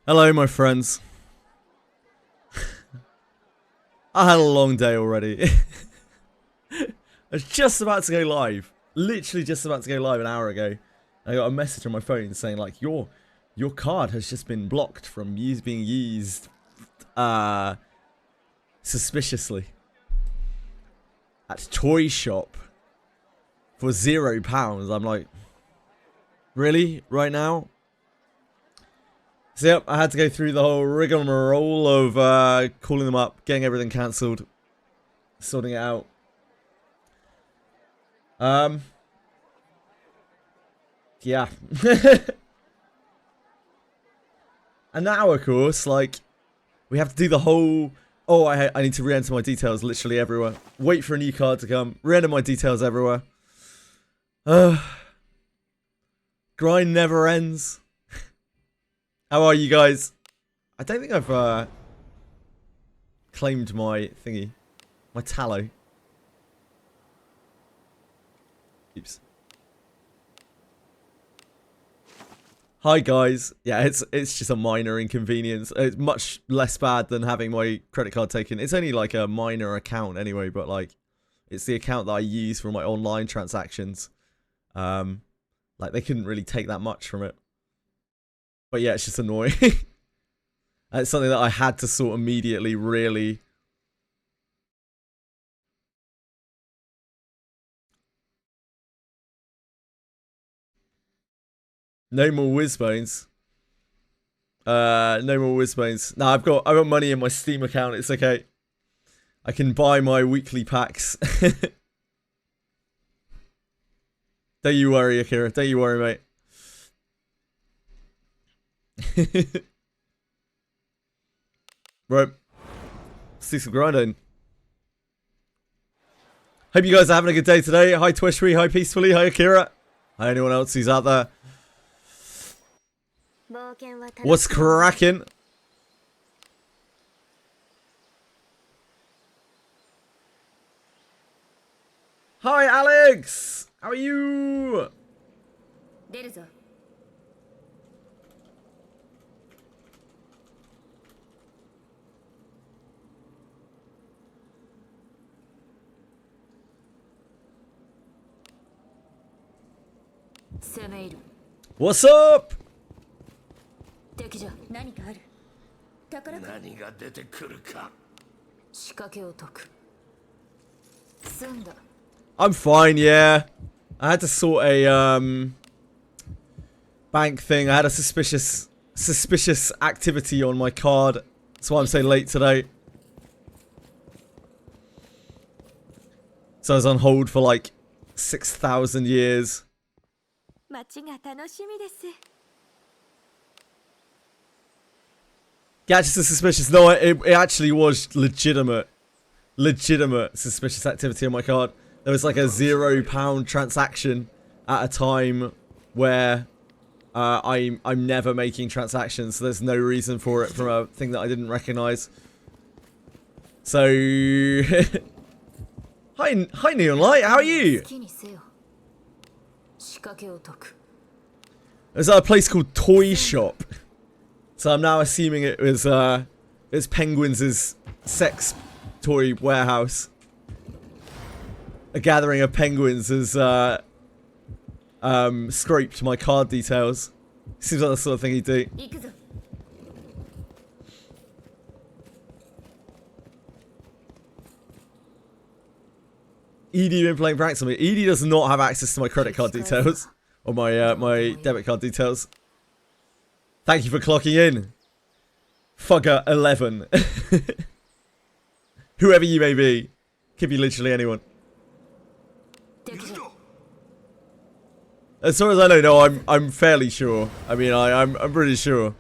Hello, my friends. I had a long day already. I was just about to go live. Literally just about to go live an hour ago. I got a message on my phone saying like, your card has just been blocked from being used suspiciously at Toy Shop for £0. I'm like, really? Right now? So yep, I had to go through the whole rigmarole of calling them up, getting everything cancelled, sorting it out. Yeah. And now, of course, like, we have to do the whole, oh, I need to re-enter my details literally everywhere. Wait for a new card to come, re-enter my details everywhere. Grind never ends. How are you guys? I don't think I've claimed my thingy. My tallow. Oops. Hi guys. Yeah, it's just a minor inconvenience. It's much less bad than having my credit card taken. It's only like a minor account anyway, but like it's the account that I use for my online transactions. Like they couldn't really take that much from it. But yeah, it's just annoying. And it's something that I had to sort immediately, really. No more Whizbones. No more Whizbones. Nah, I've got money in my Steam account, it's okay. I can buy my weekly packs. Don't you worry, Akira. Don't you worry, mate. Right. Let's do some grinding. Hope you guys are having a good day today. Hi Twishry, hi Peacefully, hi Akira. Hi anyone else who's out there. What's cracking? Hi Alex! How are you? What's up? I'm fine, yeah. I had to sort a bank thing. I had a suspicious activity on my card. That's why I'm so late today. So I was on hold for like 6,000 years. Yeah, just a suspicious. No, it actually was legitimate suspicious activity on my card. There was like a £0 transaction at a time where I'm never making transactions, so there's no reason for it from a thing that I didn't recognize. So, hi Neon Light, how are you? There's a place called Toy Shop. So I'm now assuming it was it's Penguins' sex toy warehouse. A gathering of penguins has scraped my card details. Seems like the sort of thing he'd do. Edie been playing pranks on me. Edie does not have access to my credit card details. Or my my debit card details. Thank you for clocking in. Fugger 11. Whoever you may be. Could be literally anyone. As far as I know, no, I'm fairly sure. I mean, I'm pretty sure.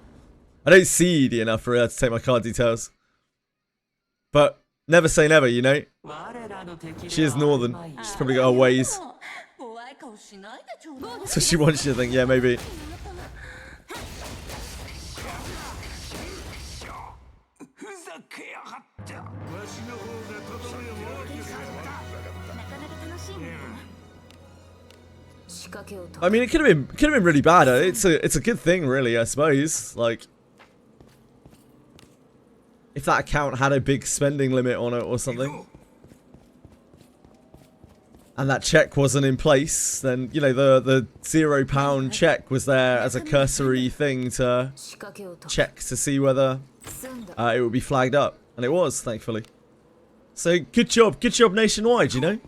I don't see Edie enough for her to take my card details. But never say never, you know? She is northern. She's probably got her ways. So she wants you to think, yeah, maybe. I mean, it could have been really bad. It's a good thing, really. I suppose. Like, if that account had a big spending limit on it or something, and that check wasn't in place, then, you know, the £0 check was there as a cursory thing to check to see whether it would be flagged up. And it was, thankfully. So, good job nationwide, you know?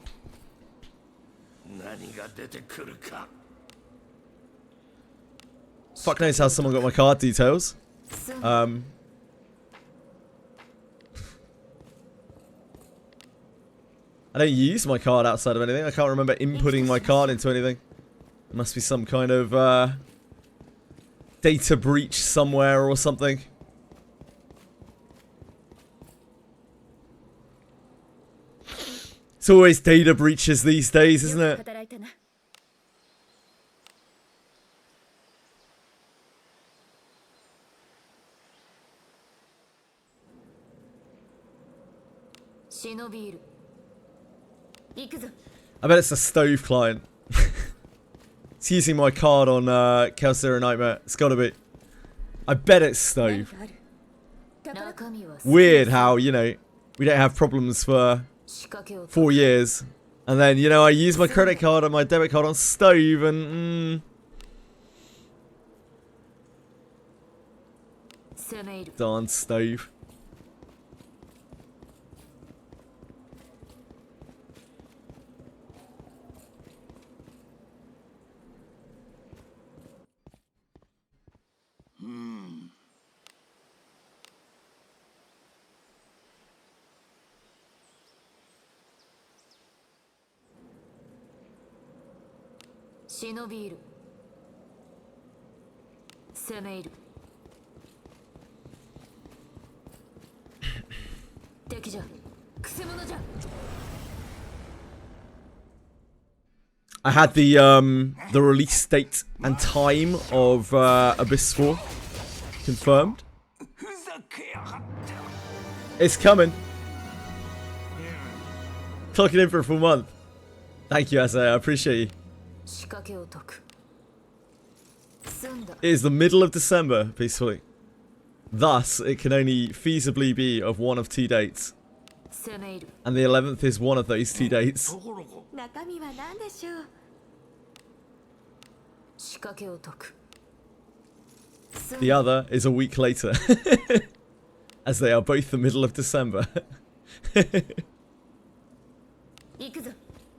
Fuck knows how someone got my card details. I don't use my card outside of anything. I can't remember inputting my card into anything. There must be some kind of data breach somewhere or something. It's always data breaches these days, isn't it? I bet it's a Stove client. It's using my card on Kelsier Nightmare. It's gotta be. I bet it's Stove. Weird how, you know, we don't have problems for 4 years. And then, you know, I use my credit card and my debit card on Stove and... Darn Stove. I had the release date and time of Abyss 4 confirmed. It's coming. Clocking in for a full month. Thank you, SA. I appreciate you. It is the middle of December, peacefully. Thus, it can only feasibly be of one of two dates. And the 11th is one of those two dates. The other is a week later. As they are both the middle of December. But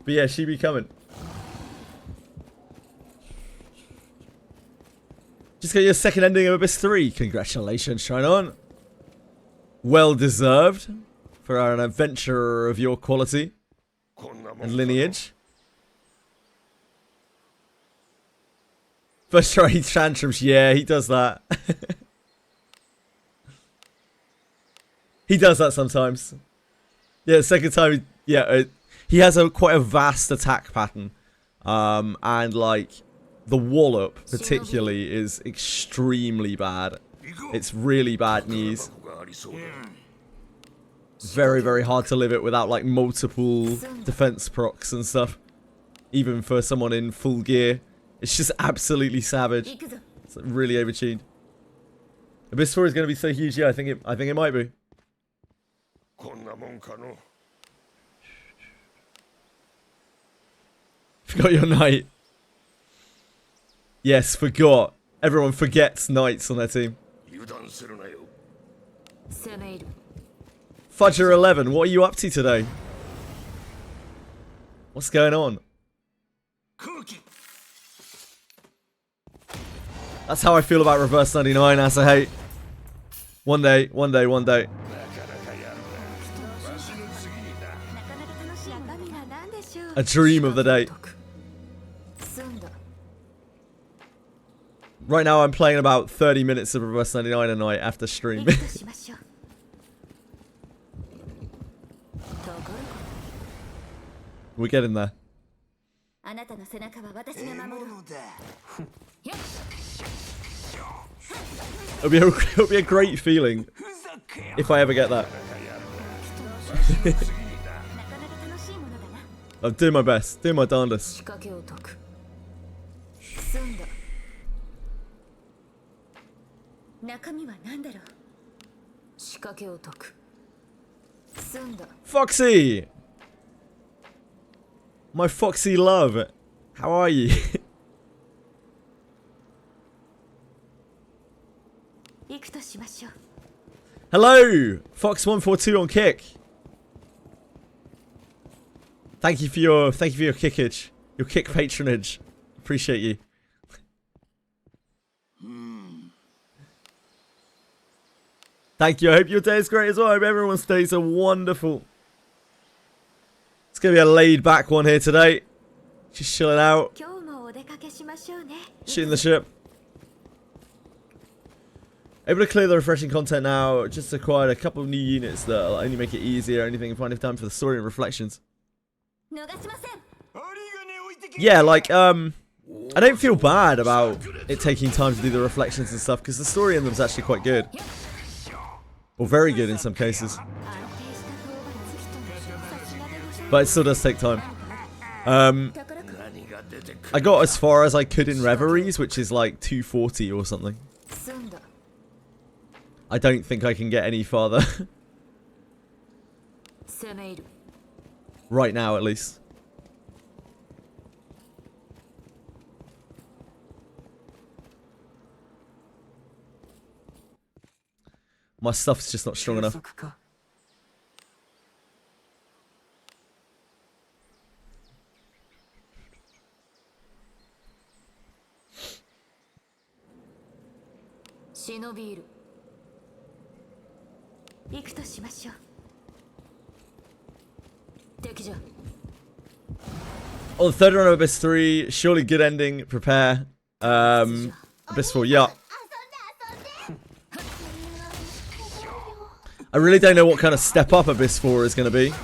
yeah, she be coming. Just got your second ending of Abyss 3. Congratulations, Shine On. Well deserved for an adventurer of your quality and lineage. First try tantrums, yeah, he does that. He does that sometimes. Yeah, second time, yeah, he has quite a vast attack pattern. And like, the wallop particularly is extremely bad. It's really bad news. Very, very hard to live it without like multiple defense procs and stuff. Even for someone in full gear. It's just absolutely savage. It's really overtuned. Abyss 4 is going to be so huge, yeah, I think it might be. Forgot your night. Yes, forgot. Everyone forgets knights on their team. Fudger11, what are you up to today? What's going on? That's how I feel about Reverse 99, as I hate. One day. A dream of the day. Right now I'm playing about 30 minutes of Reverse 99 a night after stream. We're getting there. It'll be a great feeling if I ever get that. I'm doing my best, doing my darndest. Foxy! My Foxy love. How are you? Hello! Fox142 on Kick. Thank you for your kickage. Your kick patronage. Appreciate you. Thank you. I hope your day is great as well. I hope everyone's days are wonderful. It's going to be a laid back one here today. Just chilling out. Shooting the ship. Able to clear the refreshing content now. Just acquired a couple of new units that will only make it easier. Anything you find if time for the story and reflections. Yeah, like, I don't feel bad about it taking time to do the reflections and stuff, because the story in them is actually quite good. Or very good in some cases. But it still does take time. I got as far as I could in Reveries, which is like 240 or something. I don't think I can get any farther. Right now, at least. My stuff's just not strong enough. On the third run of Abyss 3, surely good ending, prepare. Abyss 4, yeah. I really don't know what kind of step up Abyss 4 is going to be.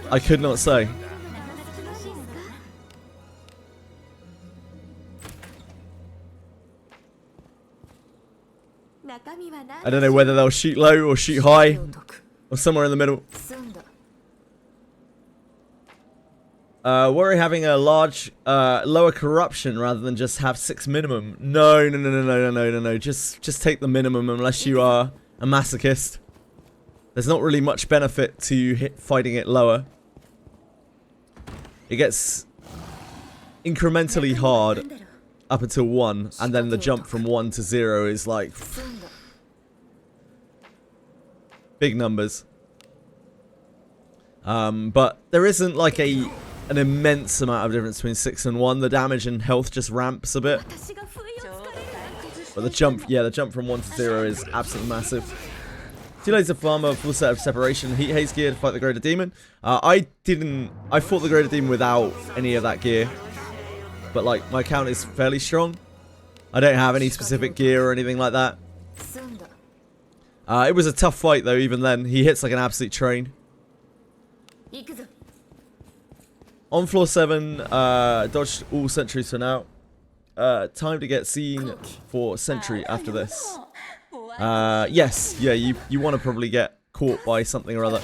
I could not say. I don't know whether they'll shoot low or shoot high, or somewhere in the middle. Worry having a large, lower corruption rather than just have 6 minimum. No. Just take the minimum unless you are a masochist. There's not really much benefit to fighting it lower. It gets incrementally hard up until 1, and then the jump from 1 to 0 is like big numbers. But there isn't like an immense amount of difference between 6 and 1. The damage and health just ramps a bit. But the jump, yeah, the jump from 1 to 0 is absolutely massive. 2 layers of armor, full set of separation, heat haze gear to fight the Greater Demon. I fought the Greater Demon without any of that gear. But like, my account is fairly strong. I don't have any specific gear or anything like that. It was a tough fight though, even then. He hits like an absolute train. On floor 7, dodged all sentries for now. Time to get seen for sentry after this. Yes, yeah, you want to probably get caught by something or other.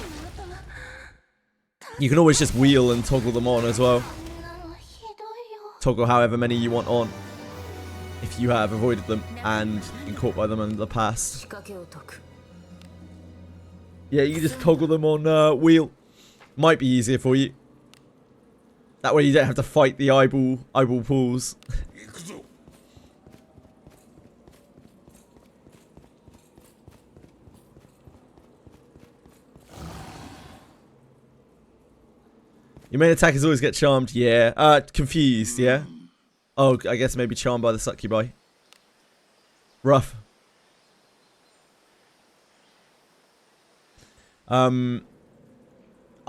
You can always just wheel and toggle them on as well. Toggle however many you want on, if you have avoided them and been caught by them in the past. Yeah, you just toggle them on wheel. Might be easier for you. That way you don't have to fight the eyeball pools. Your main attackers always get charmed, yeah. Confused, yeah. Oh, I guess maybe charmed by the succubi. Rough. I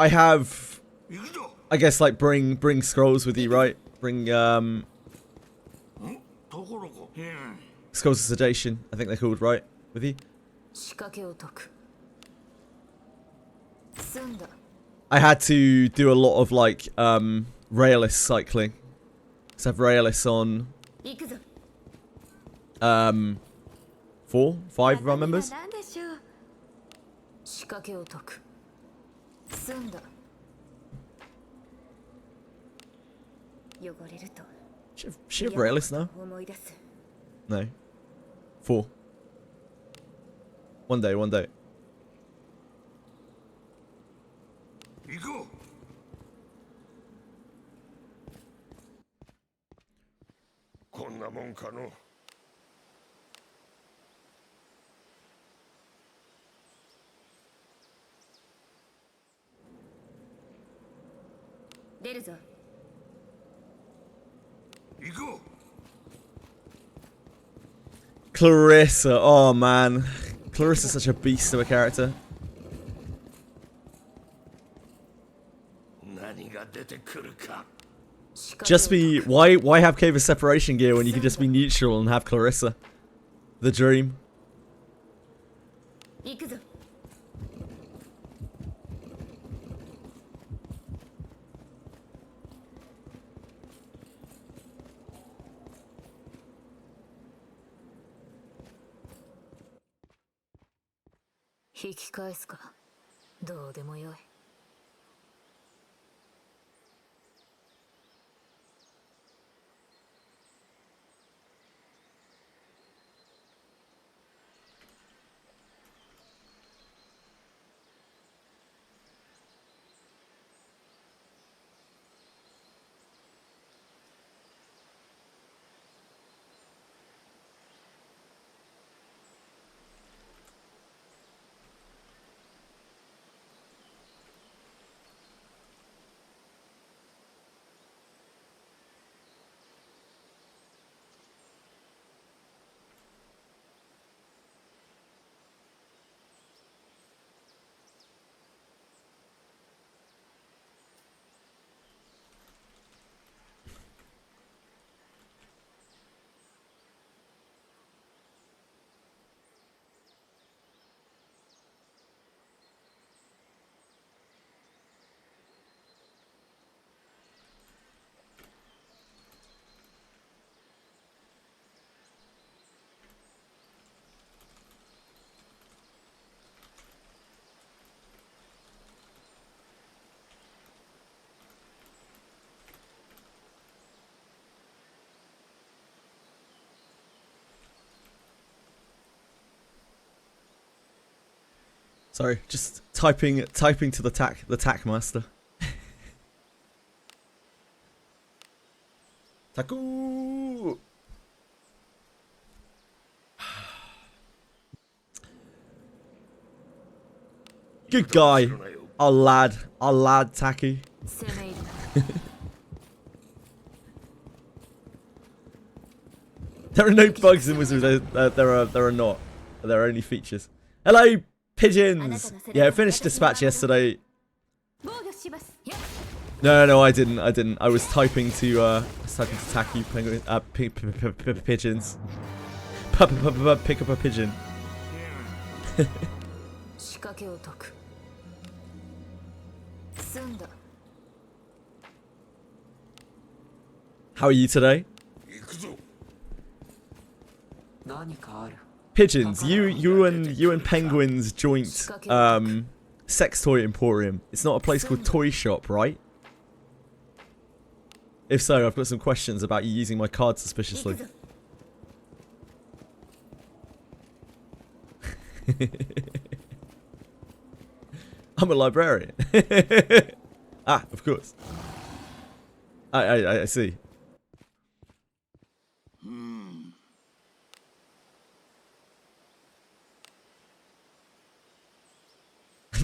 have, I guess, like bring scrolls with you, right? Bring scrolls of sedation, I think they're called, right? With you. I had to do a lot of like Rayalis cycling. So I have Rayalis on 4, 5 of our members. She have Rayalis now? No. 4. One day, one day. 行こう。こんなもんかの。出るぞ。行こう。 Clarissa, oh man. Clarissa's such a beast of a character. 何が出てくるか。 Just be, why have Cave of Separation gear when you can just be neutral and have Clarissa? The dream. 行くぞ。引き返すか。どうでもよい。Sorry, just typing to the tack master. Taku. Good guy. Our lad Taki. There are no bugs in Wizardry. There are not. There are only features. Hello, pigeons. Yeah, I finished dispatch yesterday. No, I didn't. I was typing to Taki penguin, pigeons. Pick up a pigeon. How are you today? Pigeons, you and Penguin's joint sex toy emporium. It's not a place called Toy Shop, right? If so, I've got some questions about you using my card suspiciously. I'm a librarian. Ah, of course. I see.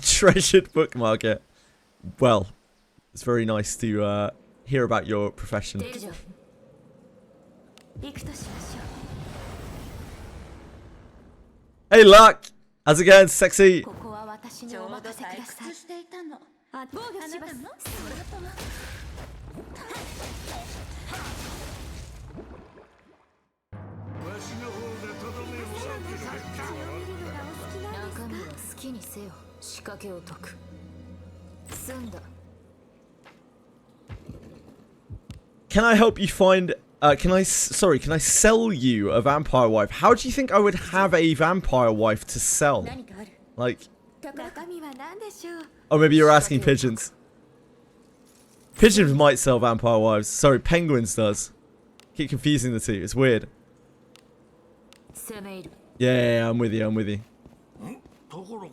Treasured bookmark it. Well, it's very nice to hear about your profession. Hey, Luck! How's it going, sexy? Can I help you find... can I sell you a vampire wife? How do you think I would have a vampire wife to sell? Like... Oh, maybe you're asking pigeons. Pigeons might sell vampire wives. Sorry, penguins does. Keep confusing the two. It's weird. 攻め入る Yeah, I'm with you, I'm with you. ところが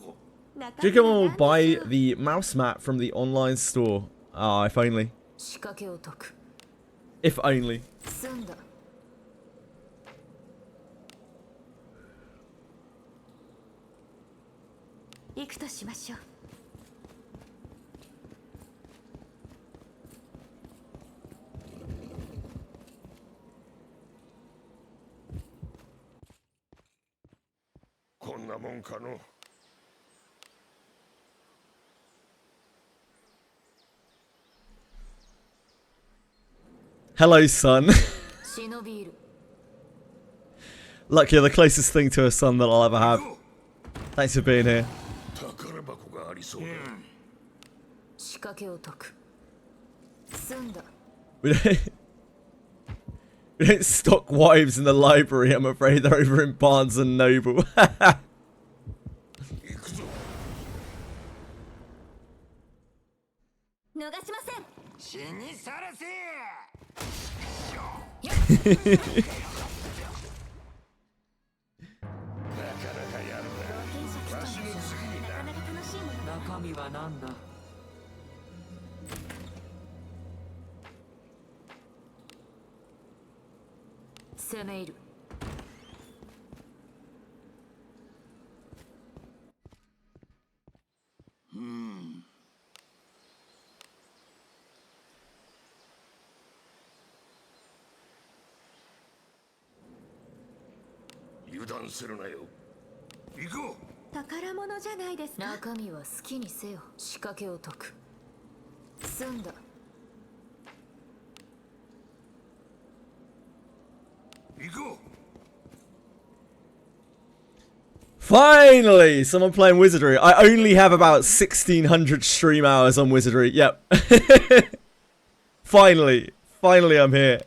You can all buy the mouse mat from the online store. Ah, if only. 仕掛けを解く If only. 済んだ行くとしましょう。こんなもんかの Hello, son. 忍びいる Look, you're the closest thing to a son that I'll ever have. 行こ Thanks for being here. う宝箱がありそうだ、仕掛けを解く済んだ We don't stock wives in the library, I'm afraid. They're over in Barnes and Noble. 行くぞ逃しません。死にさらせなかなかやるなわしの次にななかなか楽しいもの。中身は何だ。攻め入る油断するなよ行こ宝物じゃないですか。中身は好きにせよ仕掛けを解く済んだう行こ Finally! Someone playing Wizardry. I only have about 1,600 stream hours on Wizardry. Yep. Finally. Finally, I'm here.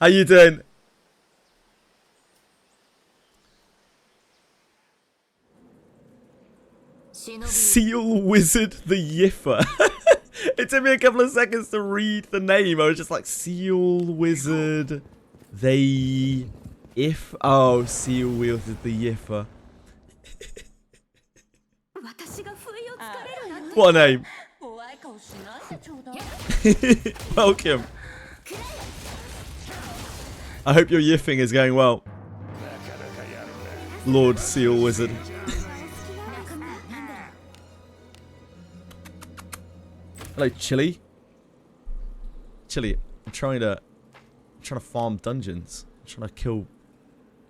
How you doing? Seal Wizard the Yiffer. It took me a couple of seconds to read the name. I was just like, Seal Wizard the If. Oh, Seal Wizard the Yiffer. 私が不意をつかれるなんて。 What a name. 怖い顔しないでちょうだい。 Welcome. I hope your yiffing is going well. Lord Seal Wizard. Hello, Chili. Chili, I'm trying to farm dungeons. I'm trying to kill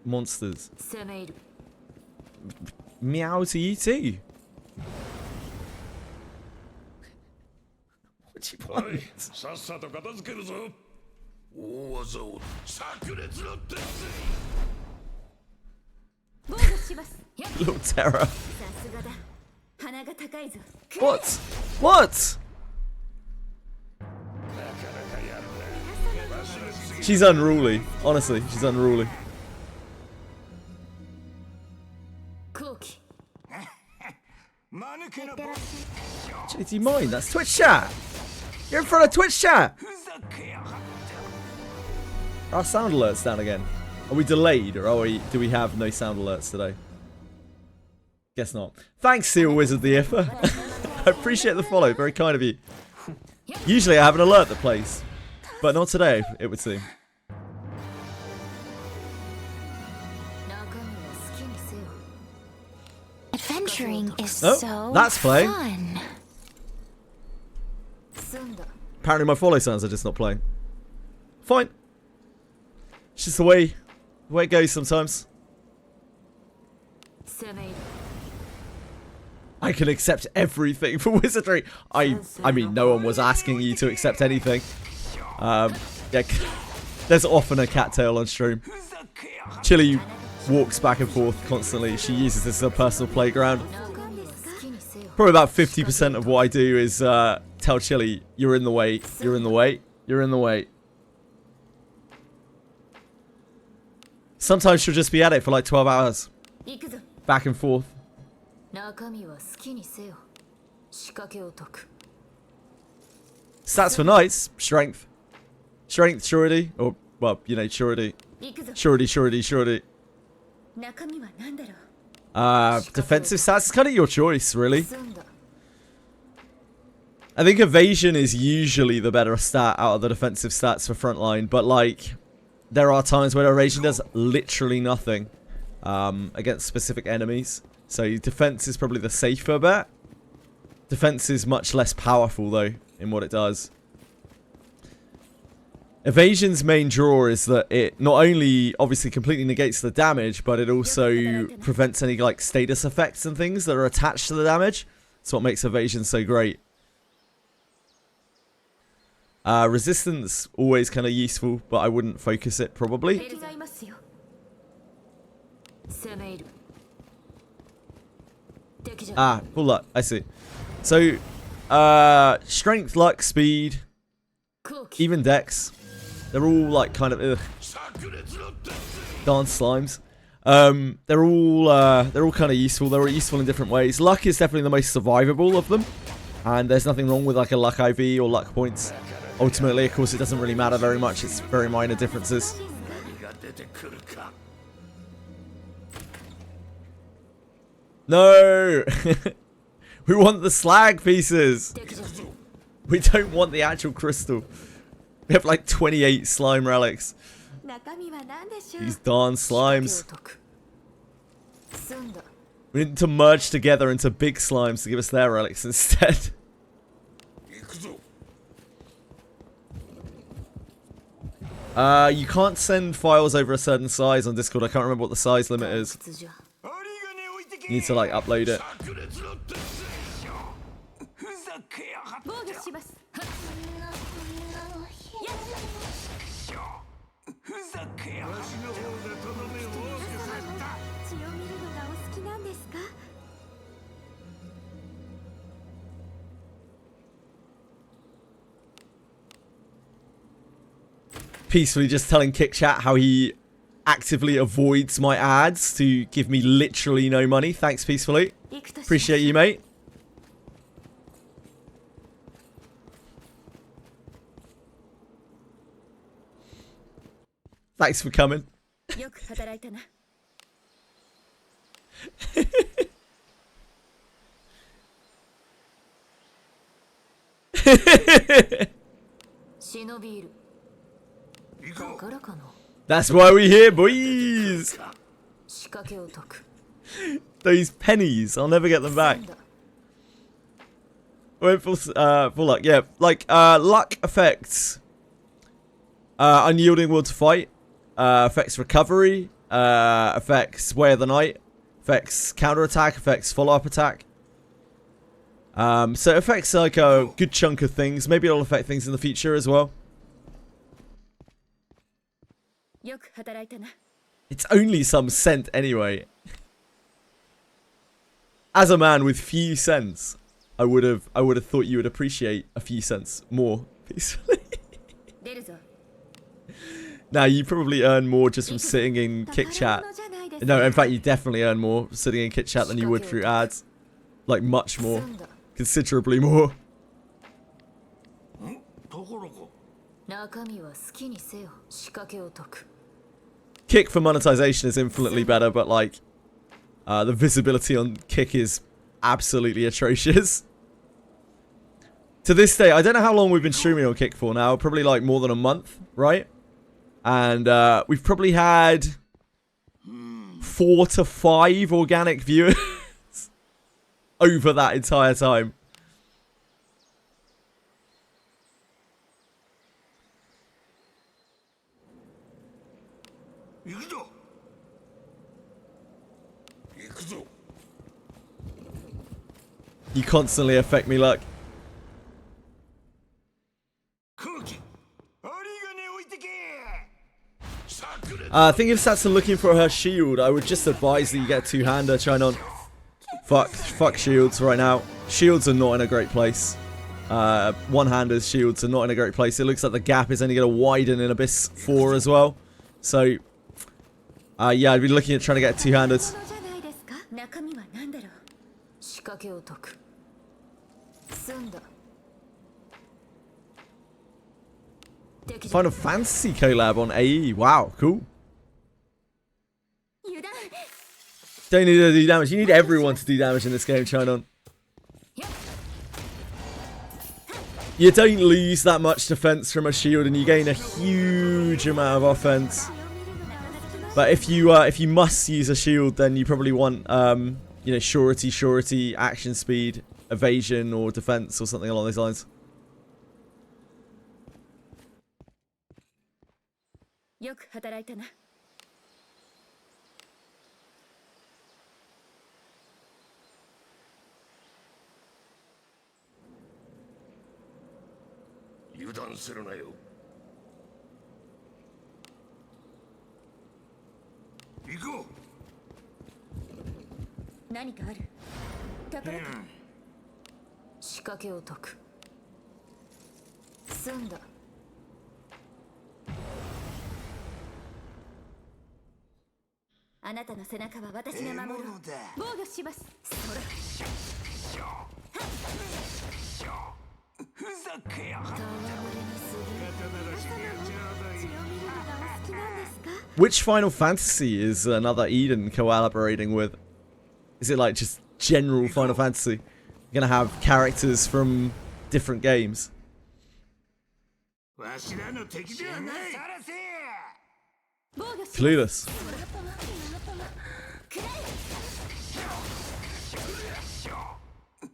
monsters. 攻め入る Meow to you too. What do you うおい want? さっさと片付けるぞ大技を炸裂の鉄防護します。 Little terror. さすがだ。鼻が高いぞ。 What? What? She's unruly. Honestly, she's unruly. 後期間抜けなぼ Chili, do you mind? That's Twitch chat. You're in front of Twitch chat. ふざけやがって Are our sound alerts down again? Are we delayed, or do we have no sound alerts today? Guess not. Thanks, Seal Wizard the Iffer. I appreciate the follow. Very kind of you. Usually I have an alert that plays, but not today, it would seem. 中身は好きにせよ Adventuring is Oh, so that's playing. fun. 済んだ Apparently my follow sounds are just not playing. Fine. It's just the way it goes sometimes. 攻め入る I can accept everything for Wizardry. I mean, no one was asking you to accept anything. Yeah, there's often a cattail on stream. ふざけやがって Chili walks back and forth constantly. She uses this as a personal playground. 中身は好きにせよ Probably about 50% of what I do is tell Chili, you're in the way, you're in the way, you're in the way. Sometimes she'll just be at it for like 12 hours. 行くぞ。 Back and forth. 中身は好きにせよ仕掛けを解く Stats for knights, strength. Strength, surety. Or, well, you know, surety. 行くぞ。 Surety, surety, surety. 中身は何だろう。 Defensive stats is kind of your choice, really. 済んだ I think evasion is usually the better stat out of the defensive stats for frontline, but like, there are times where evasion does literally nothing against specific enemies. So defense is probably the safer bet. Defense is much less powerful though in what it does. Evasion's main draw is that it not only obviously completely negates the damage, but it also prevents any like status effects and things that are attached to the damage. That's what makes evasion so great. Resistance, always kind of useful, but I wouldn't focus it probably. 敵がいますよ攻め入る敵じゃ Ah, full luck, I see. So, strength, luck, speed, 後期 even dex. They're all like kind of 炸裂の鉄 dance slimes. They're all kind of useful. They're all useful in different ways. Luck is definitely the most survivable of them, and there's nothing wrong with like a luck IV or luck points. Ultimately, of course, it doesn't really matter very much. It's very minor differences. 何が出てくるか No, we want the slag pieces. 敵じゃ We don't want the actual crystal. We have like 28 slime relics. 中身は何でしょう。 These darn 仕掛け slimes. を解く済んだ We need to merge together into big slimes to give us their relics instead. 行くぞ You can't send files over a certain size on Discord. I can't remember what the size limit is. 普通じゃ You need to like upload it. 炸裂の鉄ふざけやがって防御します。ふざけやがってわしの方でとどめを大きくさせた血を見るのがお好きなんですか。 Peacefully just telling Kick Chat how he actively avoids my ads to give me literally no money. Thanks, Peacefully. 行くとします Appreciate you, mate. Thanks for coming. よく働いたな。 忍びいる行こうからかな That's why we're here, boys. 仕掛けを解く Those pennies, I'll never get them 済 back. んだ Went full luck, yeah. Like, luck affects unyielding will to fight, affects recovery, affects way of the night, affects counterattack, affects follow-up attack. So it affects like a good chunk of things. Maybe it'll affect things in the future as well. よく働いたな。 It's only some cent anyway. As a man with few cents, I would have thought you would appreciate a few cents more peacefully. 出るぞ。 Now you probably earn more just from sitting in Kick Chat. 宝物じゃないですか No, in fact you definitely earn more sitting in Kick Chat than you would through ads. Like much more. 済んだ Considerably more. ところか中身は好きにせよ仕掛けを解く Kick for monetization is infinitely better, but like the visibility on Kick is absolutely atrocious. To this day, I don't know how long we've been streaming on Kick for now. Probably like more than a month, right? And we've probably had 4 to 5 organic viewers over that entire time. 行くぞ行くぞ You constantly affect me, luck. 空気針金置いてけ炸裂 I think if Sats are looking for her shield, I would just advise that you get a two-hander, Chinon. Fuck shields right now. Shields are not in a great place. One-handers shields are not in a great place. It looks like the gap is only going to widen in Abyss 4 as well. So, yeah, I'd be looking at trying to get two-handers. 宝物じゃないですか。中身は何だろう。仕掛けを解く済んだ敵じゃ Final Fantasy collab on AE. Wow, cool. 油断 Don't need to do damage. You need everyone to do damage in this game, Chinon. You don't lose that much defense from a shield, and you gain a huge amount of offense. But if you must use a shield, then you probably want you know, surety, action speed, evasion, or defense, or something along those lines. よく働いたな。油断するなよ。行こ何かある。宝か。仕掛けを解く。済んだ。あなたの背中は私が守る。防御します。それ。ふざけやがって。 Which Final Fantasy is another Eden collaborating with? Is it like just general Final Fantasy? You're gonna have characters from different games. わしらの敵ではない。 Clueless.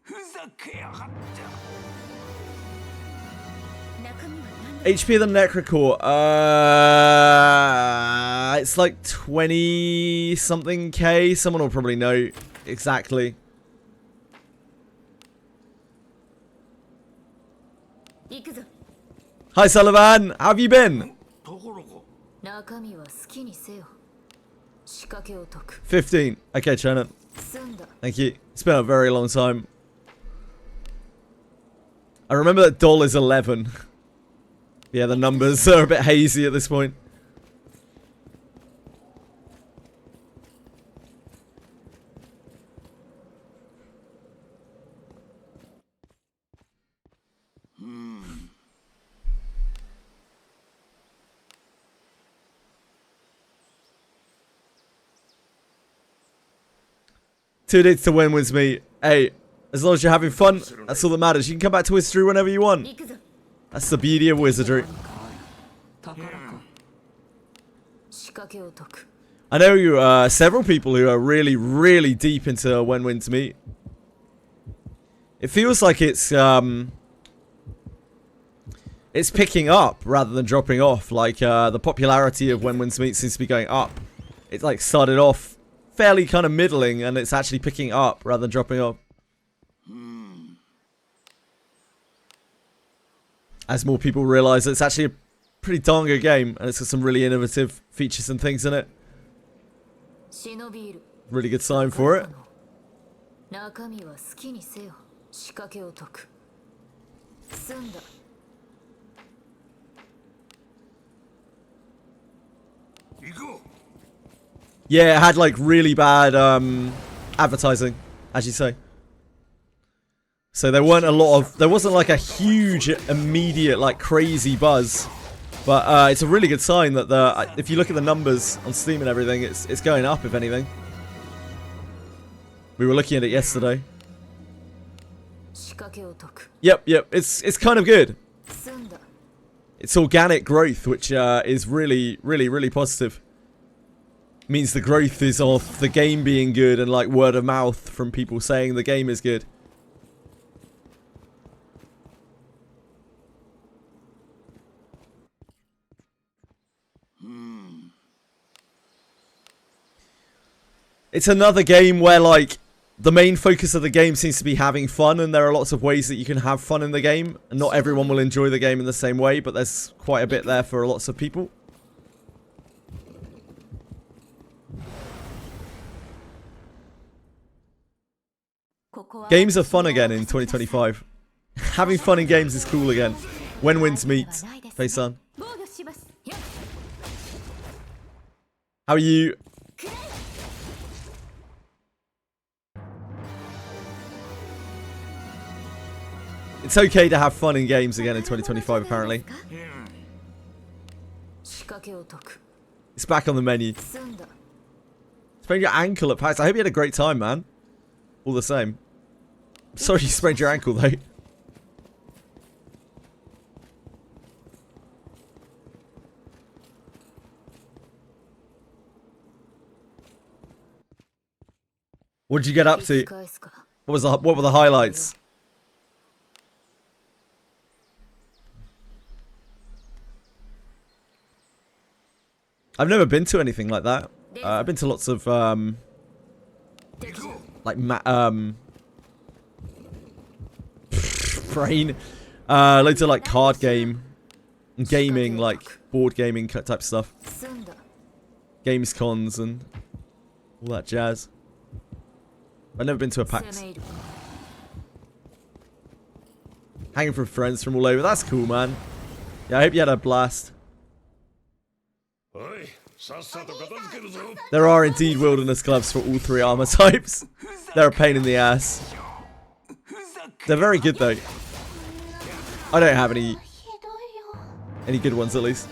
ふざけやがって。 HP of the Necrocore, it's like 20 something K. Someone will probably know exactly. Hi Sullivan, how have you been? 中身は好きにせよ。仕掛けを解く。 15. Okay, Shannon. 済んだ。 Thank you. It's been a very long time. I remember that doll is 11. Yeah, the numbers are a bit hazy at this point. Two dates to win wins me. Hey, as long as you're having fun, that's all that matters. You can come back to Wizardry whenever you want. That's the beauty of Wizardry. I know you, several people who are really, really deep into When Winds Meet. It feels like it's picking up rather than dropping off. Like, the popularity of When Winds Meet seems to be going up. It, like, started off fairly kind of middling, and it's actually picking up rather than dropping off. As more people realise it's actually a pretty darn good game, and it's got some really innovative features and things in it. Really good sign for it. Yeah, it had like really bad advertising, as you say. So there weren't a lot of, there wasn't like a huge, immediate, like crazy buzz. But it's a really good sign that if you look at the numbers on Steam and everything, it's going up, if anything. We were looking at it yesterday. Yep, it's kind of good. It's organic growth, which is really, really, really positive. Means the growth is of the game being good and like word of mouth from people saying the game is good. It's another game where like the main focus of the game seems to be having fun, and there are lots of ways that you can have fun in the game, and not everyone will enjoy the game in the same way, but there's quite a bit there for lots of people. Games are fun again in 2025. Having fun in games is cool again. When Winds Meet. Face-on. How are you? It's okay to have fun in games again in 2025, apparently. It's back on the menu. It's Sprained your ankle at PAX. I hope you had a great time, man. All the same. I'm sorry you sprained your ankle, though. What did you get up to? What were the highlights? I've never been to anything like that. I've been to lots of like brain, loads of like card gaming, like board gaming type stuff, games cons and all that jazz. I've never been to a PAX. Hanging from friends from all over. That's cool, man. Yeah, I hope you had a blast. There are indeed wilderness gloves for all 3 armor types. They're a pain in the ass. They're very good though. I don't have any good ones at least.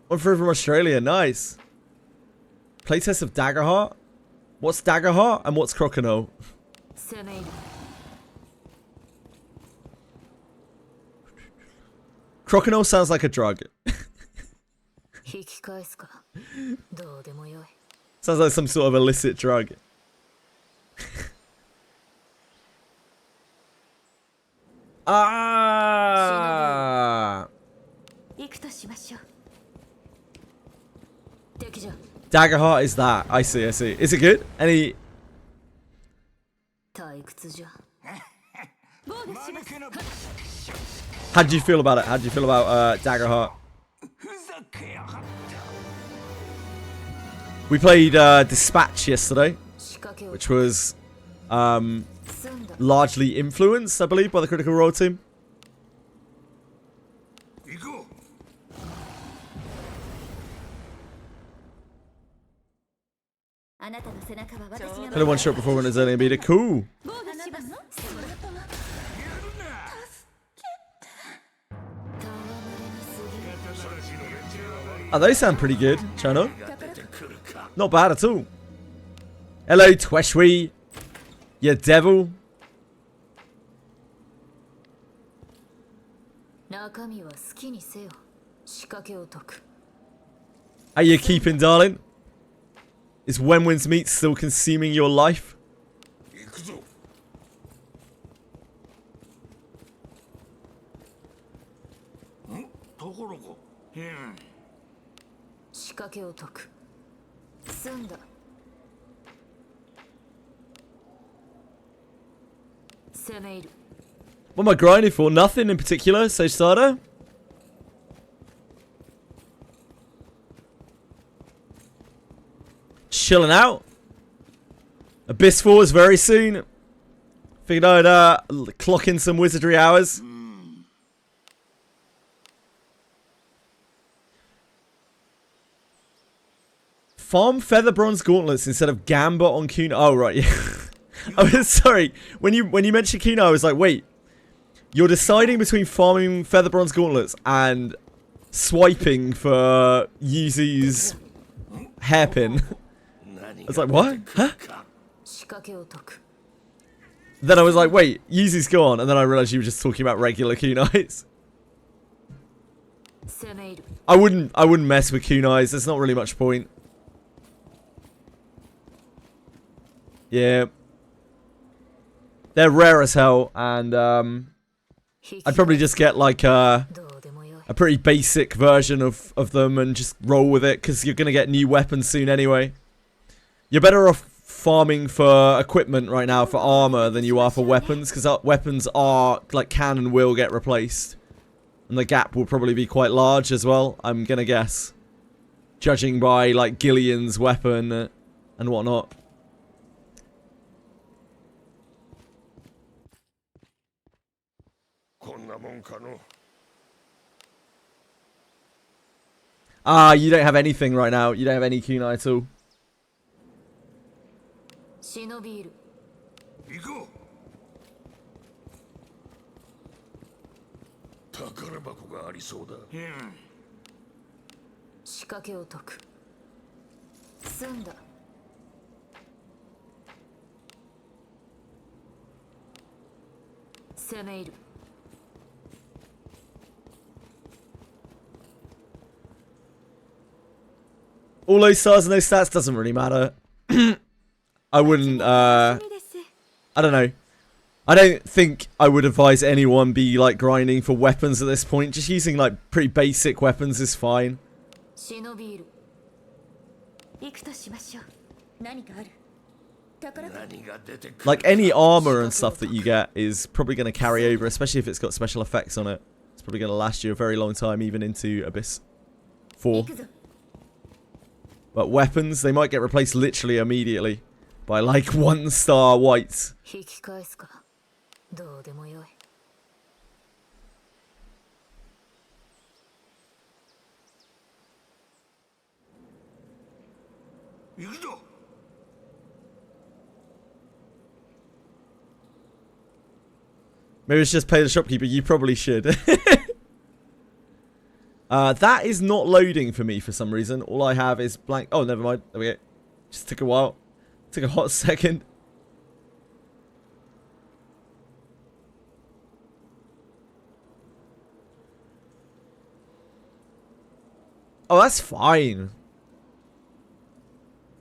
One through from Australia, nice. Playtest of Daggerheart? What's Daggerheart and what's Crocodile? Crocodile sounds like a drug. Sounds like some sort of illicit drug. Ah! Daggerheart is that. I see, I see. Is it good? Any... How did you feel about it? How did you feel about Daggerheart? We played Dispatch yesterday, which was largely influenced, I believe, by the Critical Role team. Had a one-shot performance as early and beat it. Cool. Oh, they sound pretty good, Chano. Not bad at all. Hello, Tweshwi. You devil. How you keeping, darling? Is Wenwin's meat still consuming your life? What am I grinding for? Nothing in particular, Sage Starter. Chilling out. Abyss 4 is very soon. Figured I'd clock in some wizardry hours. Farm feather bronze gauntlets instead of gambit on Kuna. Oh right, yeah. I was sorry. When you mentioned Kuna, I was like, wait. You're deciding between farming feather bronze gauntlets and swiping for Yuzu's hairpin. I was like, what? Huh? Then I was like, wait, Yuzu's gone, and then I realized you were just talking about regular kunais. I wouldn't mess with kunais. There's not really much point. Yeah. They're rare as hell, and I'd probably just get like a pretty basic version of them and just roll with it, because you're going to get new weapons soon anyway. You're better off farming for equipment right now, for armor, than you are for weapons, because weapons are, like, can and will get replaced. And the gap will probably be quite large as well, I'm going to guess. Judging by, like, Gillian's weapon and whatnot. Ah, you don't have anything right now. You don't have any kunai at all. 宝箱がありそうだ。仕掛けを解く。済んだ。攻め入る。All those stars and those stats doesn't really matter. I wouldn't, I don't know. I don't think I would advise anyone be, like, grinding for weapons at this point. Just using, like, pretty basic weapons is fine. 忍び入る。行くとしましょう。何かある。宝箱。何が出てくる。 Like, any armor and stuff that you get is probably going to carry over, especially if it's got special effects on it. It's probably going to last you a very long time, even into Abyss 4. 行くぞ。 But weapons, they might get replaced literally immediately by, like, 1-star whites. 引き返すか。どうでもよい。行くぞ。 Maybe it's just pay the shopkeeper. You probably should. That is not loading for me for some reason. All I have is blank. Oh, never mind. There we go. Just took a while. Took a hot second. Oh, that's fine.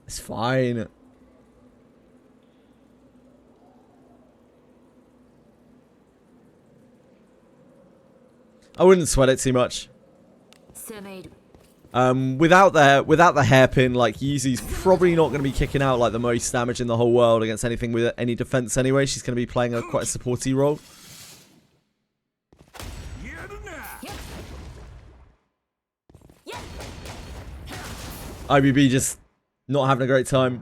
It's fine. I wouldn't sweat it too much. 攻め入る。 Without the hairpin, like, Yuzu's probably not going to be kicking out, like, the most damage in the whole world against anything with any defense anyway. She's going to be playing quite a supporty role. やるな。 IBB just not having a great time.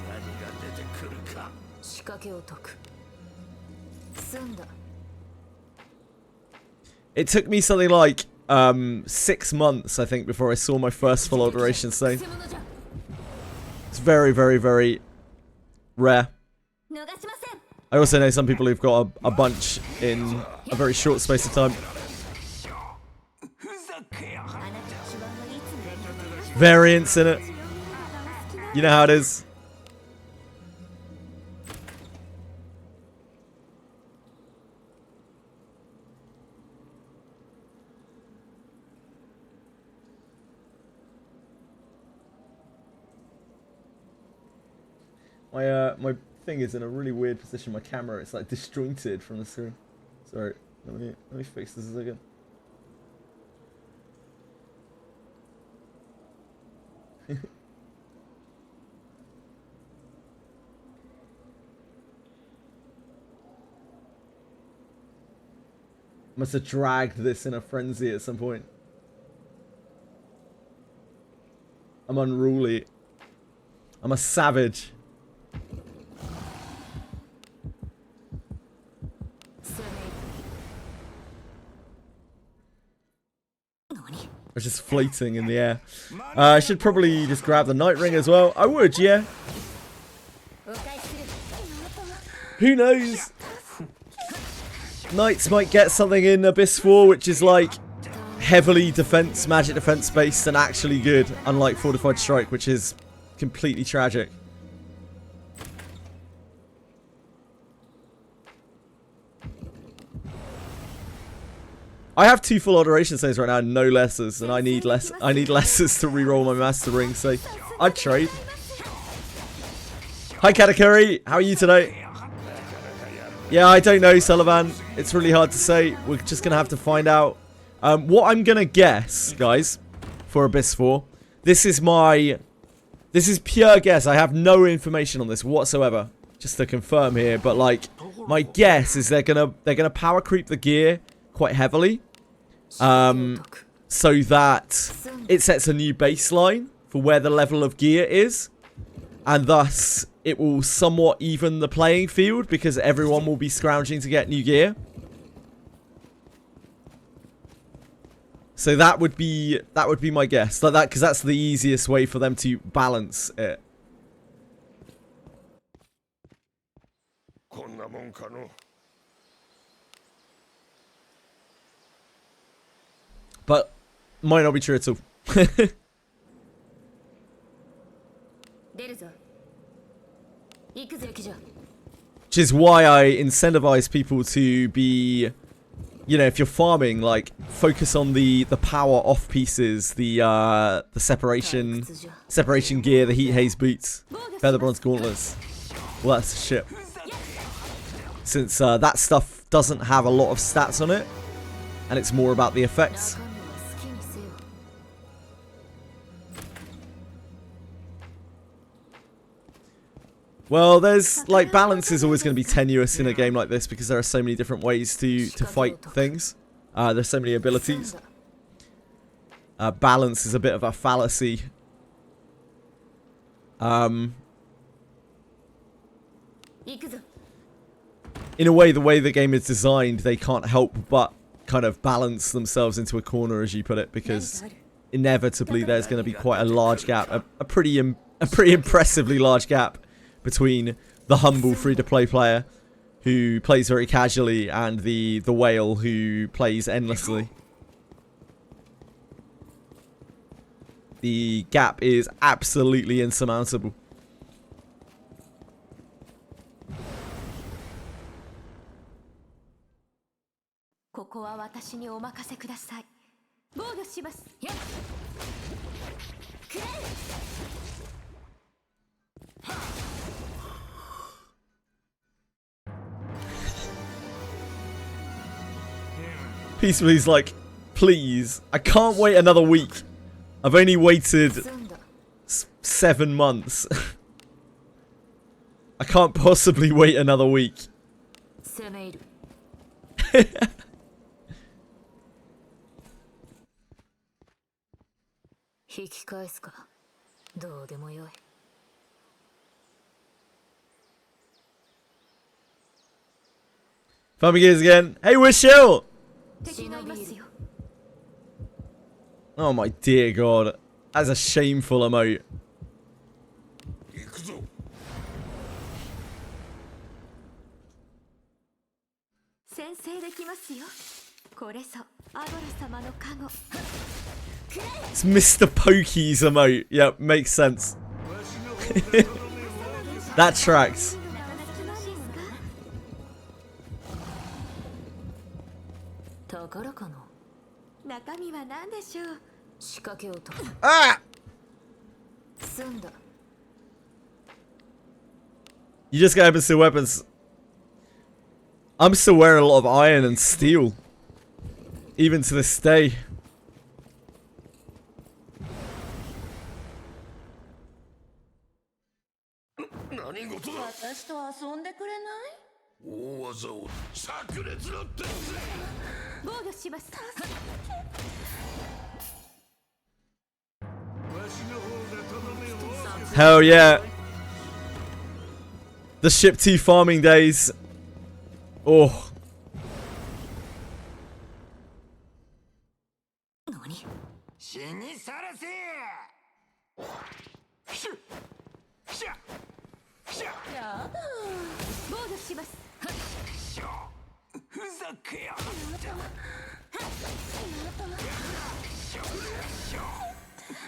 何が出てくるか。 仕掛けを解く。済んだ。 It took me something like 6 months, I think, before I saw my first full alteration stone. It's very, very, very rare. 逃しません。 I also know some people who've got a bunch in a very short space of time. ふざけやがっあなた一番はいつも Variants in it. You know how it is. My thing is in a really weird position. My camera, it's like disjointed from the screen. Sorry, let me fix this again. Must have dragged this in a frenzy at some point. I'm unruly. I'm a savage. 攻め入る。何？ It's just floating in the air. I should probably just grab the night ring as well. I would, yeah. お返しする。 Who knows? Knights might get something in Abyss 4 which is like heavily magic defense based and actually good, unlike Fortified Strike, which is completely tragic. I have 2 full alteration saves right now, no lessers, and I need lessers to reroll my master ring, so I'd trade. Hi Katakuri, how are you today? Yeah, I don't know, Sullivan. It's really hard to say. We're just gonna have to find out. What I'm gonna guess, guys, for Abyss 4. This is pure guess. I have no information on this whatsoever. Just to confirm here, but like my guess is they're gonna power creep the gear quite heavily, so that it sets a new baseline for where the level of gear is, and thus it will somewhat even the playing field because everyone will be scrounging to get new gear. So that would be my guess, like that, because that's the easiest way for them to balance it. こんなもんかの。But might not be true at all. 出るぞ。行くぞ行くぞ。 Which is why I incentivize people to be, you know, if you're farming, like, focus on the power off pieces, the separation gear, the heat haze boots, feather bronze gauntlets, all that shit. Since that stuff doesn't have a lot of stats on it, and it's more about the effects. 中身は好きにせよ。 Well, there's, like, balance is always going to be tenuous in a game like this because there are so many different ways to fight things. There's so many abilities. Balance is a bit of a fallacy. In a way, the way the game is designed, they can't help but kind of balance themselves into a corner, as you put it, because inevitably there's going to be quite a large gap, a pretty impressively large gap between the humble free-to-play player who plays very casually and the whale who plays endlessly. The gap is absolutely insurmountable. ここは私にお任せください。防御します。やっ。くれ。 Peacefully's like, please, I can't wait another week. I've only waited 7 months. I can't possibly wait another week. 攻め入る。引き返すか。どうでもよい。 Farming gears again. Hey, we're chill. 敵がいますよ。 Oh my dear god. That's a shameful emote. 行くぞ。先制できますよ。これぞアドラ様の加護。 It's Mr. Pokey's emote. Yep, makes sense. That tracks. 宝かの。中身は何でしょう。仕掛けを解く。 Ah! 済んだ。 You just get still weapons. I'm still wearing a lot of iron and steel. Even to this day. 何事だ。私と遊んでくれない？大技を炸裂の天性。防御します。 Hell yeah. The ship 2 farming days. Oh. 何？死にさらせ。シュッシャッシャッ。やだ。防御します。しょふざけやがって。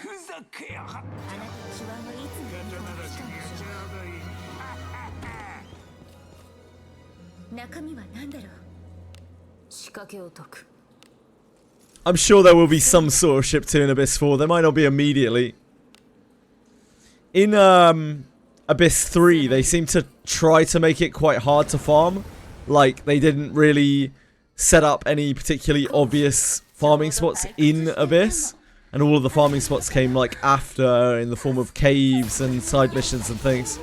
ふざけやがって。あなたの手腕はいつも中身は何だろう。仕掛けを解く。 I'm sure there will be some sort of ship 2 in Abyss 4. There might not be immediately. In Abyss 3, they seem to try to make it quite hard to farm. Like, they didn't really set up any particularly obvious farming spots in Abyss. And all of the farming spots came, like, after, in the form of caves and side missions and things.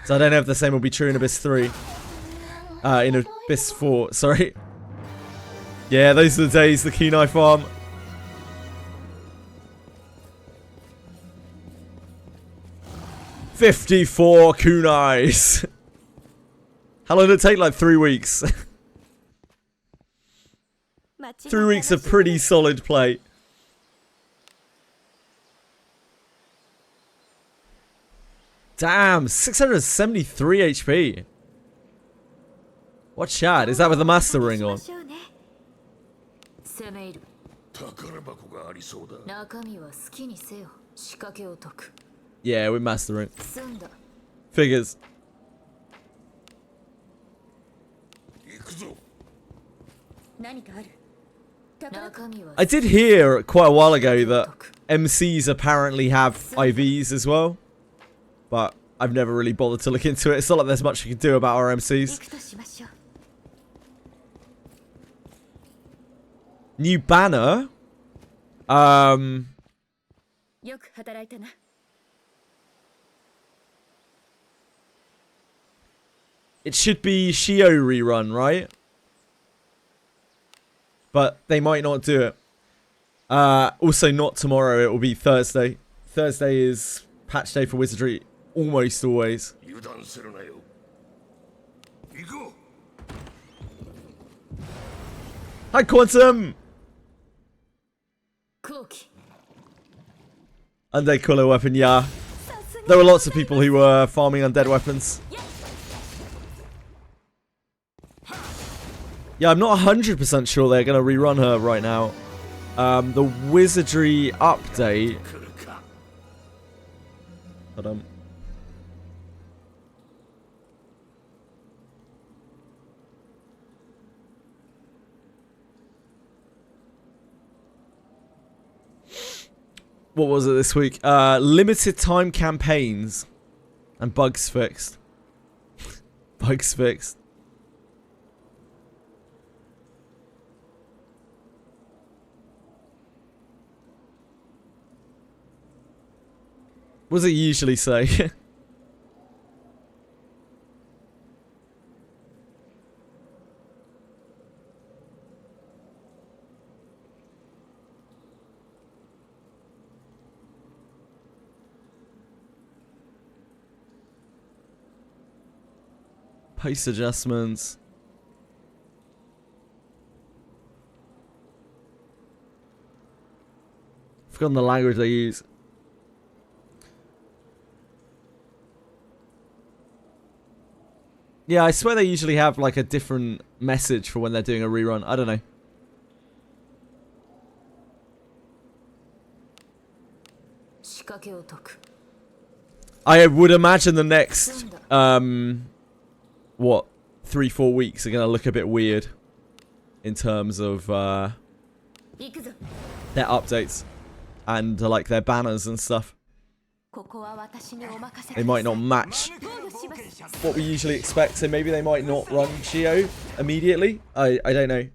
So I don't know if the same will be true in Abyss 3. In Abyss 4, sorry. Yeah, those are the days, the Kenai farm. "54 kunais." How long did it take? Like 3 weeks. 3 weeks of pretty solid play. Damn, 673 HP. What chat? Is that with the master ring on? 攻め入る。宝箱がありそうだ。中身は好きにせよ。仕掛けを解く。 Yeah, we're mastering. 済んだ。 Figures. 行くぞ。何かある？中身は I did hear quite a while ago that MCs apparently have IVs as well, but I've never really bothered to look into it. It's not like there's much you can do about our 行 MCs. くとしましょう。 New banner. よく働いたな。 It should be Shio rerun, right? But they might not do it. Also, not tomorrow. It will be Thursday. Thursday is patch day for Wizardry, almost always. 油断するなよ。行こう。 Hi, Quantum! 後期。 Undead cooler weapon, yeah. There were lots of people who were farming undead weapons. Yeah, I'm not 100% sure they're going to rerun her right now. The Wizardry update. 来るか。 Hold on. What was it this week? Limited time campaigns and bugs fixed. Bugs fixed. What does it usually say? Pace adjustments. Forgotten the language they use. Yeah, I swear they usually have like a different message for when they're doing a rerun. I don't know. I would imagine the next what 3-4 weeks are gonna look a bit weird in terms of their updates and like their banners and stuff. They might not match what we usually expect, so maybe they might not run Shio immediately. I don't know.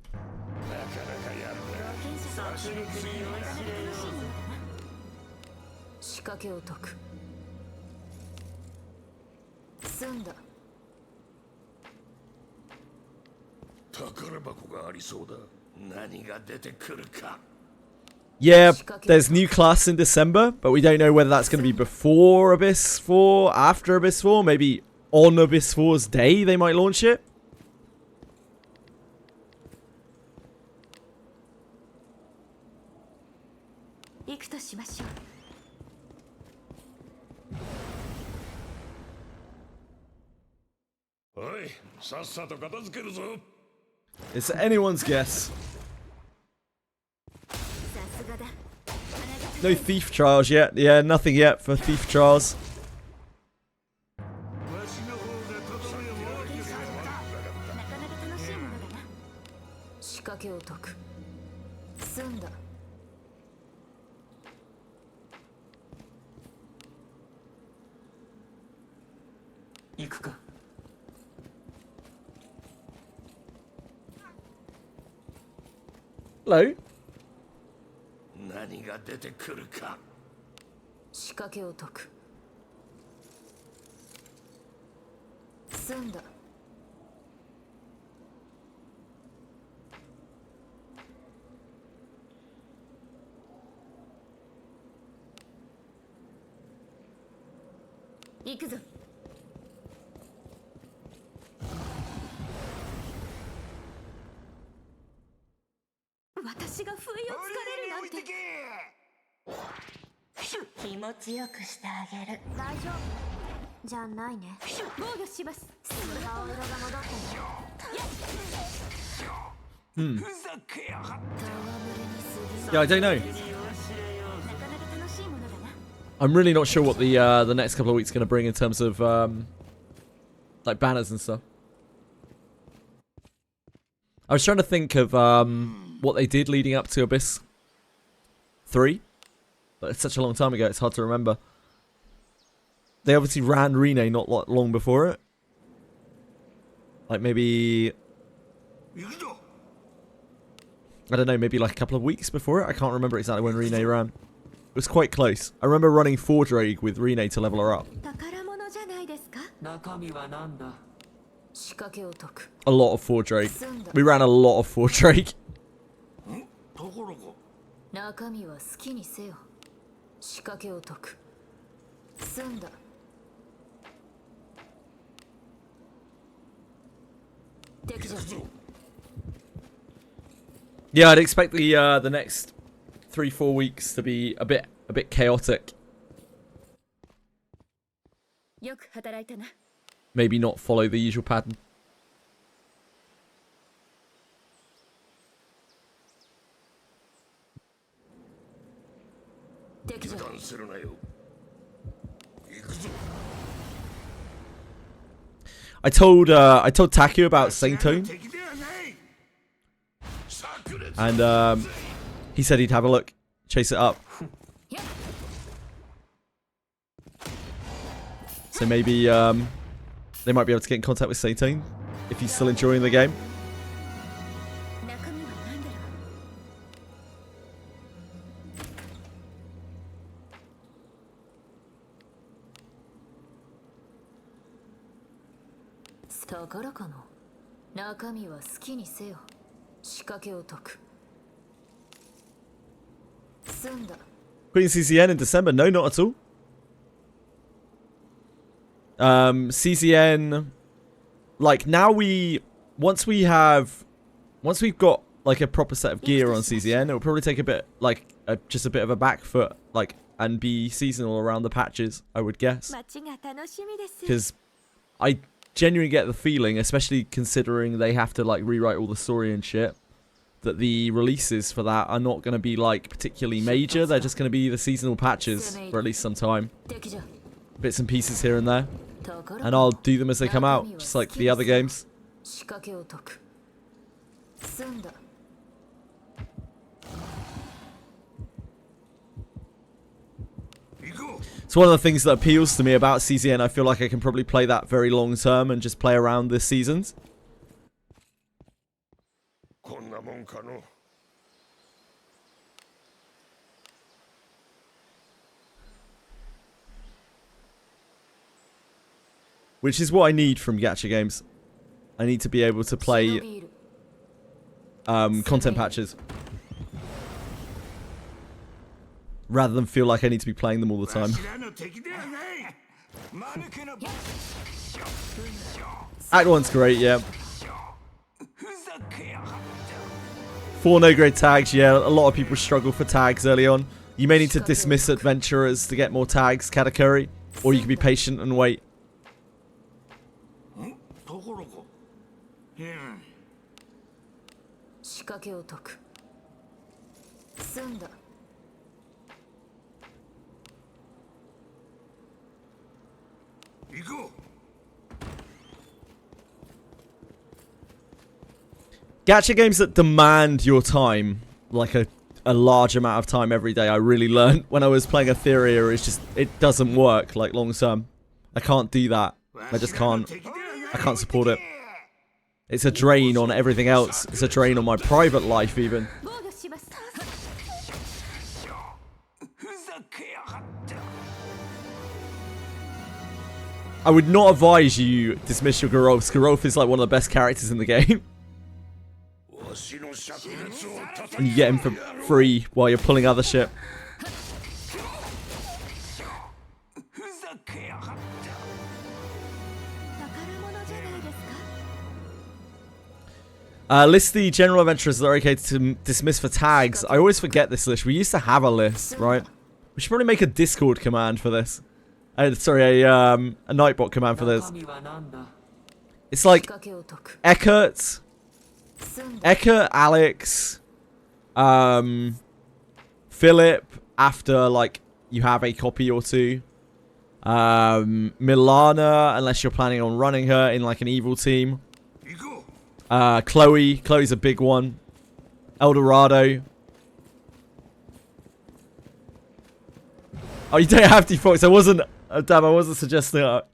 Yeah, there's new class in December, but we don't know whether that's going to be before Abyss 4, after Abyss 4, maybe on Abyss 4's day they might launch it. It's anyone's guess. No thief trials yet. Yeah, nothing yet for thief trials. Hello. 何が出てくるか。仕掛けを解く。済んだ。行くぞ。私が不意をつかれるなんて。気持ちよくしてあげる。大丈夫じゃないね。防御します。顔色が戻ってる。Hmm. ふざけやがって。 Yeah, I don't know. なかなか楽しいものだな。 I'm really not sure what the next couple of weeks are going to bring in terms of like banners and stuff. I was trying to think of what they did leading up to Abyss 3, but it's such a long time ago, it's hard to remember. They obviously ran Rene not long before it. Like maybe, 行くぞ。 I don't know, maybe like a couple of weeks before it. I can't remember exactly when Rene ran. It was quite close. I remember running Fordraig with Rene to level her up. 宝物じゃないですか。中身はなんだ。仕掛けを解く。 A lot of Fordraig. 済んだ。 We ran a lot of Fordraig. ところが。中身は好きにせよ。仕掛けを解く。済んだ。敵じゃ。 Yeah, I'd expect the next 3-4 weeks to be a bit chaotic. よく働いたな。 Maybe not follow the usual pattern. 敵じゃ。油断するなよ。行くぞ。 I told Taku about Saintone, 敵ではない。炸裂。 and he said he'd have a look, chase it up. So maybe they might be able to get in contact with Saintone if he's still enjoying the game. 中身は何だろう。 宝かの。中身は好きにせよ。仕掛けを解く。済んだ。 Queen CCN in December? No, not at all. CCN, like now once we've got like a proper set of gear on CCN, it'll probably take a bit like just a bit of a back foot, like, and be seasonal around the patches, I would guess. 街が楽しみです。 Because I genuinely get the feeling, especially considering they have to like rewrite all the story and shit, that the releases for that are not going to be like particularly major. They're just going to be the seasonal patches for at least some time, 敵じゃ。 bits and pieces here and there, 宝か and I'll do them as they come out, just like the other games. 仕掛けを解く。済んだ。 行こう。 It's one of the things that appeals to me about CCN. I feel like I can probably play that very long term and just play around the seasons. こんなもんかの。 Which is what I need from gacha games. I need to be able to 忍 play びいる。 content patches. Rather than feel like I need to be playing them all the time. わしらの敵ではない。間抜けな。 Act 1's great, yeah. ふざけやがって。 4 no grade tags, yeah. A lot of people struggle for tags early on. You may need to dismiss adventurers to get more tags, Katakuri. Or you can be patient and wait. ところが。仕掛けを解く。済んだ。 行こう。 Gacha games that demand your time, like a large amount of time every day, I really learned when I was playing Etheria. It's just, it doesn't work like long term. I can't do that. I just can't. I can't support it. It's a drain on everything else. It's a drain on my private life even. 防御します。ふざけやがって。 I would not advise you dismiss your Gerolf. Gerolf is like one of the best characters in the game. わしの灼熱をたた And you get him for free while you're pulling other shit. ふざけやがって。 宝物じゃないですか。 List the general adventurers that are okay to dismiss for tags. I always forget this list. We used to have a list, right? We should probably make a Discord command for this. Sorry, a Nightbot command for this. 中身はなんだ。It's like 仕掛けを解く。 Eckert, Eka, Alex, Philip after like you have a copy or two. Milana, unless you're planning on running her in like an evil team. Chloe's a big one. Eldorado. Oh, you don't have to, Fox. I wasn't. Damn, I wasn't suggesting that.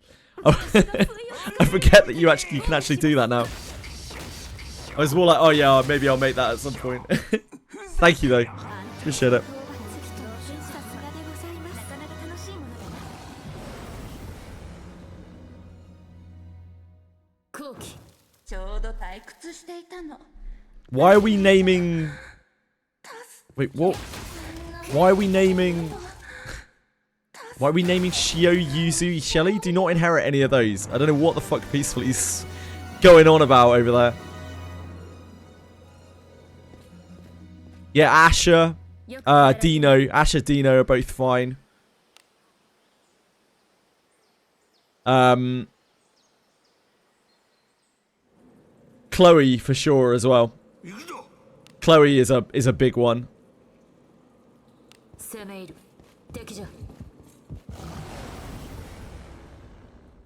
I forget that you can actually do that now. I was more like, oh yeah, maybe I'll make that at some point. Thank you though. Appreciate it. Why are we naming... Wait, what? Why are we naming Shio, Yuzu, Shelly? Do not inherit any of those. I don't know what the fuck Peacefully's going on about over there. Yeah, Asher, Dino. Asher, Dino are both fine. Chloe for sure as well. Chloe is a big one.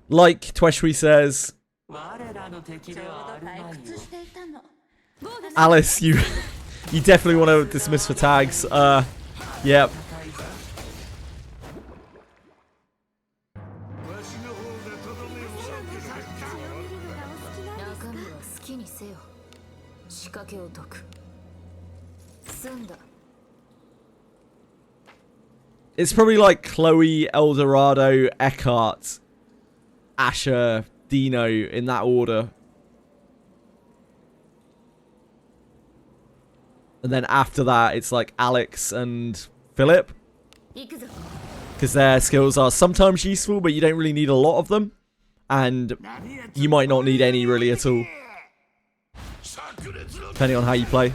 Like Tweshwi says, Alice, you definitely want to dismiss for tags. Yep. It's probably like Chloe, Eldorado, Eckhart, Asher, Dino in that order. And then after that, it's like Alex and Philip. Because their skills are sometimes useful, but you don't really need a lot of them. And you might not need any really at all. Depending on how you play.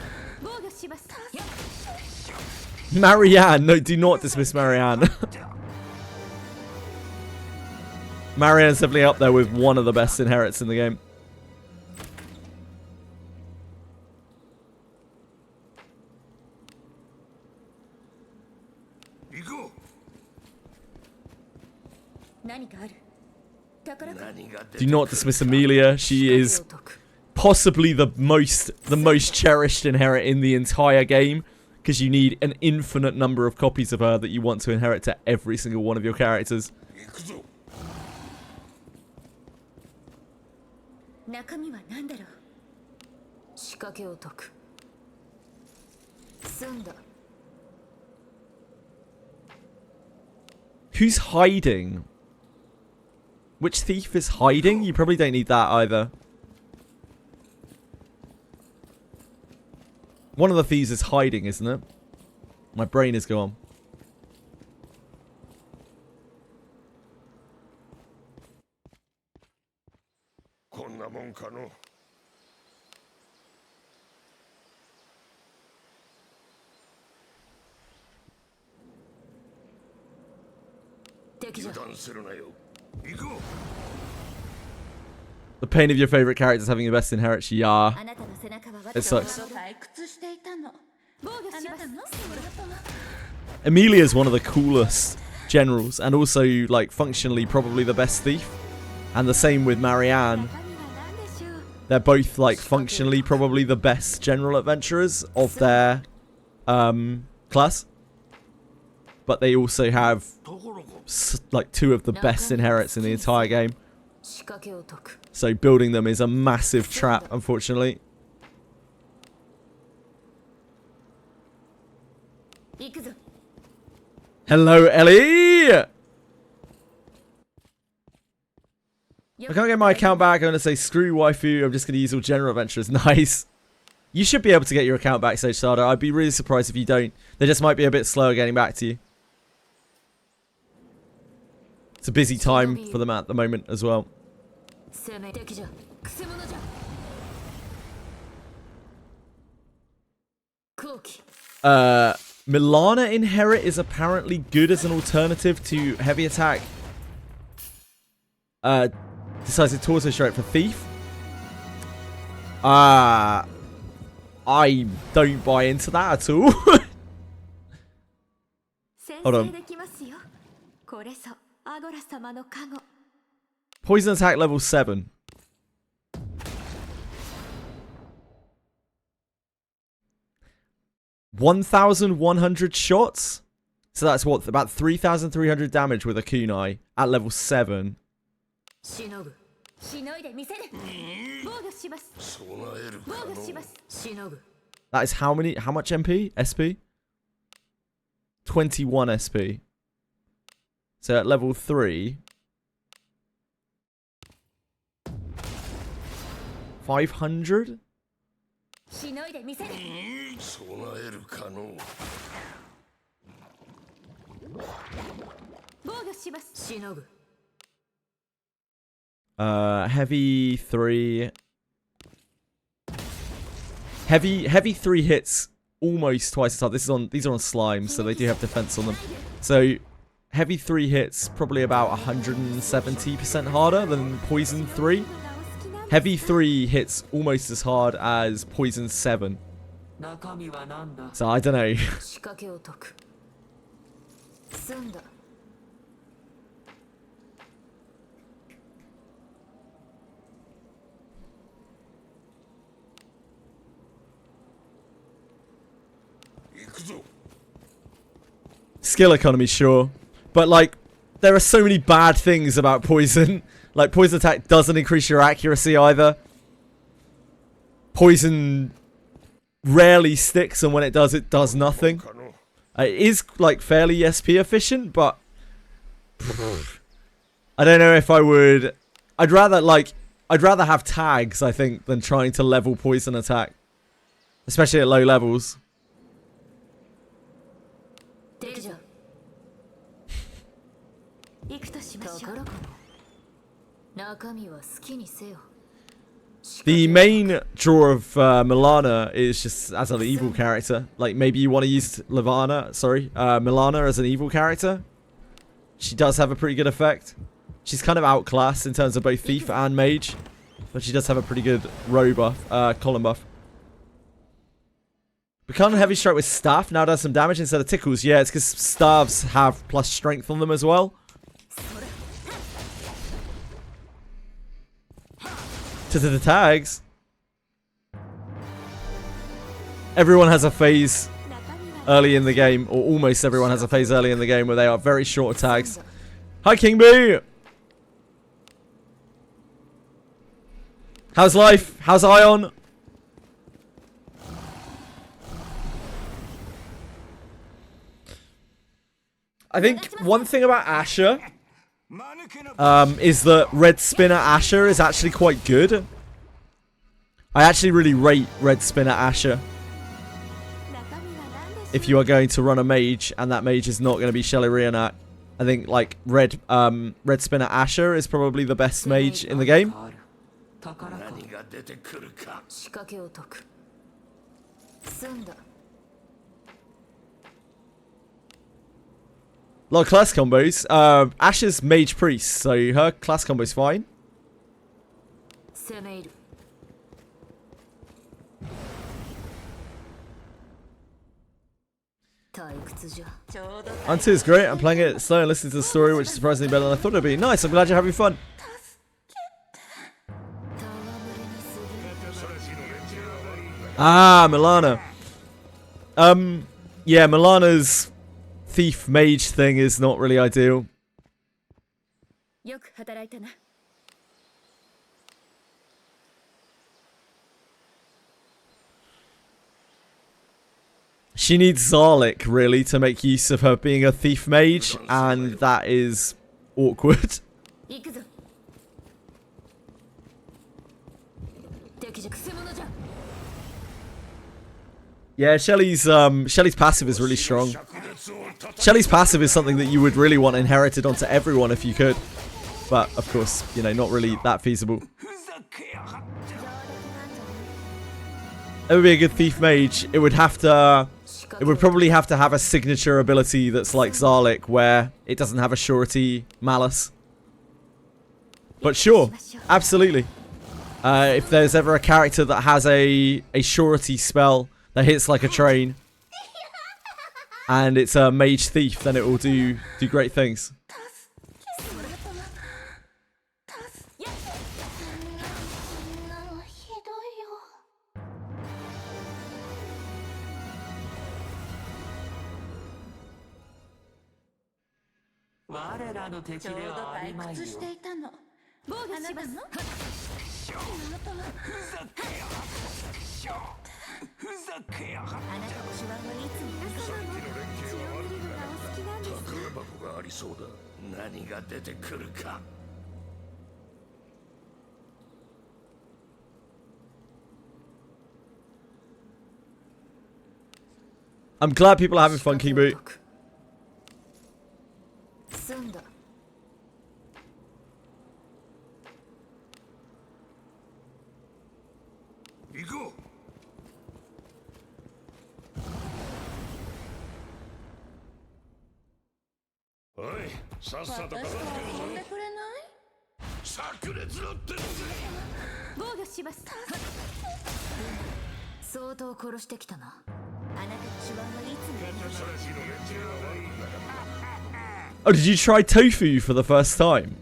Marianne. No, do not dismiss Marianne. Marianne's definitely up there with one of the best inherits in the game. Do not dismiss Amelia. She is possibly the most cherished inherit in the entire game, because you need an infinite number of copies of her that you want to inherit to every single one of your characters. Who's hiding? Which thief is hiding? You probably don't need that either. One of the thieves is hiding, isn't it? My brain is gone. The pain of your favorite characters having the best inherit. Yeah. It sucks. Amelia is one of the coolest generals, and also like functionally probably the best thief. And the same with Marianne. They're both like functionally probably the best general adventurers of their class. But they also have like two of the best inherits in the entire game. So building them is a massive trap, unfortunately. Hello, Ellie! I can't get my account back. I'm going to say screw waifu. I'm just going to use all general adventurers. Nice. You should be able to get your account back, Sage Starter. I'd be really surprised if you don't. They just might be a bit slower getting back to you. It's a busy time for them at the moment as well. Milana Inherit is apparently good as an alternative to heavy attack. Decisive Torso Strike for Thief. I don't buy into that at all. Hold on. できますよ。これぞアゴラ様の加護。 Poison attack level 7. $1,100 shots? So that's what, about 3,300 damage with a kunai at level 7. しのぐしのいでみせる。防御します。備える防かの御します。しのぐ That is how much MP? SP? 21 SP. So at level 3. 500? しのいでみせる。備えるかの防御します。しのぐ Heavy 3. Heavy 3 hits almost twice as hard. These are on slimes, so they do have defense on them. So heavy 3 hits probably about 170% harder than poison 3. Heavy 3 hits almost as hard as poison 7. So I don't know. 仕掛けを解く済んだ 行くぞ Skill economy, sure. But like, there are so many bad things about poison. Like, poison attack doesn't increase your accuracy either. Poison rarely sticks, and when it does nothing. かの It is, like, fairly SP efficient, but... I don't know if I would... I'd rather have tags, I think, than trying to level poison attack. Especially at low levels. デジャ行くとしましょう。宝かな中身は好きにせよ The main draw of Milana is just as an evil character. Like, maybe you want to use Milana as an evil character. She does have a pretty good effect. She's kind of outclassed in terms of both thief and mage, but she does have a pretty good row buff, column buff. Become heavy strike with staff now does some damage instead of tickles. Yeah, it's because staves have plus strength on them as well. To the tags. Everyone has a phase early in the game, or almost everyone has a phase early in the game where they are very short of tags. Hi, King Boo! How's life? How's Ion? I think one thing about Asher is that Red Spinner Asher is actually quite good. I actually really rate Red Spinner Asher. If you are going to run a mage and that mage is not going to be Shelly Rionak, I think like Red Spinner Asher is probably the best mage in the game. 何が出てくるか仕掛けを解く済んだ A lot of class combos. Asher's Mage Priest, so her class combo's fine. 攻め入る 退屈じゃ Until is great. I'm playing it slow and listening to the story, which is surprisingly better than I thought it'd be. Nice. I'm glad you're having fun. 戯れにすぎる Ah, Milana. Yeah, Milana's thief mage thing is not really ideal. よく働いたな。She needs Zarlik, really, to make use of her being a thief mage, and that is awkward. 行くぞ敵じゃくせ者じゃ Yeah, Shelly's passive is really strong. 灼熱をたた Shelly's passive is something that you would really want inherited onto everyone if you could. But, of course, you know, not really that feasible. ふざけやがって It would be a good thief mage. It would probably have to have a signature ability that's like Zarlik, where it doesn't have a surety malice. But sure, absolutely. If there's ever a character that has a surety spell that hits like a train, and it's a mage thief, then it will do great things. I'm glad people are having fun, King Boot. Oh, did you try tofu for the first time?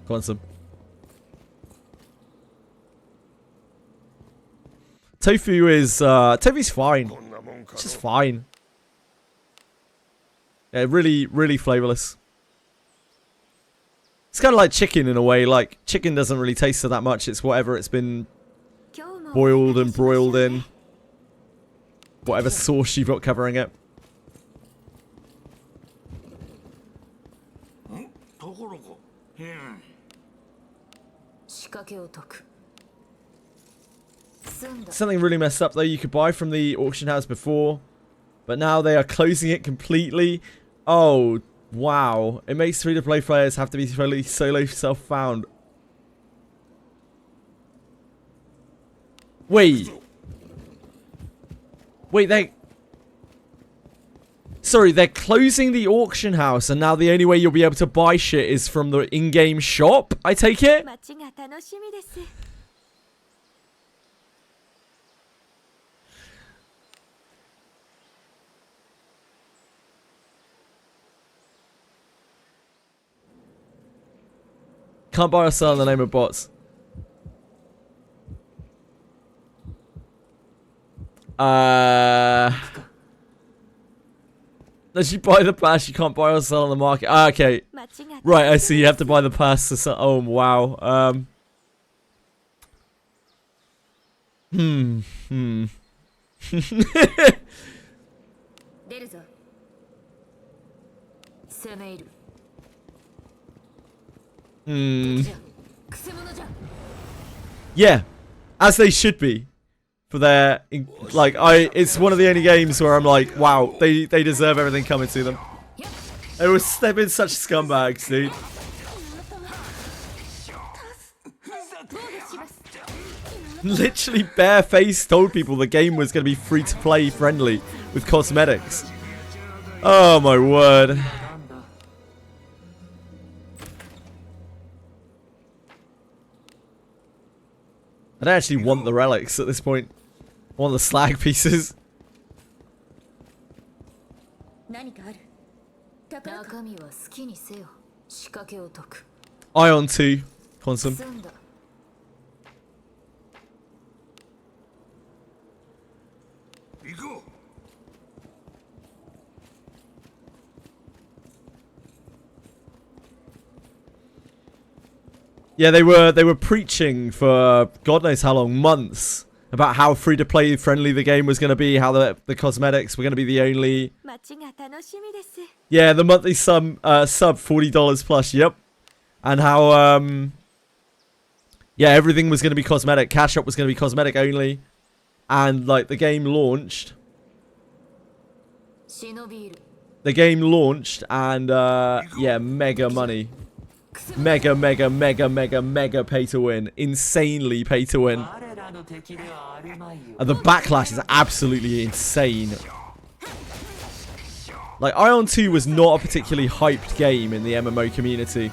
Quantum. Tofu is, tofu's fine. It's just fine. Yeah, really, really flavorless. It's kind of like chicken in a way. Like, chicken doesn't really taste so that much. It's whatever it's been boiled and broiled in. Whatever sauce you've got covering it. Something really messed up though. You could buy from the auction house before, but now they are closing it completely. Oh, wow. It makes free-to-play players have to be fully solo self-found. Wait, sorry, they're closing the auction house, and now the only way you'll be able to buy shit is from the in-game shop, I take it? Can't buy or sell in the name of bots. Unless you buy the pass, you can't buy or sell on the market. Ah, okay. Right, I see. You have to buy the pass to sell. Oh, wow. Yeah, as they should be. For their, like, it's one of the only games where I'm like, wow, they deserve everything coming to them. They've been such scumbags, dude. Literally barefaced told people the game was going to be free to play friendly with cosmetics. Oh my word. I don't actually want the relics at this point. I want the slag pieces. Ion 2. Quantum. Yeah, they were preaching for God knows how long, months, about how free-to-play friendly the game was going to be, how the cosmetics were going to be the only... Yeah, the monthly sub $40 plus, yep. And how, yeah, everything was going to be cosmetic. Cash shop was going to be cosmetic only. And, like, the game launched. The game launched and, yeah, mega money. Mega pay to win. Insanely pay to win. And the backlash is absolutely insane. Like, Ion 2 was not a particularly hyped game in the MMO community.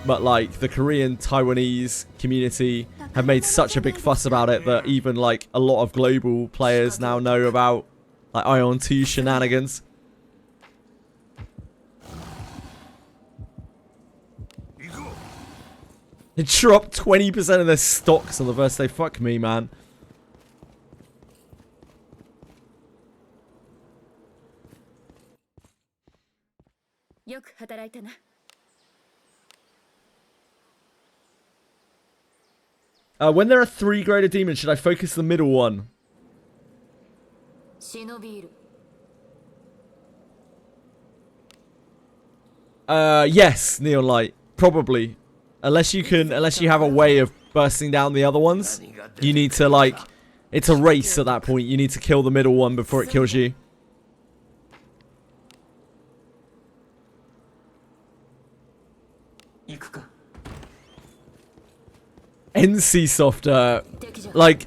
but like the Korean Taiwanese community have made such a big fuss about it that even like a lot of global players now know about like Ion 2 shenanigans. It dropped 20% of their stocks on the first day. Fuck me, man. When there are 3 greater demons, should I focus the middle one? 忍びいる Yes, Neon Light. Probably. Unless you have a way of bursting down the other ones. You need to, like, it's a race at that point. You need to kill the middle one before it kills you. NCSoft, like,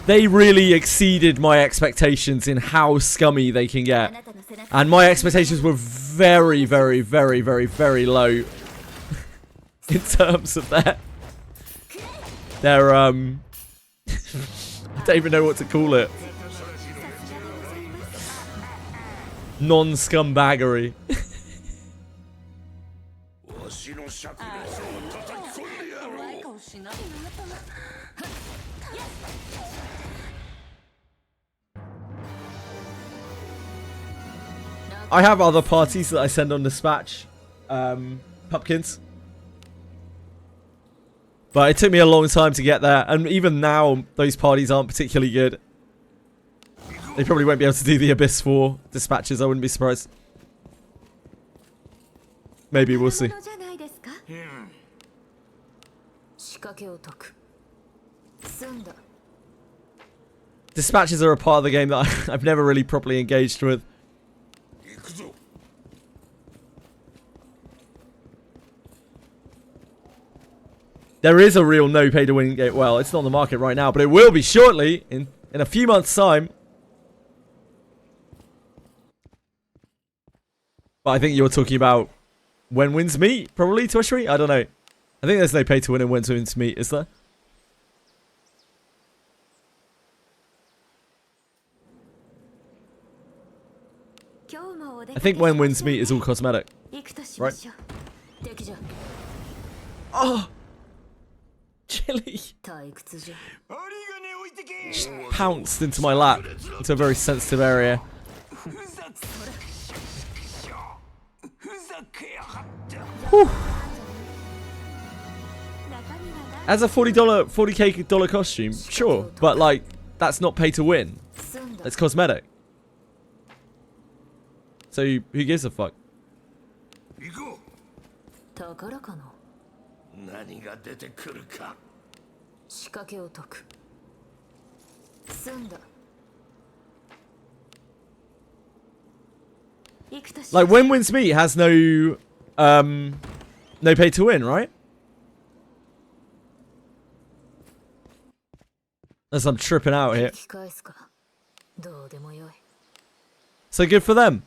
they really exceeded my expectations in how scummy they can get. And my expectations were very, very, very, very, very low in terms of their I don't even know what to call it. Non-scumbaggery. I have other parties that I send on dispatch, Pumpkins. But it took me a long time to get there, and even now, those parties aren't particularly good. They probably won't be able to do the Abyss 4 dispatches, I wouldn't be surprised. Maybe, we'll see. 仕掛けを解く済んだ Dispatches are a part of the game that I've never really properly engaged with. There is a real no pay to win game. Well, it's not on the market right now, but it will be shortly in a few months' time. But I think you're talking about when wins meet, probably, Twitchery? I don't know. I think there's no pay to win and when wins meet, is there? I think when wins meet is all cosmetic. Right? Oh! Chili! Just pounced into my lap. Into a very sensitive area. Whew. As a $40 dollar costume, sure, but like, that's not pay to win. It's cosmetic. So who gives a fuck? 宝かな何が出てくるか仕掛けを解く済んだ Like when wins meet has no no pay to win, right? Unless I'm tripping out here. 引き返すかどうでもよい So good for them.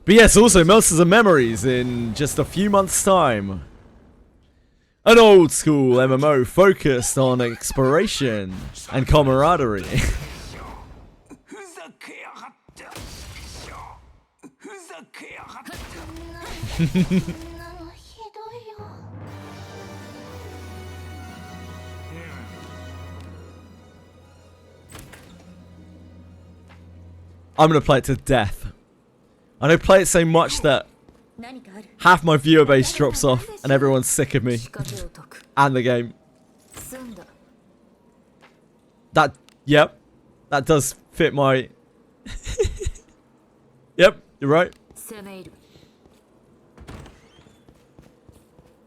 But yes, also Monsters and Memories in just a few months' time. An old school MMO focused on exploration and camaraderie. I'm gonna play it to death. I'm gonna play it so much that half my viewer base drops off and everyone's sick of me and the game. That, yep, that does fit my. Yep, you're right.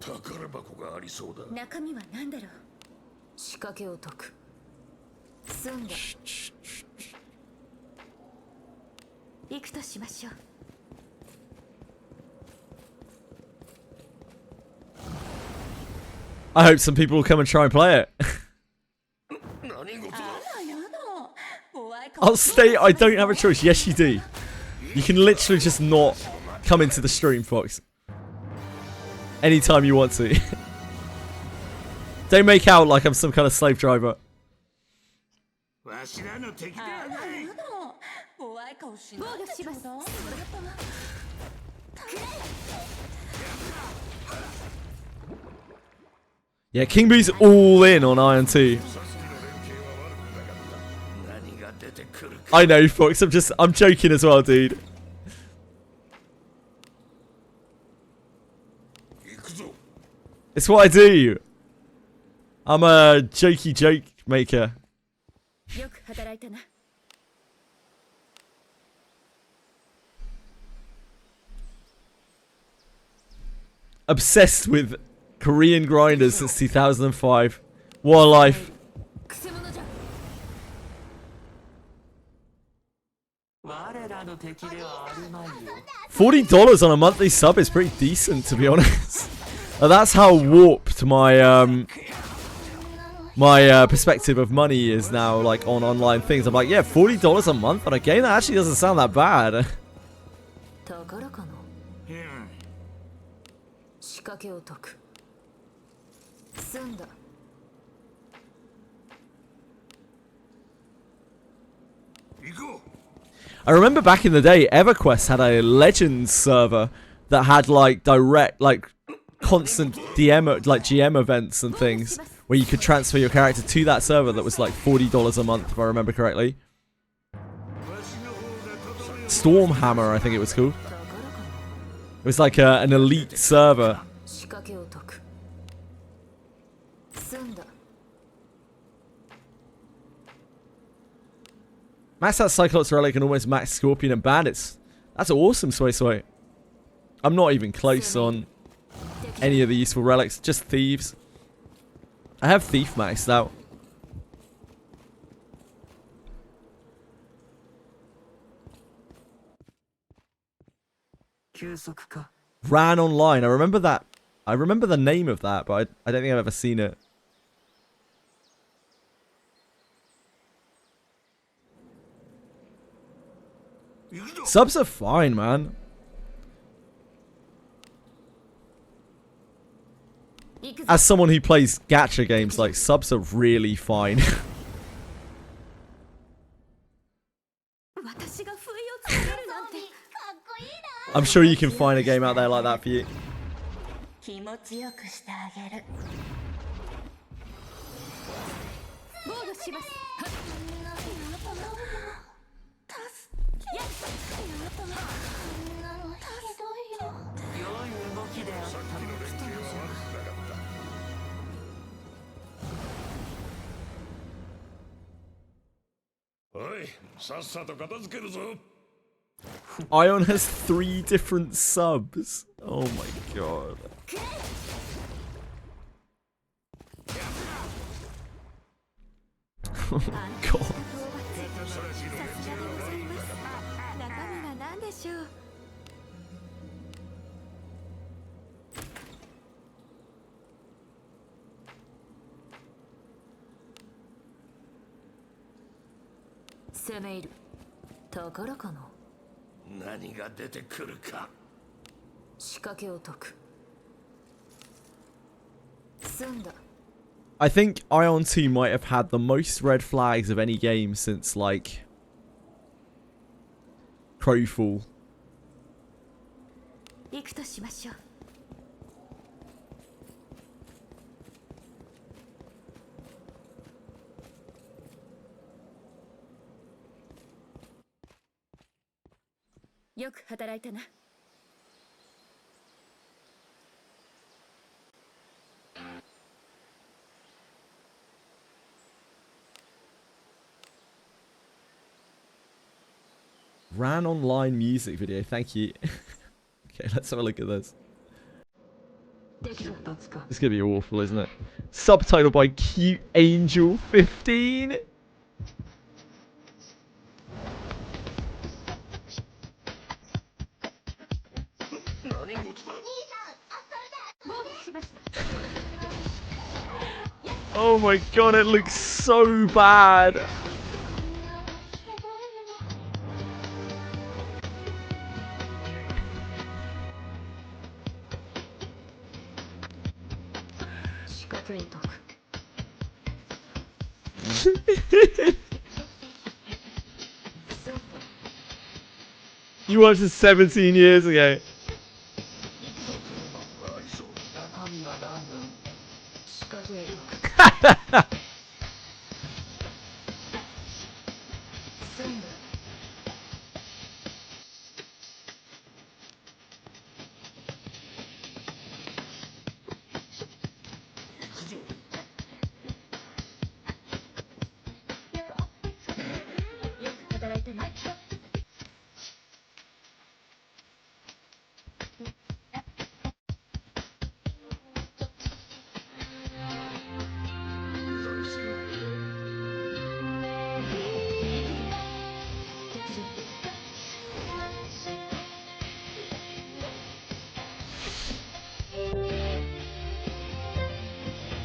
宝箱がありそうだ中身は何だろう仕掛けを解く済んだ行くとしましょう I hope some people will come and try and play it. I'll stay. I don't have a choice. Yes, you do. You can literally just not come into the stream, Fox. Anytime you want to. Don't make out like I'm some kind of slave driver. わしらの敵ではない。怖い顔しないでちょうだい。 Yeah, King Boo's all in on Iron 2. 何が出てくるか。 I know, Fox. I'm joking as well, dude. 行くぞ。 It's what I do. I'm a jokey joke maker. よく働いたな。 Obsessed with Korean grinders since 2005. What a life. くせ者じゃ。 $40 on a monthly sub is pretty decent, to be honest. That's how warped my perspective of money is now, like on online things. I'm like, yeah, $40 a month on a game, that actually doesn't sound that bad. 宝かな。うん。仕掛けを解く。済んだ。 行こう。 I remember back in the day, EverQuest had a Legends server that had like direct, like constant DM, like GM events and things where you could transfer your character to that server that was like $40 a month, if I remember correctly. Stormhammer, I think it was called. 宝かな。 It was like an elite server. 仕掛けを解く。済んだ。 Max that Cyclops relic and almost max Scorpion and Bandits. That's awesome, Sway Sway. I'm not even close on any of the useful relics, just thieves. I have Thief maxed out. Ran Online. I remember that. I remember the name of that, but I don't think I've ever seen it. Subs are fine, man. 行くぞ。 As someone who plays gacha games, like, subs are really fine. 私が不意をつけるなんてかっこいいな。 I'm sure you can find a game out there like that for you. 気持ちよくしてあげる。防御します。おい、さっさと片付けるぞ。 Ion has 3 different subs. Oh my god. Oh god. 中身は何でしょう。 攻め入る。宝かな。何が出てくるか。仕掛けを解く。済んだ。 I think Ion 2 might have had the most red flags of any game since, like, Crowfall. 行くとしましょう。 よく働いたな。 Ran Online music video, thank you. Okay, let's have a look at this. It's gonna be awful, isn't it? Subtitled by Cute Angel 15. Oh my god, it looks so bad. You watched this 17 years ago.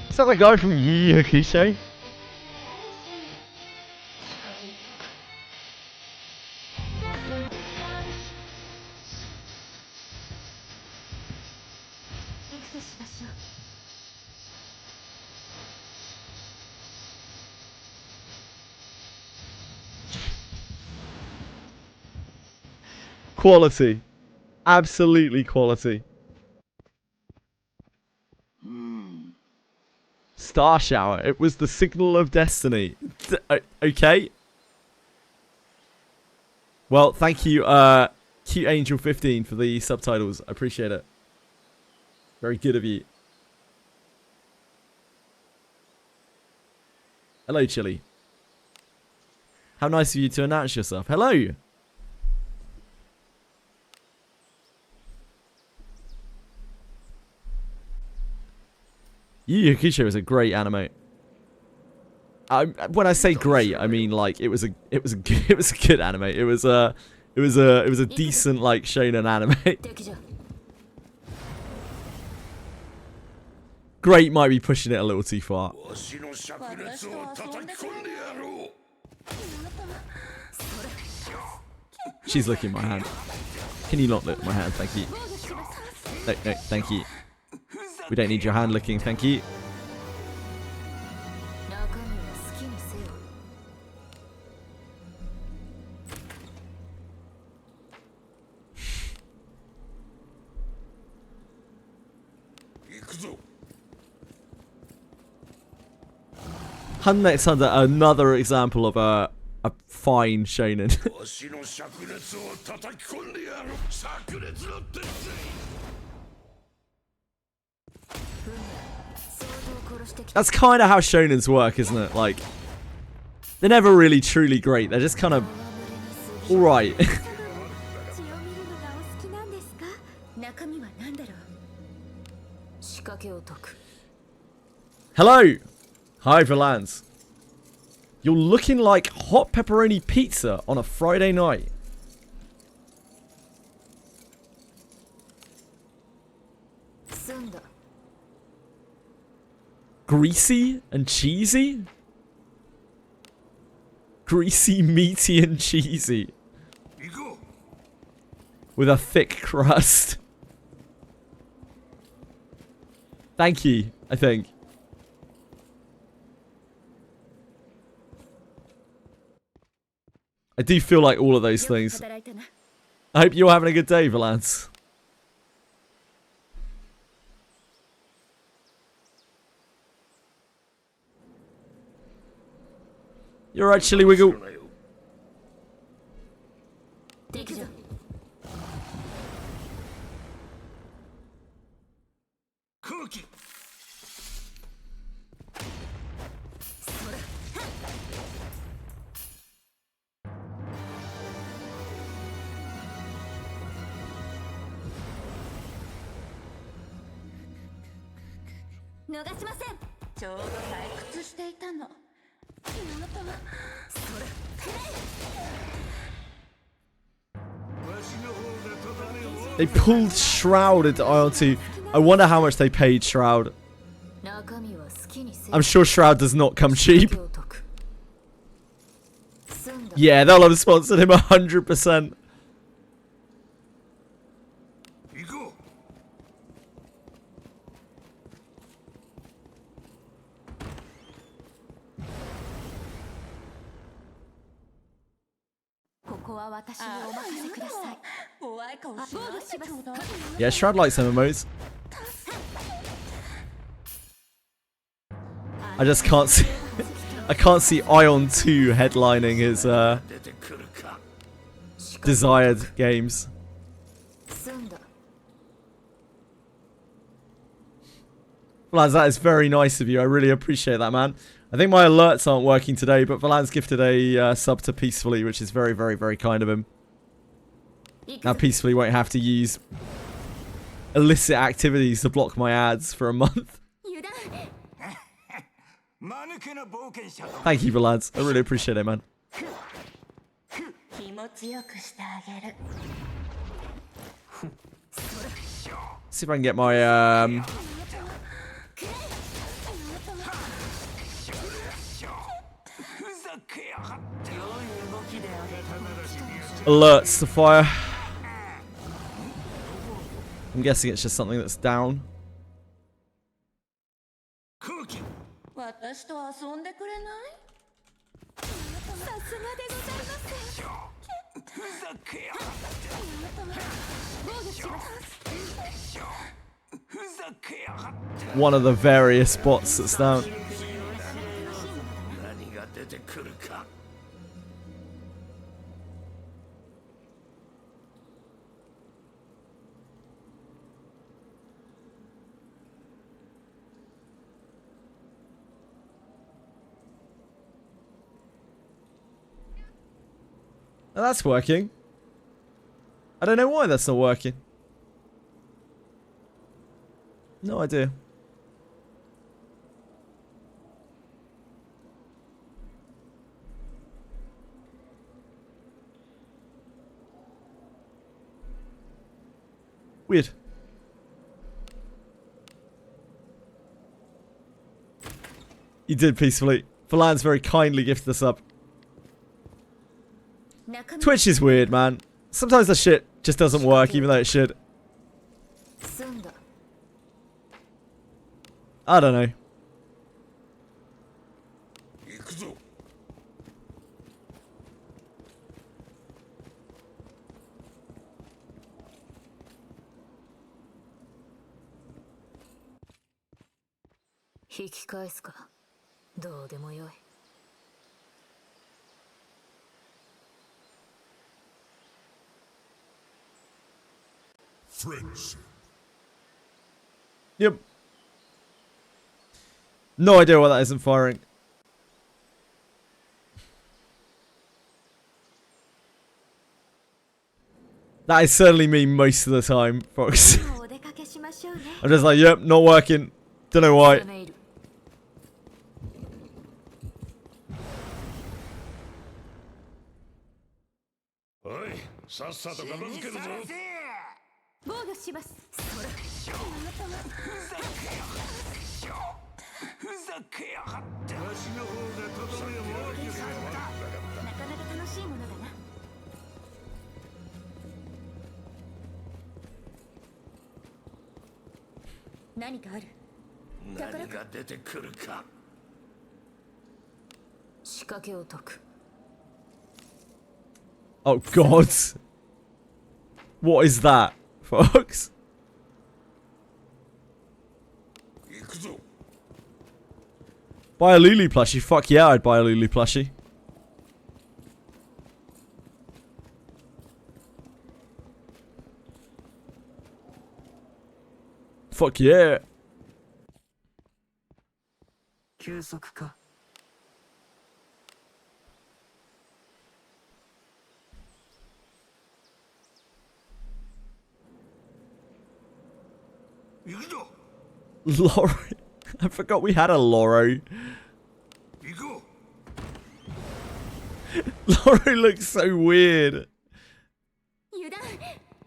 Is that the guy from Yu Yu Hakusho? Quality. Absolutely quality. Star shower. It was the signal of destiny. Okay. Well, thank you, Cute Angel 15 for the subtitles. I appreciate it. Very good of you. Hello, Chili. How nice of you to announce yourself. Hello. Yu Yu Hakusho is a great anime. When I say great, I mean like it was a good anime. It was a decent like shonen anime. Great might be pushing it a little too far. She's looking at my hand. Can you not look at my hand? Thank you. No, thank you. We don't need your hand licking, thank you. Next Hunter, another example of a fine shonen. That's kind of how shonens work, isn't it? Like, they're never really truly great. They're just kind of alright. Hello! Hi, Valance. You're looking like hot pepperoni pizza on a Friday night. Greasy and cheesy? Greasy, meaty, and cheesy. With a thick crust. Thank you, I think. I do feel like all of those things. I hope you're having a good day, Valance. You're right, Chili Wiggle. They pulled Shroud into IL2. I wonder how much they paid Shroud. I'm sure Shroud does not come cheap. 済んだ Yeah, they'll have sponsored him 100%. 行こここは私にお任せください。怖い顔しない防御します。 Yeah, Shroud likes MMOs. I just can't see. I can't see Ion 2 headlining his う出てくるか desired games. 済んだ Vlad, that is very nice of you. I really appreciate that, man. I think my alerts aren't working today, but Vlad's gifted a sub to Peacefully, which is very, very, very kind of him. Now Peacefully won't have to use illicit activities to block my ads for a month. 油断。間抜けな冒険者と Thank you, Vlad. I really appreciate it, man. 気持ちよくしてあげる See if I can get myふざけやがって alerts to fire. I'm guessing it's just something that's down. 空気私と遊んでくれないさすがでございます。ふざけやがって防御します。ふざけやがって One of the various bots that's down. 何が出てくるか Oh, that's working. I don't know why that's not working. No idea. Weird. You did peacefully. Valan's very kindly gifted us up. 中身 Twitch is weird, man. Sometimes the shit just doesn't work, even though it should. 済んだ I don't know. 行くぞ引き返すかどうでもよい Friendship Yep. No idea why that isn't firing. That is certainly me most of the time, folks. お出かけしましょうね。 I'm just like, yep, not working. Don't know why. メール おいさっさと片付けるぞ防御します。ふざけやがってわしの方がとどめをもらってさなかなか楽しいものだな。何かある何が出てくるか仕掛けを解く Oh, God. What is that, folks? 行くぞ Buy a Lulu plushie? Fuck yeah, I'd buy a Lulu plushie. Fuck yeah. 休息か 行くぞ Loro. I forgot we had a Loro. 行こ Loro looks so weird. 油断。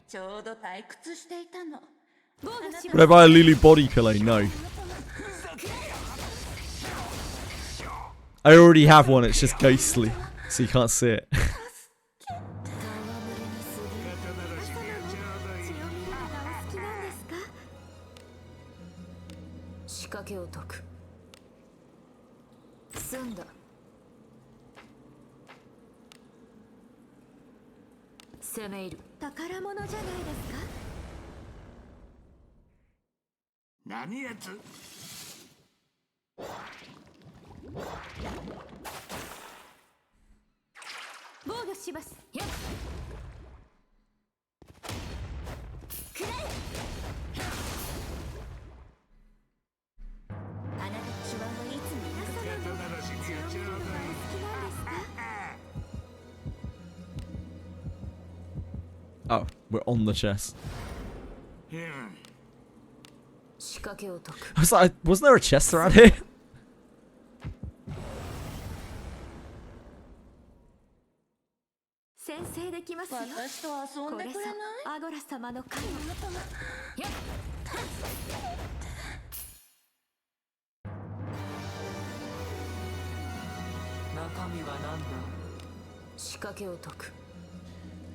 ちょうど退屈していたの防御し Would I buy a Lulu body pillow? No. うふざけやがって I already have one, it's just ghostly, so you can't see it. 戯れにすぎる朝の血を見るのがお好きなんですか？仕掛けを解く。済んだ。攻め入る。宝物じゃないですか？何やつ防御します。やっくらえ。あなたの手腕はいつも皆様の血を見るのがお好きなんですか？ Oh, we're on the chest. 仕掛けを解く。 I was like, wasn't there a chest around here? 先制できますよ。私と遊んこれぞでくれない？アゴラ様の神。やっ中身は何だ？仕掛けを解く。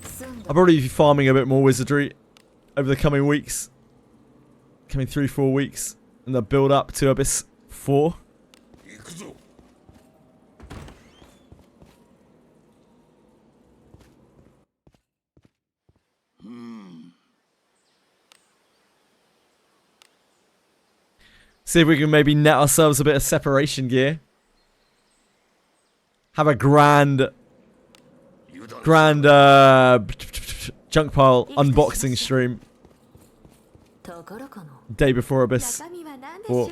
済ん I'll だ。 probably be farming a bit more wizardry over the coming weeks. Coming 3-4 weeks. And the build up to Abyss 4. 行くぞ See if we can maybe net ourselves a bit of separation gear. Have a grand junk pile unboxing stream 宝かな。 day before Abyss 中身は何でしょう？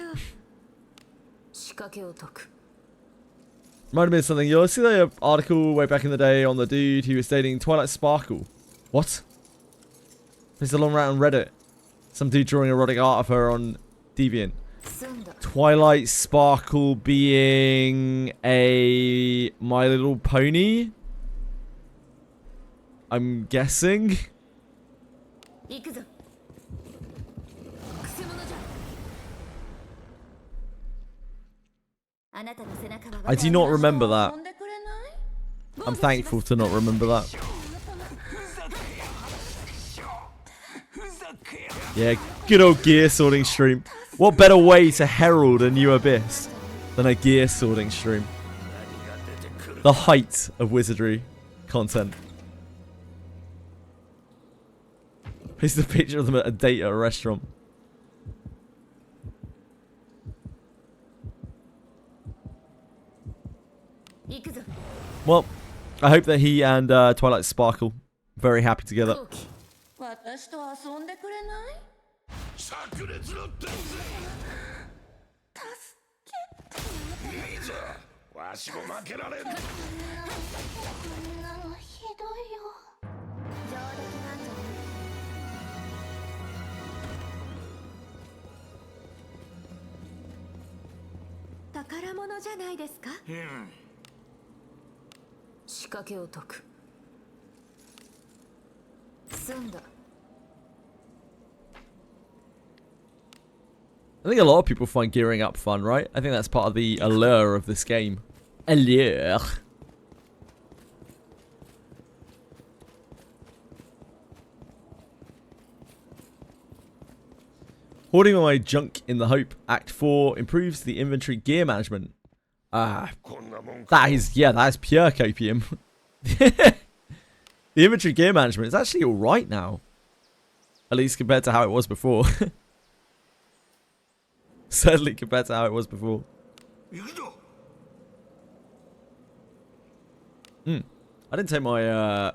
仕掛けを解く。 Reminded me of something. You'll see the article way back in the day on the dude who was dating Twilight Sparkle. What? There's a long rant on Reddit. Some dude drawing erotic art of her on Deviant. 済んだ。 Twilight Sparkle being a My Little Pony? I'm guessing? 行くぞ。くせ者じゃ。あなたの背中は I do not remember that. 遊んでくれない？ I'm thankful to not remember that. Yeah, good old gear sorting stream. What better way to herald a new Abyss than a gear sorting stream? The height of wizardry content. Here's the picture of them at a date at a restaurant. Well, I hope that he and Twilight Sparkle very happy together. 後期。私と遊んでくれない？炸裂の天才いいぞわしも負けられんこんなのひどいよ。上出来なんじゃない？宝物じゃないですか？仕掛けを解く。済んだ。 I think a lot of people find gearing up fun, right? I think that's part of the allure of this game. Allure. Hoarding my junk in the Hope Act 4 improves the inventory gear management. Ah, こんなもんか that is pure copium. The inventory gear management is actually alright now. At least compared to how it was before. Certainly compared to how it was before. 行くぞ I didn't take my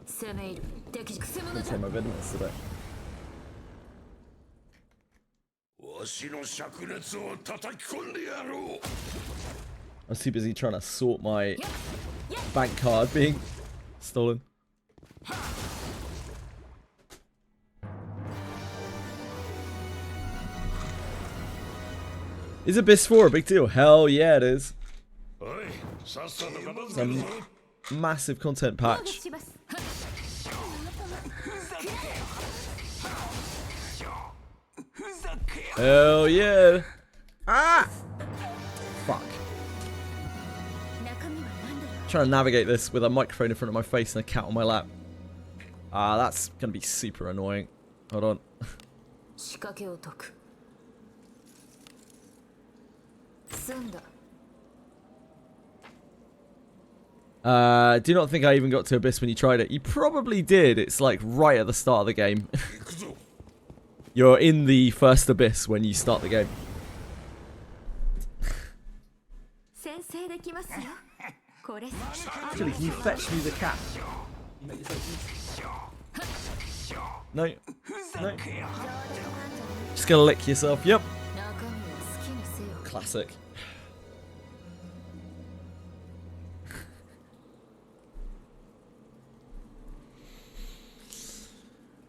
攻め入る。敵くせ者 didn't じ take ゃ。 my vitamins today. わしの灼熱を叩き込んでやろう I was too busy trying to sort my bank card being stolen. Is Abyss 4 a big deal? Hell yeah, it is. おいさっさと片付 It's けるぞ a massive content 防御 patch. します。 Hell yeah. Ah! Fuck. 中 Trying to navigate this with a microphone in front of my face and a cat on my lap. That's going to be super annoying. Hold on. 仕掛けを解く済んだ Do not think I even got to Abyss when you tried it. You probably did. It's like right at the start of the game. You're in the first Abyss when you start the game. 先制できますよこれ Actually, can you fetch me the cat? No. No. Just gonna lick yourself. Yep. 中身は好きにせよ Classic.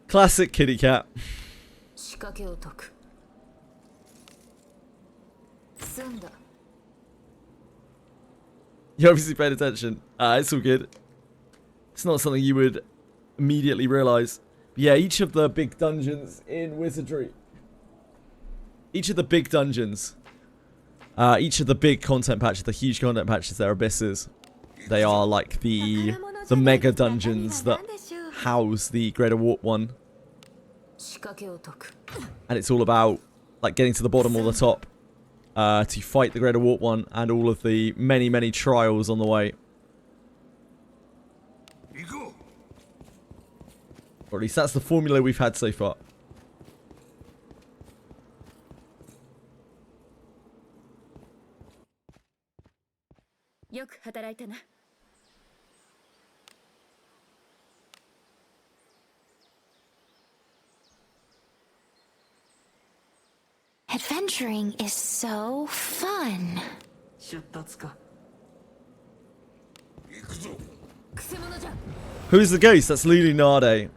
Classic kitty cat. 仕掛けを解く済んだ You obviously paid attention. It's all good. It's not something you would immediately realize. But yeah, each of the big dungeons in Wizardry. Each of the big dungeons. Each of the big content patches, the huge content patches, they're abysses. They are like the mega dungeons that house the Greater Warp one. 仕掛けを解く And it's all about like getting to the bottom or the top. To fight the Greater Warp one and all of the many, many trials on the way. 行こ Or at least that's the formula we've had so far. Good よく働いたな Adventuring is so fun. 出立か う行くぞ Who's the ghost? That's Lulu Nade.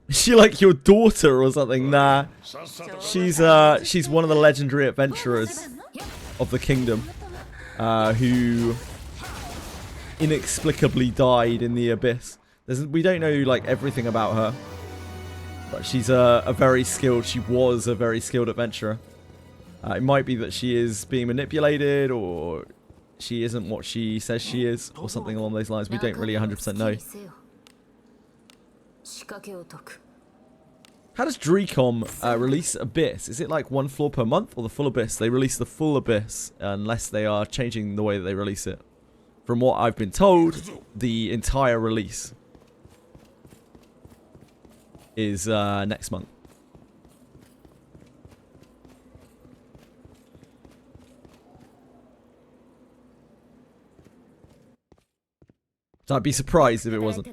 Is she like your daughter or something? Nah. さっさと She's one of the legendary adventurers of the kingdom. Who inexplicably died in the abyss. We don't know like everything about her. But she's a very skilled, she was a very skilled adventurer. It might be that she is being manipulated, or she isn't what she says she is, or something along those lines. We don't really 100% know. 仕掛けを解く How does Drcom release Abyss? Is it like one floor per month, or the full Abyss? They release the full Abyss, unless they are changing the way that they release it. From what I've been told, the entire release is next month. So I'd be surprised if it wasn't.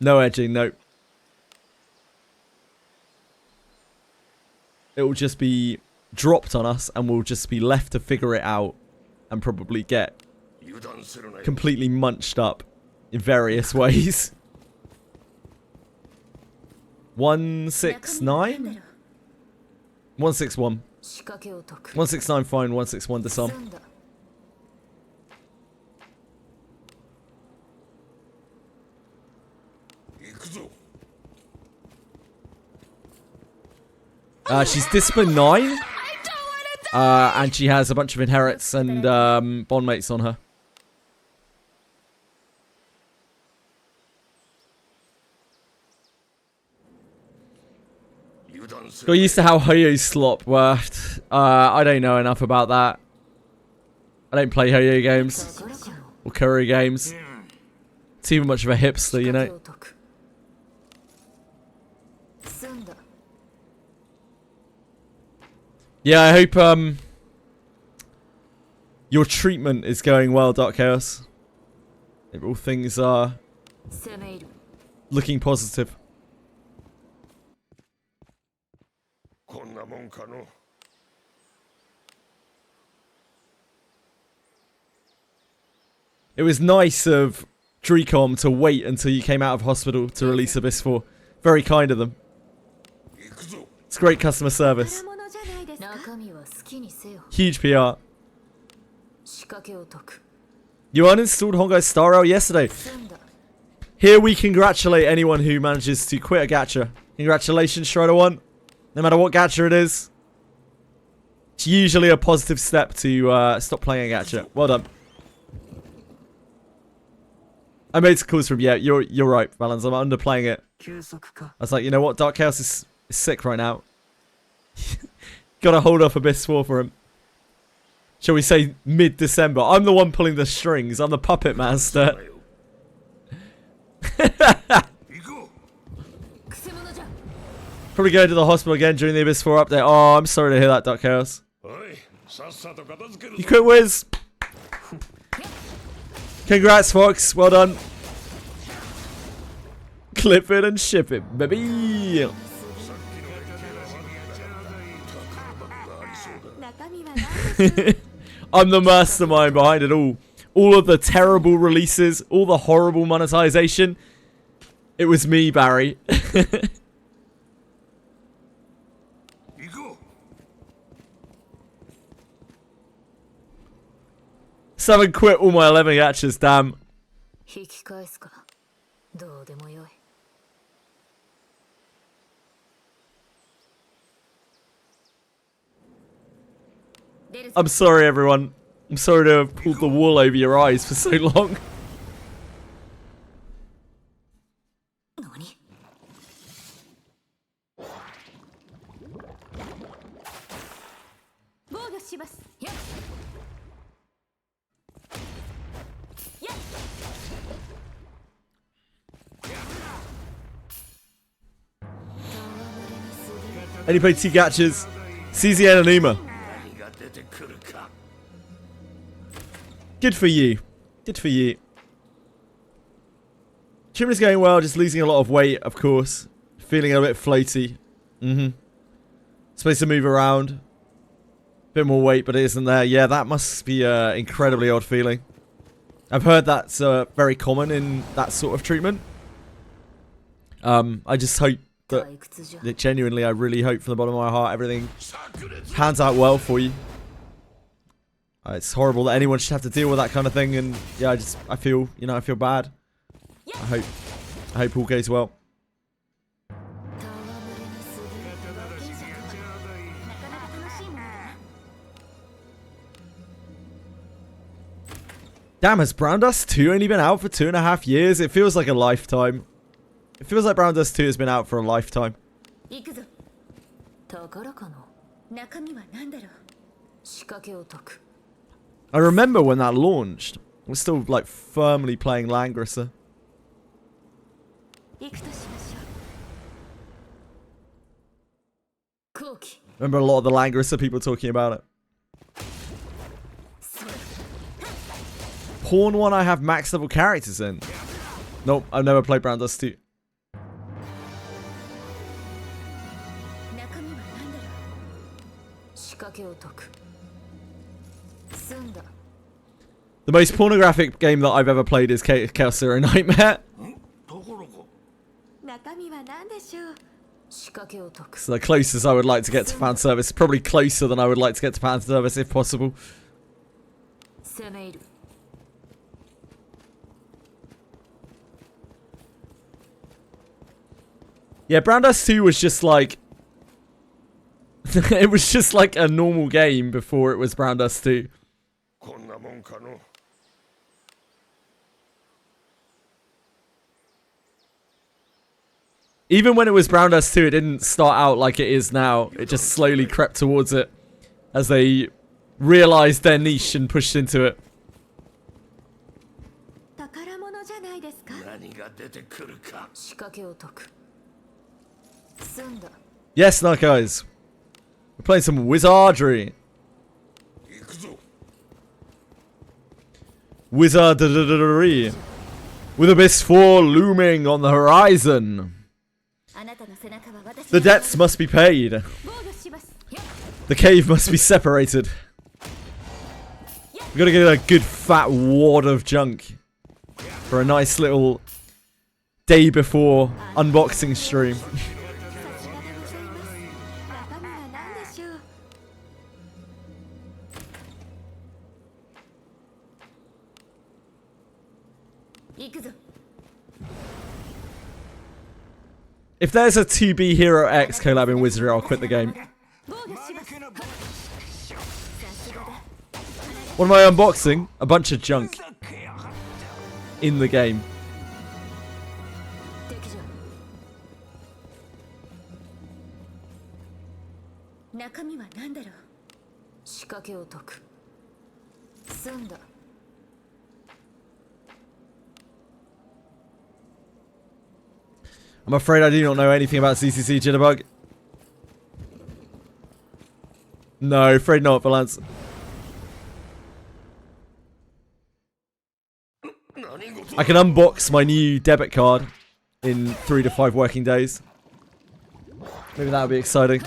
No edging, no. It will just be dropped on us, and we'll just be left to figure it out, and probably get 油断するなよ completely munched up in various ways. 169? 161. 仕掛けを解く 169 fine, 161 disarm. 済んだ 行くぞ She's discipline 9. And she has a bunch of inherits and bond mates on her. Got used to how Hoyo's slop worked. I don't know enough about that. I don't play Hoyo games or Curry games. Too much of a hipster, you 仕掛け know. を解く済んだ Yeah, I hope your treatment is going well, Dark Chaos. If all things are 攻め入る looking positive. こんなもんかの It was nice of Drcom to wait until you came out of hospital to release Abyss 4. Very kind of them. 行くぞ It's great customer service. 物じゃないですか 中身は好きにせよ Huge PR. 仕掛けを解く You uninstalled Hongo's Star Rail yesterday. 済んだ Here we congratulate anyone who manages to quit a gacha. Congratulations, Strider 1. No matter what gacha it is. It's usually a positive step to stop playing a gacha. Well done. I made some calls from, yeah, you're right, Valens. I'm underplaying it. 休息か I was like, you know what? Dark Chaos is sick right now. Gotta hold off Abyss 4 for him. Shall we say mid-December? I'm the one pulling the strings. I'm the puppet master. 行こ Probably going to the hospital again during the Abyss 4 update. Oh, I'm sorry to hear that, Dark Chaos. うおいさっさと片付ける You ぞ quit, Wiz. Congrats, Fox. Well done. Clip it and ship it, baby. 中身は何でしょう I'm the mastermind behind it all. All of the terrible releases, all the horrible monetization. It was me, Barry. 行こ Seven quit all my 11 catches, damn. 引き返すかどうでもよい I'm sorry, everyone. I'm sorry to have pulled the wool over your eyes for so long. 何 防御しますやっやっ Only played 2 catches. CZ and Anima. う何が出てくるか Good for you. Good for you. Trim is going well, just losing a lot of weight, of course. Feeling a bit floaty. Supposed to move around. Bit more weight, but it isn't there. Yeah, that must be an incredibly odd feeling. I've heard that's very common in that sort of treatment. I just hope that, 退屈じゃ genuinely, I really hope from the bottom of my heart everything 炸裂 pans out well for you. It's horrible that anyone should have to deal with that kind of thing, and yeah, I feel bad. I hope all goes well. 戯れに過ぎる冒険者とはなかなか楽しいものだな Damn, has Brown Dust 2 only been out for 2.5 years? It feels like a lifetime. It feels like Brown Dust 2 has been out for a lifetime. 行くぞ宝かの中身は何だろう仕掛けを解く I remember when that launched. I was still like firmly playing Langrisser. 行くとしましょう後期 Remember a lot of the Langrisser people talking about it. それ Pawn one I have max level characters in. Nope, I've never played Brown Dust 2. 中身は何だろう仕掛けを解く済んだ The most pornographic game that I've ever played is Chaos Zero Nightmare. ところか中身は何でしょう仕掛けを解く It's the closest I would like to get to fan service. Probably closer than I would like to get to fan service if possible. 攻め入る Yeah, Brown Dust 2 was just like... it was just like a normal game before it was Brown Dust 2. こんなもんかの Even when it was Brown Dust 2, it didn't start out like it is now. It just slowly crept towards it as they realized their niche and pushed into it. 宝物じゃないですか何が出てくるか仕掛けを解く済んだ Yes, Night Guys. We're playing some Wizardry. 行くぞ Wizardry. With Abyss 4 looming on the horizon. あなたの背中は私 The debts must be paid. 防御しますやっ The cave must be separated. We've got to get a good fat wad of junk for a nice little day before unboxing stream. さすがでございます中身は何でしょう 行くぞ If there's a 2B Hero X collab in Wizardry, I'll quit the game. 防御しますさすがだ What am I unboxing? A bunch of junk in the game. 中身は何だろう。仕掛けを解く。済んだ。I'm afraid I do not know anything about CCC Jitterbug. No, afraid not, Valance. I can unbox my new debit card in 3 to 5 working days. Maybe that would be exciting.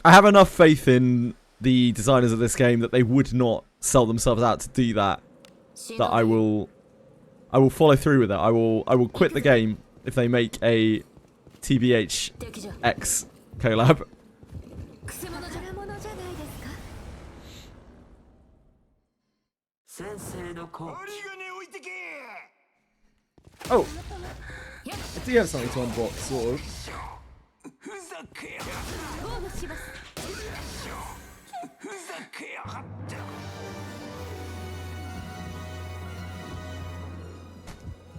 I have enough faith in the designers of this game that they would not sell themselves out to do that. That I will follow through with it. I will quit the game if they make a TBHX collab. Oh, I do have something to unbox, sort of.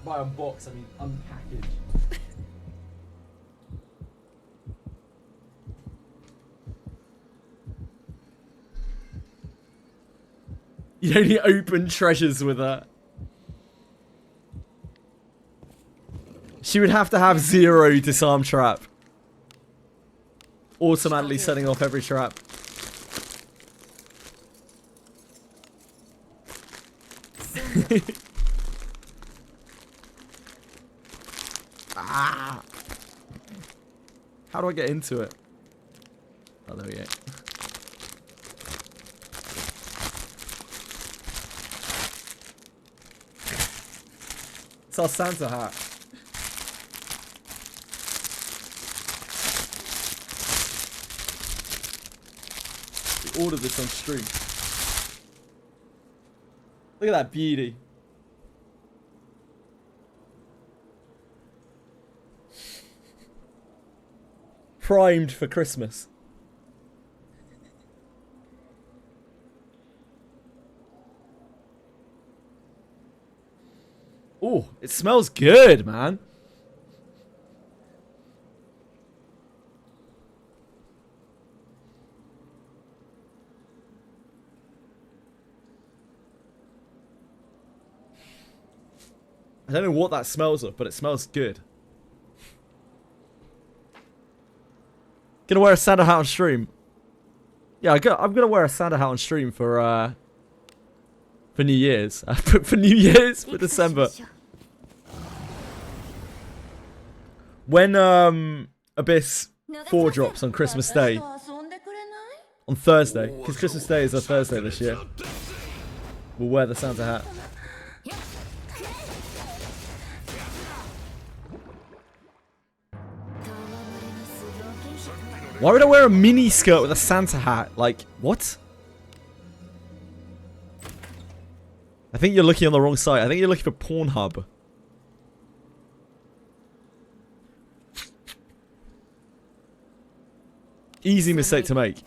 By unbox, I mean unpackage. You only open treasures with her. She would have to have 0 disarm trap. Automatically setting off every trap. Ah! How do I get into it? Oh, there we go. It's our Santa hat. We ordered this on stream. Look at that beauty. Primed for Christmas. Oh, it smells good, man. I don't know what that smells of, but it smells good. Gonna wear a Santa hat on stream. Yeah, I'm gonna wear a Santa hat on stream for New Year's. For New Year's, for December. When Abyss 4 drops on Christmas Day, on Thursday, because Christmas Day is a Thursday this year, we'll wear the Santa hat. Why would I wear a mini skirt with a Santa hat? Like, what? I think you're looking on the wrong site. I think you're looking for Pornhub. Easy mistake to make.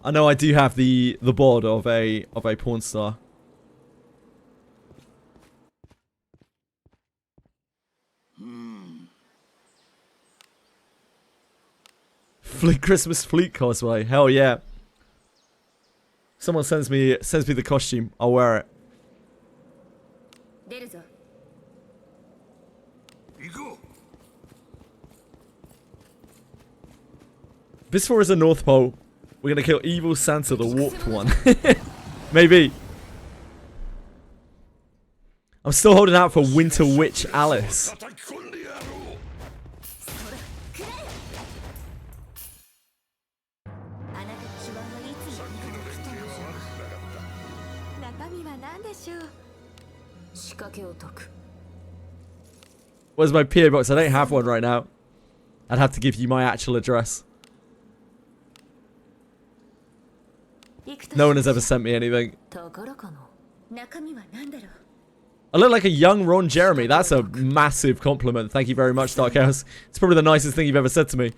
I know I do have the bod of a porn star. Christmas fleet cosplay. Hell yeah. Someone sends me the costume. I'll wear it. This 4 is a North Pole. We're gonna kill Evil Santa, the warped one. Maybe. I'm still holding out for Winter Witch Alice. Where's my PO box? I don't have one right now. I'd have to give you my actual address. No one has ever sent me anything. I look like a young Ron Jeremy. That's a massive compliment. Thank you very much, Dark Chaos. It's probably the nicest thing you've ever said to me.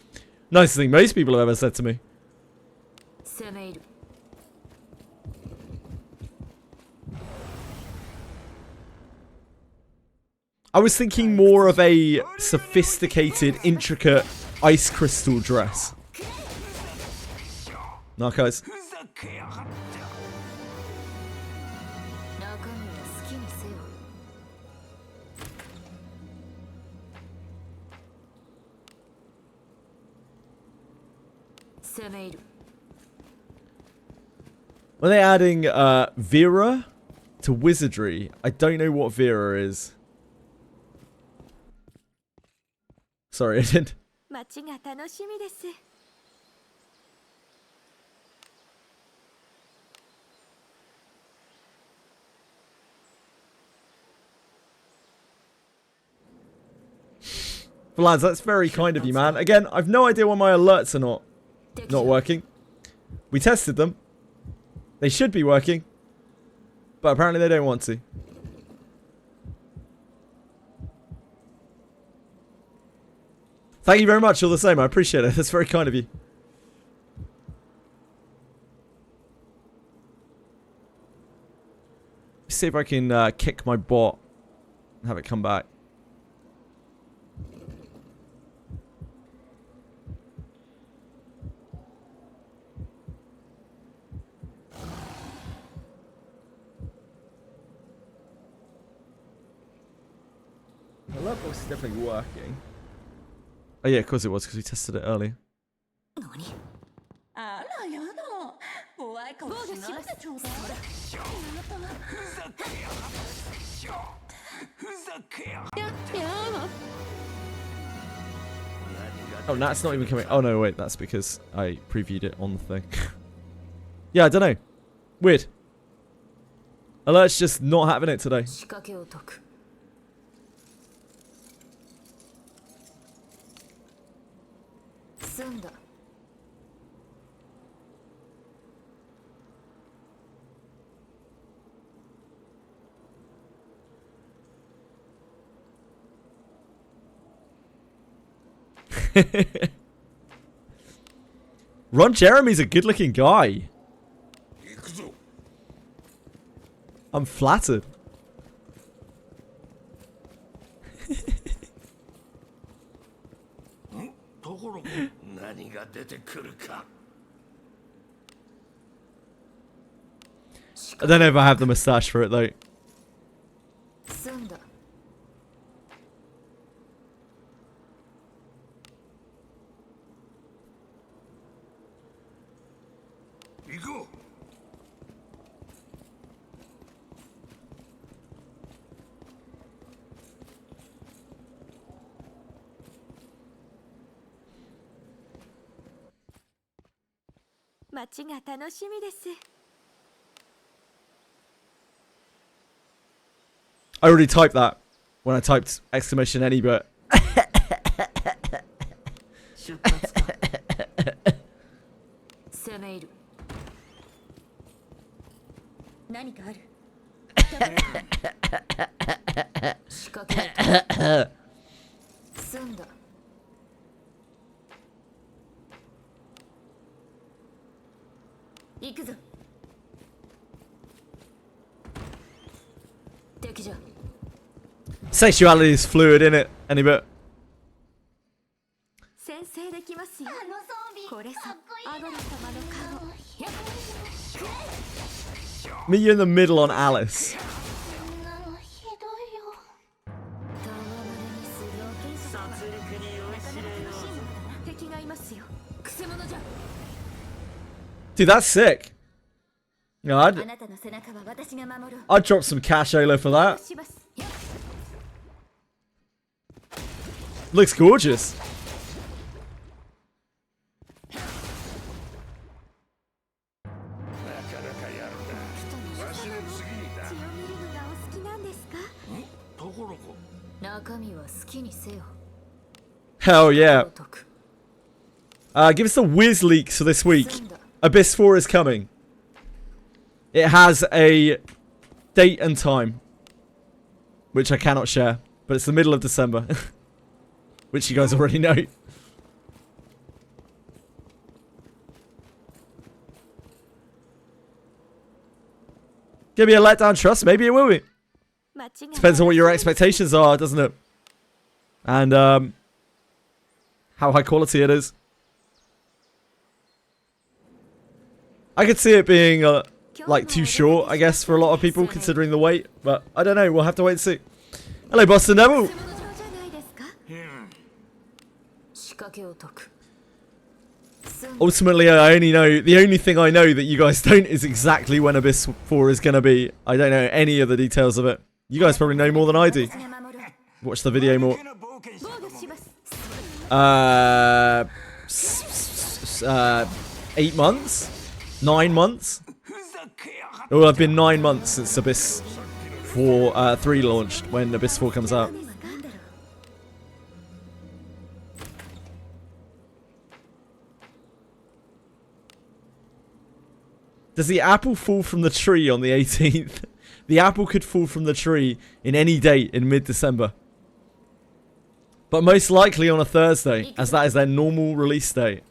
Nicest thing most people have ever said to me. 攻め入る I was thinking more of a sophisticated, intricate ice crystal dress. Narcos. ふざけやがって。中身は好きにせよ 攻め入る Are they adding Vera to Wizardry? I don't know what Vera is. Sorry, I didn't. 街が楽しみです。 But lads, that's very kind of you, man. Again, I've no idea why my alerts are not working. We tested them. They should be working. But apparently they don't want to. Thank you very much all the same. I appreciate it. That's very kind of you. Let's see if I can kick my bot and have it come back. The alert box is definitely working. Oh yeah, of course it was, because we tested it earlier. あらやだ怖い顔しないでちょうだいふざけやがって。 Oh, that's not even coming. Oh no, wait, that's because I previewed it on the thing. Yeah, I don't know. Weird. Alert's just not having it today. 仕掛けを解く 済んだ Ron Jeremy's a good-looking guy. 行くぞ。 I'm flattered. ところが何が出てくるか。 I don't know if I have the moustache for it though. 済んだ 行こう。 街が楽しみです。 I already typed that when I typed exclamation any, but 出発か。攻め入る 何かある。 仕掛けを解く済んだ 行くぞ 敵じゃ sexuality is fluid, innit? Any bit. 先制できますよ。あの装備これぞかっこいいアゴラ様の顔。 Meet you in the middle on Alice. そんなのひどいよ戯れにする殺戮に酔いしれようぞ。敵がいますよ。くせ者じゃ Dude, that's sick. Yeah, あなたの背中は私が守る。 I'd drop some cash Olo for that. します。 Looks gorgeous. なかなかやるな。わしの次にだ。血を見るのがお好きなんですか。ところが。 中身は好きにせよ Hell yeah. 解く Give us the Wiz leaks for this week. 済んだ Abyss 4 is coming. It has a date and time. which I cannot share, but it's the middle of December, which you guys already know. Give me a letdown, trust. Maybe it will be. Depends on what your expectations are, doesn't it? And how high quality it is. I could see it being like too short, I guess, for a lot of people considering the wait. But I don't know. We'll have to wait and see. Hello, Boston Devil. Ultimately, I only know, the only thing I know that you guys don't is exactly when Abyss 4 is going to be. I don't know any of the details of it. You guys probably know more than I do. Watch the video more. 8 months? 9 months? It will have been 9 months since Abyss 3 launched, when Abyss 4 comes out. Does the apple fall from the tree on the 18th? The apple could fall from the tree in any date in mid-December. But most likely on a Thursday, as that is their normal release date.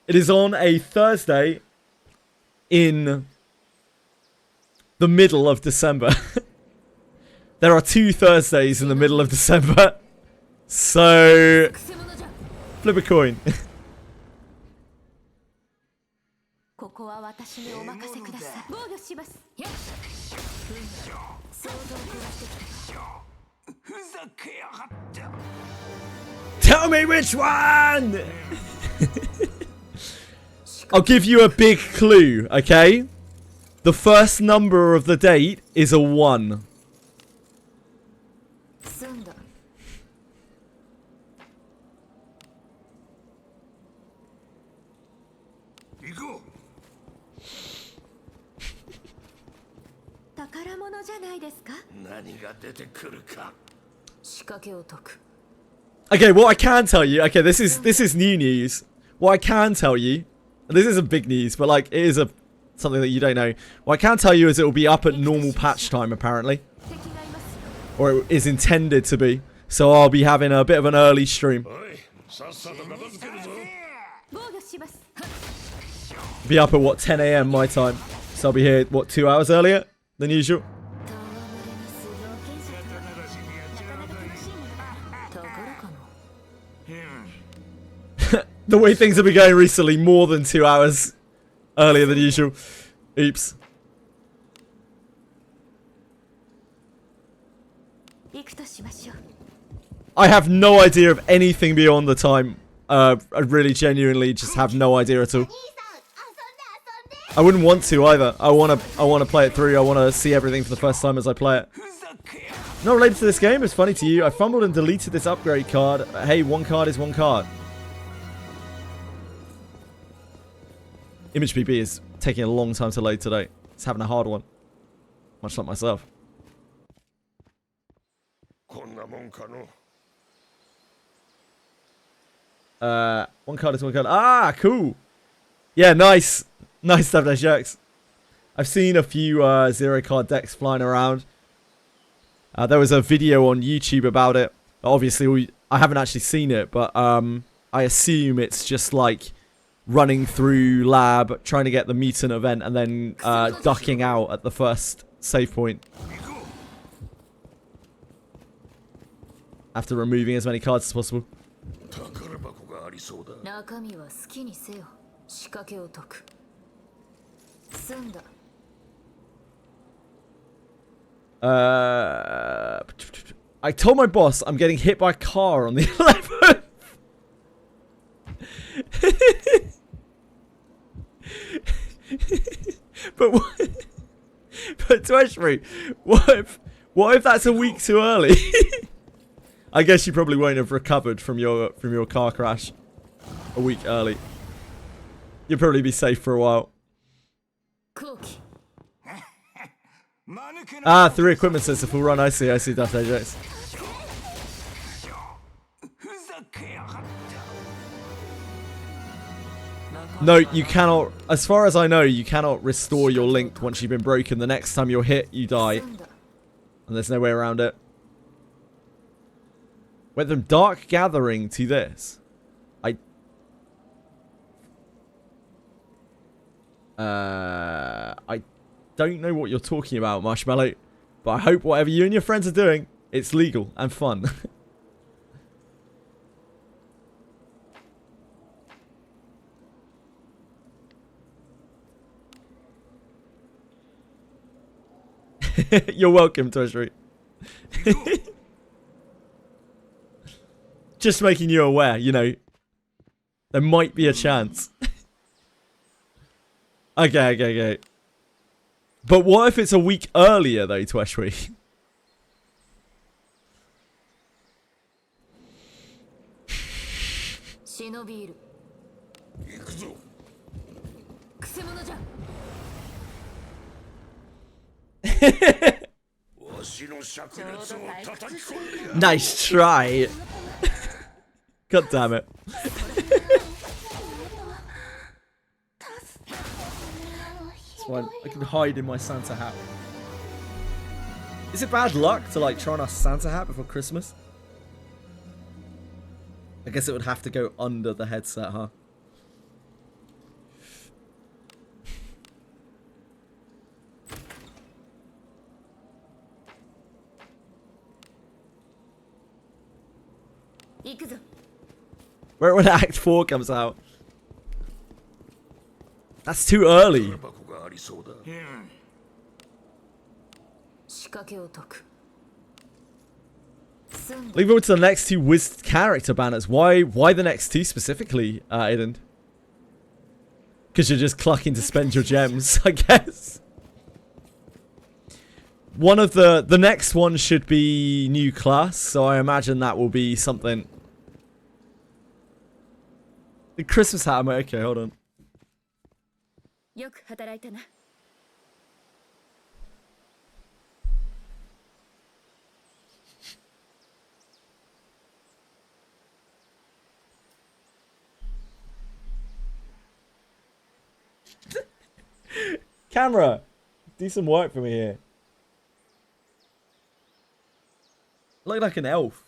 It is on a Thursday in the middle of December. There are 2 Thursdays in the middle of December. So, flip a coin. Tell me which one! I'll give you a big clue, okay? The first number of the date is a 1. Okay, what I can tell you, okay, this is new news. What I can tell you, and this isn't big news, but like it is something that you don't know. What I can tell you is it will be up at normal patch time apparently, or it is intended to be. So I'll be having a bit of an early stream. Be up at what, 10 AM my time. So I'll be here what, 2 hours earlier than usual. The way things have been going recently, more than 2 hours earlier than usual. Oops. I have no idea of anything beyond the time. I really genuinely just have no idea at all. I wouldn't want to either. I want to play it through. I want to see everything for the first time as I play it. Not related to this game. It's funny to you. I fumbled and deleted this upgrade card. Hey, one card is one card. Image BB is taking a long time to load today. It's having a hard one. Much like myself. One card is one card. Ah, cool. Yeah, nice. Nice stuff, those jokes. I've seen a few 0 card decks flying around. There was a video on YouTube about it. Obviously, I haven't actually seen it, but I assume it's just like running through lab, trying to get the mutant event, and then ducking out at the first save point. After removing as many cards as possible. I told my boss I'm getting hit by a car on the 11th. But Twitchfree, what if that's a week too early? I guess you probably won't have recovered from your car crash a week early. You'll probably be safe for a while. Ah, 3 equipment sets a full run. I see Daphne Jokes. No, you cannot. As far as I know, you cannot restore your link once you've been broken. The next time you're hit, you die. And there's no way around it. Went from Dark Gathering to this. I don't know what you're talking about, Marshmallow. But I hope whatever you and your friends are doing, it's legal and fun. You're welcome, Treasury. Just making you aware, you know. There might be a chance. Okay. But what if it's a week earlier, though, Tweshwi? Nice try. God damn it. It's fine. I can hide in my Santa hat. Is it bad luck to like try on a Santa hat before Christmas? I guess it would have to go under the headset, huh? Where when Act 4 comes out? That's too early. Leave it to the next two character banners. Why the next two specifically, Aiden? Because you're just clucking to spend your gems, I guess. One of the next one should be new class, so I imagine that will be something. The Christmas hat, I'm like, okay, hold on. Camera, do some work for me here. Look like an elf.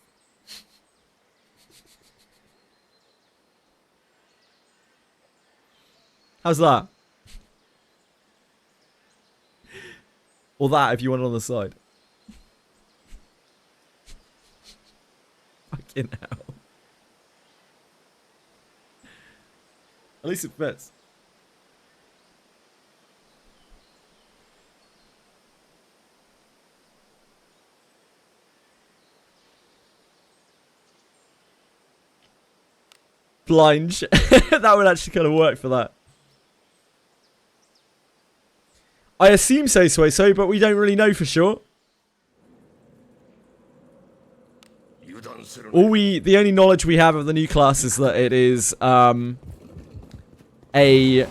How's that? Or that if you want it on the side. Fucking hell. At least it fits. Blind. That would actually kind of work for that. I assume so, but we don't really know for sure. The only knowledge we have of the new class is that it is a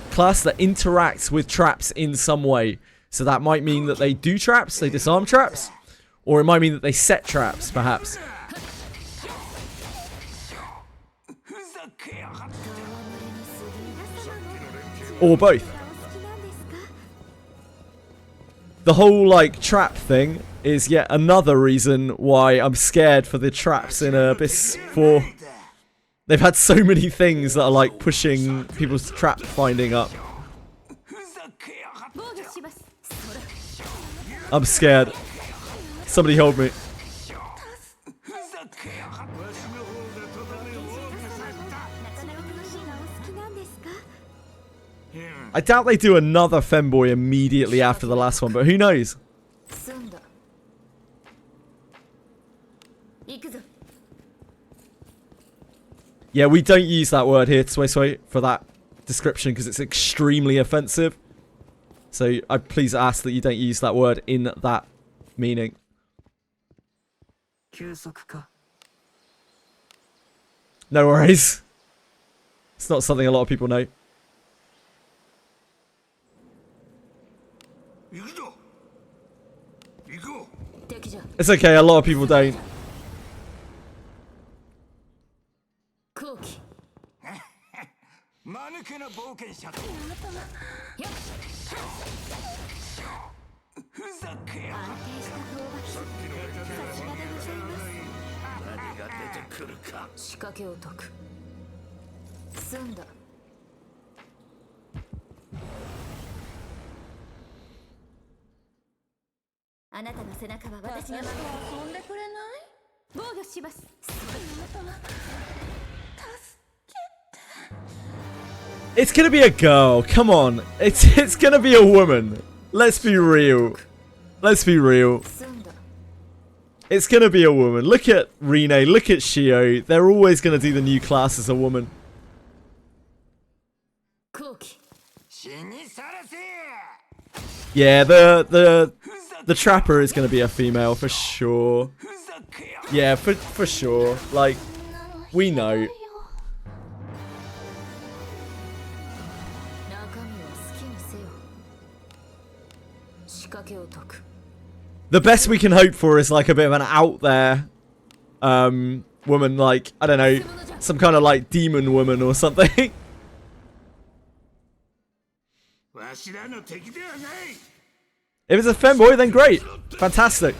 class that interacts with traps in some way. So that might mean that they do traps, they disarm traps, or it might mean that they set traps, perhaps. Or both. The whole, like, trap thing is yet another reason why I'm scared for the traps in Abyss 4. They've had so many things that are, like, pushing people's trap finding up. I'm scared. Somebody hold me. I doubt they do another femboy immediately after the last one, but who knows? Yeah, we don't use that word here, Sway, for that description because it's extremely offensive. So I please ask that you don't use that word in that meaning. No worries. It's not something a lot of people know. It's okay, a lot of people don't. くるか。仕掛けを解く。済んだ。あなたの背中は私が守る。遊んでくれない？防御します。It's gonna be a girl. Come on. It's gonna be a woman. Let's be real. Let's be real. 済んだ。 It's gonna be a woman. Look at Rene. Look at Shio. They're always gonna do the new class as a woman. 後期。死にさらせ。 Yeah, the trapper is gonna be a female for sure. ふざけや。 Yeah, for sure. Like, we know. 中身は好きにせよ。仕掛けを解く。 The best we can hope for is like a bit of an out there woman, like, I don't know, some kind of like demon woman or something. わしらの敵ではない。 If it's a femboy, then great. Fantastic.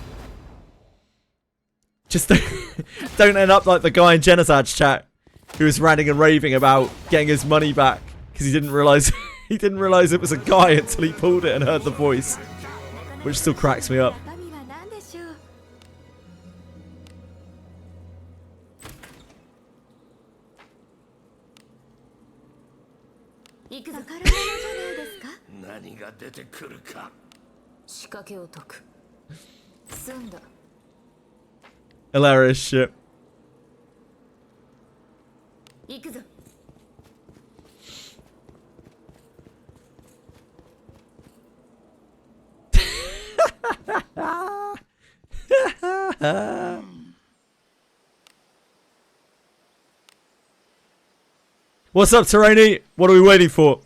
Just don't end up like the guy in Genozad's chat who was ranting and raving about getting his money back because he didn't realize it was a guy until he pulled it and heard the voice, which still cracks me up. 中身は何でしょう。行くぞ。宝物じゃないですか。何が出てくるか。仕掛けを解く。済んだ。 Hilarious shit. 行くぞ。What's up, Terraini? What are we waiting for?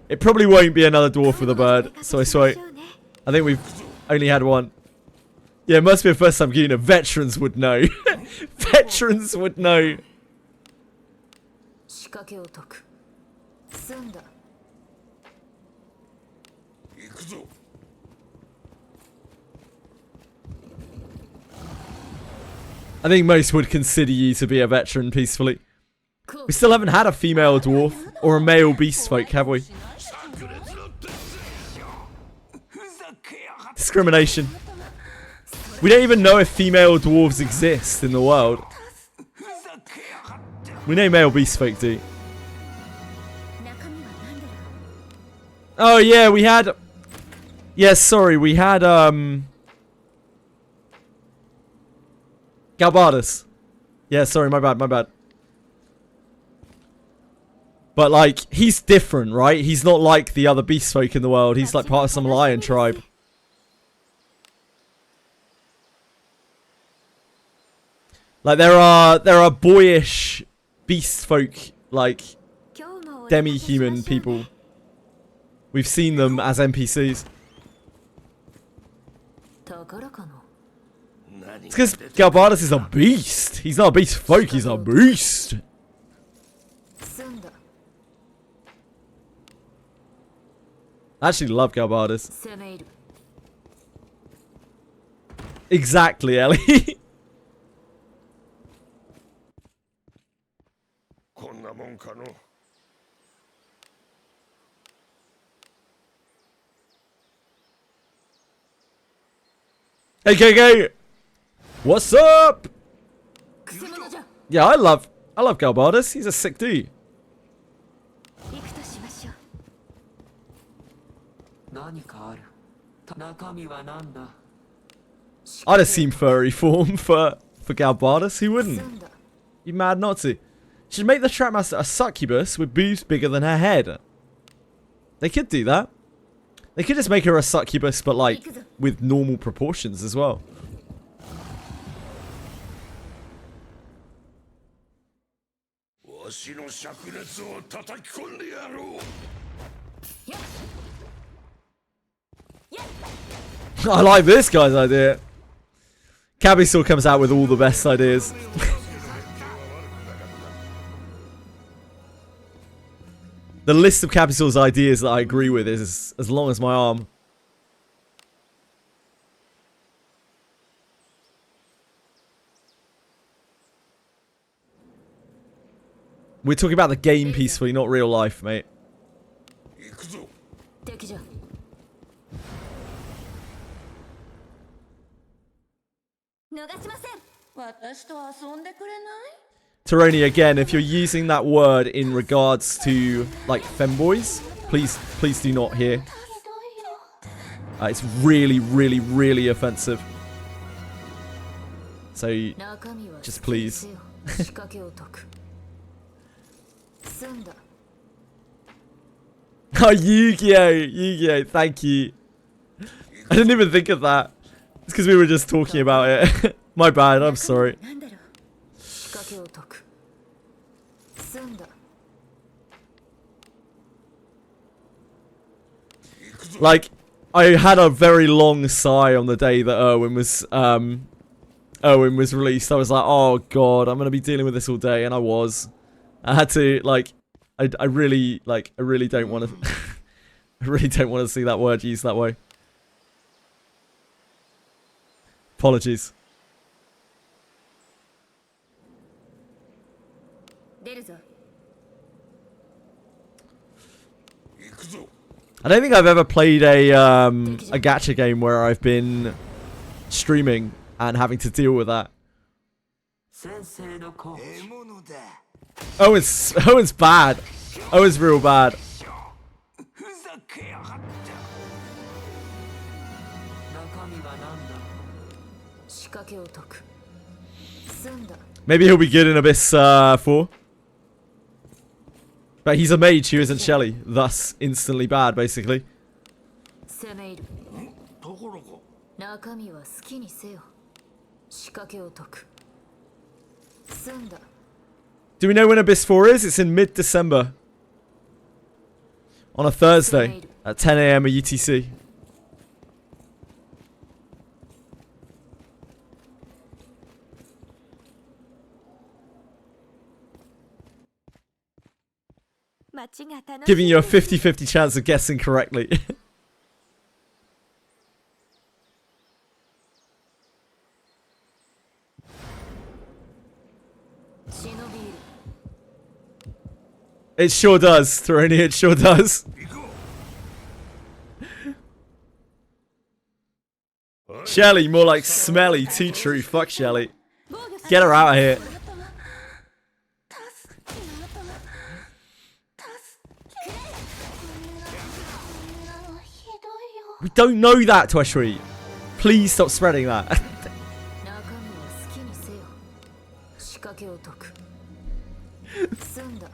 It probably won't be another dwarf with a bird, so I swear. I think we've only had one. Yeah, it must be a first time unit. Veterans would know. Veterans would know. 仕掛けを解く。済んだ。行くぞ。 I think most would consider you to be a veteran peacefully. We still haven't had a female dwarf or a male beast folk, have we? 炸裂の突然。ふざけやがって。 Discrimination. We don't even know if female dwarves exist in the world. ふざけやがって。 We know male beast folk do. 中身は何だろう。 Oh yeah, we had... Yeah, sorry, we had, Galbardus. Yeah, sorry, my bad. But, like, he's different, right? He's not like the other beast folk in the world. He's, like, part of some lion tribe. Like, there are boyish beast folk, like, 今日もお出かけしましょうね。 demi-human people. We've seen them as NPCs. 宝かな。 It's because Galbardus is a beast. He's not a beast folk, he's a beast. 済んだ。 I actually love Galbardus. 攻め入る。 Exactly, Ellie. こんなもんかの。 Hey, go. What's up? くせ者じゃ。 Yeah, I love Galbardus. He's a sick dude. 行くとしましょう。何かある。中身は何だ。 I'd assume furry form for Galbardus. Who 済 wouldn't? んだ。 You mad not to? Should make the Trapmaster a succubus with boobs bigger than her head. They could do that. They could just make her a succubus, but like with normal proportions as well. わしの灼熱を叩き込んでやろう。 I like this guy's idea. Cabby still comes out with all the best ideas. The list of Capital's ideas that I agree with is as long as my arm. We're talking about the game peacefully, not real life, mate. 行くぞ。敵じゃ。逃しません。私と遊んでくれない？ Taroni, again, if you're using that word in regards to, like, femboys, please do not hear. It's really, really, really offensive. So, 中身は just 好きに please. せよ仕掛けを解く。済んだ。 Oh, Yu-Gi-Oh! Thank you. I didn't even think of that. It's because we were just talking about it. My bad, I'm sorry. なんだろう。仕掛けを解く。済んだ。 Like, I had a very long sigh on the day that Irwin was released. I was like, oh god, I'm gonna be dealing with this all day, and I was. I had to, like, I really don't want to, I really don't want to see that word used that way. Apologies. 出るぞ。 行くぞ。 I don't think I've ever played a gacha game where I've been streaming and having to deal with that. 先生の子。獲物だ。 Owen's bad. Owen's real bad. ふざけやがった。中身は何だ？仕掛けを解く。済んだ。 Maybe he'll be good in Abyss 4. But he's a mage who isn't Shelly, thus instantly bad, basically. 攻め入る。ところが。中身は好きにせよ。仕掛けを解く。済んだ。 Do we know when Abyss 4 is? It's in mid-December. On a Thursday at 10 AM UTC. Giving you a 50-50 chance of guessing correctly. 忍び入る。 It sure does, Taroni, it sure does. 行こう。 Shelly, more like smelly, too true. Fuck Shelly. Get her out of here. We don't know that, Tweshri. Please stop spreading that. 中身は好きにせよ。仕掛けを解く。済んだ。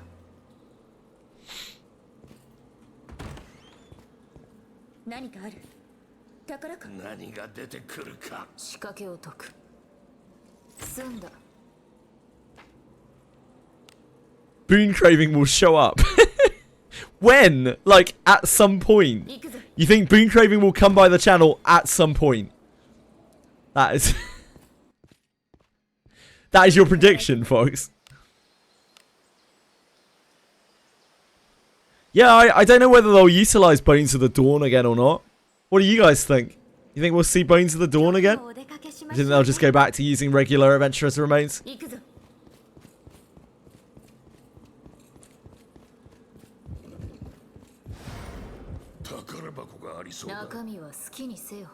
何かある。宝か。何が出てくるか。仕掛けを解く。済んだ。 Boon craving will show up. When? Like, at some point. 行くぞ。 You think Boon craving will come by the channel at some point? That is... that is your prediction, folks. Yeah, I don't know whether they'll utilize Bones of the Dawn again or not. What do you guys think? You think we'll see Bones of the Dawn again? お出かけし You ましょ think う。 they'll just go back to using regular Adventurous Remains? 行くぞ。宝箱がありそうだ。中身は好きにせよ。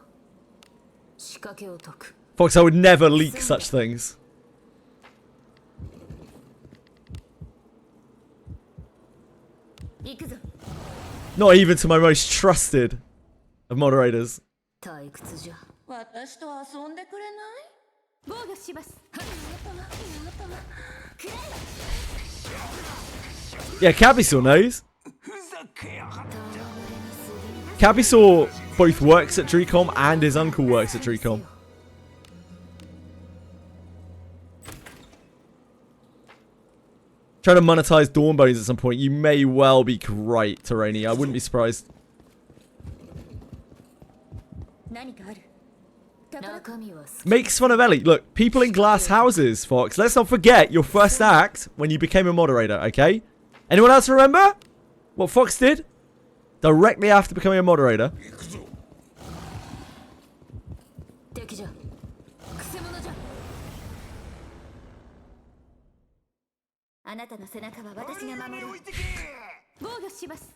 仕掛けを解く。 Fox, I would never leak such things. 行くぞ。 Not even to my most trusted of moderators. 退屈じゃ。私と遊んでくれない？防御します。 Yeah, Cabisaw knows. ふざけやがった。 Cabisaw both works at Drcom and his uncle works at Drcom. Trying to monetize Dawnbones at some point. You may well be right, Tarani. I wouldn't be surprised. 何かある。宝か。中身は好き。 Makes fun of Ellie. Look, people in glass houses, Fox. Let's not forget your first act when you became a moderator, okay? Anyone else remember what Fox did? Directly after becoming a moderator. 行くぞ。敵じゃ。くせ者じゃ。 ああなたの背中は私が守る。置いてけ防御します。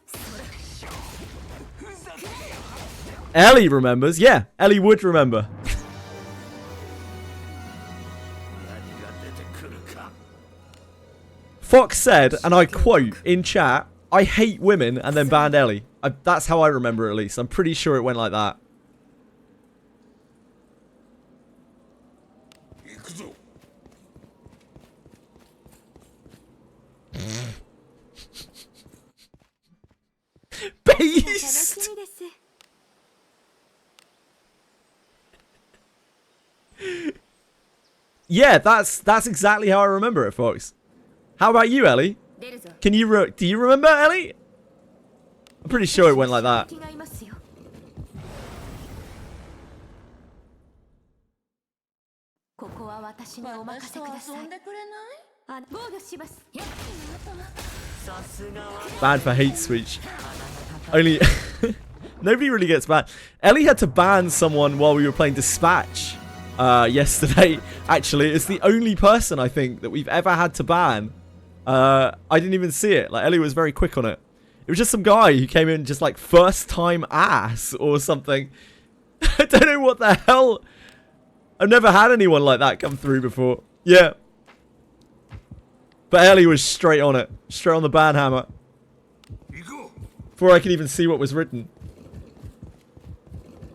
Ellie remembers. Yeah, Ellie would remember. 何が出てくるか Fox said, and I quote in chat, "I hate women," and then banned Ellie. That's how I remember it, at least. I'm pretty sure it went like that. 行くぞ 楽 Beast! しみです。 Yeah, that's exactly how I remember it, Fox. How about you, Ellie? 出るぞ。 Do you remember, Ellie? I'm pretty sure it went like that. 気がいますよ。ここは私にお任せください。遊んでくれない？防御します。やっ さすがは Banned for hate speech. Only nobody really gets banned. Ellie had to ban someone while we were playing Dispatch yesterday. Actually, it's the only person I think that we've ever had to ban. I didn't even see it. Like Ellie was very quick on it. It was just some guy who came in just like first time ass or something. I don't know what the hell. I've never had anyone like that come through before. Yeah. But Ellie was straight on it. Straight on the ban hammer. 行こ Before I could even see what was written.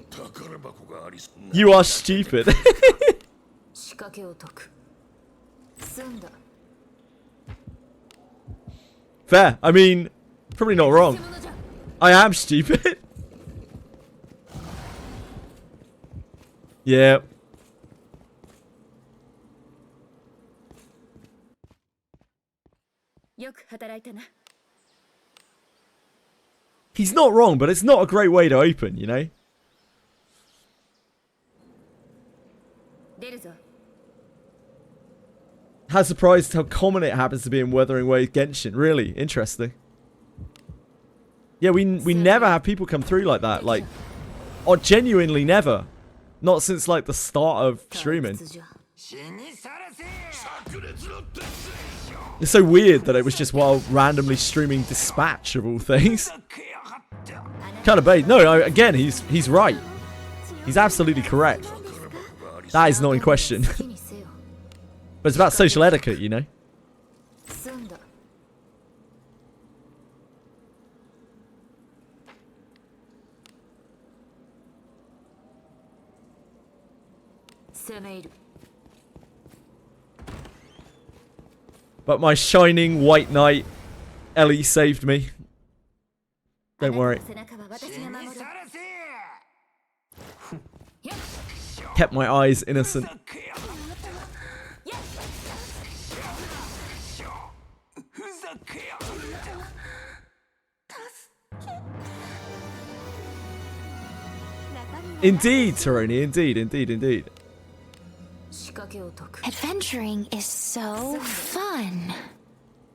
う宝箱がありそう You are stupid. 仕掛けを解く。済んだ。 Fair. I mean, probably not wrong. I am stupid. Yeah.「よく働いたな。 He's not wrong, but it's not a great way to open, you know? 出るぞ。 How surprised how common it happens to be in Wuthering Waves Genshin. Really interesting. Yeah, we never have people come through like that. Like, or genuinely never. Not since like the start of streaming. 死にさらせ炸裂の鉄拳 It's so weird that it was just while randomly streaming Dispatch of all things. ふざけやがって Kind of bait. No, again, he's right. He's absolutely correct. That is not in question. 好きにせよ。 But it's about social etiquette, you know? 済んだ。 攻め入る。 But my shining white knight, Ellie, saved me. Don't worry. 背中は私死にが守る。さらせ Kept my eyes innocent. ふざけやがってふざけやがって Indeed, Taroni. Indeed. 仕掛けを解く。 Adventuring is so fun.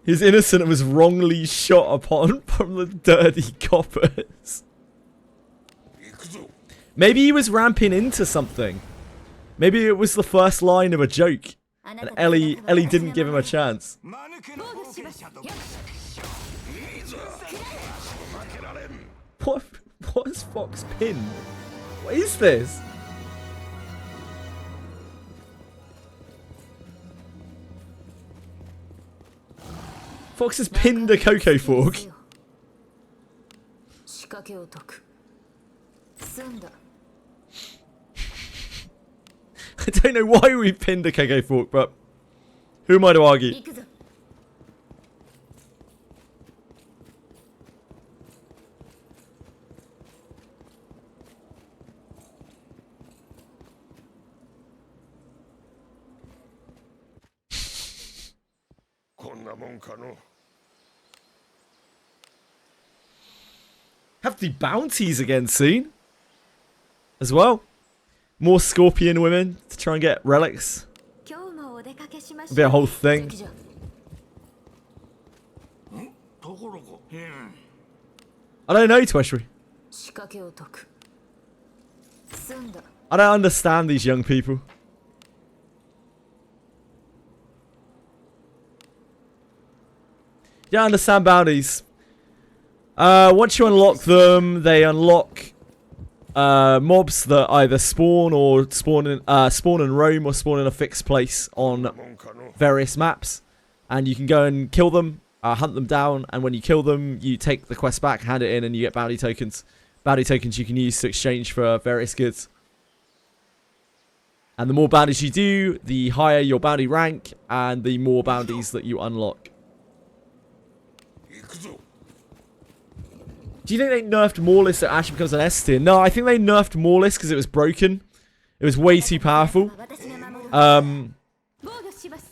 He's innocent and was wrongly shot upon from the dirty coppers. 行くぞ Maybe he was ramping into something. Maybe it was the first line of a joke. あな And たの背 Ellie 中は私が didn't give him a 守る。 chance. 間抜けの防御冒します。険者と やっ いいぞ負けられん What is Fox pinned? What is this? Fox has pinned a cocoa fork. 仕掛けを解く。済んだ。 I don't know why we pinned a cocoa fork, but who am I to argue? 行くぞ。 こんなもんかの Have to do bounties again soon. As well. More scorpion women to try and get relics. 今日もお出かけしまし Be a ょう。 whole thing. 敵じゃ。ところが I don't know, Tweshry. 仕掛けを解く。済んだ。 I don't understand these young people. 「Yeah, I understand bounties. Once you unlock them, they unlock mobs that either spawn and roam or spawn in a fixed place on various maps. And you can go and kill them, hunt them down, and when you kill them, you take the quest back, hand it in, and you get bounty tokens. Bounty tokens you can use to exchange for various goods. And the more bounties you do, the higher your bounty rank, and the more bounties that you unlock. Do you think they nerfed Morlus so Asher becomes an S tier? No, I think they nerfed Morlus because it was broken. It was way too powerful.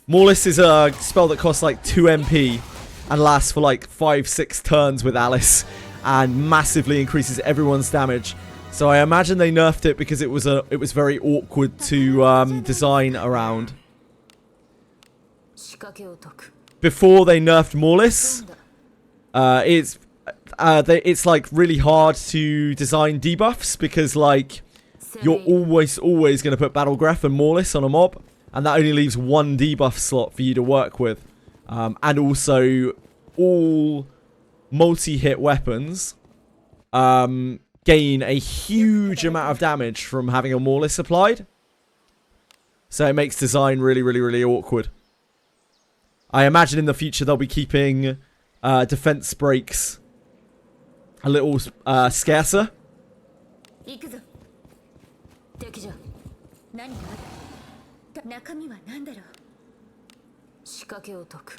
Morlus is a spell that costs like 2 MP and lasts for like 5-6 turns with Alice and massively increases everyone's damage. So I imagine they nerfed it because it was very awkward to design around. Before they nerfed Morlus, it's like really hard to design debuffs because like you're always going to put Battle Graph and Morlus on a mob, and that only leaves one debuff slot for you to work with. And also all multi-hit weapons gain a huge amount of damage from having a Morlus applied. So it makes design really, really, really awkward. I imagine in the future they'll be keeping defense breaks a little scarcer.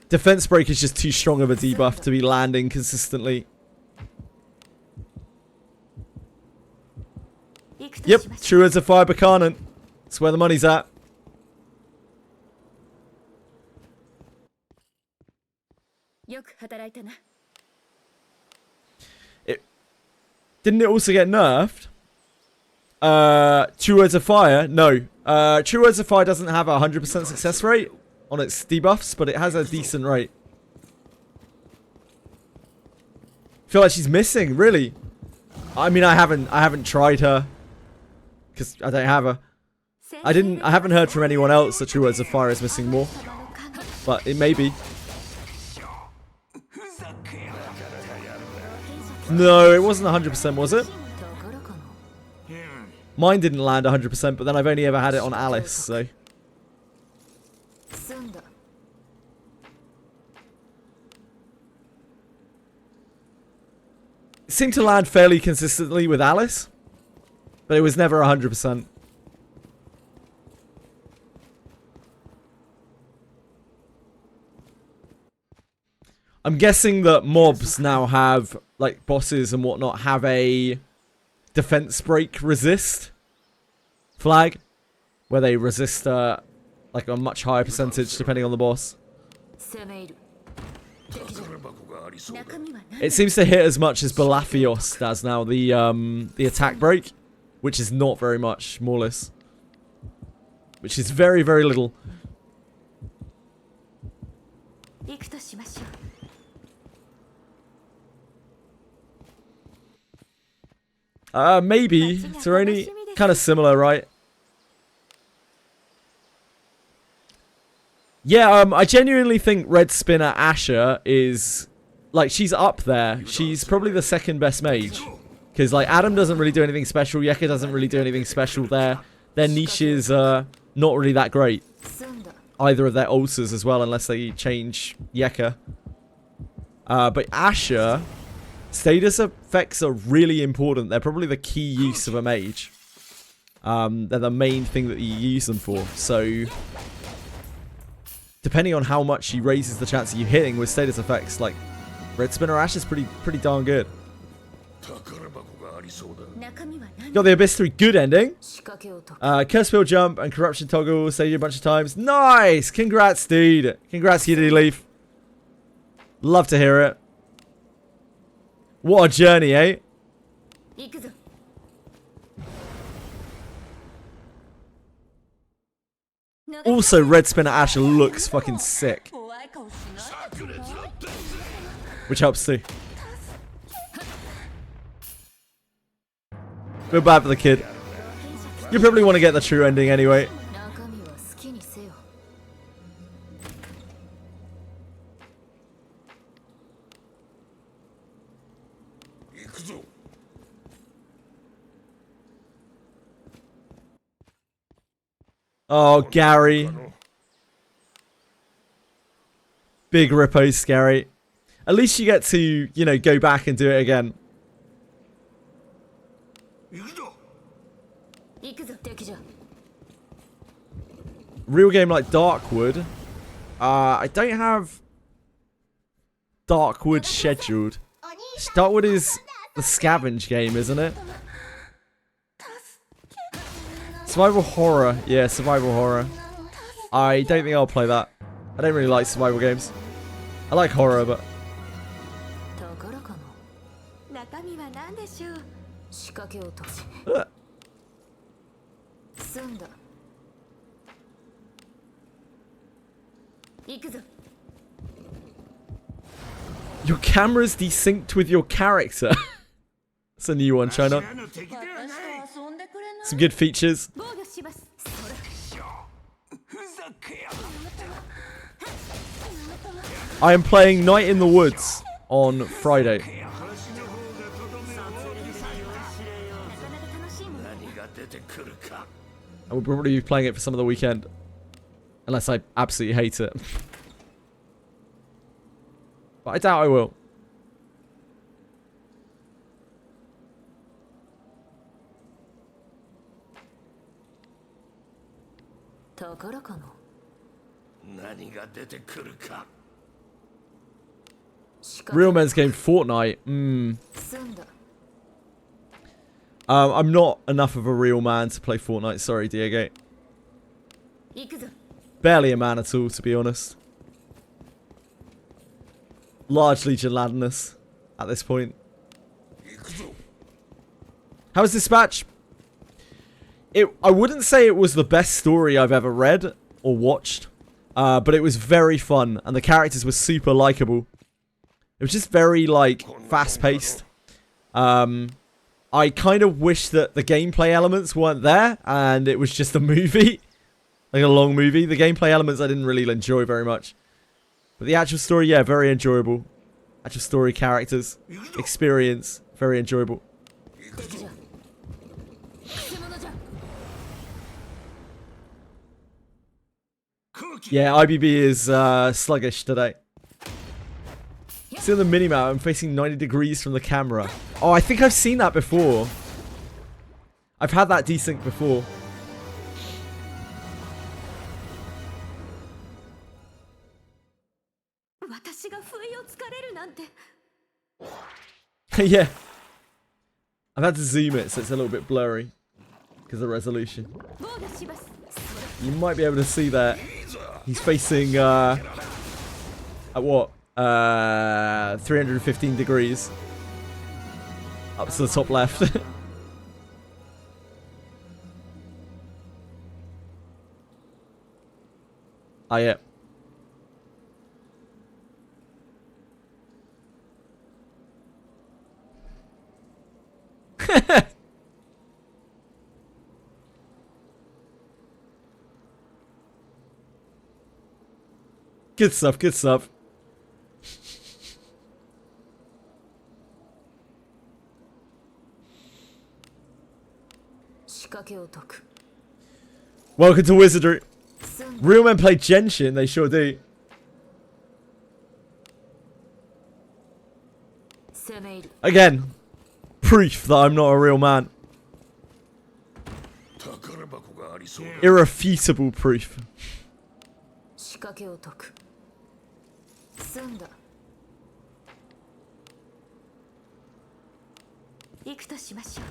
Defense break is just too strong of a debuff to be landing consistently. Yep, true as a fire Buchanan. That's where the money's at. Didn't it also get nerfed? True Words of Fire? No. True Words of Fire doesn't have a 100% success rate on its debuffs, but it has a decent rate. I feel like she's missing, really. I mean, I haven't tried her because I don't have her. I haven't heard from anyone else that True Words of Fire is missing more, but it may be. No, it wasn't 100%, was it? Mine didn't land 100%, but then I've only ever had it on Alice, so. It seemed to land fairly consistently with Alice, but it was never 100%. I'm guessing that mobs now have, like, bosses and whatnot, have a defense break resist flag, where they resist, like, a much higher percentage depending on the boss. It seems to hit as much as Balafios does now, the attack break, which is not very much, Morlus. Which is very, very little. Maybe. They're only kind of similar, right? Yeah, I genuinely think Red Spinner Asher is, like, she's up there. She's probably the second best mage. Because, like, Adam doesn't really do anything special. Yeka doesn't really do anything special there. Their niches are not really that great. Either of their ulcers as well, unless they change Yeka. But Asher, status effects are really important. They're probably the key use of a mage. They're the main thing that you use them for. So, depending on how much she raises the chance of you hitting with status effects, like Red Spinner Ash is pretty darn good. Got the Abyss 3 good ending. Curse Wheel Jump and Corruption Toggle saved you a bunch of times. Nice! Congrats, dude. Congrats, Hiddy Leaf. Love to hear it. What a journey, eh? Also, Red Spinner Asher looks fucking sick. Which helps too. Feel bad for the kid. You probably want to get the true ending anyway. Oh, Gary. Big Rippo scary. At least you get to, you know, go back and do it again. 行くぞ。行くぞ敵じゃ Real game like Darkwood. I don't have Darkwood scheduled. Darkwood is the scavenge game, isn't it? Survival horror. Yeah, survival horror. I don't think I'll play that. I don't really like survival games. I like horror, but 宝かな中身は何でしょう。仕掛けを解く Ugh. 済んだ行くぞ Your camera's desynced with your character. That's a new one, China. 私らの敵ではない。私と遊んでくれない？ Some good features. 防御します。ふざけや I am playing Night in the Woods on Friday. 私の方がとどめを大きくされた。なかなか楽しいもの。何が出てくるか。 I will probably be playing it for some of the weekend. Unless I absolutely hate it. But I doubt I will. 宝かな何が出てくるか。仕掛 Real men's game Fortnite. Hmm. け済んだ I'm not enough of a real man to play Fortnite. Sorry, Diego. 行くぞ Barely a man at all, to be honest. Largely gelatinous at this point. 行くぞ。 How was Dispatch? I wouldn't say it was the best story I've ever read or watched, but it was very fun, and the characters were super likable. It was just very, like, fast-paced. I kind of wish that the gameplay elements weren't there, and it was just a movie. Like a long movie. The gameplay elements I didn't really enjoy very much. But the actual story, yeah, very enjoyable. Actual story, characters, experience, very enjoyable. 敵じゃ偽物じゃ 空気 Yeah, IBB is sluggish today. See on the minimap, I'm facing 90 degrees from the camera. Oh, I think I've seen that before. I've had that desync before. 私が不意をつかれるなんて。 Yeah. I've had to zoom it, so it's a little bit blurry. Because of the resolution. 防御します。 You might be able to see that. He's facing, at what? 315 degrees. Up to the top left. Oh, yeah. Good stuff, good stuff. Welcome to Wizardry. Real men play Genshin, they sure do. Again, proof that I'm not a real man. 宝箱がありそうだ。 Irrefutable proof. 仕掛けを解く済んだ行くとしましょう。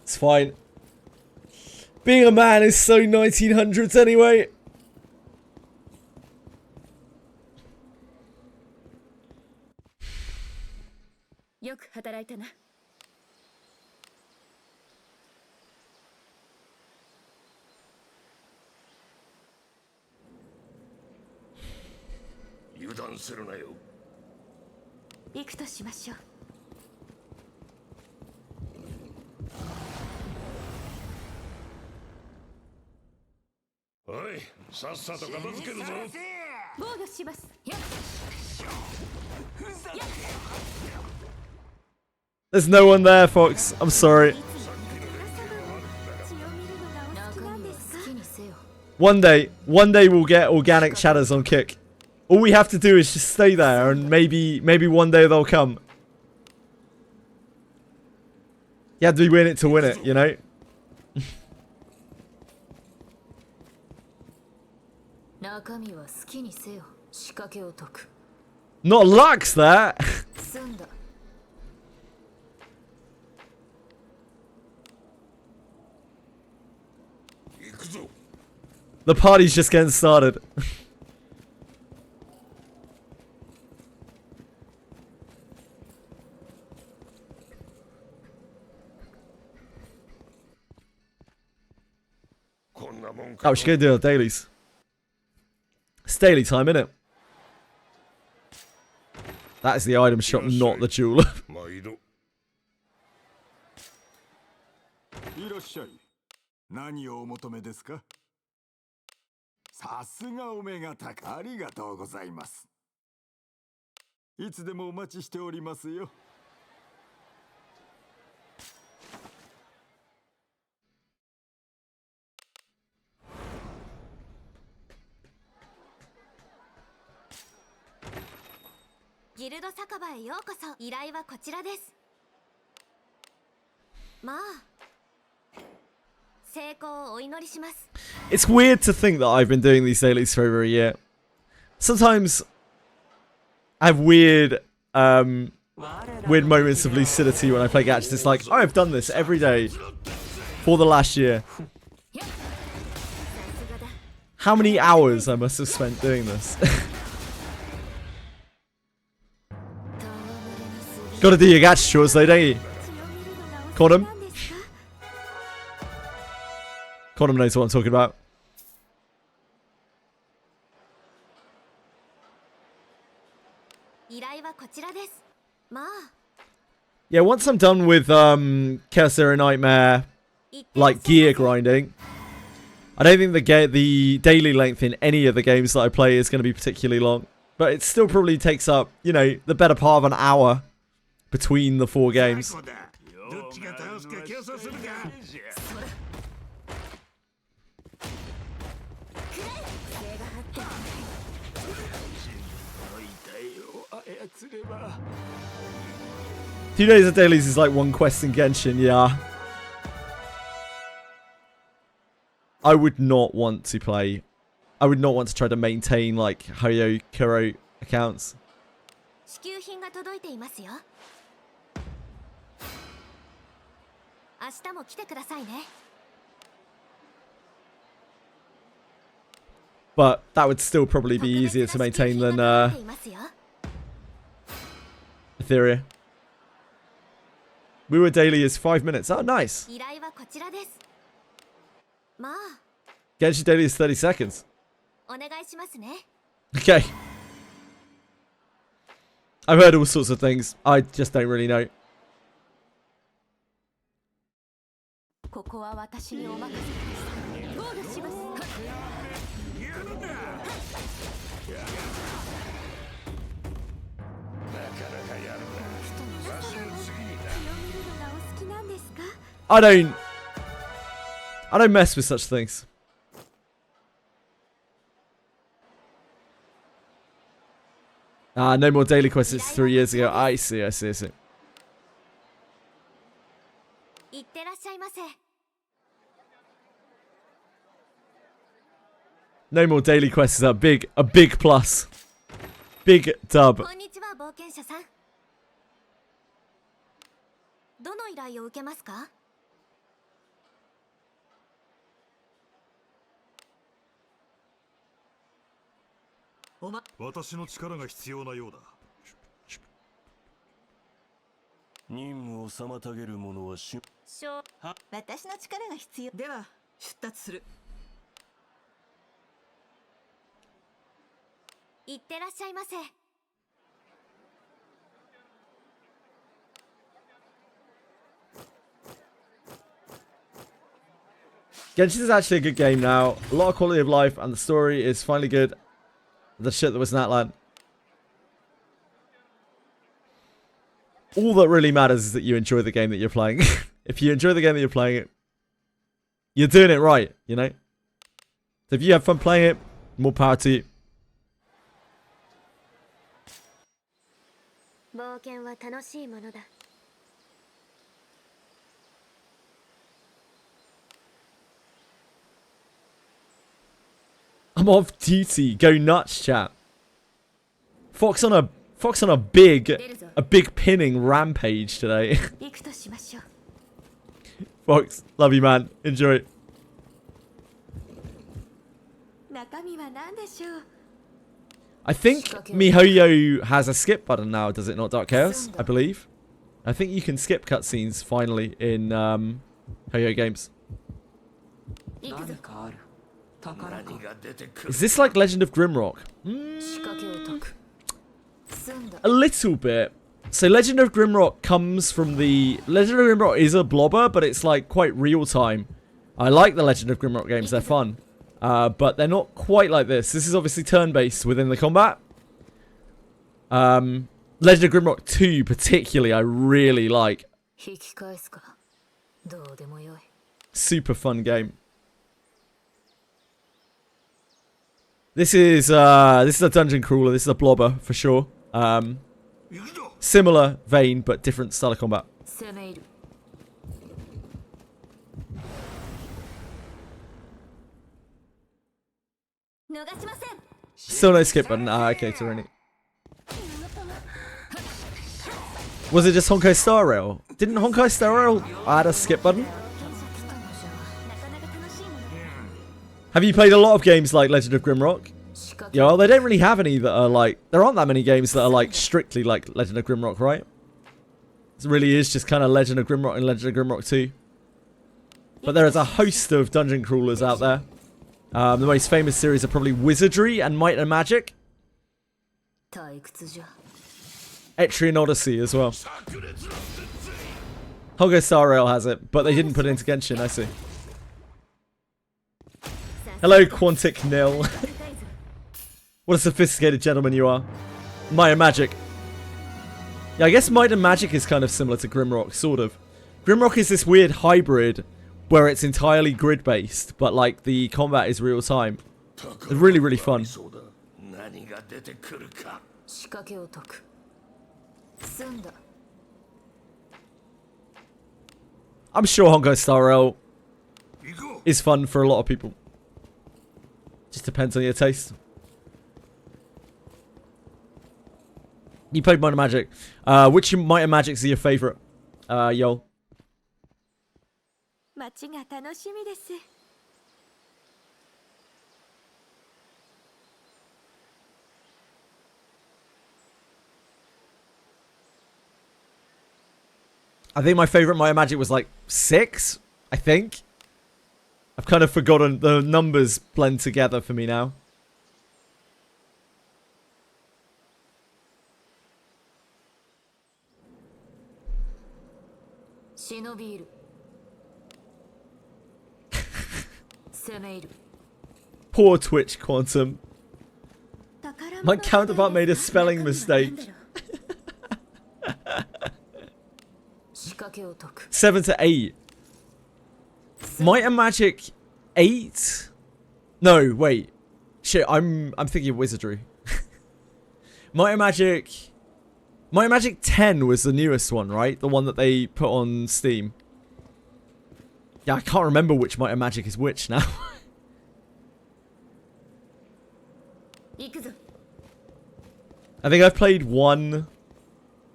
It's fine. Being a man is so 1900s anyway. よく働いたな。油断するなよ。行くとしましょう。おい、さっさと片付けるぞ。防御します。 There's no one there, Fox. I'm sorry. 血を見るのがお好きなんですか？ One day we'll get organic shadows on Kick. All we have to do is just stay there, and maybe one day they'll come. You have to win it to win it, you know? Not Lux there! The party's just getting started. Oh, we should go do our dailies. It's daily time, innit? That is the item shop, not the jeweler. いらっしゃい。何をお求めですか。さすがお目が高い。ありがとうございます。いつでもお待ちしておりますよ。ギルド酒場へようこそ。依頼はこちらです。まあ、成功をお祈りします。 It's weird to think that I've been doing these dailies for over a year. Sometimes I have weird moments of lucidity when I play Gacha. It's like, oh, I've done this every day for the last year. How many hours I must have spent doing this. Gotta do your Gacha chores though, don't you? Condom? Condom knows what I'm talking about. Yeah, once I'm done with Chaos Zero Nightmare, like gear grinding, I don't think the daily length in any of the games that I play is going to be particularly long. But it still probably takes up, you know, the better part of an hour between the 4 games. Two days of dailies is like one quest in Genshin, yeah. I would not want to play. I would not want to try to maintain like Hoyo Kuro accounts. But that would still probably be easier to maintain than Etheria. We were daily is 5 minutes. Oh, nice. Genshin daily is 30 seconds. Okay. I've heard all sorts of things. I just don't really know. I don't mess with such things. No more daily quests. It's 3 years ago. I see. No more daily quests is a big plus. Big dub. 私の力が必要なようだ。任務を妨げる者は私の力が必要では出立する。いってらっしゃいませ。Genshin is actually a good game now. A lot of quality of life, and the story is finally good. The shit that was in Atlan. All that really matters is that you enjoy the game that you're playing. If you enjoy the game that you're playing, you're doing it right, you know? So if you have fun playing it, more power to you. 冒険は楽しいものだ。 I'm off duty. Go nuts, chat. Fox on a big pinning rampage today. 行くとしましょう。 Fox, love you, man. Enjoy it. 中身は何でしょう。 I think MiHoYo has a skip button now, does it not, Dark Chaos? I believe. I think you can skip cutscenes finally in HoYo games. 行くぞ。 Is this like Legend of Grimrock? 仕掛けを解く。済んだ。 A little bit. So Legend of Grimrock comes from the... Legend of Grimrock is a blobber, but it's like quite real time. I like the Legend of Grimrock games, they're fun. But they're not quite like this. This is obviously turn-based within the combat. Legend of Grimrock 2 particularly, I really like. 引き返すか。どうでもよい。 Super fun game. This is a dungeon crawler. This is a blobber for sure. Similar vein, but different style of combat. 攻め入る。 逃しません。 Still no skip button. Okay, Tyranny. Was it just Honkai Star Rail? Didn't Honkai Star Rail add a skip button? Have you played a lot of games like Legend of Grimrock? Yeah, well, they don't really have any that are like... There aren't that many games that are like strictly like Legend of Grimrock, right? It really is just kind of Legend of Grimrock and Legend of Grimrock 2. But there is a host of dungeon crawlers out there. The most famous series are probably Wizardry and Might and Magic. 退屈じゃ。 Etrian Odyssey as well. Honkai Star Rail has it, but they didn't put it into Genshin, I see. Hello, Quantic Nil. What a sophisticated gentleman you are. Might and Magic. Yeah, I guess Might and Magic is kind of similar to Grimrock, sort of. Grimrock is this weird hybrid where it's entirely grid-based, but like the combat is real-time. It's really, really fun. 仕掛けを解く。済んだ。 I'm sure Honkai Star Rail is fun for a lot of people. Just depends on your taste. You played Might and Magic. Which Might and Magics are your favorite? Yo. 街が楽しみです。 I think my favorite Might and Magic was like 6, I think. I've kind of forgotten. The numbers blend together for me now. Poor Twitch Quantum. My counterpart made a spelling mistake. 7 to 8. Might and Magic 8? No, wait. Shit, I'm thinking of Wizardry. Might and Magic 10 was the newest one, right? The one that they put on Steam. Yeah, I can't remember which Might and Magic is which now. I think I've played 1,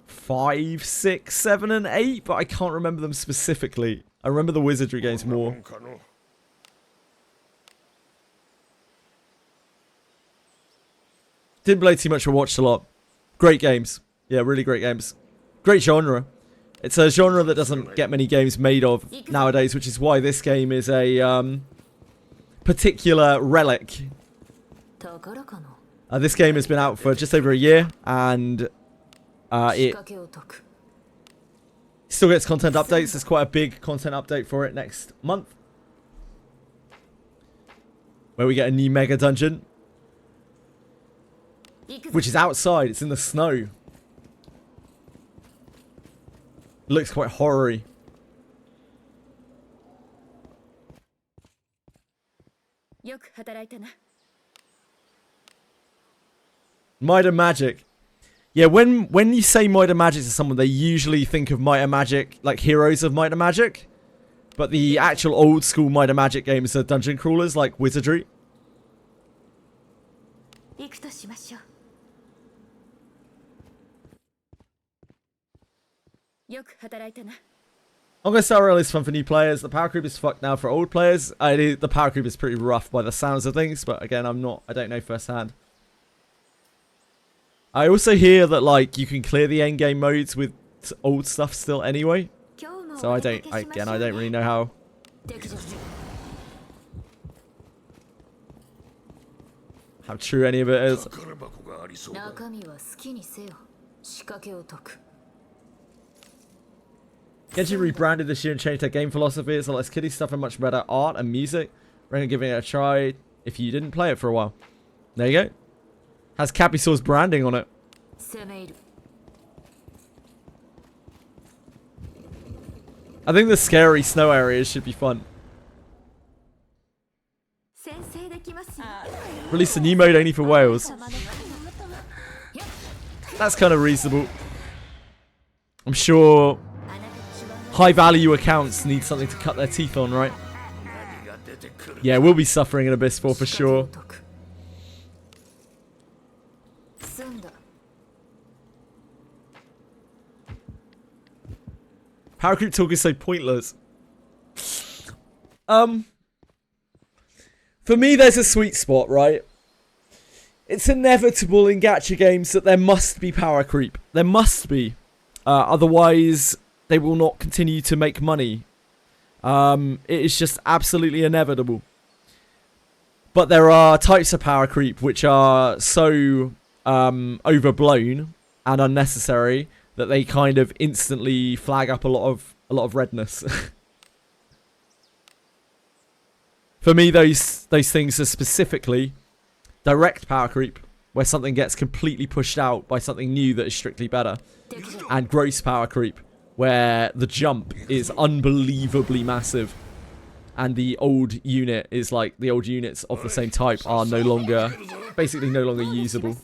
5, 6, 7, and 8, but I can't remember them specifically. I remember the Wizardry games more. Didn't play too much or watched a lot. Great games. Yeah, really great games. Great genre. It's a genre that doesn't get many games made of nowadays, which is why this game is a particular relic. This game has been out for just over a year, and it still gets content updates. There's quite a big content update for it next month, where we get a new mega dungeon, which is outside. It's in the snow. Looks quite horror-y. よく働いたな。 Might and Magic. Yeah, when you say Might and Magic to someone, they usually think of Might and Magic, like heroes of Might and Magic. But the actual old school Might and Magic games are dungeon crawlers, like Wizardry. 行くとしましょう。よく働いたな。 I'm gonna start early. It's fun for new players. The power creep is fucked now for old players. The power creep is pretty rough by the sounds of things, but again, I don't know firsthand. I also hear that like you can clear the end game modes with old stuff still anyway. 今日も So お I 出か don't けしましょう again I don't really know how 敵女 true any of it is. 宝箱がありそうだ。中身は好きにせよ。仕掛けを解く。 Genshin rebranded this year and changed their game philosophy. It's a lot less kiddie stuff and much better art and music. Recommend giving it a try if you didn't play it for a while. There you go. Has Capisaur's branding on it. 攻め入る。 I think the scary snow areas should be fun. 先制できますよ。 Release a new mode only for whales. That's kind of reasonable. I'm sure high value accounts need something to cut their teeth on, right? 何が出てくる。 Yeah, we'll be suffering in Abyss 4 for 仕掛 sure. けを解く。済んだ。 Power creep talk is so pointless. For me, there's a sweet spot, right? It's inevitable in gacha games that there must be power creep. There must be. Otherwise, they will not continue to make money. It is just absolutely inevitable. But there are types of power creep which are so overblown and unnecessary that they kind of instantly flag up a lot of redness. For me, those things are specifically direct power creep, where something gets completely pushed out by something new that is strictly better, and gross power creep, where the jump is unbelievably massive, and the old unit is like the old units of the same type are basically no longer usable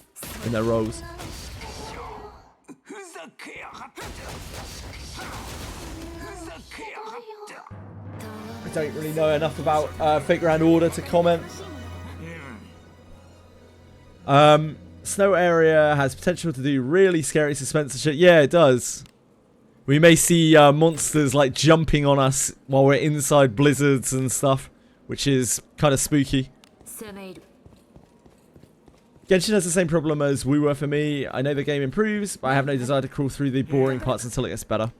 in their roles. ふざけやがって。ふざけやがって。 I don't really know enough about Fate Grand Order to comment. Snow area has potential to do really scary suspense shit. Yeah, it does. We may see monsters like jumping on us while we're inside blizzards and stuff, which is kind of spooky. 攻め入る。 Genshin has the same problem as Woo were for me. I know the game improves, but I have no desire to crawl through the boring parts until it gets better.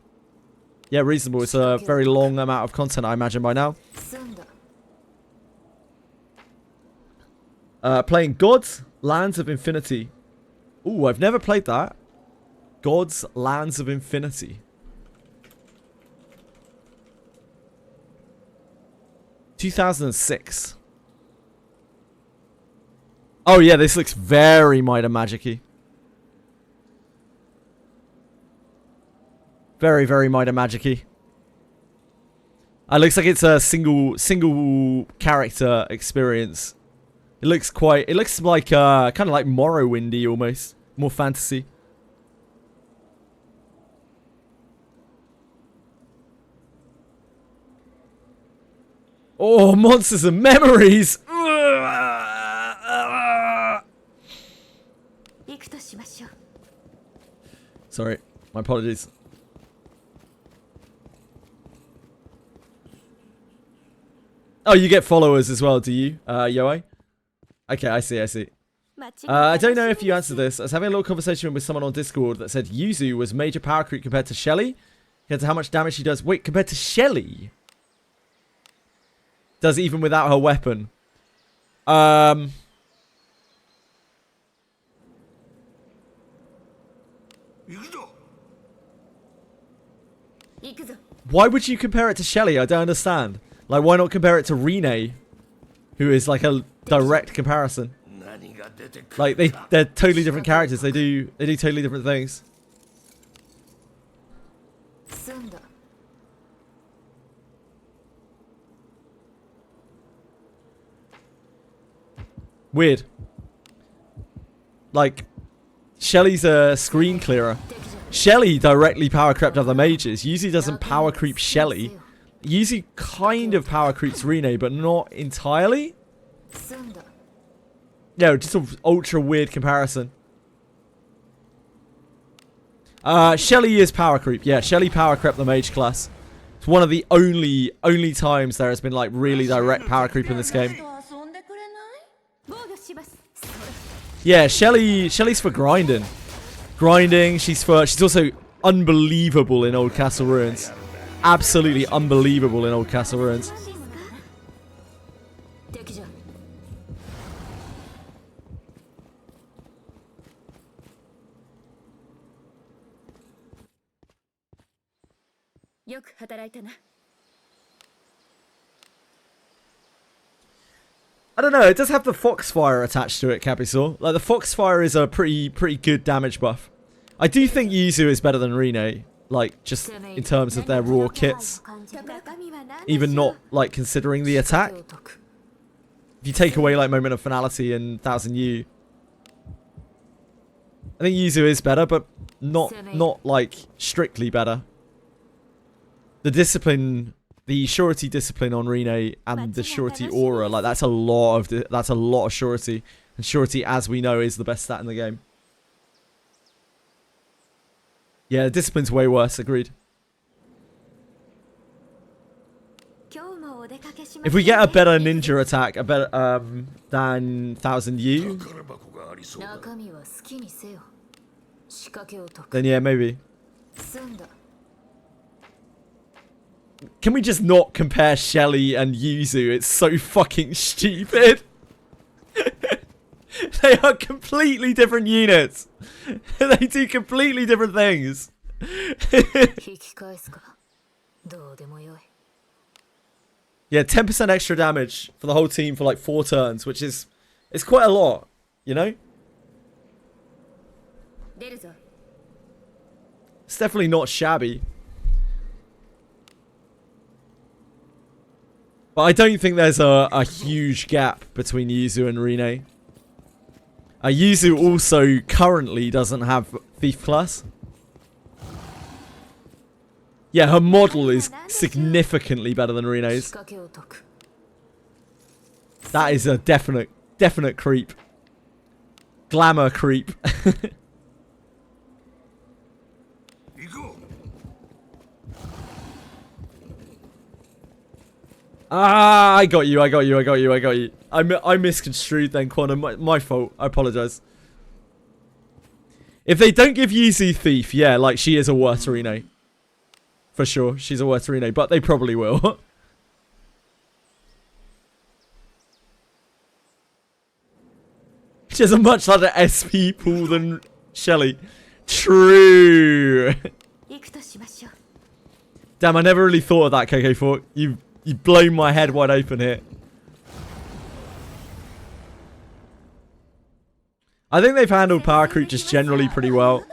Yeah, reasonable. It's a very long amount of content, I imagine, by now. 済んだ。 Playing Gods, Lands of Infinity. Ooh, I've never played that. Gods, Lands of Infinity. 2006. Oh yeah, this looks very Might and Magic-y. Very, very Might and Magic-y. It looks like it's a single character experience. It looks like kind of like Morrowindy almost, more fantasy. Oh, Monsters and Memories. 行くとしましょう。 Sorry, my apologies. Oh, you get followers as well, do you, Yoai? Okay, I see. I don't know if you answered this. I was having a little conversation with someone on Discord that said Yuzu was major power creep compared to Shelly. Compared to how much damage she does. Wait, compared to Shelly? Does even without her weapon. Why would you compare it to Shelly? I don't understand. Like, why not compare it to Rene, who is like a direct comparison? 何が出てくる。 Like they're totally different characters. They do totally different things. 済んだ。 I Weird. Like, Shelly's a screen clearer. Shelly directly power crept other mages. Yuzu doesn't power creep Shelly. Yuzu kind of power creeps Rene, but not entirely. Yeah, just an ultra weird comparison. Shelly is power creep. Yeah, Shelly power crept the mage class. It's one of the only times there has been like really direct power creep in this game. Yeah, Shelly's for grinding. She's also unbelievable in Old Castle Ruins. Absolutely unbelievable in Old Castle Ruins. I don't know, it does have the Foxfire attached to it, Capisaur. Like, the Foxfire is a pretty good damage buff. I do think Yuzu is better than Rene, like, just in terms of their raw kits. Even not, like, considering the attack. If you take away, like, Moment of Finality and 1000 U. I think Yuzu is better, but not like, strictly better. The discipline... The surety discipline on Rene and the surety aura, like that's a lot of surety, and surety, as we know, is the best stat in the game. Yeah, the discipline's way worse. Agreed. If we get a better ninja attack, a better than 1000 U, then yeah, maybe. Can we just not compare Shelly and Yuzu? It's so fucking stupid. They are completely different units. They do completely different things. Yeah, 10% extra damage for the whole team for like 4 turns, which is... It's quite a lot, you know? It's definitely not shabby. But I don't think there's a huge gap between Yuzu and Rene. Yuzu also currently doesn't have Thief class. Yeah, her model is significantly better than Rene's. That is a definite creep. Glamour creep. Ah, I got you. I misconstrued then, Quantum. My fault. I apologize. If they don't give Yuzu Thief, yeah, like, she is a worse Rene. For sure, she's a worse Rene, but they probably will. She has a much larger SP pool than Shelly. True. Damn, I never really thought of that, KK4. You've blown my head wide open here. I think they've handled power creep just generally pretty well.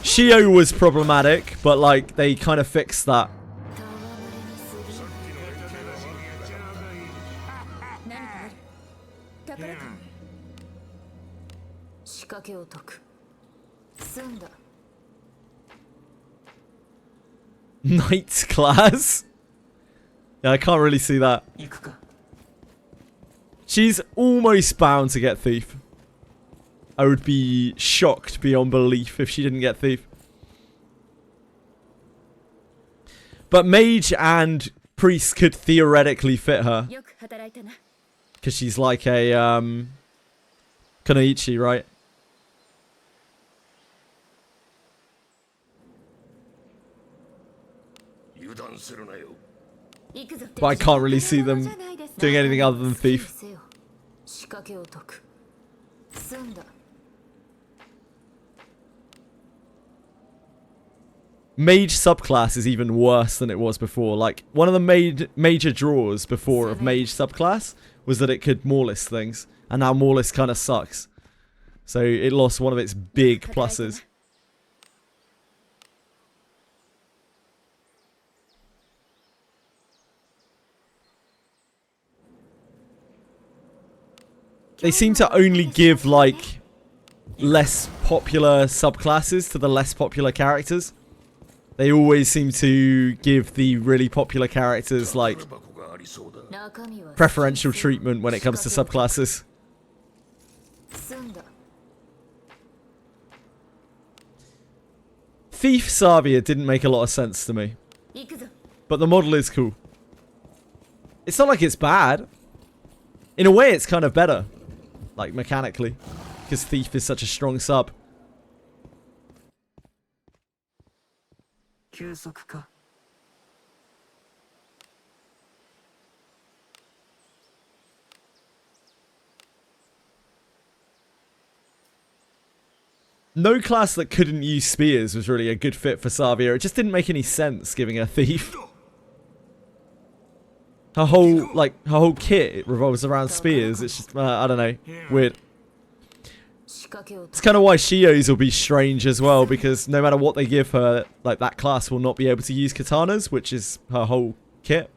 Shio was problematic, but like they kind of fixed that. Knight's class? Yeah, I can't really see that. She's almost bound to get Thief. I would be shocked beyond belief if she didn't get Thief. But Mage and Priest could theoretically fit her. Because she's like a, Kunoichi, right? But I can't really see them doing anything other than Thief. Mage subclass is even worse than it was before. Like, one of the major draws before of Mage subclass was that it could Morlist things. And now Morlist kind of sucks. So it lost one of its big pluses. they seem to only give like less popular subclasses to the less popular characters. They always seem to give the really popular characters like preferential treatment when it comes to subclasses. Thief Savia didn't make a lot of sense to me, but the model is cool. It's not like it's bad. In a way, it's kind of better, like mechanically, because Thief is such a strong sub. No class that couldn't use spears was really a good fit for Savia. It just didn't make any sense giving her Thief. Her whole kit revolves around spears. It's just, I don't know, weird. It's kind of why Shio's will be strange as well, because no matter what they give her, like, that class will not be able to use katanas, which is her whole kit.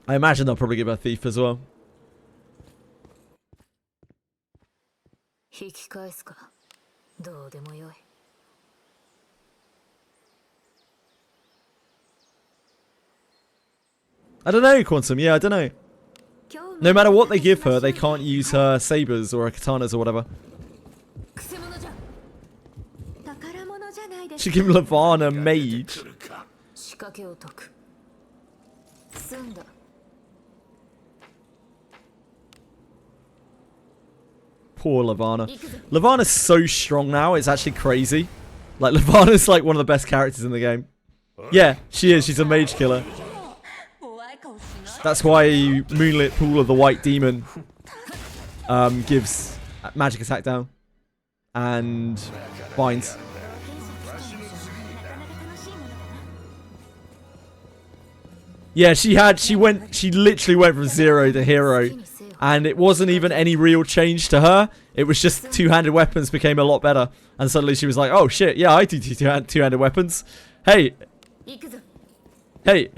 I imagine they'll probably give her Thief as well. I don't know, Quantum. Yeah, I don't know. No matter what they give her, they can't use her sabers or her katanas or whatever. Should give Lavana Mage. Poor Lavana. Lavana's so strong now, it's actually crazy. Like, Lavana's like one of the best characters in the game. Yeah, she is. She's a mage killer. That's why Moonlit Pool of the White Demon gives magic attack down and binds. Yeah, she literally went from 0 to hero, and it wasn't even any real change to her. It was just two-handed weapons became a lot better, and suddenly she was like, "Oh shit, yeah, I do two-handed weapons. Hey, hey."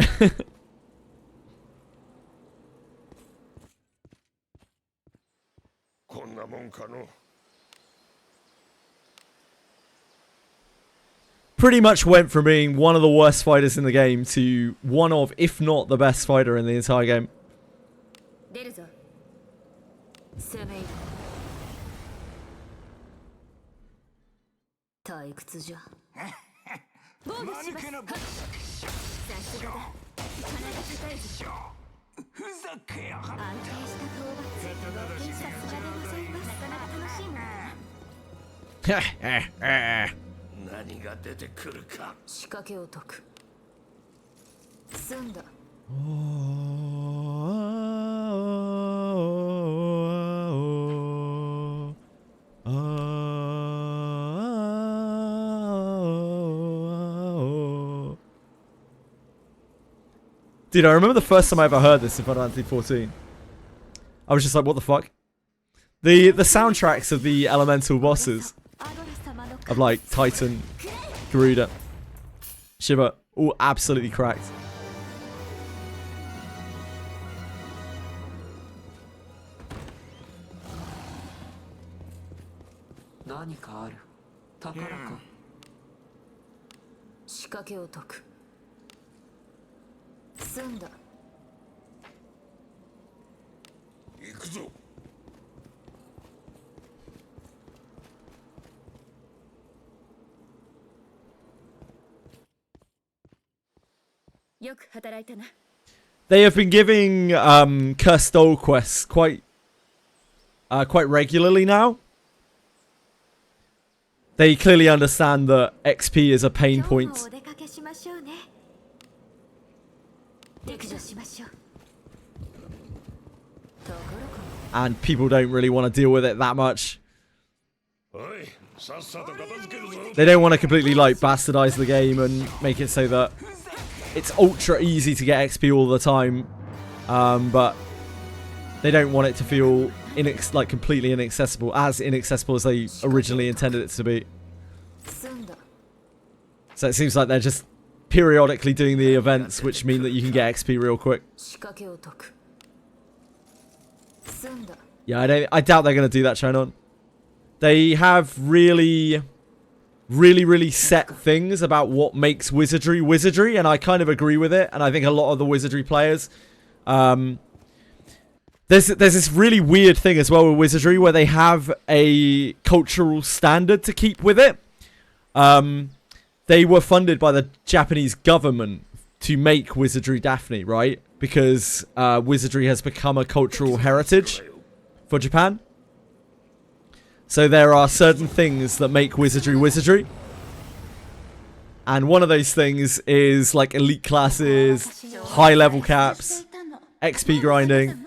Pretty much went from being one of the worst fighters in the game to one of, if not the best fighter in the entire game. Dude, I remember the first time I ever heard this in Final Fantasy 14. I was just like, what the fuck? The soundtracks of the elemental bosses of like Titan, Garuda, Shiva, all absolutely cracked. They have been giving Cursed Doll quests quite regularly now. They clearly understand that XP is a pain point. And people don't really want to deal with it that much. They don't want to completely like bastardize the game and make it so that it's ultra easy to get XP all the time, but they don't want it to feel like completely inaccessible, as inaccessible as they originally intended it to be. So it seems like they're just periodically doing the events, which mean that you can get XP real quick. 仕掛けを解く済んだ Yeah, I doubt they're going to do that, Chinon. They have really set things about what makes Wizardry Wizardry, and I kind of agree with it, and I think a lot of the Wizardry players... There's this really weird thing as well with Wizardry where they have a cultural standard to keep with it. They were funded by the Japanese government to make Wizardry Daphne, right? Because Wizardry has become a cultural heritage for Japan. So there are certain things that make Wizardry Wizardry. And one of those things is like elite classes, high level caps, XP grinding.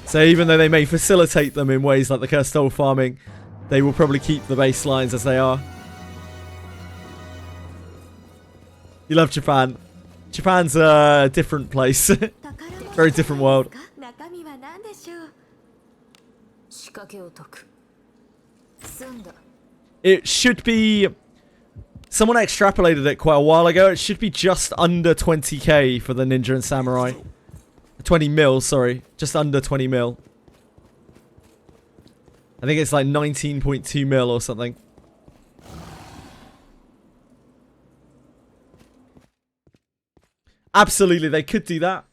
So even though they may facilitate them in ways like the Cursed Soul farming, they will probably keep the baselines as they are. You love Japan. Japan's a different place. Very different world. 中身は何でしょう仕掛けを解く済んだ It should be... Someone extrapolated it quite a while ago. It should be just under 20k for the Ninja and Samurai. 20 mil, sorry. Just under 20 mil. I think it's like 19.2 mil or something. Absolutely, they could do that.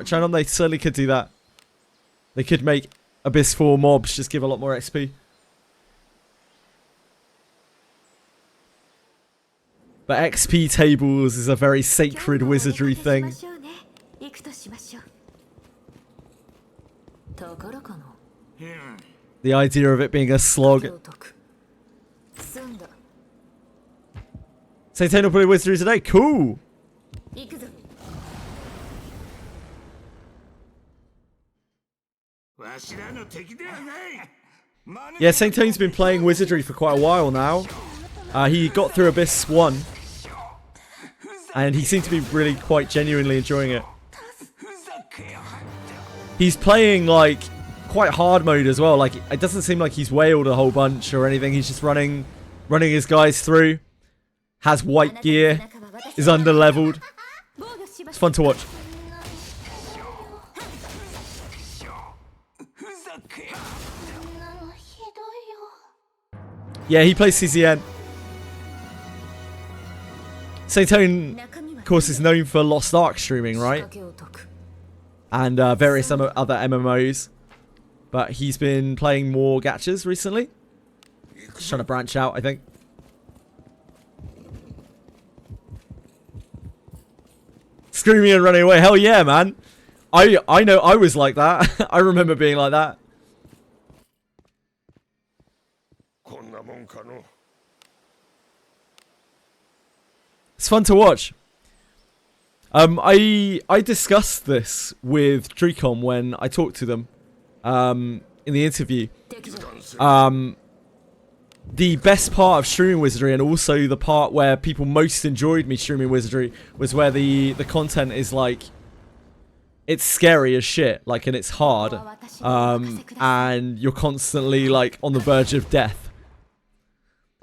Channel, they certainly could do that. They could make Abyss 4 mobs just give a lot more XP. But XP tables is a very sacred wizardry thing. 行くとしましょう宝かな The idea of it being a slog. を解く済んだ Satanic play wizardry today. Cool. 行くぞ Yeah, Saint Tone's been playing wizardry for quite a while now. He got through Abyss 1. And he seemed to be really quite genuinely enjoying it. He's playing like quite hard mode as well. Like it doesn't seem like he's whaled a whole bunch or anything. He's just running his guys through. Has white gear. Is under leveled. It's fun to watch. Yeah, he plays CCN. Saint Tone, of course, is known for Lost Ark streaming, right? 仕掛けを解く And various other MMOs. But he's been playing more gachas recently. Just trying to branch out, I think. Screaming and running away. Hell yeah, man. I know I was like that. I remember being like that. It's fun to watch. I discussed this with Dricom when I talked to them in the interview. 敵だ The best part of streaming Wizardry, and also the part where people most enjoyed me streaming Wizardry, was where the content is like, it's scary as shit, like, and it's hard, and you're constantly like on the verge of death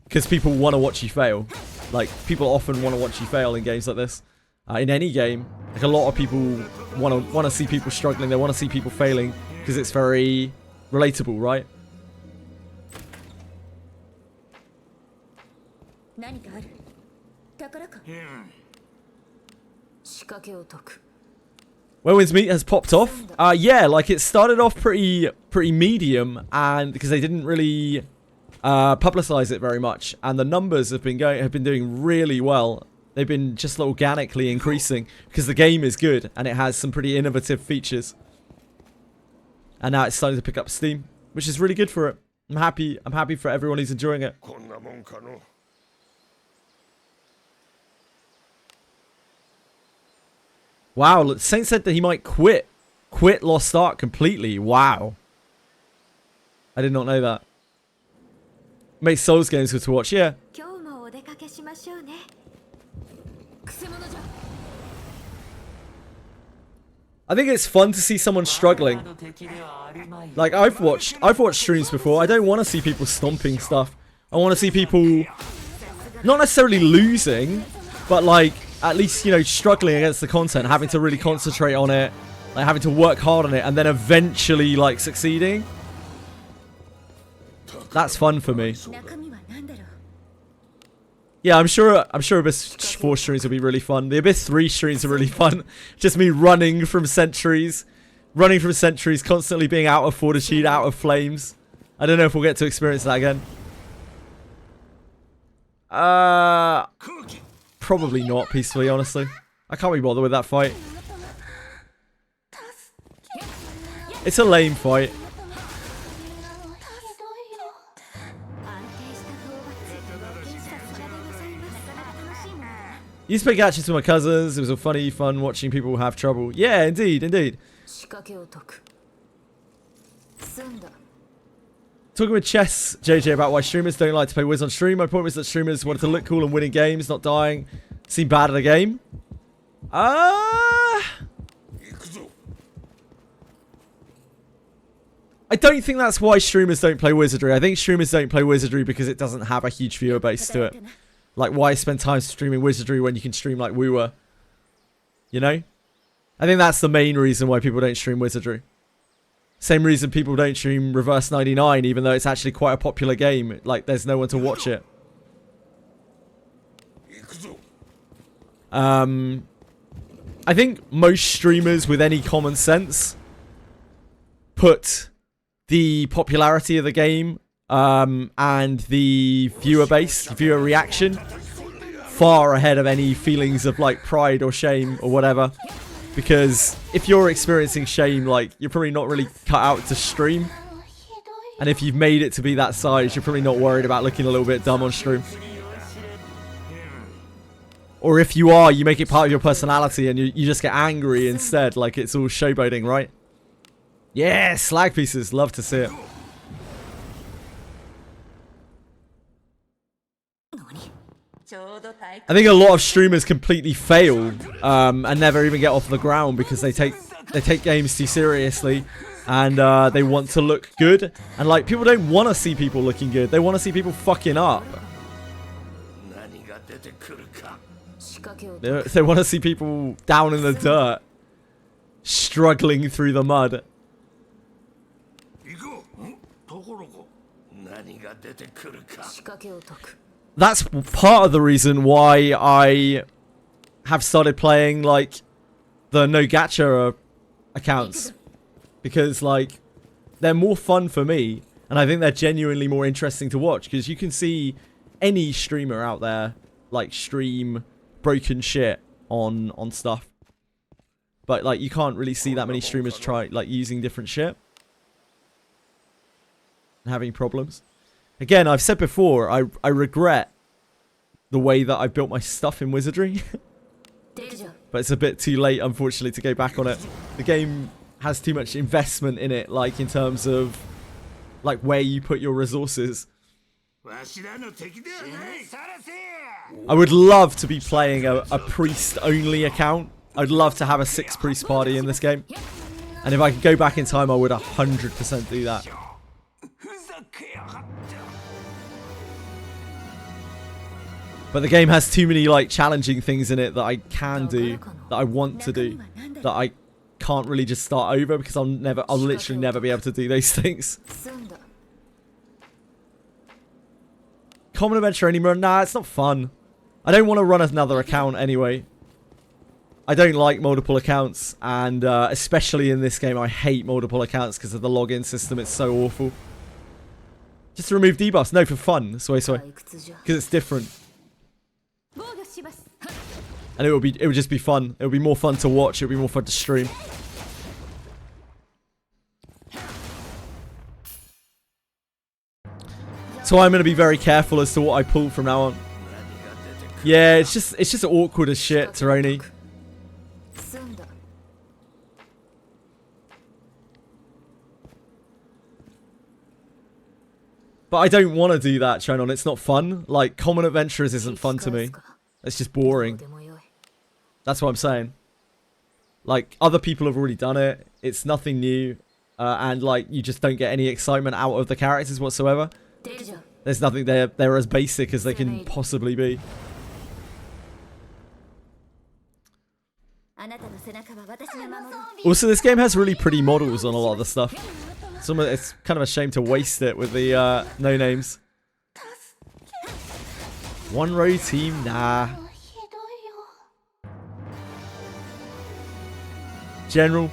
because people want to watch you fail. Like, people often want to watch you fail in games like this. In any game, like, a lot of people want to see people struggling. They want to see people failing because it's very relatable, right? 何かある宝か仕掛けを解く When's Meat has popped off? Yeah, like it started off pretty medium, and because they didn't really publicize it very much, and the numbers have been doing really well. They've been just organically increasing because the game is good and it has some pretty innovative features. And now it's starting to pick up steam, which is really good for it. I'm happy for everyone who's enjoying it. Wow, Saint said that he might quit Lost Ark completely. Wow. I did not know that. Makes Souls games good to watch, yeah. 今日もお出かけしましょうねくせ者じゃ I think it's fun to see someone struggling. Like, I've watched streams before. I don't want to see people stomping stuff. I want to see people not necessarily losing, but like at least, you know, struggling against the content, having to really concentrate on it, like having to work hard on it, and then eventually like succeeding. That's fun for me. 中身は何だろう。 Yeah, I'm sure Abyss 4 streams will be really fun. The Abyss 3 streams are really fun. Just me running from sentries, constantly being out of fortitude, out of flames. I don't know if we'll get to experience that again. Probably not, peacefully, honestly. I can't be bothered with that fight. It's a lame fight. 安定した討伐。冒険した空でございます。なかなか楽しいものだな。 Used to play Gacha with my cousins. It was all funny, fun watching people have trouble. Yeah, indeed, indeed. 仕掛けを解く。済んだ。 Talking with Chess JJ about why streamers don't like to play Wiz on stream. My point was that streamers wanted to look cool and win in games, not dying. Seem bad at a game. I don't think that's why streamers don't play Wizardry. I think streamers don't play Wizardry because it doesn't have a huge viewer base to it. Like, why spend time streaming Wizardry when you can stream like we were? You know? I think that's the main reason why people don't stream Wizardry. Same reason people don't stream Reverse 99, even though it's actually quite a popular game. Like, there's no one to watch it. I think most streamers with any common sense put the popularity of the game and the viewer base, viewer reaction, far ahead of any feelings of like pride or shame or whatever. Because if you're experiencing shame, like, you're probably not really cut out to stream. And if you've made it to be that size, you're probably not worried about looking a little bit dumb on stream. Or if you are, you make it part of your personality and you just get angry instead, like it's all showboating, right? Yeah, slag pieces, love to see it. I think a lot of streamers completely fail and never even get off the ground because they take games too seriously and they want to look good. And like, people don't want to see people looking good. They want to see people fucking up. They want to see people down in the dirt, struggling through the mud. That's part of the reason why I have started playing like the no gacha accounts, because like they're more fun for me and I think they're genuinely more interesting to watch, because you can see any streamer out there like stream broken shit on stuff, but like you can't really see that many streamers try like using different shit and having problems. Again, I've said before, I regret the way that I built my stuff in Wizardry. But it's a bit too late, unfortunately, to go back on it. The game has too much investment in it, like in terms of like where you put your resources. I would love to be playing a priest-only account. I'd love to have a 6-priest party in this game. And if I could go back in time, I would 100% do that. But the game has too many like challenging things in it that I can do, that I want to do, that I can't really just start over because I'll literally never be able to do those things. Common adventure anymore? Nah, it's not fun. I don't want to run another account anyway. I don't like multiple accounts, and especially in this game, I hate multiple accounts because of the login system. It's so awful. Just remove debuffs. No, for fun. Because it's different. And it would just be fun. It would be more fun to watch. It would be more fun to stream. So I'm going to be very careful as to what I pull from now on. Yeah, it's just awkward as shit, Taroni. But I don't want to do that, Chonon. It's not fun. Like, Common Adventurers isn't fun to me. It's just boring. That's what I'm saying. Like, other people have already done it. It's nothing new. And, like, you just don't get any excitement out of the characters whatsoever. There's nothing there. They're as basic as they can possibly be. Also, this game has really pretty models on a lot of the stuff. It's kind of a shame to waste it with the no names. One row team, nah. General.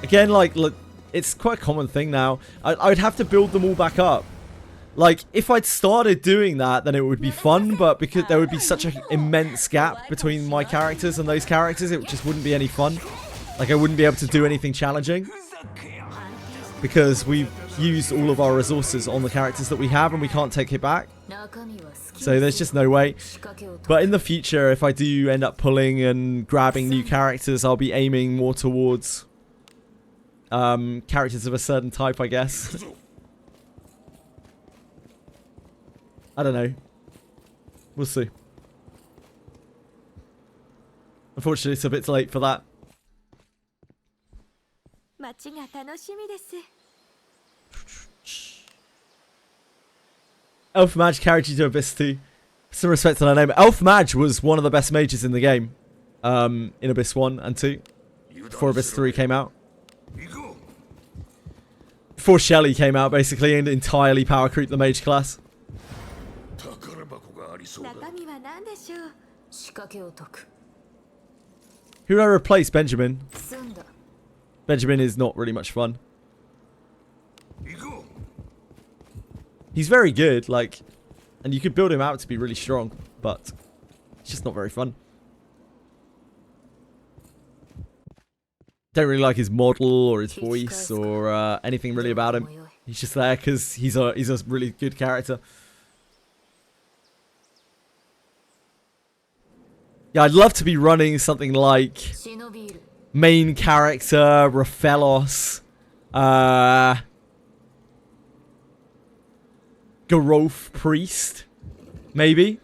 Again, like, look, it's quite a common thing now. I would have to build them all back up. Like, if I'd started doing that, then it would be fun, but because there would be such an immense gap between my characters and those characters, it just wouldn't be any fun. Like, I wouldn't be able to do anything challenging. Because we've used all of our resources on the characters that we have, and we can't take it back. So there's just no way. But in the future, if I do end up pulling and grabbing new characters, I'll be aiming more towards characters of a certain type, I guess. I don't know. We'll see. Unfortunately, it's a bit late for that. Elf Mage carried you to Abyss 2. Some respect to her name. Elf Mage was one of the best mages in the game. In Abyss 1 and 2. Before Abyss 3 came out. Before Shelly came out, basically, and entirely power creep the mage class. Who do I replace? Benjamin. Benjamin is not really much fun. He's very good, like, and you could build him out to be really strong, but it's just not very fun. Don't really like his model or his voice or anything really about him. He's just there because he's a really good character. Yeah, I'd love to be running something like main character, Raphaelos, Garoth Priest, maybe.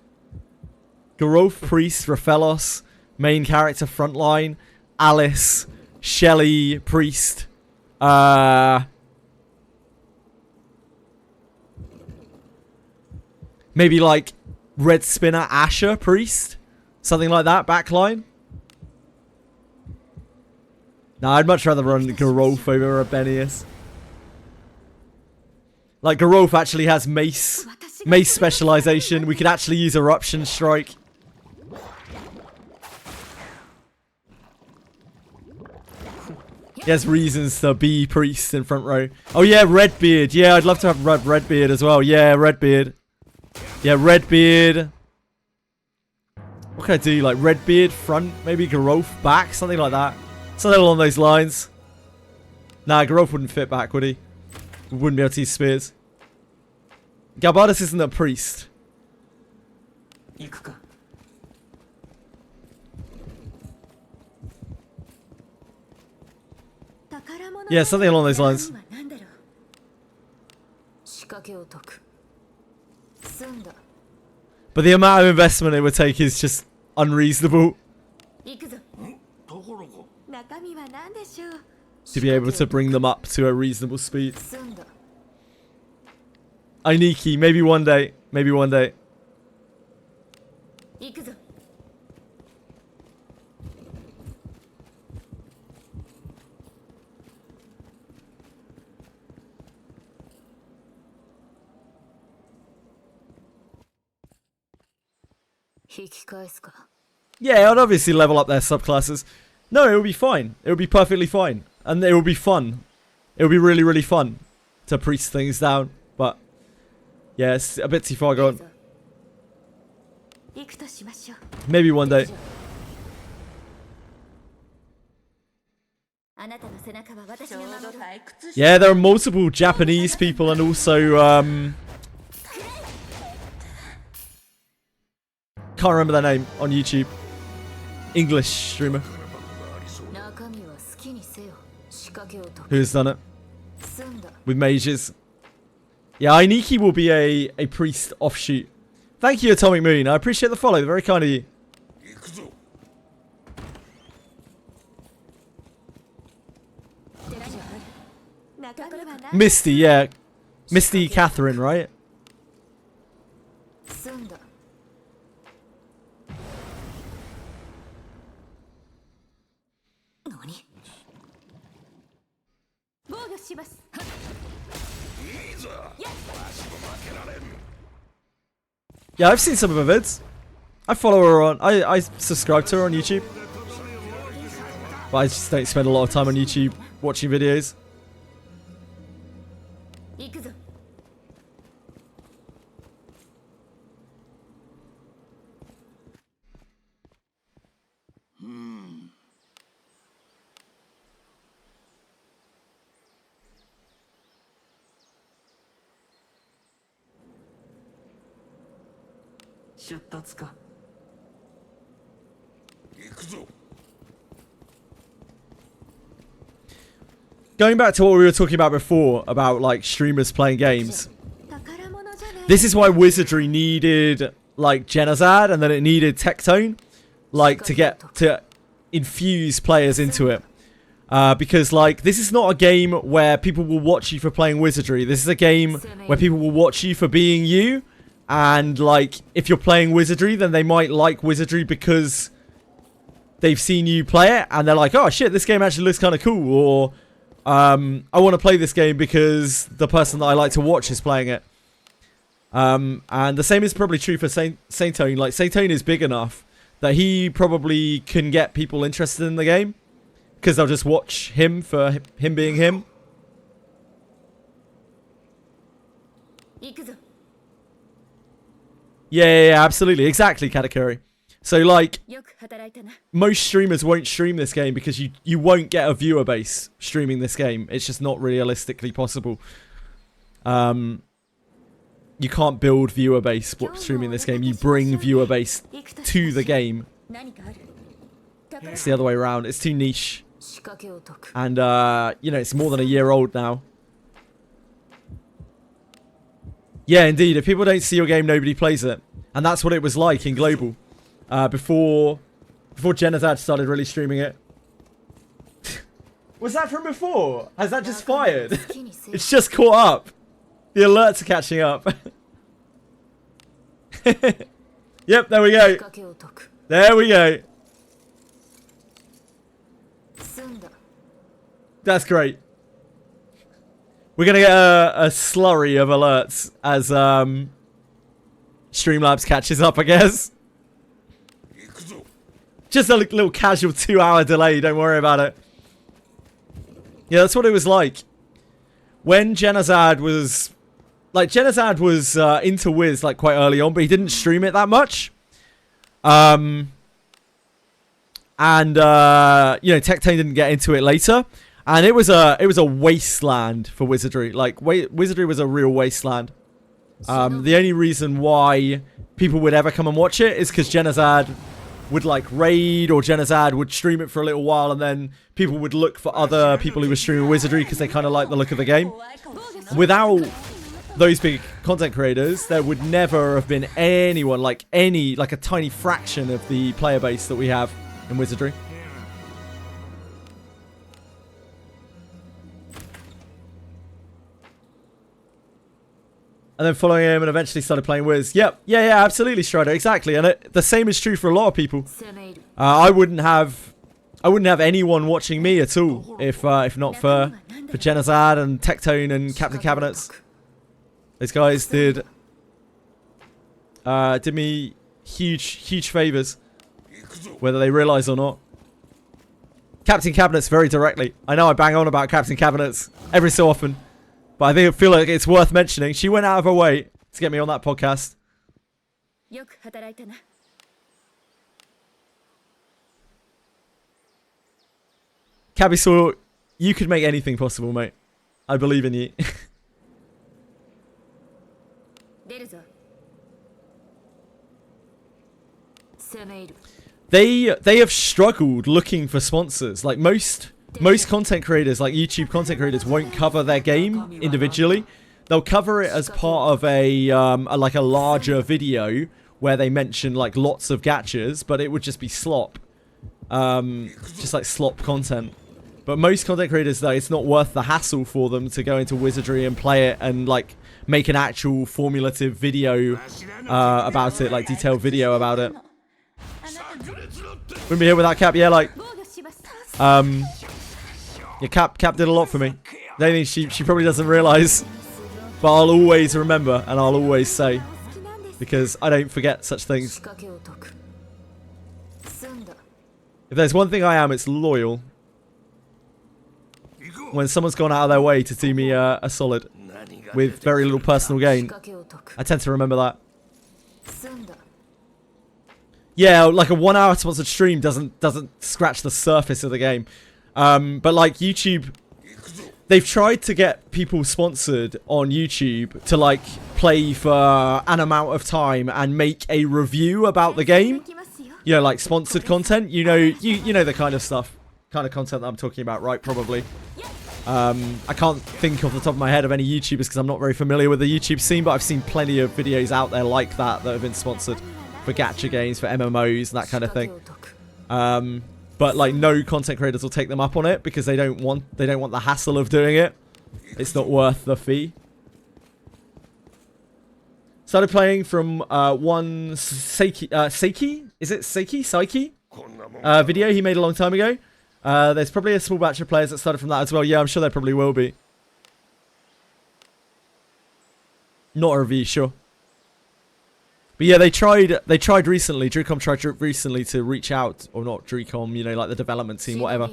Garoth Priest, Raphaelos, main character, frontline, Alice, Shelly Priest, maybe like Red Spinner Asher Priest, something like that, backline. Nah, I'd much rather run Garoth over Abenius. Like, Garoth actually has mace specialization. We could actually use Eruption Strike. He has reasons to be Priest in front row. Oh yeah, Redbeard. Yeah, I'd love to have Redbeard as well. Yeah, Redbeard. Yeah, Redbeard. What can I do? Like, Redbeard front, maybe Garoth back, something like that. Something along those lines. Nah, Garoth wouldn't fit back, would he? We wouldn't be able to use spears. Galbardus isn't a priest. Yeah, something along those lines. But the amount of investment it would take is just unreasonable. To be able to bring them up to a reasonable speed. Ainiki, maybe one day. Maybe one day. Yeah, I'd obviously level up their subclasses. No, it would be fine. It would be perfectly fine. And it would be fun. It would be really, really fun to priest things down. But, yeah, it's a bit too far gone. Maybe one day. Yeah, there are multiple Japanese people and also, can't remember their name on YouTube. English streamer. Who's done it? With mages. Yeah, Ainiki will be a priest offshoot. Thank you, Atomic Moon. I appreciate the follow. Very kind of you. Misty, yeah. Misty Catherine, right? 済んだ。何？防御します。Yeah, I've seen some of her vids. I follow her on. I subscribe to her on YouTube. But I just don't spend a lot of time on YouTube watching videos. 行くぞ。出立か。 Going back to what we were talking about before, about like streamers playing games. 宝物じゃねえ。 This is why Wizardry needed like Genazad, and then it needed Tectone, like to infuse players into it. Because like this is not a game where people will watch you for playing Wizardry. This is a game where people will watch you for being you. And like if you're playing Wizardry, then they might like Wizardry because they've seen you play it, and they're like, oh shit, this game actually looks kind of cool. Or I want to play this game because the person that I like to watch is playing it. And the same is probably true for Saintone. Like, Saintone is big enough that he probably can get people interested in the game because they'll just watch him for him being him. 行くぞ。 Yeah, absolutely. Exactly, Katakuri. So, like, よく働いたな。 most streamers won't stream this game because you won't get a viewer base streaming this game. It's just not realistically possible. You can't build viewer base streaming this game. You bring viewer base to the game. 何かある？ It's the other way around. It's too niche. 仕掛けを解く。 And, you know, it's more than a year old now. Yeah, indeed. If people don't see your game, nobody plays it. And that's what it was like in Global. Before Genazad started really streaming it. Was that from before? Has that just fired? It's just caught up. The alerts are catching up. Yep, there we go. 仕掛けを解く。 There we go. 済んだ。 That's great. We're gonna get a slurry of alerts as Streamlabs catches up, I guess. Just a little casual 2-hour delay, don't worry about it. Yeah, that's what it was like. When Genazad was... Like, Genazad was into Wiz, like, quite early on, but he didn't stream it that much. You know, Tectone didn't get into it later. And it was a wasteland for Wizardry. Like, Wizardry was a real wasteland. The only reason why people would ever come and watch it is because Genazad would like raid, or Genazad would stream it for a little while, and then people would look for other people who were streaming Wizardry because they kind of like the look of the game. Without those big content creators, there would never have been anyone, like a tiny fraction of the player base that we have in Wizardry. And then following him and eventually started playing Wiz. Yep. Yeah, absolutely, Strider. Exactly. And the same is true for a lot of people. 攻め入る。 I wouldn't have anyone watching me at all if not for Genazad and Tectone and Captain Cabinets. Those guys did me huge favors, whether they realize or not. Captain Cabinets very directly. I know I bang on about Captain Cabinets every so often, but I feel like it's worth mentioning. She went out of her way to get me on that podcast. よく働いたな。 Cabisaur, you could make anything possible, mate. I believe in you. 出るぞ。 攻め入る。 They have struggled looking for sponsors. Like most content creators, like YouTube content creators, won't cover their game individually. They'll cover it as part of a larger video where they mention like lots of gachas, but it would just be slop, just like slop content. But most content creators, though, it's not worth the hassle for them to go into Wizardry and play it and like make an actual formulative video about it, like detailed video about it. Wouldn't be here without Cap. Yeah, like, yeah, Cap did a lot for me. The only thing she probably doesn't realise, but I'll always remember and I'll always say, because I don't forget such things. If there's one thing I am, it's loyal. When someone's gone out of their way to do me a solid with very little personal gain, I tend to remember that. Yeah, like a 1 hour sponsored stream doesn't scratch the surface of the game. But like YouTube, they've tried to get people sponsored on YouTube to like play for an amount of time and make a review about the game. You know, like sponsored content. You know the kind of stuff, kind of content that I'm talking about, right? Probably. I can't think off the top of my head of any YouTubers because I'm not very familiar with the YouTube scene, but I've seen plenty of videos out there like that have been sponsored for gacha games, for MMOs, and that kind of thing. But like no content creators will take them up on it because they don't want the hassle of doing it. It's not worth the fee. Started playing from one Seiki? Is it Seiki? Psyche? Video he made a long time ago. There's probably a small batch of players that started from that as well. Yeah, I'm sure there probably will be. Not a review, sure. But yeah, they tried recently, Drewcom tried recently to reach out, or not Drewcom, you know, like the development team, whatever.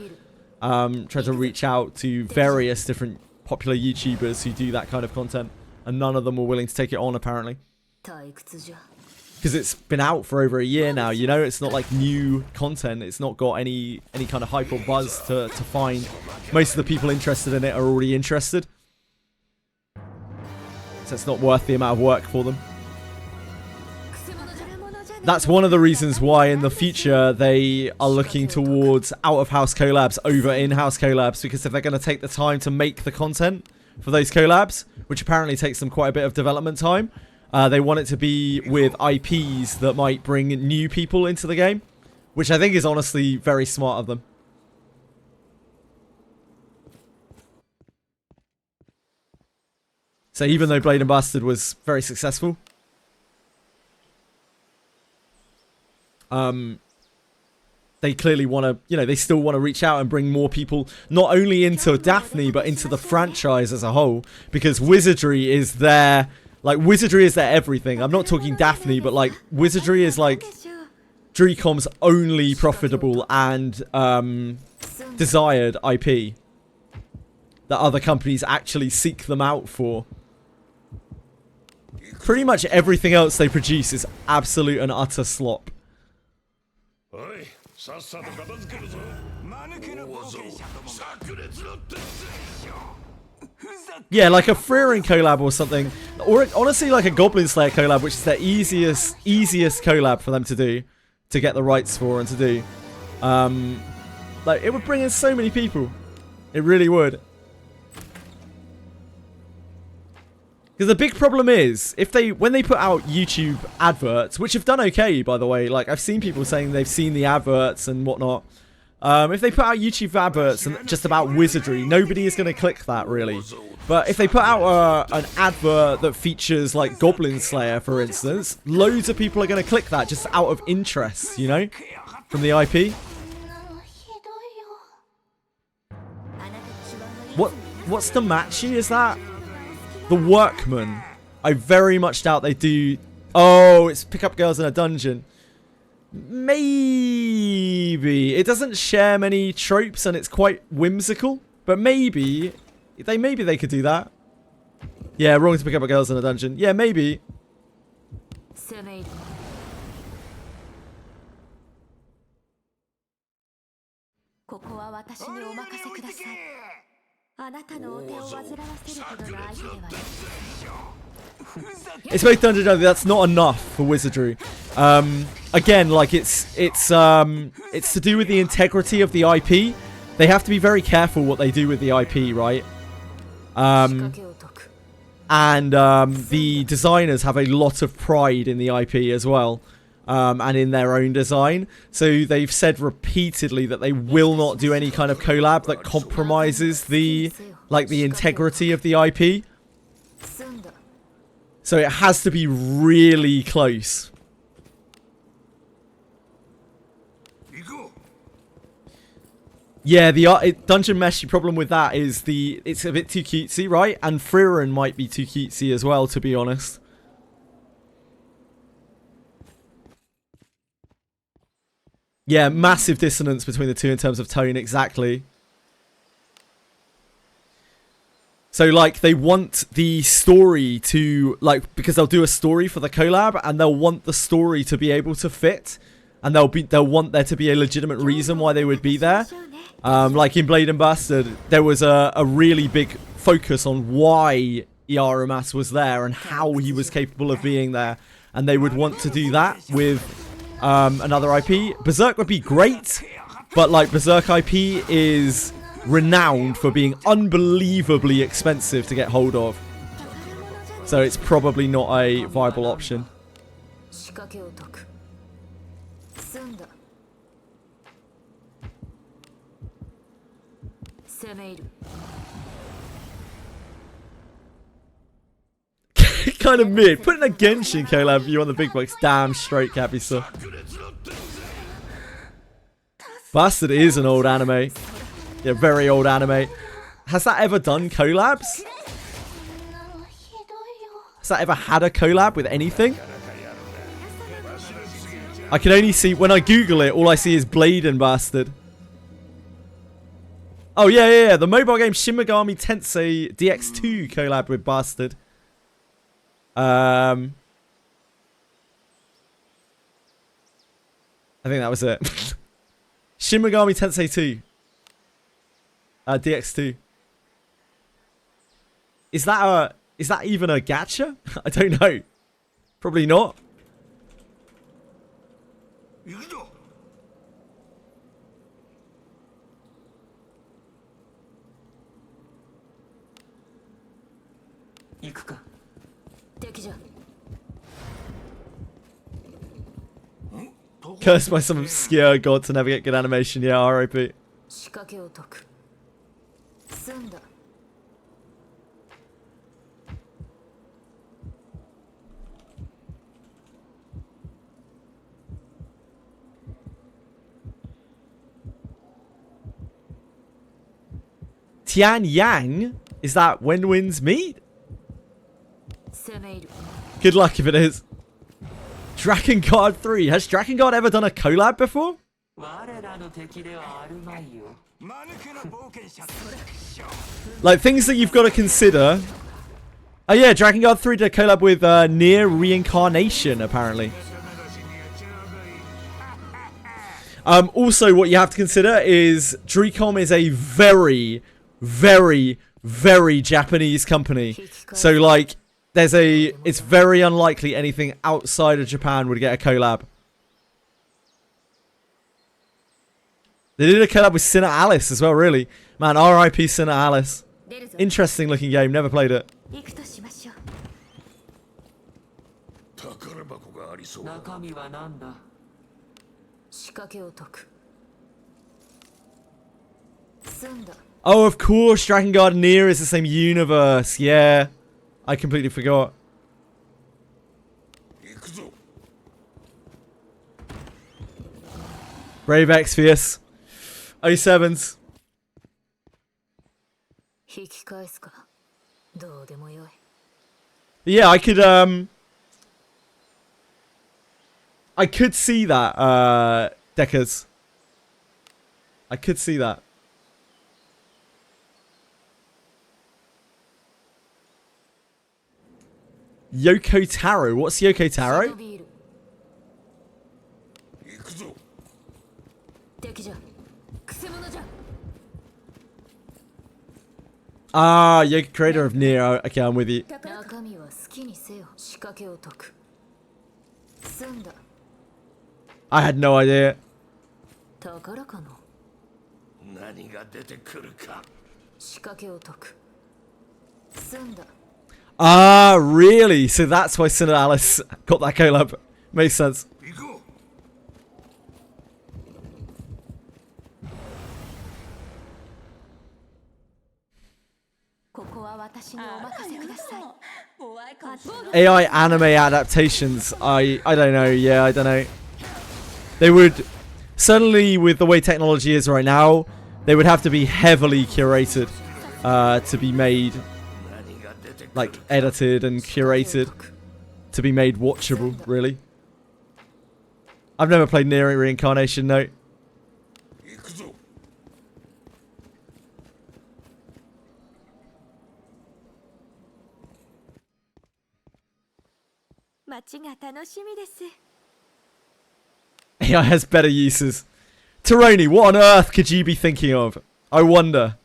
Tried to reach out to various different popular YouTubers who do that kind of content. And none of them were willing to take it on, apparently. Because it's been out for over a year now, you know? It's not like new content. It's not got any kind of hype or buzz to find. Most of the people interested in it are already interested. So it's not worth the amount of work for them. That's one of the reasons why in the future they are looking towards out-of-house collabs over in-house collabs. Because if they're going to take the time to make the content for those collabs, which apparently takes them quite a bit of development time, they want it to be with IPs that might bring new people into the game, which I think is honestly very smart of them. So even though Blade and Bastard was very successful, they clearly want to, you know, they still want to reach out and bring more people, not only into Daphne, but into the franchise as a whole, because Wizardry is their, like, Wizardry is their everything. I'm not talking Daphne, but, like, Wizardry is, like, Drewcom's only profitable and, desired IP that other companies actually seek them out for. Pretty much everything else they produce is absolute and utter slop. Yeah, like a Freerin collab or something, or honestly like a Goblin Slayer collab, which is the easiest collab for them to do, to get the rights for and to do. Like, it would bring in so many people. It really would. Because the big problem is, when they put out YouTube adverts, which have done okay, by the way, like, I've seen people saying they've seen the adverts and whatnot. If they put out YouTube adverts and just about Wizardry, nobody is going to click that, really. But if they put out an advert that features, like, Goblin Slayer, for instance, loads of people are going to click that just out of interest, you know, from the IP. What's the matchy? Is that the Workman? I very much doubt they do. Oh, it's pick up girls in a dungeon. Maybe it doesn't share many tropes and it's quite whimsical, but maybe they could do that. Yeah, wrong to pick up girls in a dungeon. Yeah, maybe. It's both dungeon only. That's not enough for Wizardry. Again, like it's to do with the integrity of the IP. They have to be very careful what they do with the IP, right? And the designers have a lot of pride in the IP as well, and in their own design. So they've said repeatedly that they will not do any kind of collab that compromises the integrity of the IP. So it has to be really close. Yeah, the Dungeon Mesh problem with that is it's a bit too cutesy, right? And Frieren might be too cutesy as well, to be honest. Yeah, massive dissonance between the two in terms of tone, exactly. So, like, they want the story to, like, because they'll do a story for the collab, and they'll want the story to be able to fit, and they'll want there to be a legitimate reason why they would be there. Like in Blade and Bastard, there was a really big focus on why Iaramas was there and how he was capable of being there, and they would want to do that with another IP. Berserk would be great, but like Berserk IP is renowned for being unbelievably expensive to get hold of, so it's probably not a viable option. Kind of mid. Putting a Genshin collab view on the big box. Damn straight, Capisa. Bastard is an old anime. Yeah, very old anime. Has that ever done collabs? Has that ever had a collab with anything? I can only see, when I Google it, all I see is Blade and Bastard. Oh, yeah. The mobile game Shin Megami Tensei DX2 collab with Bastard. I think that was it. Shin Megami Tensei 2. DX2. Is that even a gacha? I don't know. Probably not. Cursed by some obscure god to never get good animation. Yeah, RIP. Tian Yang? Is that when winds meet? Good luck if it is. Drakengard 3. Has Drakengard ever done a collab before? Like, things that you've got to consider. Oh yeah, Drakengard 3 did a collab with Near Reincarnation, apparently. Also, what you have to consider is Dreecom is a very, very, very Japanese company. So, like, it's very unlikely anything outside of Japan would get a collab. They did a collab with Sinner Alice as well, really. Man, RIP Sinner Alice. Interesting looking game, never played it. Oh, of course, Drakengard Nier is the same universe. Yeah. I completely forgot. Brave Exvius. 07s. Yeah, I could see that, Deckers. I could see that. Yoko Taro. What's Yoko Taro? Ah, Yoko, creator of Nier. Okay, I'm with you. I had no idea. Ah, really? So that's why Sinner Alice got that collab. Makes sense. AI anime adaptations, I don't know. Yeah, I don't know. They would, certainly with the way technology is right now, they would have to be heavily curated to be made, like edited and curated to be made watchable, really. I've never played Nier Reincarnation, no. 行くぞ。街が楽しみです。 AI has better uses. Taroni, what on earth could you be thinking of? I wonder.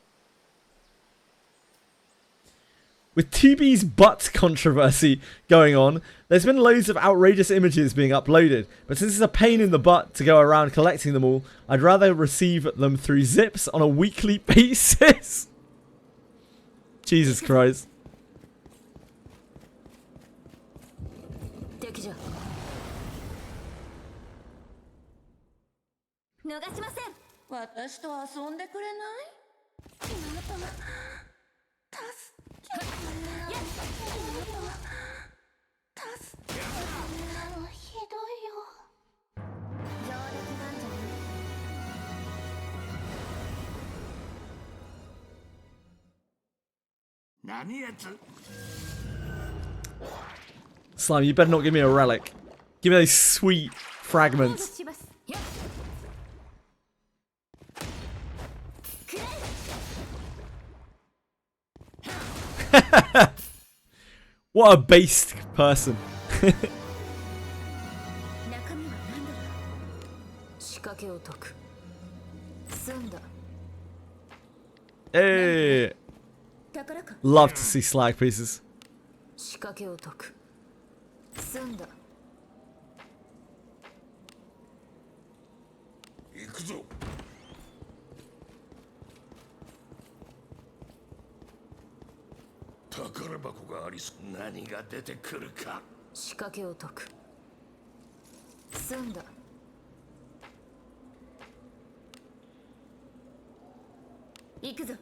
With 2B's butt controversy going on, there's been loads of outrageous images being uploaded, but since it's a pain in the butt to go around collecting them all, I'd rather receive them through zips on a weekly basis. Jesus Christ. 敵じゃ。逃しません。私と遊んでくれない？妹が助けてひどいよ。上出来なんじゃない？ 何やつ？ Slime, you better not give me a relic. Give me those sweet fragments. します。 What a based person. 中身は何だろう。仕掛けを解く。済んだ。 Hey. 宝か。 Love to see slag pieces. 仕掛けを解く。済んだ。行くぞ。宝箱がありそう。何が出てくるか。仕掛けを解く。済んだ。行くぞ。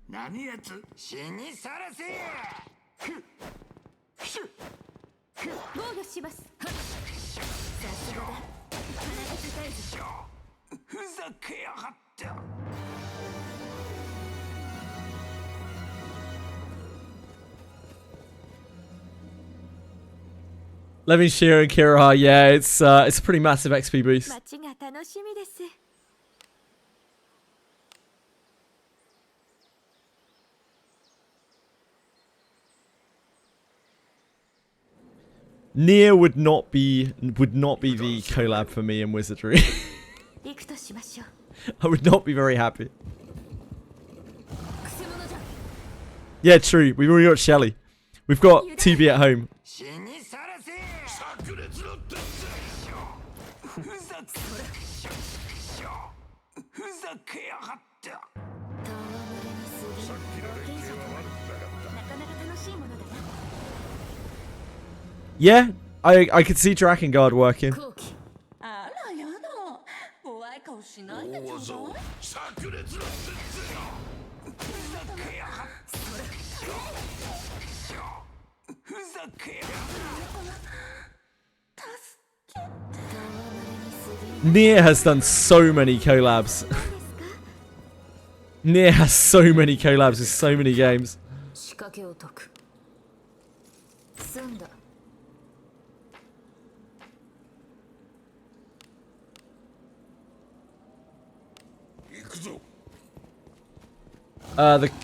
何やつ？死にさらせや。防御します。さすがだ。鼻が高いぞ。ふざけやがった。 Levin Shearer and Kira, yeah, it's a pretty massive XP boost. 街が楽しみです。 Nier would not be the collab for me in Wizardry. 行くとしましょう。 I would not be very happy. くせ者じゃ。 Yeah, true. We've already got Shelly. We've got 2B at home. 死にさらせや。炸裂の鉄ふざけやがった。戯れにすぎる。冒険者とはなかなか楽しいものだな。 Yeah, I could see Drakengard working. 後期。あらやだ。怖い顔しないでちょうだい。炸裂の鉄よ。ふざけやがった。ふざけやがった。 Nier has done so many collabs. Nier has so many collabs with so many games. 仕掛けを解く。済んだ。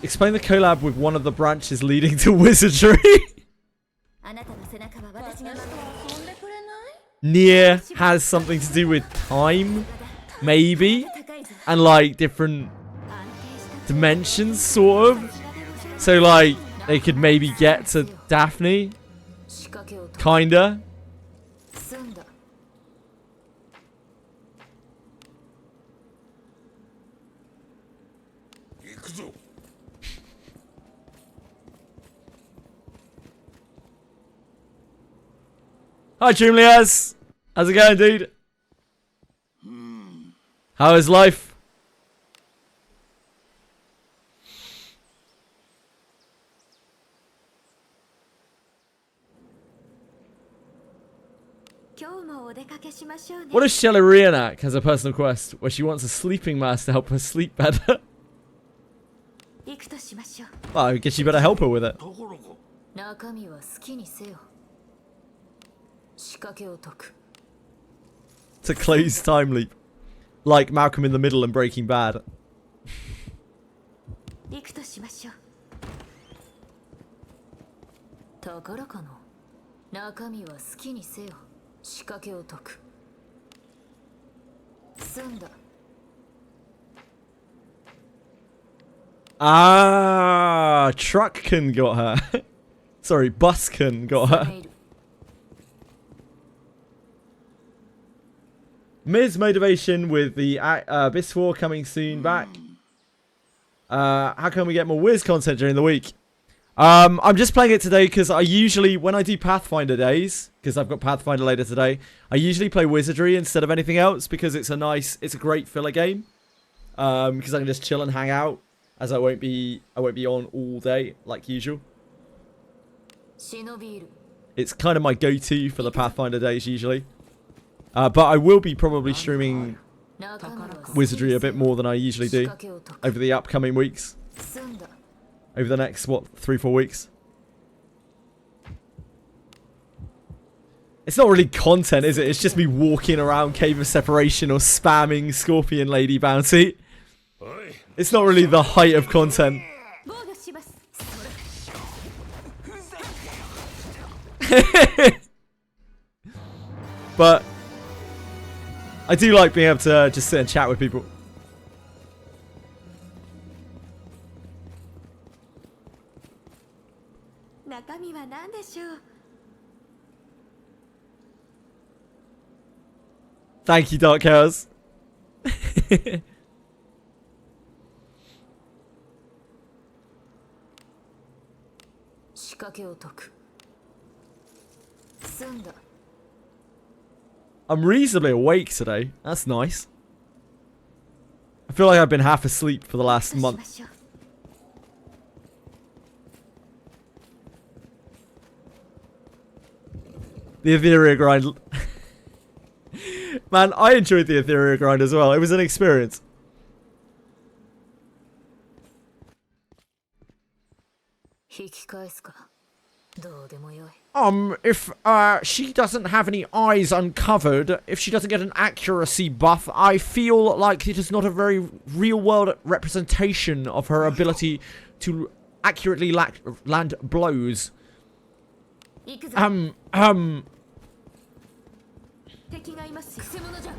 Explain the collab with one of the branches leading to Wizardry. あなたの背中は私が守る。私と遊んでくれない？ Nier has something to do with time, maybe, 高いぞ。 and like different 安定した。 dimensions, sort of. So like they could maybe get to Daphne, 仕掛けを解く。 kinda. 済んだ。 行くぞ。 Hi, Dreamlias. How's it going, dude? How is life? 今日もお出かけしましょうね。 What if Shelly has a personal quest where she wants a sleeping mask to help her sleep better? 行くとしましょう。 Well, I guess you better help her with it. ところが中身は好きにせよ。仕掛けを解く。 It's a closed time leap. Like Malcolm in the Middle and Breaking Bad. 行くとしましょう。宝かの。中身は好きにせよ。仕掛けを解く。済んだ。 Ah, Truckkin got her. Sorry, Buskin got her. メール。 Miz motivation with the Abyss 4 coming soon back. How can we get more Wiz content during the week? I'm just playing it today because I usually, when I do Pathfinder days, because I've got Pathfinder later today, I usually play Wizardry instead of anything else because it's a great filler game. Because I can just chill and hang out, as I won't be on all day like usual. 忍びいる。 It's kind of my go-to for the Pathfinder days usually. But I will be probably streaming 中身は好きにせよ。 Wizardry a bit more than I usually 仕 do 掛けを解く。 over the upcoming weeks. 済んだ。 Over the next, what, 3-4 weeks? It's not really content, is it? It's just me walking around Cave of Separation or spamming Scorpion Lady Bounty. おい It's not really the height of content. 防御します。 But I do like being able to just sit and chat with people. 中身は何でしょう。 Thank you, Dark Chaos. 仕掛けを解く。済んだ。 I'm reasonably awake today. That's nice. I feel like I've been half asleep for the last 行くとしま month. しょう。 The Ethereal grind. Man, I enjoyed the Ethereal grind as well. It was an experience. 引き返すか。どうでもよい。 If she doesn't have any eyes uncovered, if she doesn't get an accuracy buff, I feel like it is not a very real-world representation of her ability to accurately land blows. 行くぞ。敵がいますよ。くせ者じゃ。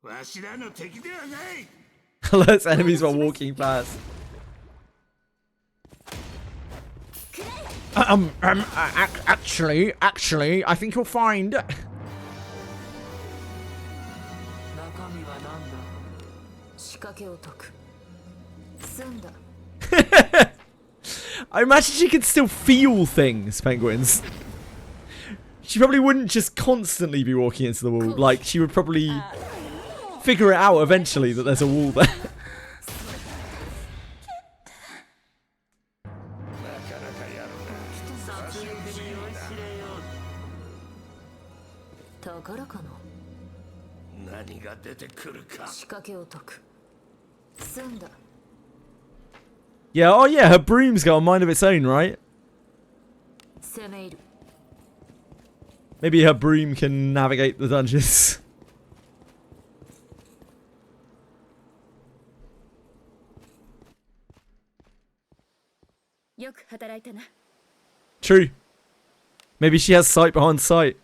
わしらの敵ではない Alerts enemies while walking past. Actually, I think you'll find. 中身は何だ。仕掛けを解く。済んだ。 I imagine she can still feel things, penguins. She probably wouldn't just constantly be walking into the wall. Like, she would probably figure it out eventually that there's a wall there. 宝かの。何が出てくるか仕掛けを解く。済んだ。 Yeah, oh yeah, her broom's got a mind of its own, right? 攻め入る。 Maybe her broom can navigate the dungeons. よく働いたな。 True. Maybe she has sight behind sight.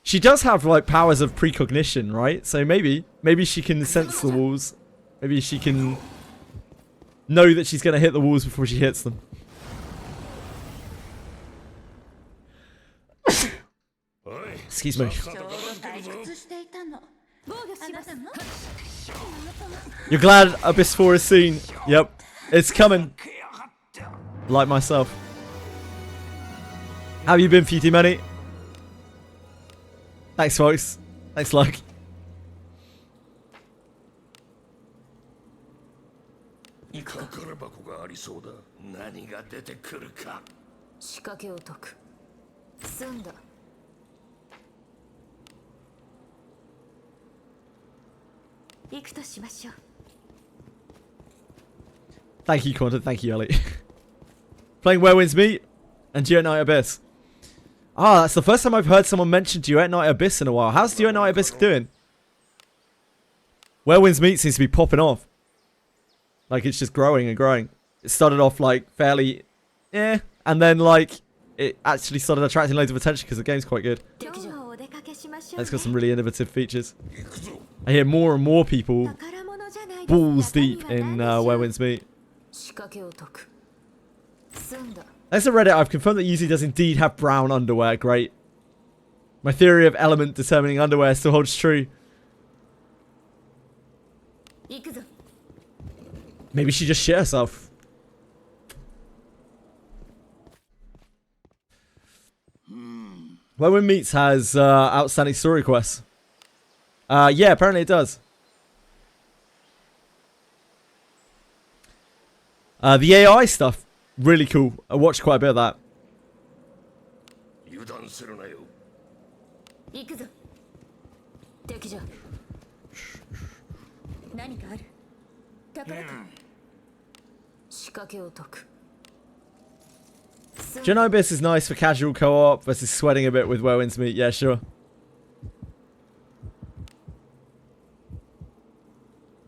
She does have like powers of precognition, right? So maybe she can sense the walls. Maybe she can know that she's going to hit the walls before she hits them. おい Excuse me. ちょうど退出していたの。防御します。 You're glad Abyss 4 is soon. Yep. It's coming. Like myself. How have you been, Feuty Money? Thanks, folks. Thanks, luck. 行くか。宝箱がありそうだ。何が出てくるか。仕掛けを解く。済んだ。行くとしましょう。 Thank you, Quantum. Thank you, Ellie. Playing Where Winds Meet and Duet Night Abyss. Ah, that's the first time I've heard someone mention Duet Night Abyss in a while. How's Duet Night Abyss doing? Where Winds Meet seems to be popping off. Like, it's just growing and growing. It started off, like, fairly... and then, like, it actually started attracting loads of attention because the game's quite good. 今日もお出かけしましょ And う it's ね。 got some really innovative features. 行くぞ。 I hear more and more people 宝物じゃないですか。 balls deep 中身は in 何でしょう Where Winds Meet. 仕掛けを解く。済んだ。 As a Reddit, I've confirmed that Yuzi does indeed have brown underwear. Great. My theory of element determining underwear still holds true. 行くぞ。 Maybe she just shit herself. Where Wind Meets has outstanding story quests. Yeah, apparently it does. The AI stuff, really cool. I watched quite a bit of that. 油断するなよ。行くぞ。敵じゃ。何かある。宝か。仕掛けを解く。 Jedi Abyss is nice for casual co-op versus sweating a bit with Where Winds Meet. Yeah, sure.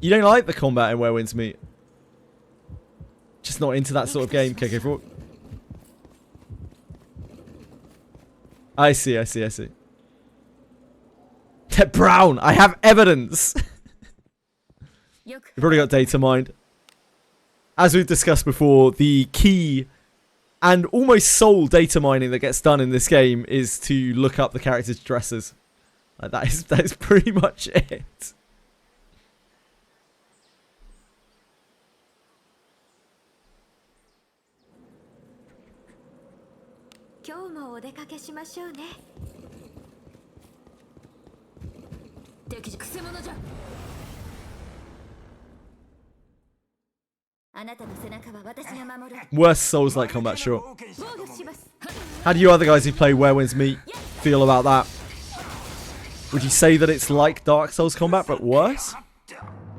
You don't like the combat in Where Winds Meet? Just not into that sort of game, KK4. I see. They're brown. I have evidence. よく。 You've already got data mined. As we've discussed before, the key and almost sole data mining that gets done in this game is to look up the characters' dresses. Like that is pretty much it. 今日もお出かけしましょうね。敵じゃ。くせ者じゃ。あなたの背中は私が守る。 Worst Souls-like combat, sure. 防御します。 How do you other guys who play Where Winds Meet feel about that? Would you say that it's like Dark Souls combat, but worse?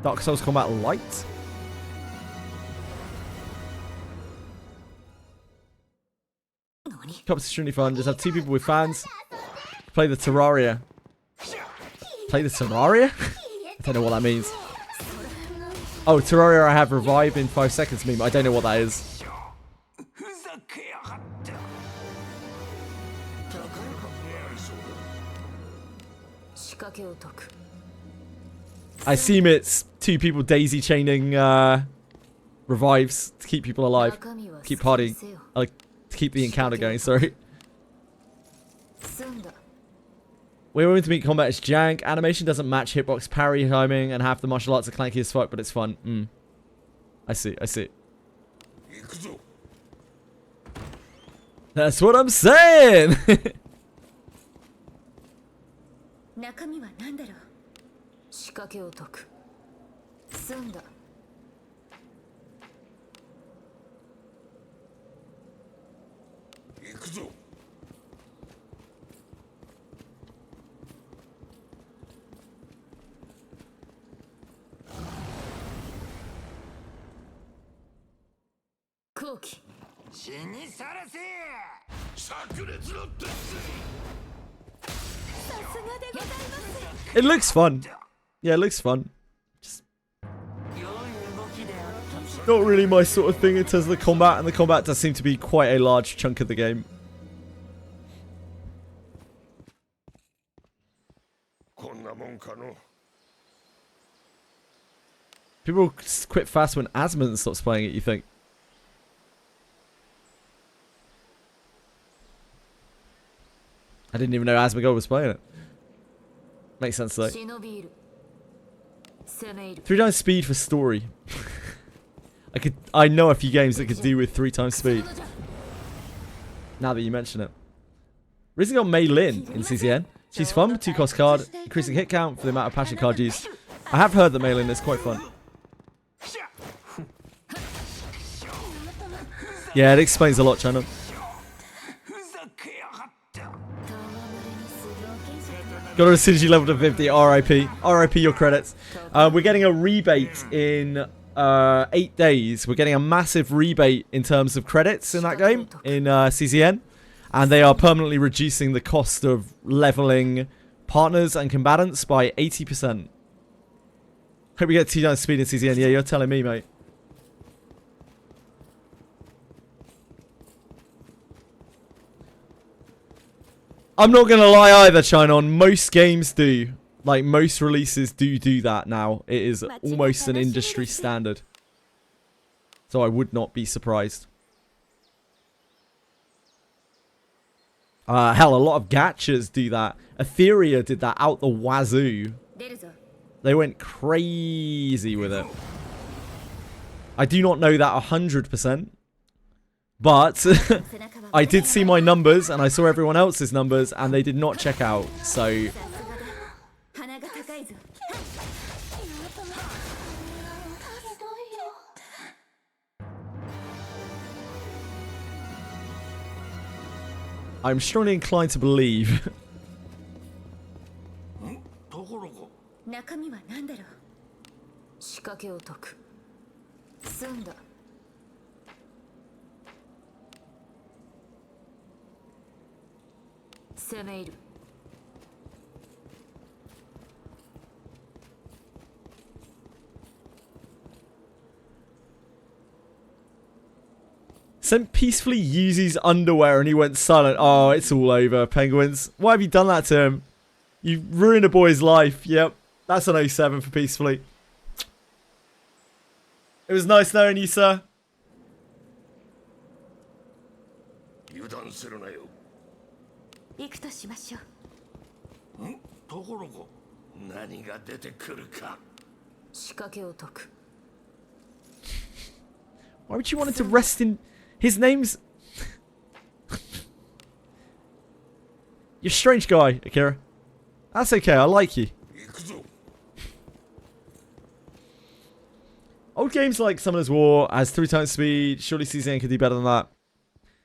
Dark Souls combat light? Co-op's extremely fun. Just have two people with fans. Play the Terraria. Play the Terraria? I don't know what that means. Oh, Terraria I have revive in 5 seconds meme. I don't know what that is. ふざけやがって。宝箱がありそうだ。仕掛けを解く。 I assume it's two people daisy chaining revives to keep people alive. 中身は Keep 好き partying. にせよ。 Like, to keep the encounter going, sorry. 済んだ。 We're going to meet combat is jank. Animation doesn't match hitbox parry timing, and half the martial arts are clanky as fuck, but it's fun. I see. 行くぞ。 That's what I'm saying! 中身は何だろう。仕掛けを解く。済んだ。行くぞ。好機。死にさらせ。炸裂の鉄。 さすがでございます。 It looks fun. Yeah, it looks fun. Just 良い動きであった。 not really my sort of thing in terms of the combat, and the combat does seem to be quite a large chunk of the game. こんなもんかの。 People quit fast when Asmund stops playing it, you think? I didn't even know Asmongold was playing it. Makes sense though. 忍び入る。攻め入る。 3 times speed for story. I know a few games that could do with 3 times speed. くせ者じゃ。 Now that you mention it. Recently got Mei Lin in CCN. She's fun, 2 cost card, increasing hit count for the amount of passion card use. I have heard that Mei Lin is quite fun. Yeah, it explains a lot, China. ふざけやがった Got her as soon as you leveled to 50. RIP. RIP your credits. We're getting a rebate in 8 days. We're getting a massive rebate in terms of credits in that game, in CCN. And they are permanently reducing the cost of leveling partners and combatants by 80%. Hope we get 2 times speed in CCN. Yeah, you're telling me, mate. I'm not going to lie either, Chinon. Most games do. Like, most releases do that now. It is almost an industry standard. So I would not be surprised. Hell, a lot of gachas do that. Etheria did that out the wazoo. They went crazy with it. I do not know that 100%. But I did see my numbers and I saw everyone else's numbers and they did not check out. So I'm strongly inclined to believe. ところが中身は何だろう。仕掛けを解く。済んだ。攻め入る。 Sent peacefully Yuzi's underwear and he went silent. Oh, it's all over, Penguins. Why have you done that to him? You ruined a boy's life. Yep, that's an 07 for peacefully. It was nice knowing you, sir. 油断するなよ行くとしましょう。ところが何が出てくるか 仕掛けを解く。 Why would you want it to rest in... His name's... You're a strange guy, Akira. That's okay, I like you. 行くぞ Old games like Summoner's War has 3 times speed. Surely CZN could do better than that.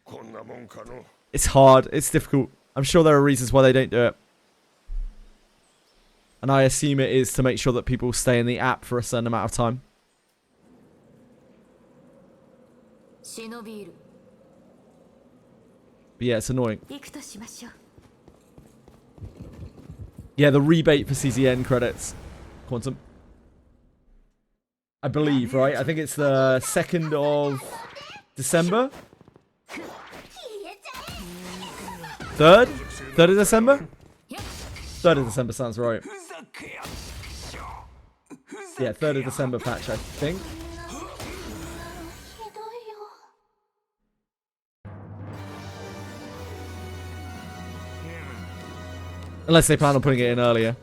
こんなもんかの It's hard, it's difficult. I'm sure there are reasons why they don't do it. And I assume it is to make sure that people stay in the app for a certain amount of time. 忍び入る。 But yeah, it's annoying. 行くとしましょう。 Yeah, the rebate for CZN credits. Quantum. I believe, right? I think it's the 2nd of December? 3rd? 3rd of December? 3rd of December sounds right. ふざけや Yeah, 3rd of December patch, I think. ひどいよ。 Unless they plan on putting it in earlier.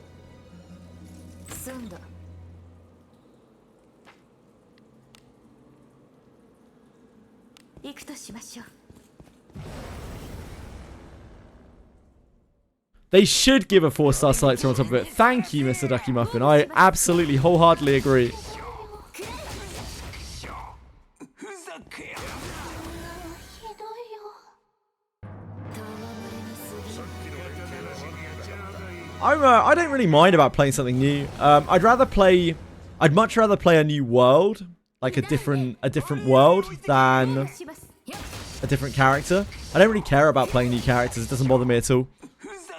済んだ。行くとしましょう。 They should give a 4-star selector on top of it. Thank you, Mr. Ducky Muffin. I absolutely wholeheartedly agree. ふざけや ひどいよ。 I don't really mind about playing something new. I'd much rather play a new world, like a different world, than a different character. I don't really care about playing new characters. It doesn't bother me at all.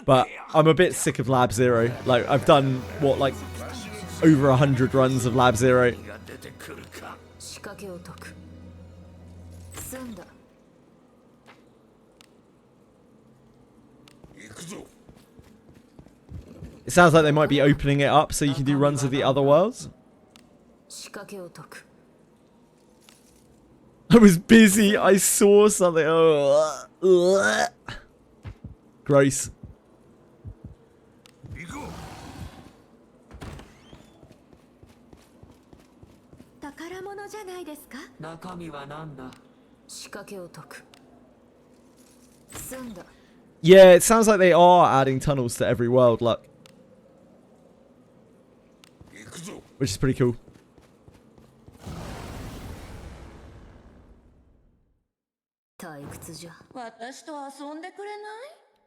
But I'm a bit sick of Lab Zero. Like, I've done, what, like, over 100 runs of Lab Zero. 何が出てくるか 仕掛けを解く。済んだ。 行くぞ It sounds like they might be opening it up so you can do runs of the other worlds. 仕掛けを解く。 I was busy. I saw something. Oh, gross. 行こう 宝物じゃないですか。中身は何だ。仕掛けを解く。済んだ。 Yeah, it sounds like they are adding tunnels to every world, look. 行くぞ Which is pretty cool. 雑じゃ。私と遊んでくれない？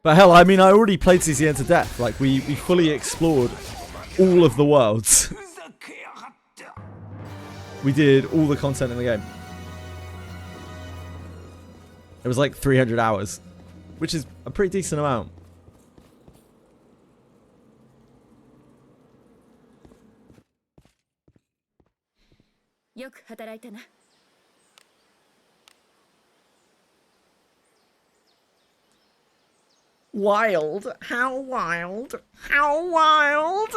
But hell, I mean, I already played CCN to death. Like, we fully explored all of the worlds. We did all the content in the game. It was like 300 hours, which is a pretty decent amount. Wild. How wild. How wild.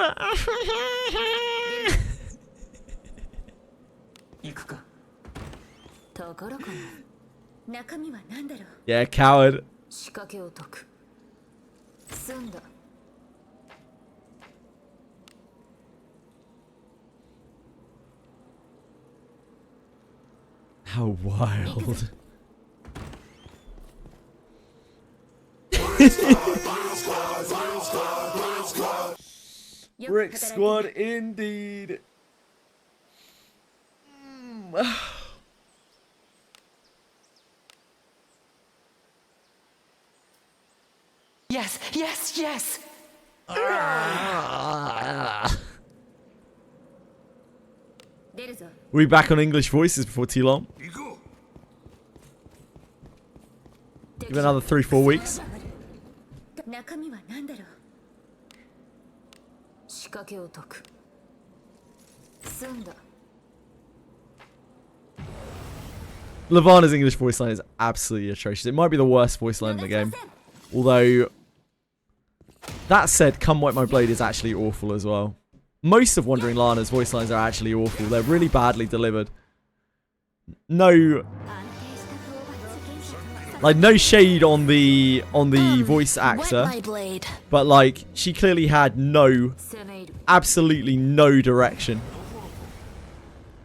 行くか。宝かな。中身は何だろう。 Yeah, coward. 仕掛けを解く。済んだ。How wild. Brick Squad indeed. Yes, yes, yes! We'll be back on English voices before too long. Give it another 3-4 weeks. 中身は何だろう。仕掛けを解く。済んだ。 Lavana's English voice line is absolutely atrocious. It might be the worst voice line in the game. Although, that said, Come Wipe My Blade is actually awful as well. Most of Wandering Lana's voice lines are actually awful. They're really badly delivered. No, like, no shade on the voice actor, Wet my blade. but like, she clearly had no, 攻め入る。 absolutely no direction.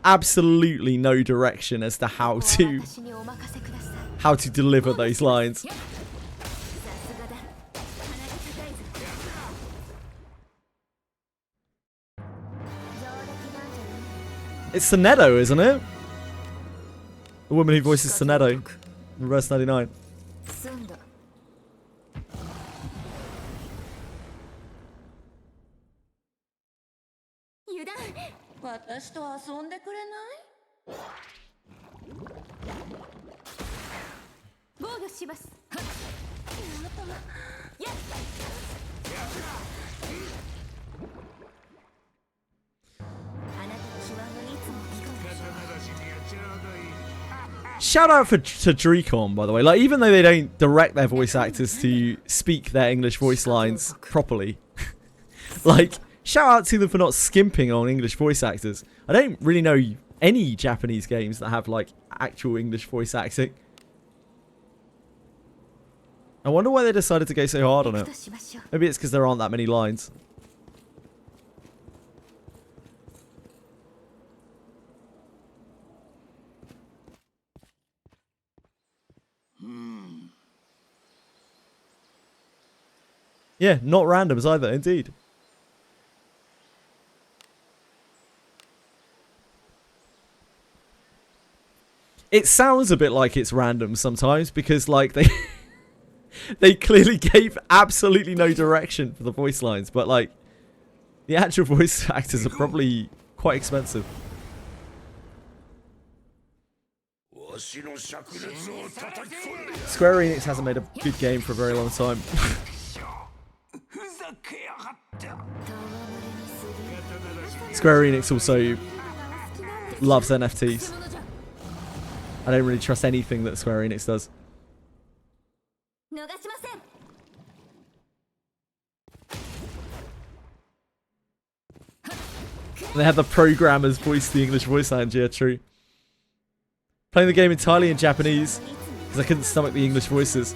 Absolutely no direction as to how to 私にお任せください。 how to deliver those lines. さすがだ。鼻が高いぞ。上出来なんじゃない？ It's Soneto, isn't it? The woman who voices Soneto in verse 99. 済んだ。油断。私と遊んでくれない？防御します。はっ。やっ。 あなたの手腕はいつも味方。 Shout out to Dreecon, by the way. Like, even though they don't direct their voice actors to speak their English voice lines properly, like, shout out to them for not skimping on English voice actors. I don't really know any Japanese games that have, like, actual English voice acting. I wonder why they decided to go so hard on it. としましょう。 Maybe it's because there aren't that many lines. Yeah, not randoms either, indeed. It sounds a bit like it's random sometimes because, like, they clearly gave absolutely no direction for the voice lines, but, like, the actual voice actors are probably quite expensive. Square Enix hasn't made a good game for a very long time. Square Enix also loves NFTs. I don't really trust anything that Square Enix does. 逃しません。 And they have the programmers voice the English voice lines, yeah, true. Playing the game entirely in Japanese because I couldn't stomach the English voices.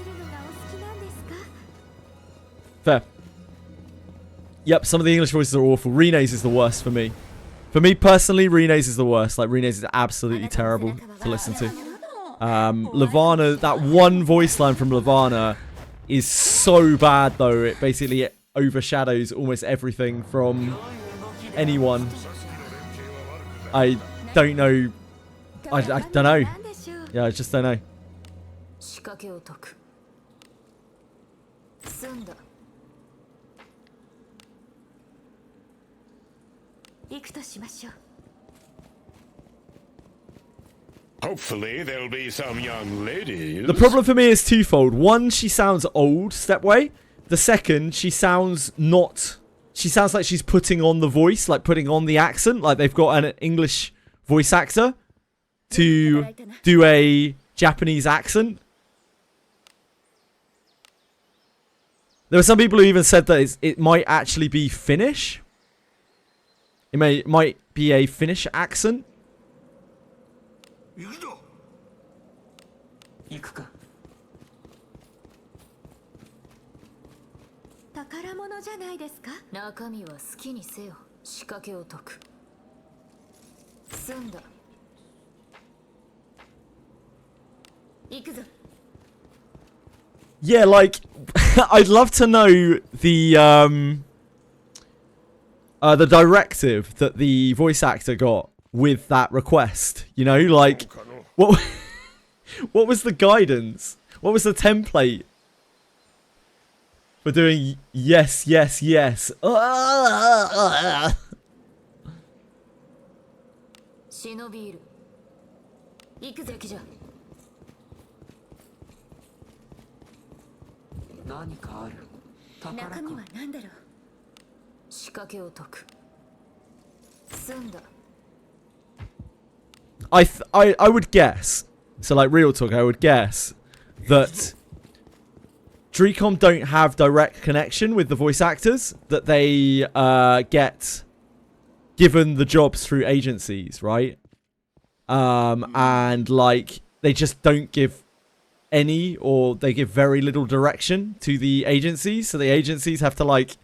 Fair. Yep, some of the English voices are awful. Rene's is the worst for me. For me personally, Rene's is the worst. Like, Rene's is absolutely terrible to listen to. Lavana, that one voice line from Lavana is so bad though. It basically overshadows almost everything from anyone. I don't know. I don't know. Yeah, I just don't know. 仕掛けを解く。済んだ。行くとしましょう。 Hopefully there'll be some young ladies. The problem for me is twofold. One, she sounds old, Stepway. The second, she sounds not... She sounds like she's putting on the voice, like putting on the accent. Like they've got an English voice actor to do a Japanese accent. There were some people who even said that it might actually be Finnish. It might be a Finnish accent. 行くぞ。行くか。宝物じゃないですか。中身は好きにせよ。仕掛けを解く。済んだ。行くぞ。 Yeah, like I'd love to know the directive that the voice actor got with that request. You know, like what what was the guidance? What was the template for doing yes, yes, yes? 忍びいる。行くぜきじゃ。何かある。宝中身はか。何だろう。仕掛けを解く。済んだ。I would guess. So like real talk, I would guess that Dreecom don't have direct connection with the voice actors, that they get given the jobs through agencies, right? And like they just don't give any, or they give very little direction to the agencies, so the agencies have to like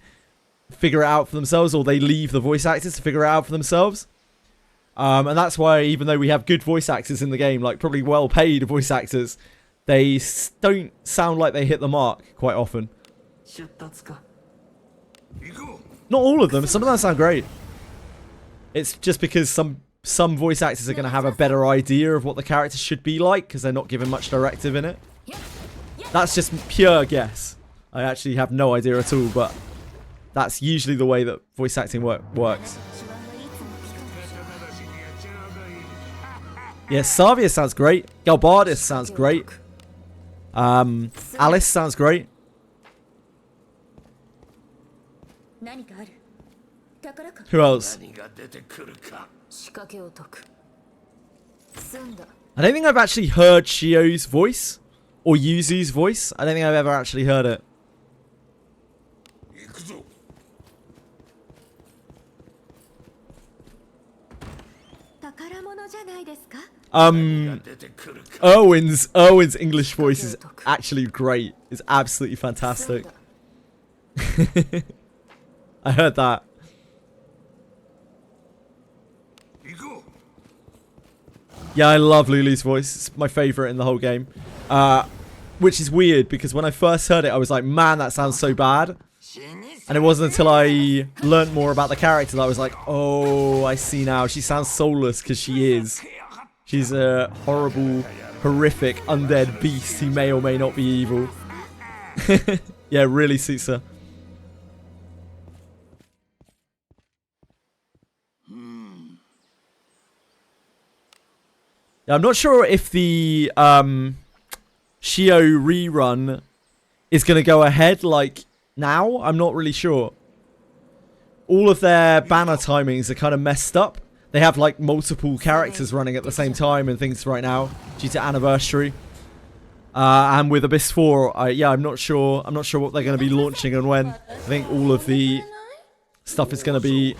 figure it out for themselves, or they leave the voice actors to figure it out for themselves. And that's why, even though we have good voice actors in the game, like probably well paid voice actors, they don't sound like they hit the mark quite often. 出立か。 行こ Not all of them. Some of them sound great. It's just because some voice actors are going to have a better idea of what the character should be like, because they're not given much directive in it. That's just pure guess. I actually have no idea at all, but that's usually the way that voice acting works. Yes, Savia sounds great. Galbardis sounds great. Alice sounds great. 何かある。宝か。 Who else? 何が出てくるか。仕掛けを解く。済んだ。 I don't think I've actually heard Shio's voice or Yuzu's voice. I don't think I've ever actually heard it. 行くぞ。 宝物じゃないですか。何が出てくるか。 Erwin's English voice is actually great. It's absolutely 済ん fantastic. だ。 I heard that. 行こう。 Yeah, I love Lulu's voice. It's my favorite in the whole game. Which is weird because when I first heard it, I was like, man, that sounds so bad. 死に And it wasn't until I learned more about the character that I was like, oh, I see now. She sounds soulless because she is. She's a horrible, horrific, undead beast who may or may not be evil. Yeah, it really suits her. Yeah, I'm not sure if the Shio rerun is going to go ahead like now. I'm not really sure. All of their banner timings are kind of messed up. They have like multiple characters running at the same time and things right now due to anniversary. And with Abyss 4, yeah, I'm not sure. I'm not sure what they're going to be launching and when. I think all of the stuff is going to be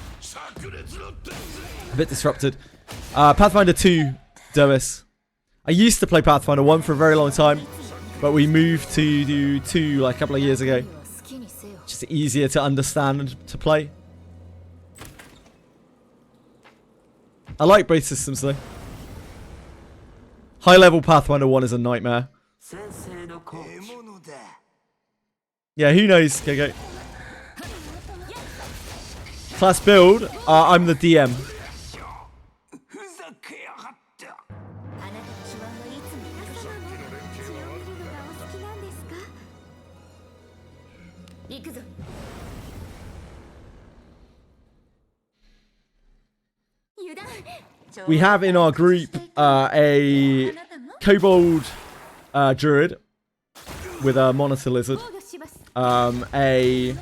a bit disrupted. Pathfinder 2, Dailies. I used to play Pathfinder 1 for a very long time, but we moved to do 2 like a couple of years ago. 中身は好きにせよ。 Just easier to understand and to play. I like both systems though. High level Pathfinder 1 is a nightmare. 先生のコーチ。獲物だ。 Yeah, who knows? Okay, go. Class build. I'm the DM. ふざけやがって。あなたの手腕はいつも皆様も血を見る we have in our group a kobold druid with a monitor lizard, a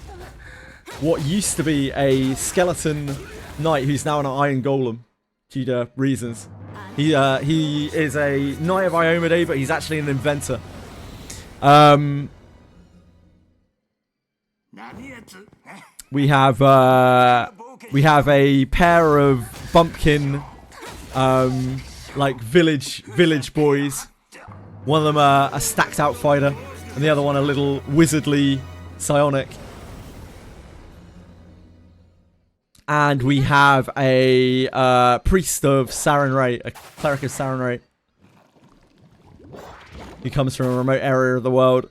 what used to be a skeleton knight who's now an iron golem due to reasons. He is a knight of Iomedae, but he's actually an inventor. We have a pair of bumpkin like village boys. One of them a stacked out fighter, and the other one a little wizardly psionic. And we have a priest of Sarenrae, a cleric of Sarenrae. He comes from a remote area of the world.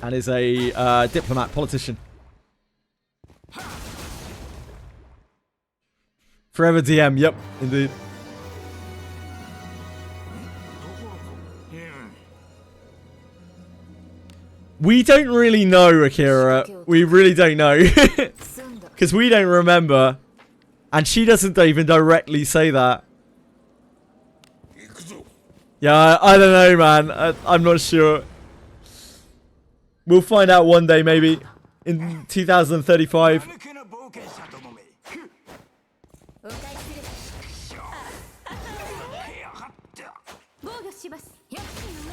And is a diplomat, politician. Forever DM, yep, indeed. We don't really know, Akira. We really don't know. Because we don't remember. And she doesn't even directly say that. Yeah, I don't know, man. I'm not sure. We'll find out one day, maybe. In 2035.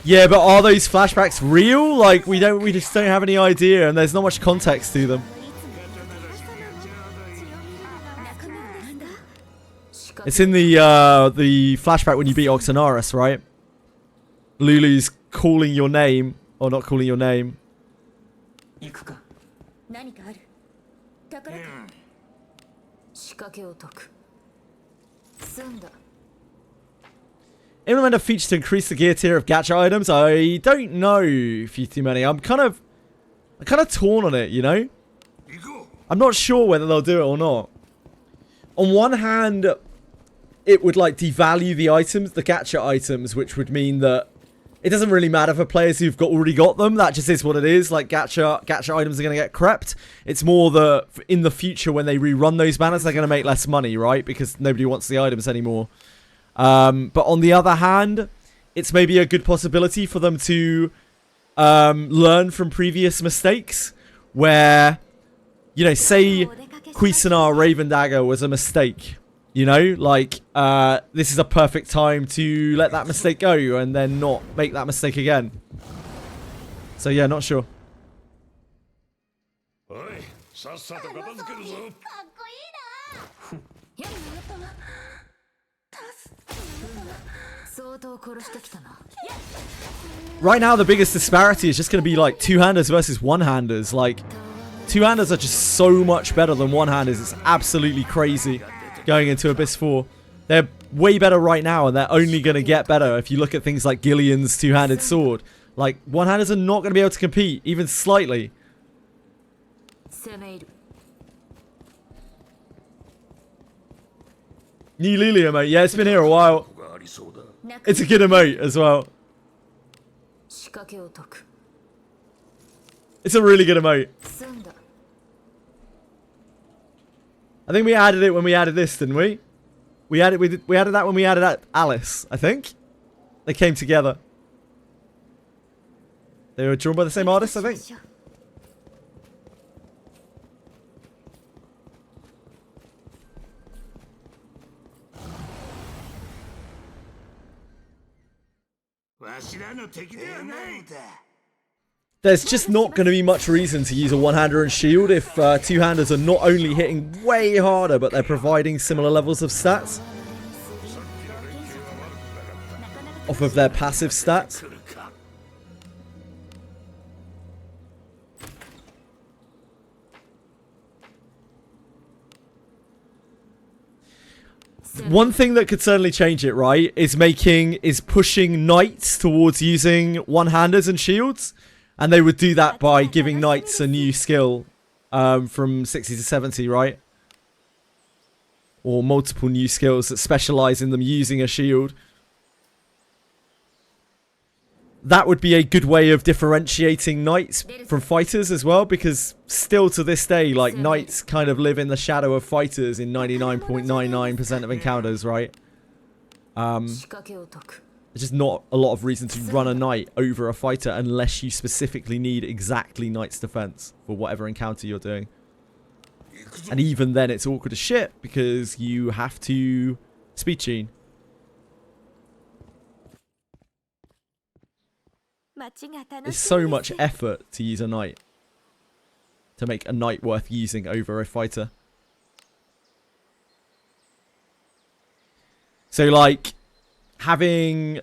Yeah, but are those flashbacks real? Like, we just don't have any idea, and there's not much context to them. It's in the flashback when you beat Oxanaris, right? Lulu's calling your name, or not calling your name. Implement a feature to increase the gear tier of gacha items. I don't know if you too many. I'm kind of torn on it, you know? I'm not sure whether they'll do it or not. On one hand, it would like devalue the items, the gacha items, which would mean that it doesn't really matter for players who've already got them. That just is what it is. Like gacha items are going to get crept. It's more that in the future when they rerun those banners, they're going to make less money, right? Because nobody wants the items anymore. But on the other hand, it's maybe a good possibility for them to learn from previous mistakes where, you know, say Cuisinart Raven Dagger was a mistake, you know, like this is a perfect time to let that mistake go and then not make that mistake again. So yeah, not sure. Right now, the biggest disparity is just going to be like two-handers versus one-handers. Like, two-handers are just so much better than one-handers. It's absolutely crazy going into Abyss 4. They're way better right now, and they're only going to get better if you look at things like Gillian's two-handed sword. Like, one-handers are not going to be able to compete, even slightly. New Lily emote. Yeah, it's been here a while. It's a good emote as well. It's a really good emote. I think we added it when we added this, didn't we? We added that when we added Alice, I think. They came together. They were drawn by the same artist, I think. There's just not going to be much reason to use a one-hander and shield if two-handers are not only hitting way harder, but they're providing similar levels of stats off of their passive stats. One thing that could certainly change it, right, is pushing knights towards using one-handers and shields. And they would do that by giving knights a new skill from 60 to 70, right? Or multiple new skills that specialize in them using a shield. that would be a good way of differentiating knights from fighters as well, because still to this day, like, knights kind of live in the shadow of fighters in 99.99% of encounters, right? There's just not a lot of reason to run a knight over a fighter unless you specifically need exactly knight's defense for whatever encounter you're doing. And even then, it's awkward as shit because you have to speed chain. It's so much effort to use a knight. To make a knight worth using over a fighter. So, like, having...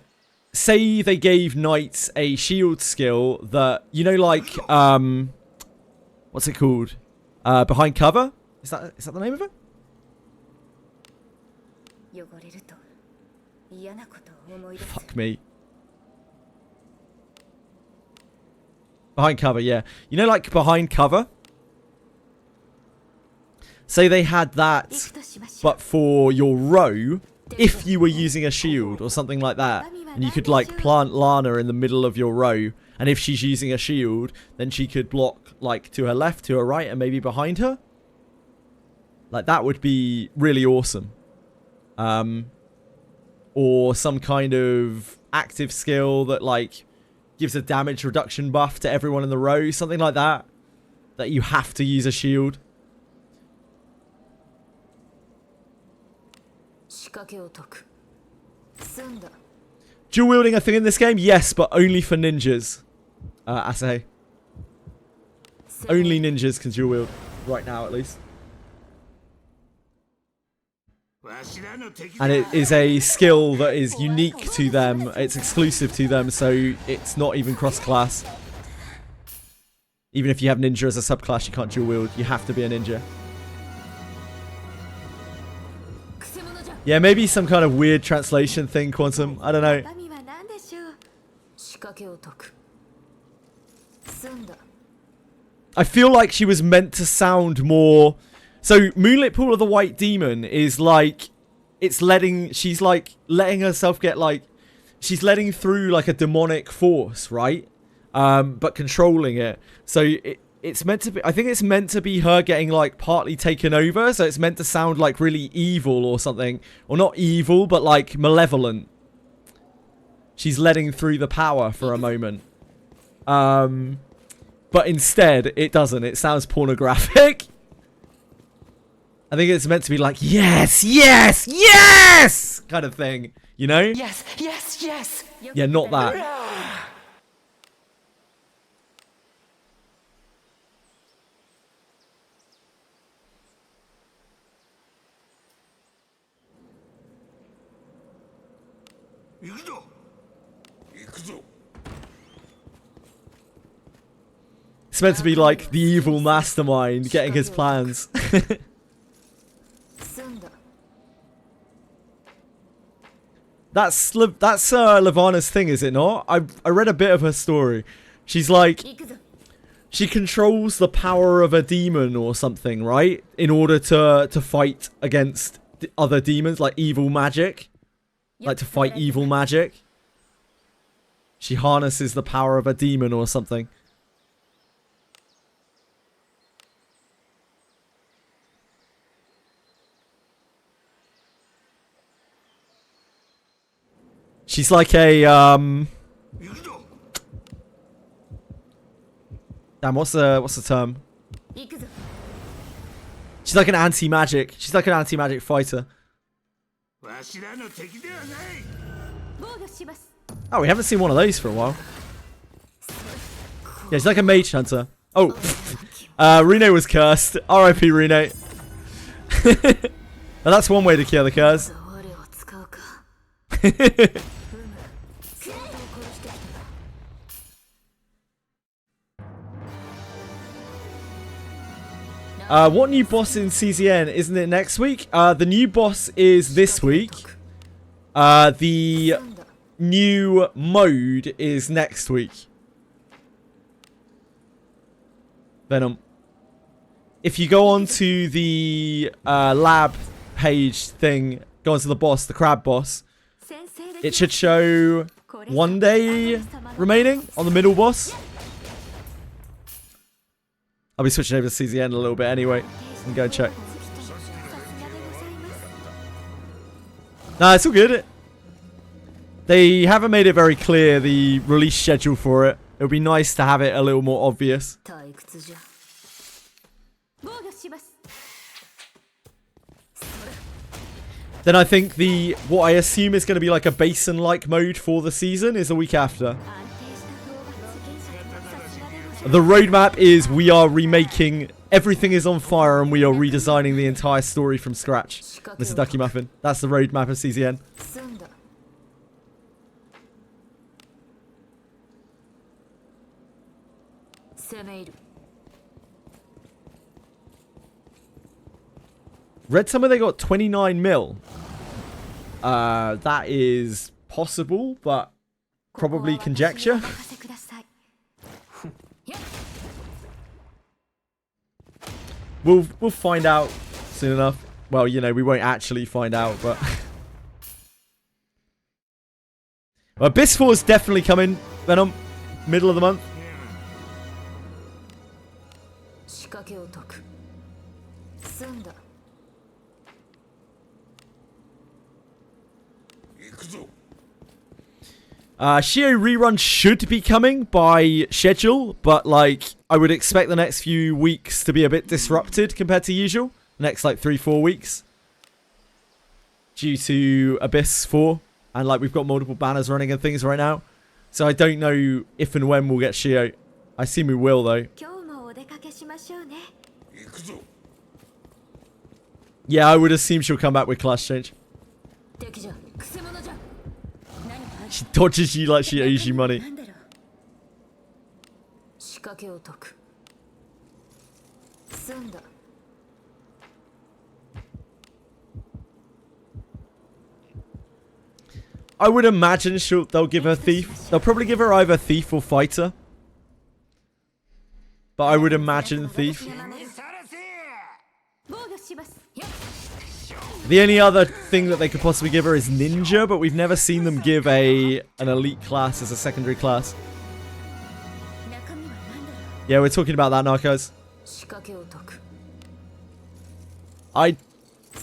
Say they gave knights a shield skill that... You know, like, what's it called? Behind cover? Is that the name of it? Fuck me. Behind cover, yeah. You know, like, behind cover? Say they had that, but for your row, if you were using a shield or something like that, and you could, like, plant Lana in the middle of your row, and if she's using a shield, then she could block, like, to her left, to her right, and maybe behind her. Like, that would be really awesome. Or some kind of active skill that, like, gives a damage reduction buff to everyone in the row. Something like that. That you have to use a shield. Dual wielding a thing in this game? Yes, but only for ninjas. Asahi. Only ninjas can dual wield. Right now, at least. And it is a skill that is unique to them. It's exclusive to them, so it's not even cross-class. Even if you have ninja as a subclass, you can't dual wield. You have to be a ninja. Yeah, maybe some kind of weird translation thing, Quantum. I don't know. I feel like she was meant to sound more... So, Moonlit Pool of the White Demon is like... She's like letting herself get like... She's letting through like a demonic force, right? But controlling it. So, it's meant to be... I think it's meant to be her getting like partly taken over. So, it's meant to sound like really evil or something. Or not evil, but like malevolent. She's letting through the power for a moment. But instead, it doesn't. It sounds pornographic. I think it's meant to be like, yes, yes, yes! Kind of thing. You know? Yes, yes, yes! Yeah, not that. It's meant to be like the evil mastermind getting his plans. That's Levana's thing, is it not? I read a bit of her story. She's like, she controls the power of a demon or something, right? In order to fight against other demons, like evil magic. Like to fight evil magic. She harnesses the power of a demon or something. She's like a, damn, what's the term? She's like an anti-magic. She's like an anti-magic fighter. Oh, we haven't seen one of those for a while. Yeah, she's like a mage hunter. Oh, Rene was cursed. R.I.P. Rene. Now that's one way to cure the curse. What new boss in CZN? Isn't it next week? The new boss is this week. The new mode is next week. Venom. If you go on to the lab page thing, go onto the boss, the crab boss, it should show one day remaining on the middle boss. I'll be switching over to CZN in a little bit anyway. And go and check. Nah, it's all good. They haven't made it very clear, the release schedule for it. It would be nice to have it a little more obvious. 退屈じゃ。防御します。 Then I think what I assume is going to be like a basin-like mode for the season is a week after. The roadmap is we are remaking, everything is on fire and we are redesigning the entire story from scratch. Mr. Ducky Muffin. That's the roadmap of CZN. 済んだ。攻め入る。 Read somewhere they got 29 mil. That is possible, but probably conjecture. We'll find out soon enough. Well, you know, we won't actually find out, but Abyss 4 is definitely coming. Venom, middle of the month. 仕掛けを解く。済んだ。 Shio rerun should be coming by schedule, but like I would expect the next few weeks to be a bit disrupted compared to usual. Next like 3-4 weeks. Due to Abyss 4. And like we've got multiple banners running and things right now. So I don't know if and when we'll get Shio. I assume we will though. 今日もお出かけしましょうね。 Yeah, I would assume she'll come back with class change. 敵じゃ。くせ者じゃ。 She dodges you like she owes you money. なんだろう。仕掛けを解く。済んだ。 I would imagine they'll give her thief. They'll probably give her either thief or fighter. But I would imagine thief. 防御します。 The only other thing that they could possibly give her is ninja, but we've never seen them give an elite class as a secondary class. 中身は何だろう。 Yeah, we're talking about that, Narcos. 仕掛けを解く。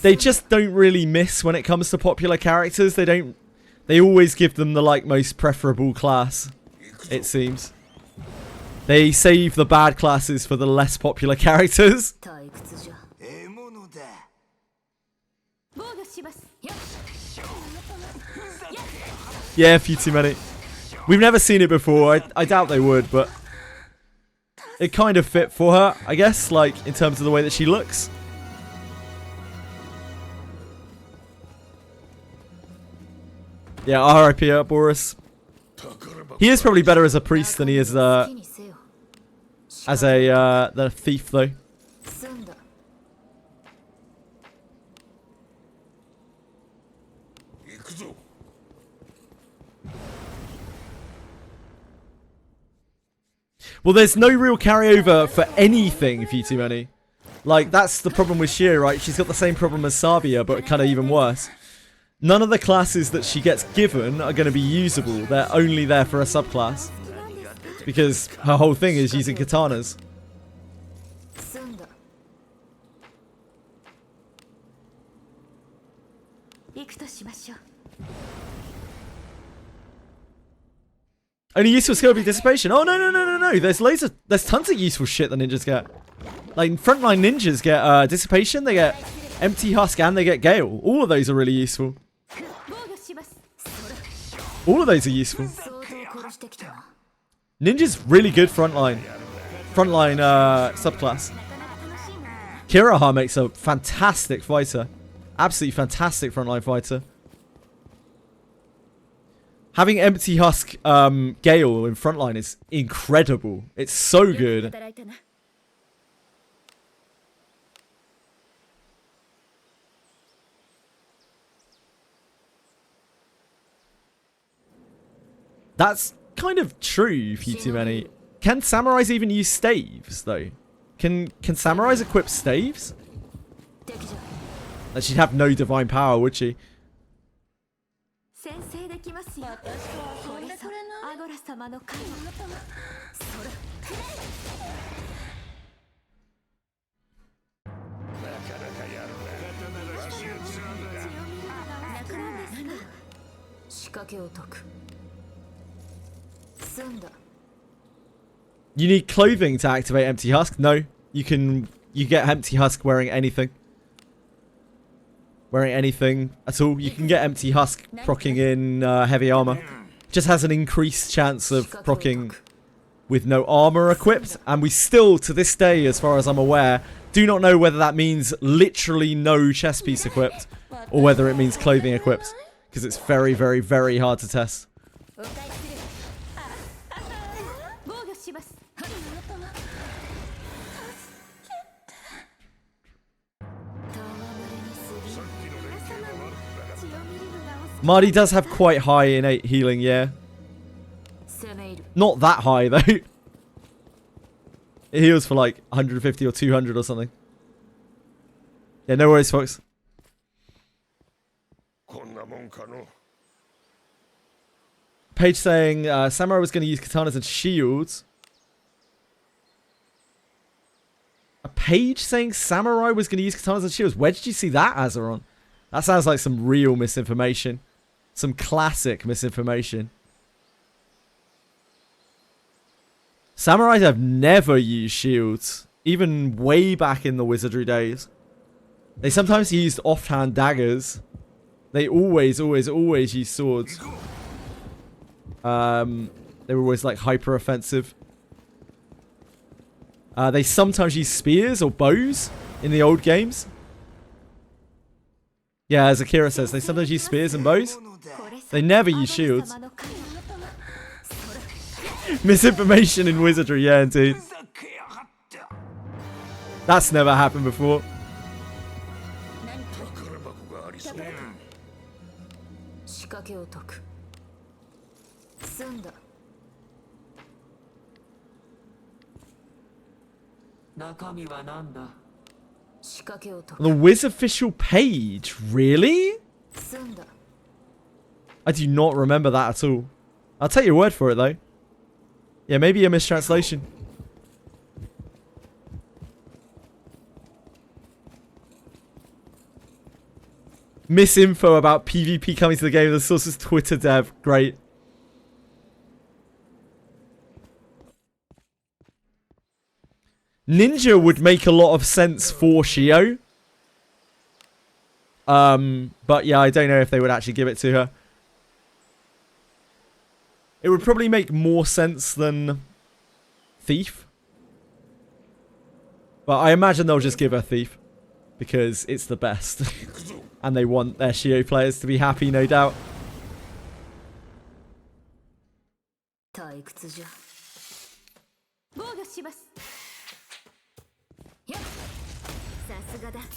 They just don't really miss when it comes to popular characters. They always give them the like most preferable class, it seems. They save the bad classes for the less popular characters. 退屈じゃ。獲物だ。防御します。 Yeah, a few too many. We've never seen it before. I doubt they would, but it kind of fit for her, I guess, like in terms of the way that she looks. Yeah, R.I.P. Boris. He is probably better as a priest than he is the thief, though. 済んだ。 Well, there's no real carryover for anything, if you too many. Like, that's the problem with Shio, right? She's got the same problem as Sabia, but kind of even worse. None of the classes that she gets given are going to be usable. They're only there for a subclass. Because her whole thing is using katanas. 済んだ。 行くとしましょう。 Only useful skill would be dissipation. Oh, no. There's tons of useful shit that ninjas get. Like, frontline ninjas get dissipation, they get empty husk, and they get gale. All of those are really useful. 防御します。 All of those are useful. 相当殺してきたな。 Ninja's really good frontline. Frontline subclass. Kiraha makes a fantastic fighter. Absolutely fantastic frontline fighter. Having empty husk Gale in frontline is incredible. It's so good. 働いたな。 That's kind of true, if you too many. Can samurais even use staves, though? Can samurais equip staves? 敵じゃ。 That she'd have no divine power, would she? 先制できますよ。私と遊んでくれないアゴラ様の神。あなたがそら、くれ。仕掛けを解く。済んだ。 You need clothing to activate Empty Husk? No. You get Empty Husk wearing anything. Wearing anything at all. You can get Empty Husk proccing in heavy armor. Just has an increased chance of proccing with no armor equipped. And we still, to this day, as far as I'm aware, do not know whether that means literally no chest piece equipped or whether it means clothing equipped. Because it's very, very, very hard to test. お返しする。防御します。Marty does have quite high innate healing, yeah. 攻め入る。 Not that high, though. It heals for like 150 or 200 or something. Yeah, no worries, folks. こんなもんかの。 Paige saying Samurai was going to use katanas and shields. A page saying Samurai was going to use katanas and shields. Where did you see that, Azeron? That sounds like some real misinformation. Some classic misinformation. Samurais have never used shields. Even way back in the Wizardry days. They sometimes used offhand daggers. They always use swords. They were always like hyper offensive. They sometimes use spears or bows in the old games. Yeah, as Akira says, they sometimes use spears and bows. They never use shields. Misinformation in Wizardry, yeah, indeed. That's never happened before. 仕掛けを解く。済んだ。中身は何だ。仕掛けを解 The く。 Wiz official page? Really? 済んだ。 I do not remember that at all. I'll take your word for it, though. Yeah, maybe a mistranslation. Misinfo about PvP coming to the game. The source is Twitter dev. Great. Ninja would make a lot of sense for Shio. But yeah, I don't know if they would actually give it to her. It would probably make more sense than Thief. But I imagine they'll just give her Thief. Because it's the best. And they want their Shio players to be happy, no doubt. 退屈じゃ。防御します。やっ、さすがだ。鼻が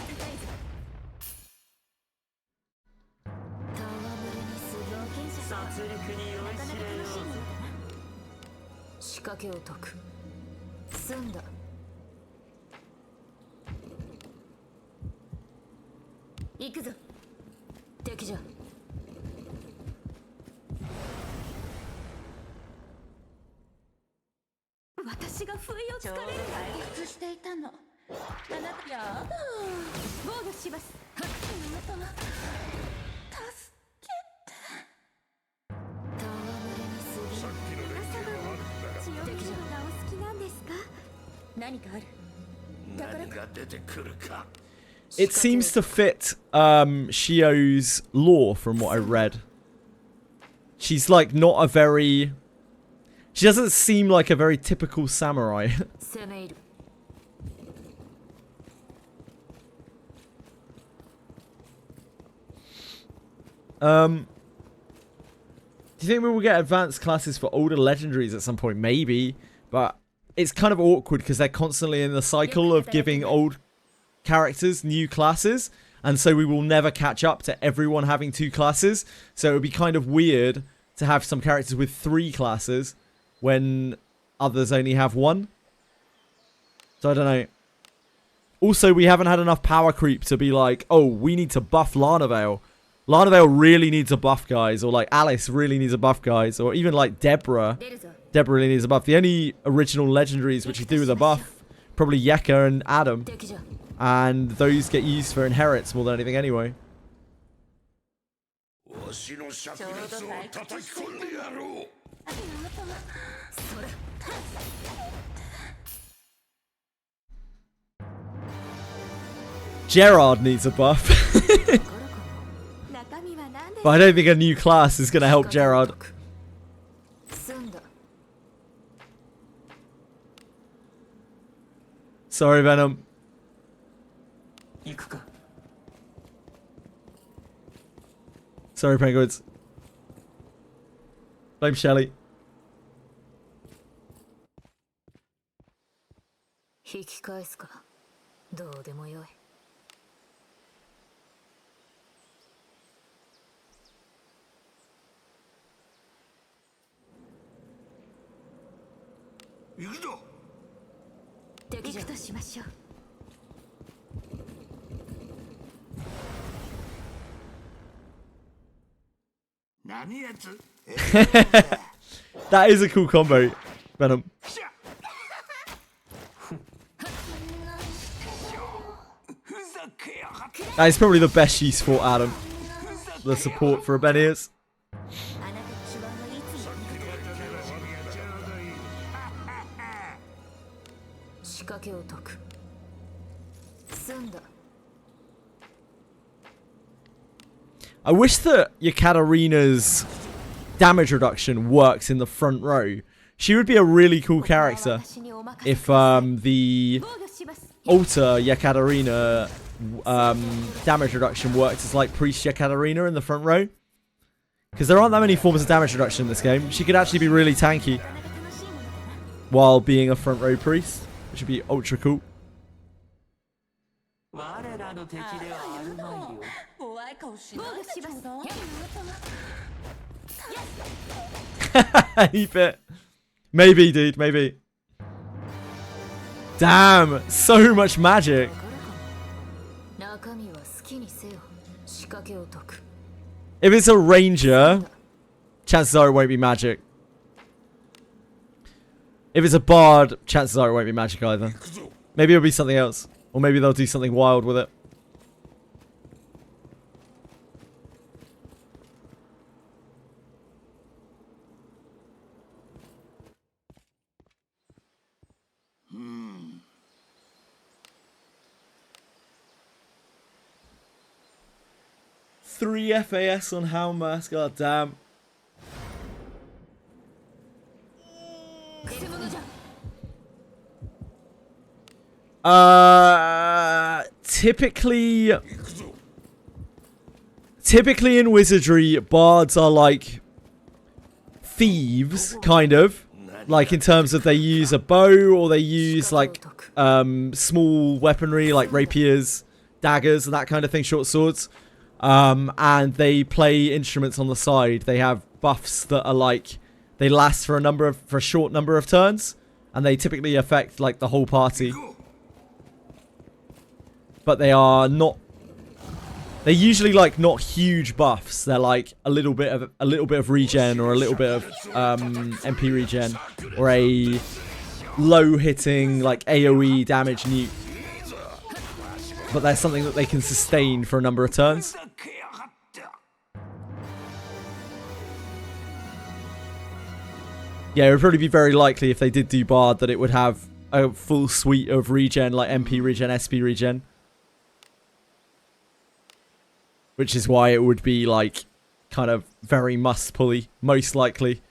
高いぞ。戯れにする。冒険者さんは殺戮に酔いなかなかしれよ楽しいものだな。仕掛けを解く。済んだ。行くぞ。敵じゃ。私が不意をつちょうどかれる。退屈していたの。あなたやだ。防御します。あなたが助け戯れにする。さっきの連携は悪くなかっ血を見るのがお好きなんですか？何かある。た。何が出てくるか。 It seems to fit Shio's lore from what I read. She's like not a very... She doesn't seem like a very typical samurai. 攻め入る。 Do you think we will get advanced classes for older legendaries at some point? Maybe. But it's kind of awkward because they're constantly in the cycle of giving old characters new classes. And so we will never catch up to everyone having 2 classes. So it would be kind of weird to have some characters with 3 classes when others only have 1. So I don't know. Also, we haven't had enough power creep to be like, oh, we need to buff Lana Vale. Lana Vale really needs a buff, guys. Or like Alice really needs a buff, guys. Or even like Deborah. Deborah really needs a buff. The only original legendaries which you do with a buff, probably Yeka and Adam. And those get used for inherits more than anything anyway. Gerard needs a buff. But I don't think a new class is going to help Gerard. Sorry, Venom. Sorry, Penguins. Blame Shelly. That is a cool combo, Venom. That is probably the best use for Adam. The support for Abenius. I wish that Yekaterina's damage reduction works in the front row. She would be a really cool character if the altar Yekaterina damage reduction worked as like Priest Yekaterina in the front row. Because there aren't that many forms of damage reduction in this game. She could actually be really tanky while being a front row priest, which would be ultra cool. Maybe, dude, maybe. Damn, so much magic. If it's a ranger, chances are it won't be magic. If it's a bard, chances are it won't be magic either. Maybe it'll be something else. Or maybe they'll do something wild with it. Three FAS on Houndmask, god damn. Typically in Wizardry, bards are like thieves, kind of. Like in terms of they use a bow or they use like small weaponry like rapiers, daggers, and that kind of thing, short swords. And they play instruments on the side. They have buffs that are like they last for a short number of turns, and they typically affect like the whole party. But they are not. They're usually like not huge buffs. They're like a little bit of regen or a little bit of MP regen or a low hitting like AOE damage nuke. But that's something that they can sustain for a number of turns. Yeah, it would probably be very likely if they did do Bard that it would have a full suite of regen, like MP regen, SP regen. Which is why it would be like kind of very must-pulley, most likely.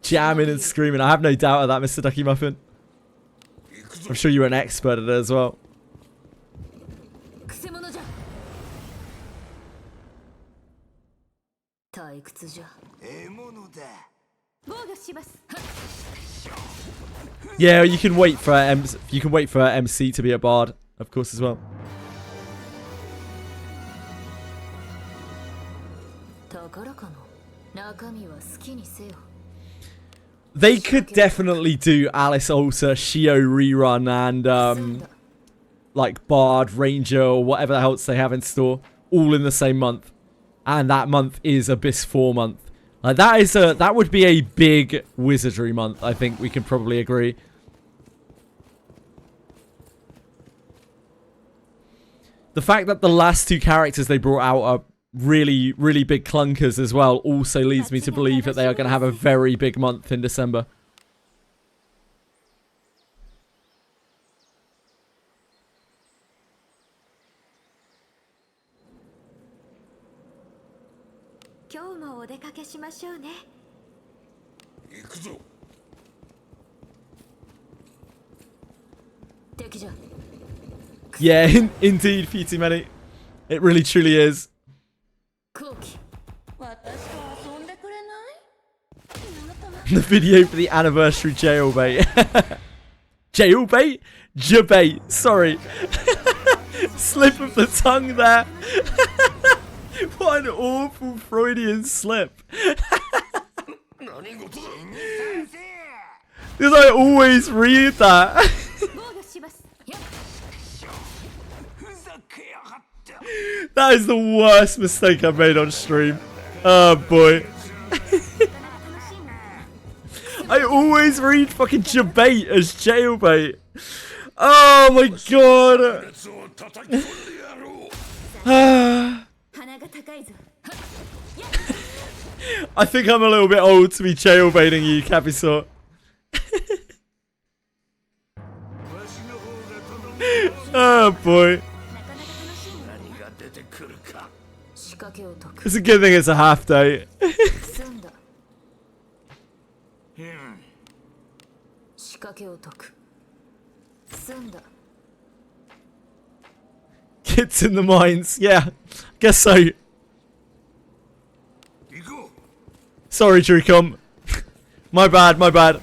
Jamming and screaming. I have no doubt of that, Mr. Ducky Muffin. I'm sure you're an expert at it as well. Yeah, you can wait for MC to be a bard, of course, as well. They could definitely do Alice Alter, Shio rerun, like Bard, Ranger, or whatever else they have in store, all in the same month. And that month is Abyss 4 month. Like that would be a big Wizardry month, I think we can probably agree. The fact that the last 2 characters they brought out are really, really big clunkers as well also leads me to believe that they are going to have a very big month in December. Yeah, indeed, PT Many. It really truly is. The video for the anniversary jailbait. Jailbait? Jabait. Sorry. Slip of the tongue there. What an awful Freudian slip. Because I always read that. That is the worst mistake I've made on stream. Oh boy. I always read fucking jabait as jailbait. Oh my god. I think I'm a little bit old to be jailbaiting you, Capisor. Oh boy. It's a good thing it's a half day. Kids in the mines. Yeah, guess so. Sorry, Dricom. My bad, my bad.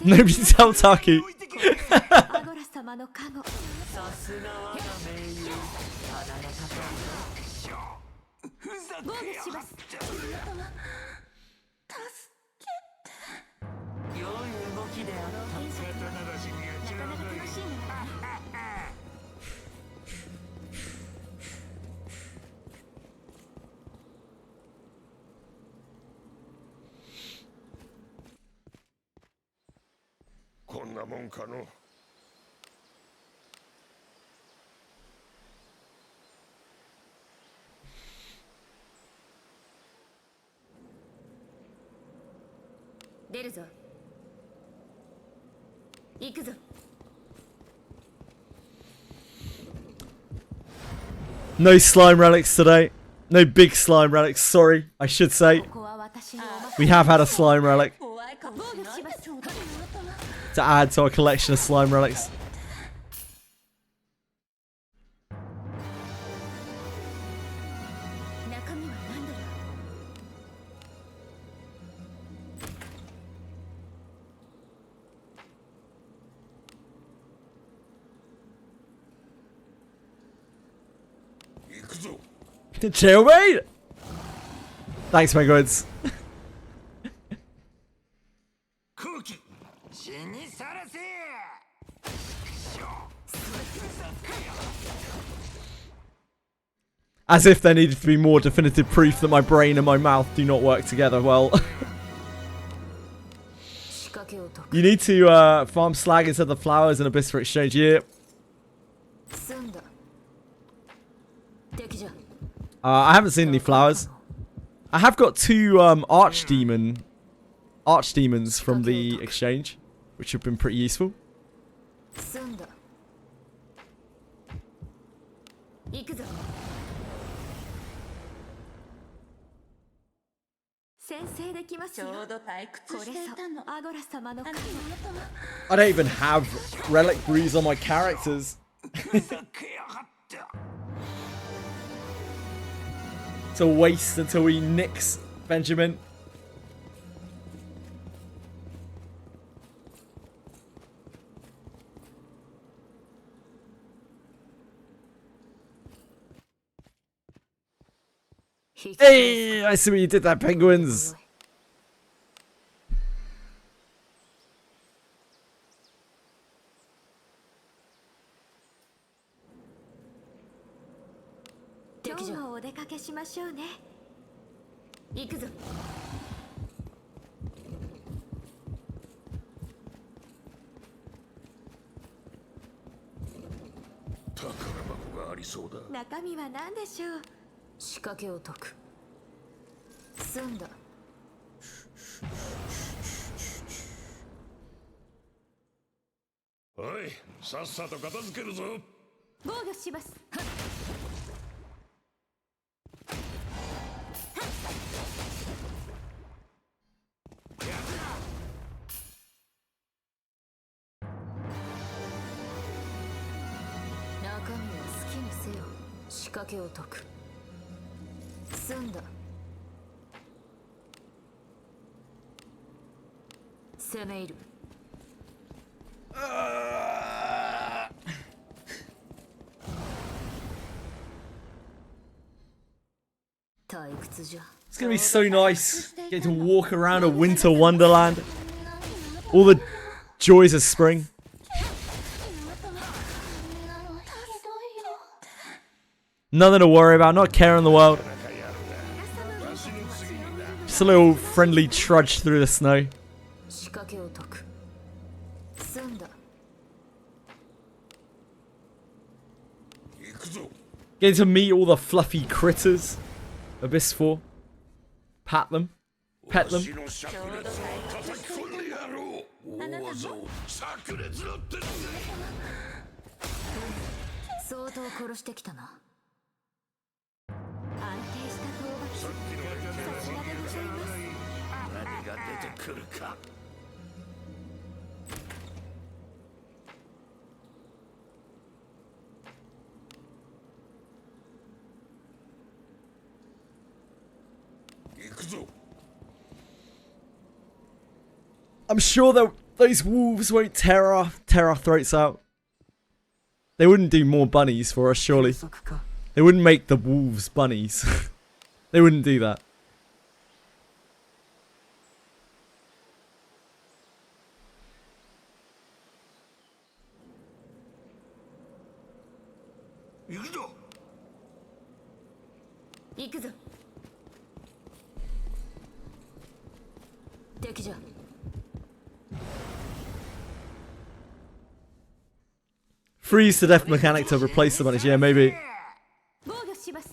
Nobody tell Taki. No slime relics today. No big slime relics, sorry, I should say. We have had a slime relic to add to our collection of slime relics. Jailbait! Thanks, my goods. As if there needed to be more definitive proof that my brain and my mouth do not work together well. You need to farm slag instead of the flowers in Abyss for exchange. Yeah. I haven't seen any flowers. I have got 2 archdemons from the exchange, which have been pretty useful. I don't even have relic brews on my characters. It's a waste until he nicks Benjamin. Hey, I see what you did there, penguins. 今日もお出かけしましょうね。行くぞ。宝箱がありそうだ。中身は何でしょう。仕掛けを解く。済んだ。おい、さっさと片付けるぞ。防御します。中身は好きにせよ。仕掛けを解く。済んだ。攻め入る。退屈じゃ。 It's gonna be so nice. Get to walk around a winter wonderland. All the joys of spring. Nothing to worry about, not care in the world. Just a little friendly trudge through the snow. 仕掛けを解く。済んだ。行くぞ。 Getting to meet all the fluffy critters. Abyss 4. Pat them. Pet them. の炸裂を叩き込んでやろう。大技を炸裂だってんだ。相当殺してきたな。安定した討伐。さすがでございます。何が出てくるか。行くぞ。 I'm sure that those wolves won't tear our throats out. They wouldn't do more bunnies for us, surely. 不足か。 They wouldn't make the wolves bunnies. They wouldn't do that. 行くぞ。行くぞ。敵じゃ。 Freeze to death mechanic to replace the bunnies. Yeah, maybe. 防御します。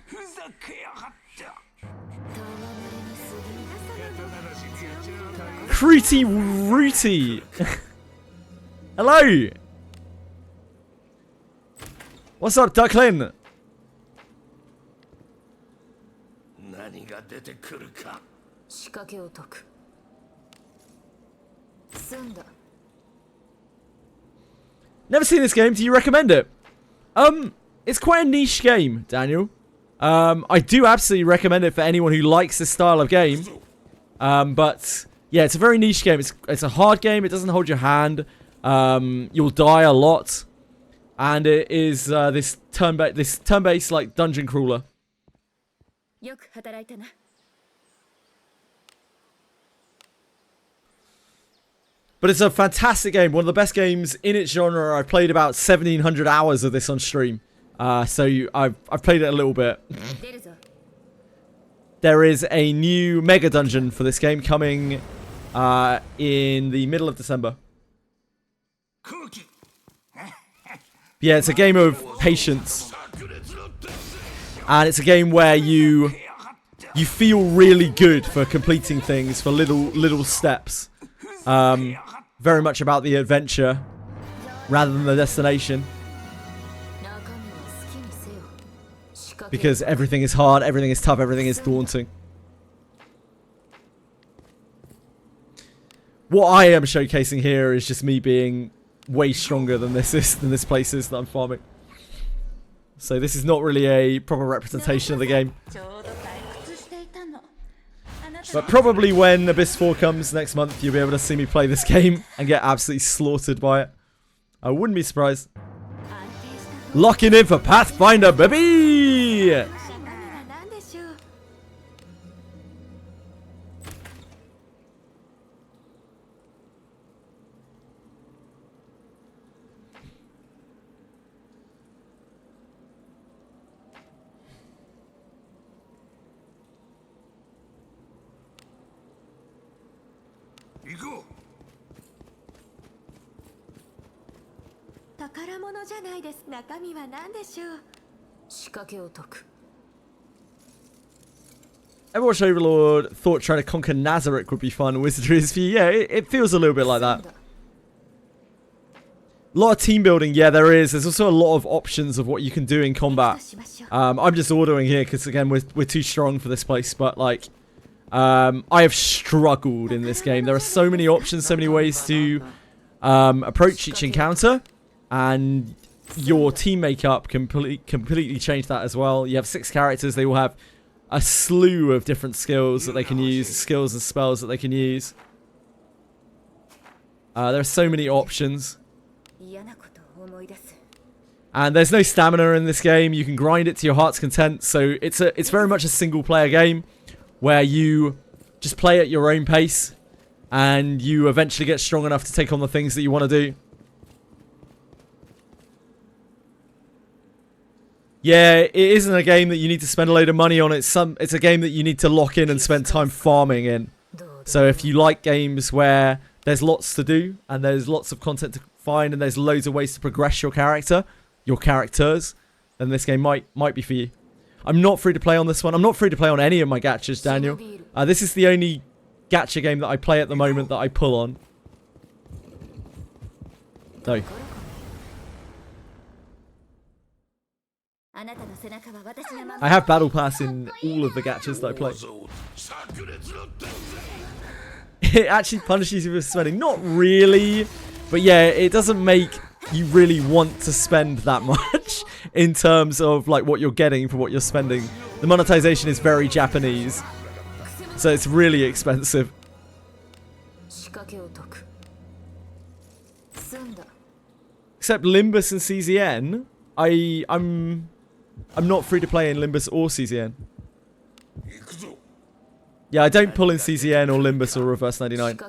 ふざけやがった。 Fruity Rooty. Hello. What's up, Ducklin? 何が出てくるか。仕掛けを解く。済んだ。 Never seen this game. Do you recommend it? It's quite a niche game, Daniel. I do absolutely recommend it for anyone who likes this style of game. But yeah, it's a very niche game. It's a hard game. It doesn't hold your hand. You'll die a lot, and it is this turn-based like dungeon crawler. よく働いたな。 But it's a fantastic game. One of the best games in its genre. I played about 1,700 hours of this on stream. I've played it a little bit. 出るぞ。 There is a new mega dungeon for this game coming in the middle of December. 空気。 Yeah, it's a game of patience. And it's a game where you feel really good for completing things, for little steps. Very much about the adventure rather than the destination. 中身は好きにせよ。仕掛けを Because everything is hard, everything is tough, everything is daunting. What I am showcasing here is just me being way stronger than this place is that I'm farming. So this is not really a proper representation of the game. ちょうど退屈していたの。あなた But probably when Abyss 4 comes next month, you'll be able to see me play this game and get absolutely slaughtered by it. I wouldn't be surprised. 安定した討 Locking in for Pathfinder, baby! 伐。中身は何でしょう。 行宝物じゃないです。中身は何でしょう。仕掛けを解く。 Overwatch Overlord thought trying to conquer Nazarick would be fun. Wizardry is for you. Yeah, it feels a little bit like that. A lot of team building, yeah, there is. There's also a lot of options of what you can do in combat. I'm just ordering here because, again, we're too strong for this place. But, like, I have struggled in this game. There are so many options, so many ways to approach each encounter. And your team makeup completely change that as well. You have 6 characters. They all have a slew of different skills that they can use, skills and spells that they can use. There are so many options. And there's no stamina in this game. You can grind it to your heart's content. So it's very much a single player game where you just play at your own pace and you eventually get strong enough to take on the things that you want to do. Yeah, it isn't a game that you need to spend a load of money on. It's a game that you need to lock in and spend time farming in. So if you like games where there's lots to do and there's lots of content to find and there's loads of ways to progress your characters, then this game might be for you. I'm not free to play on this one. I'm not free to play on any of my gachas, Daniel. This is the only gacha game that I play at the moment that I pull on. No. I have Battle Pass in all of the gachas that I play. It actually punishes you for spending. Not really. But yeah, it doesn't make you really want to spend that much in terms of like what you're getting for what you're spending. The monetization is very Japanese. So it's really expensive. Except Limbus and CZN, I'm not free to play in Limbus or CZN. Yeah, I don't pull in CZN or Limbus or Reverse 99.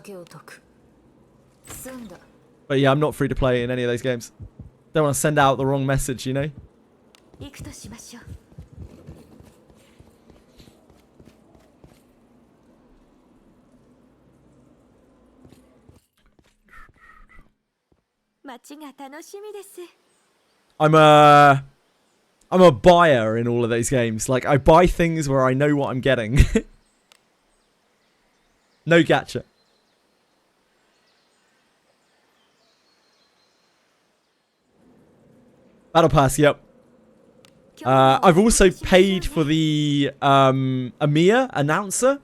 But yeah, I'm not free to play in any of those games. Don't want to send out the wrong message, you know? I'm a buyer in all of those games. Like, I buy things where I know what I'm getting. No gacha. Battle Pass, yep. I've also paid for the EMEA announcer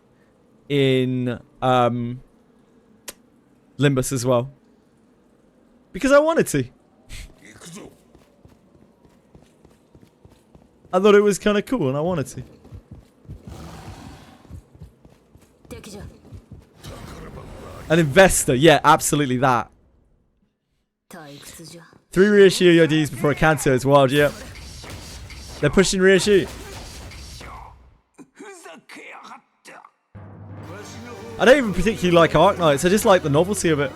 in Limbus as well. Because I wanted to. I thought it was kind of cool and I wanted to. An investor, yeah, absolutely that. 3 reissue IDs before a Kanto is wild, yeah. They're pushing reissue. I don't even particularly like Arc Knights, I just like the novelty of it.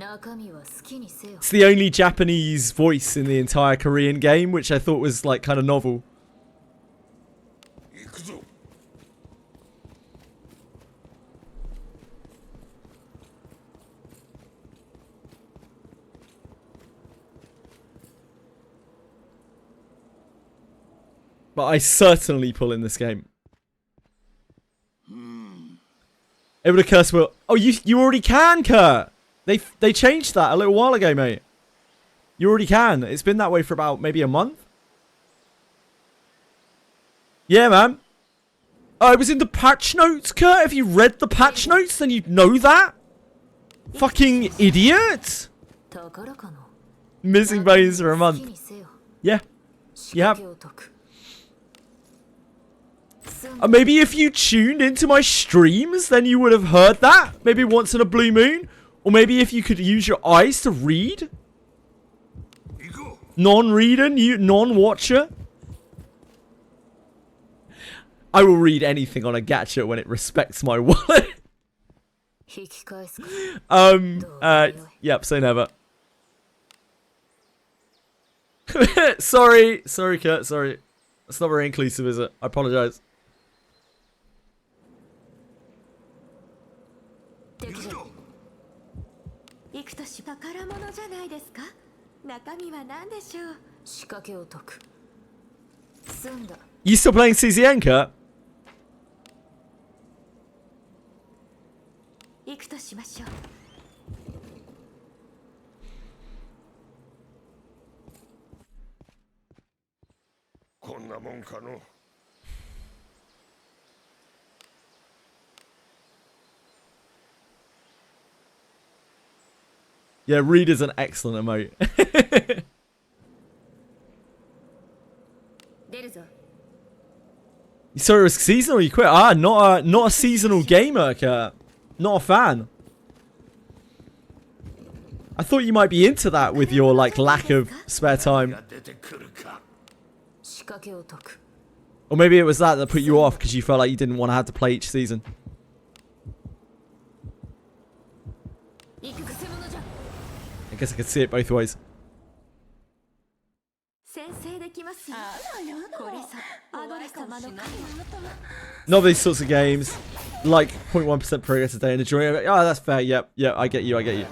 It's the only Japanese voice in the entire Korean game, which I thought was like kind of novel. But I certainly pull in this game. Able to curse will. Oh, you already can, Kurt. They changed that a little while ago, mate. You already can. It's been that way for about maybe a month. Yeah, man. Oh, it was in the patch notes, Kurt. If you read the patch notes, then you'd know that. Fucking idiot. Missing bones for a month. Yeah. Yeah. Maybe if you tuned into my streams, then you would have heard that. Maybe once in a blue moon. Or maybe if you could use your eyes to read. Non-reader, non-watcher. I will read anything on a gacha when it respects my wallet. Yep, say never. Sorry, Kurt, sorry. That's not very inclusive, is it? I apologize. し宝物じゃないですか。中身は何でしょう。仕掛けを解く。済んだ。 You still playing CZN, Kurt? 行くとしましょう。こんなもんかの。Yeah, Reed is an excellent emote. 出るぞ。 You saw it was seasonal, you quit? Ah, not a seasonal gamer, Kurt. Not a fan. I thought you might be into that with your, like, lack of spare time. 出てくるか。仕掛けを解く。 Or maybe it was that that put you off because you felt like you didn't want to have to play each season. 行くぜ。者じゃ。 I guess I could see it both ways. 先制できますよ。あらやだ。これさ、アドレス様の神は。 Not these sorts of games. Like 0.1% progress a day and enjoying it. Oh, that's fair. Yep, yep, I get you, I get you.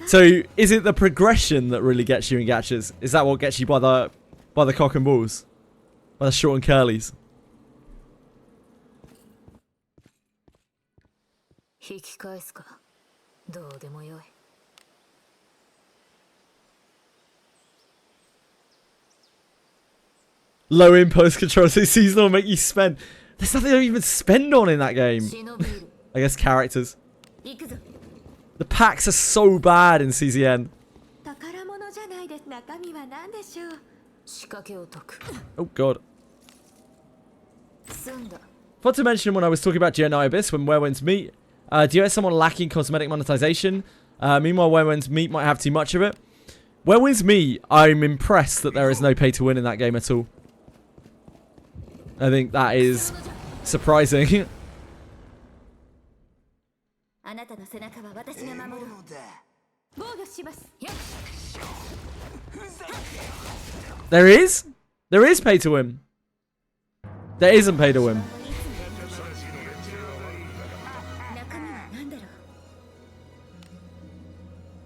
So, is it the progression that really gets you in gachas? Is that what gets you by the cock and balls? By the short and curlies? 引き返すか。どうでもよい。 Low impulse control, so seasonal will make you spend. There's nothing to even spend on in that game. 忍びる。 I guess characters. 行くぞ。 The packs are so bad in CZN. 宝物じゃないです。中身は何でしょう。仕掛けを解く。 Oh god. 済んだ。 Forgot to mention when I was talking about JJWF when werewolves meet. Do you have someone lacking cosmetic monetization? Meanwhile, werewolves meet might have too much of it. Werewolves meet, I'm impressed that there is no pay to win in that game at all. I think that is surprising. あなたの背中は私が守る。防御します。 There is? There is pay to win. There isn't pay to win. 中身は何だろ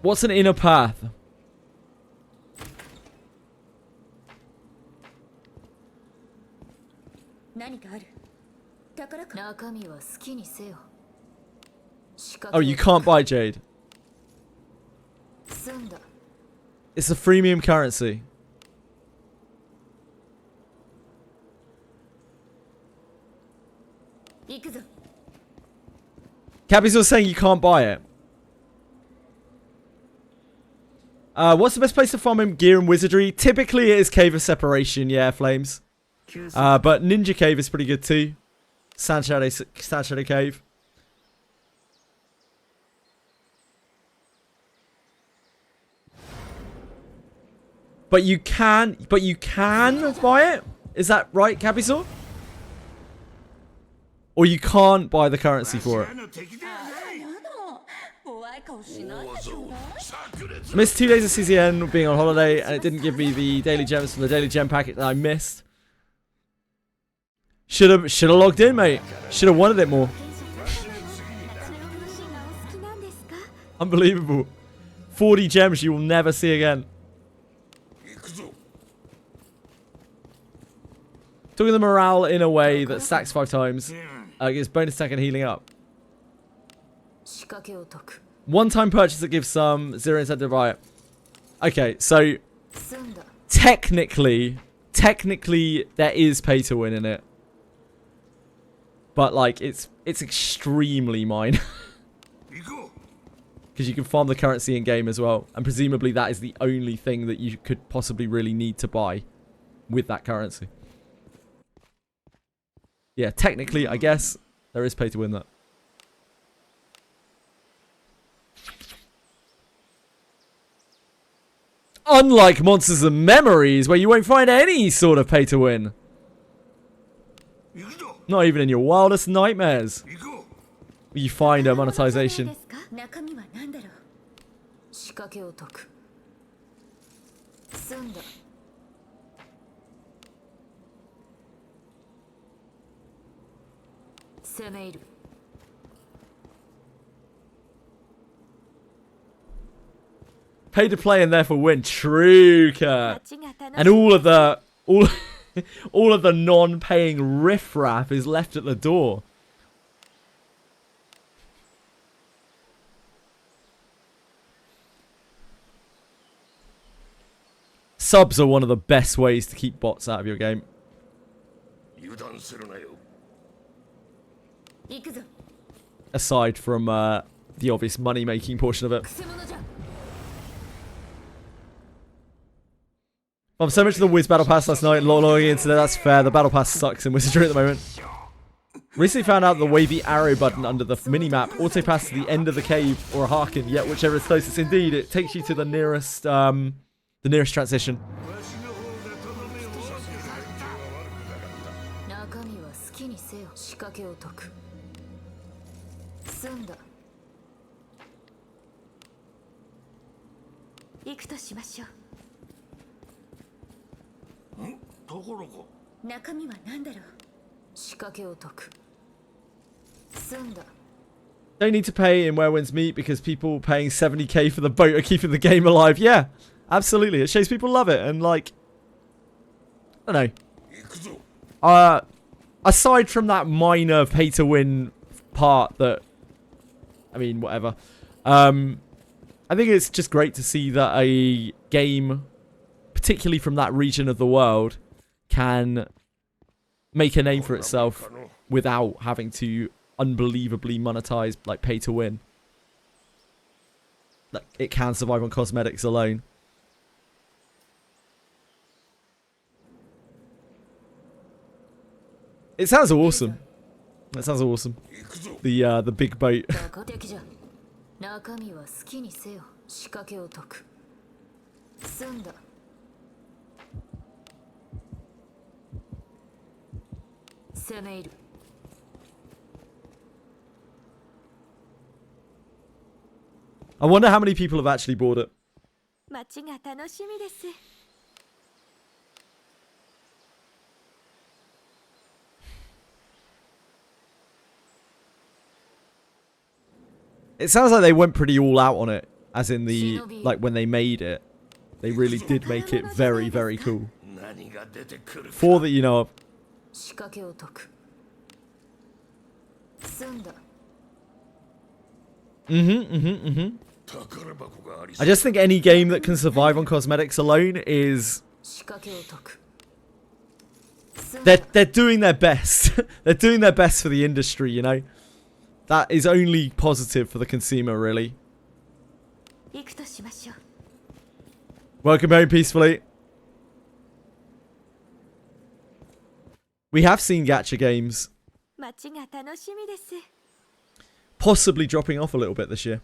う。 What's an inner path? 何かある。宝か。中身は好きにせよ。仕掛 Oh, けを you can't buy Jade. 済んだ。 It's a freemium currency. 行くぞ。 Cappy's saying you can't buy it. What's the best place to farm in gear and wizardry? Typically it is Cave of Separation, yeah, Flames. But Ninja Cave is pretty good too. Sand Shadow Cave. But you can buy it? Is that right, Capisaur? Or you can't buy the currency for it? 怖い顔しないでちょうだい。 I missed 2 days of CZN being on holiday, and it didn't give me the daily gems from the daily gem packet that I missed. Should have logged in, mate. Should have wanted it more. Unbelievable. 40 gems you will never see again. Talking the morale in a way that stacks 5 times. Gives bonus attack and healing up. 仕掛けを解く。 One-time purchase that gives some 0 incentive to buy it. Okay, so 済んだ。 technically there is pay to win in it. But like it's extremely minor. Because you can farm the currency in game as well, and presumably that is the only thing that you could possibly really need to buy with that currency. Yeah, technically I guess there is pay to win that. Unlike Monsters and Memories, where you won't find any sort of pay to win. Not even in your wildest nightmares will you find a monetization. 中身は何だろう。仕掛けを解く。済んだ。攻め入る。Pay to play and therefore win. True, Kurt. And all of the all of the non-paying riffraff is left at the door. Subs are one of the best ways to keep bots out of your game. Aside from the obvious money-making portion of it. I'm so much of the Wiz Battle Pass last night and logging into that. That's fair. The Battle Pass sucks in Wizardry at the moment. Recently found out the wavy arrow button under the minimap auto pass to the end of the cave or a Harkin, yet whichever is closest. Indeed, it takes you to the nearest transition. Don't need to pay in Where Winds Meet because people paying 70k for the boat are keeping the game alive. Yeah, absolutely. It shows people love it. And like, I don't know. Aside from that minor pay to win part that, I mean, whatever. I think it's just great to see that a game, particularly from that region of the world, can make a name for itself without having to unbelievably monetize, like, pay to win. Like, it can survive on cosmetics alone. It sounds awesome. That sounds awesome. The big boat. I wonder how many people have actually bought it. It sounds like they went pretty all out on it, as in the, like, when they made it. They really did make it very, very cool. For that, you know of. I just think any game that can survive on cosmetics alone is... They're doing their best. They're doing their best for the industry, you know? That is only positive for the consumer, really. Welcome home peacefully. We have seen gacha games possibly dropping off a little bit this year.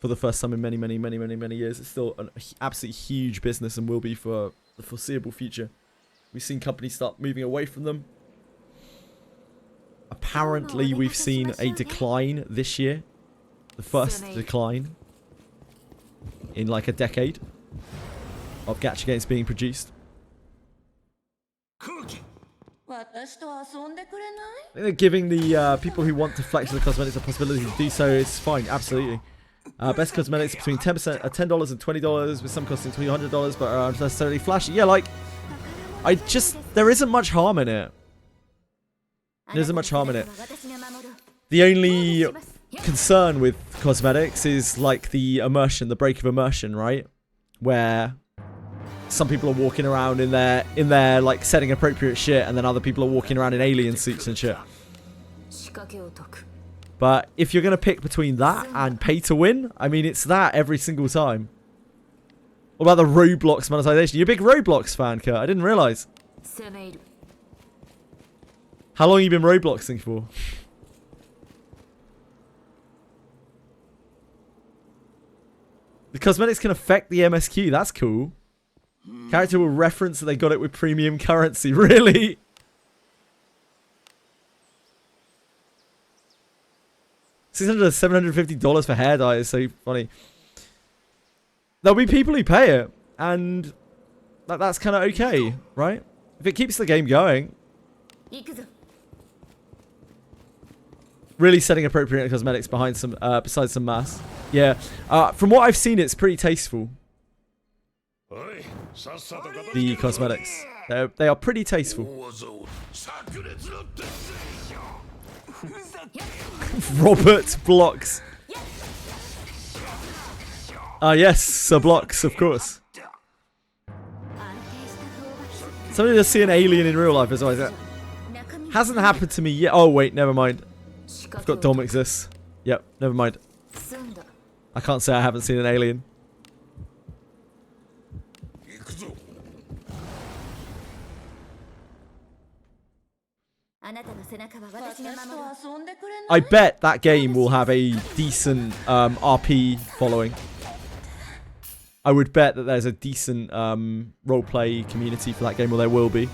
For the first time in many, many, many, many, many years. It's still an absolutely huge business and will be for the foreseeable future. We've seen companies start moving away from them. Apparently, we've seen a decline this year. The first decline in like a decade of gacha games being produced. I think they're giving the people who want to flex the cosmetics a possibility to do so. It's fine, absolutely. Best cosmetics between $10 and $20, with some costing $200, but aren't necessarily flashy. Yeah, like, there isn't much harm in it. There isn't much harm in it. The only concern with cosmetics is like the immersion, the break of immersion, right? Where some people are walking around in their like setting appropriate shit, and then other people are walking around in alien suits and shit. But if you're gonna pick between that and pay to win, I mean, it's that every single time. What about the Roblox monetization? You're a big Roblox fan, Kurt. I didn't realize. How long have you been Robloxing for? The cosmetics can affect the MSQ. That's cool. Character will reference that they got it with premium currency. Really? $600 to $750 for hair dye is so funny. There'll be people who pay it, and that's kind of okay, right? If it keeps the game going. Really setting appropriate cosmetics behind some, besides some masks. Yeah. From what I've seen, it's pretty tasteful. The cosmetics. They are pretty tasteful. Robert Blocks. Yes, Sir Blocks, of course. Somebody does see an alien in real life as well. That hasn't happened to me yet. Oh, wait, never mind. I've got Dom exists. Yep, never mind. I can't say I haven't seen an alien. I bet that game will have a decent RP following. I would bet that there's a decent roleplay community for that game, or there will be.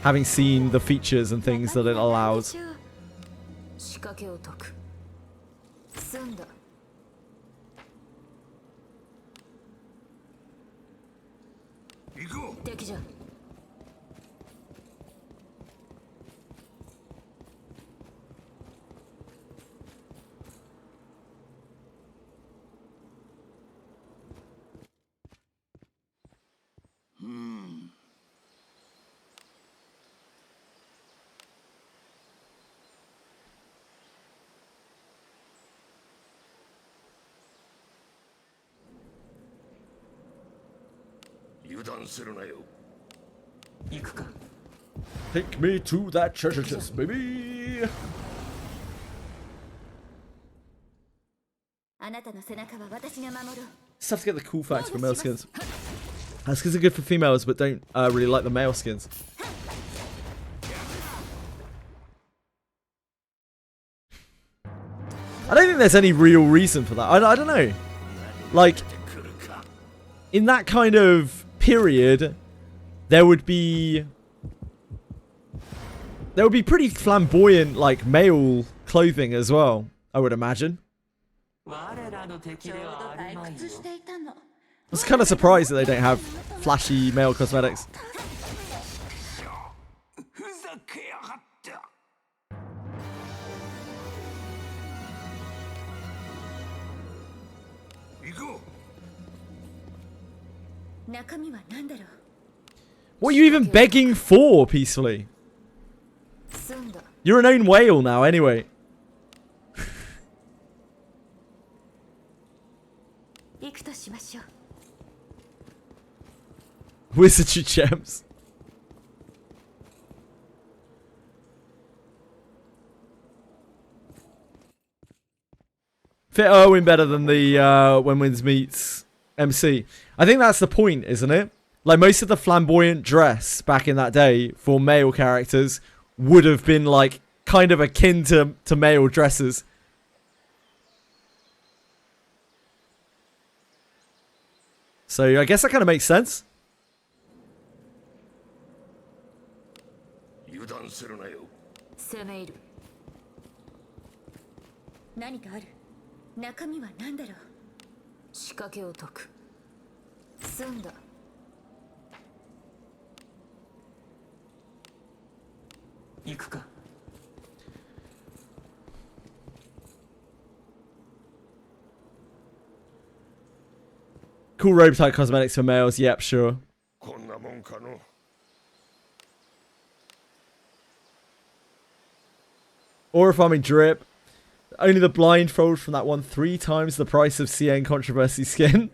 Having seen the features and things that it allows. Take me to that treasure chest, baby. Just have to get the cool facts for male skins. That's because they're good for females, but don't really like the male skins. I don't think there's any real reason for that. I don't know. Like, in that kind of period, there would be pretty flamboyant, like, male clothing as well, I would imagine. I was kind of surprised that they don't have flashy male cosmetics. What are you even begging for, peacefully? You're an own whale now, anyway. Wizardry gems. Fit Irwin better than the When Winds Meets MC. I think that's the point, isn't it? Like, most of the flamboyant dress back in that day for male characters would have been, like, kind of akin to male dresses. So I guess that kind of makes sense. Cool robe type cosmetics for males. Yep, sure. Aura farming drip. Only the blindfold from that one 3 times the price of CN controversy skin.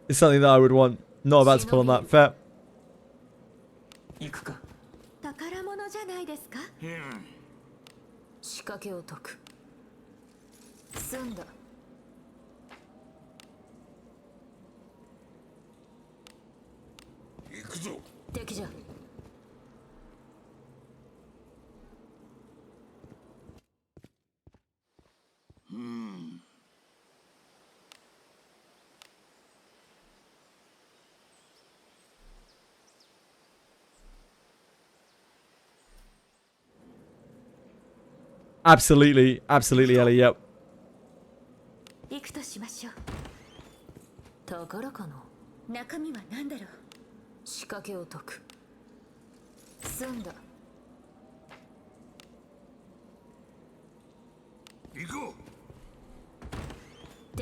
It's something that I would want. Not about to pull on that. Fair. Absolutely, absolutely, Ellie. Yep.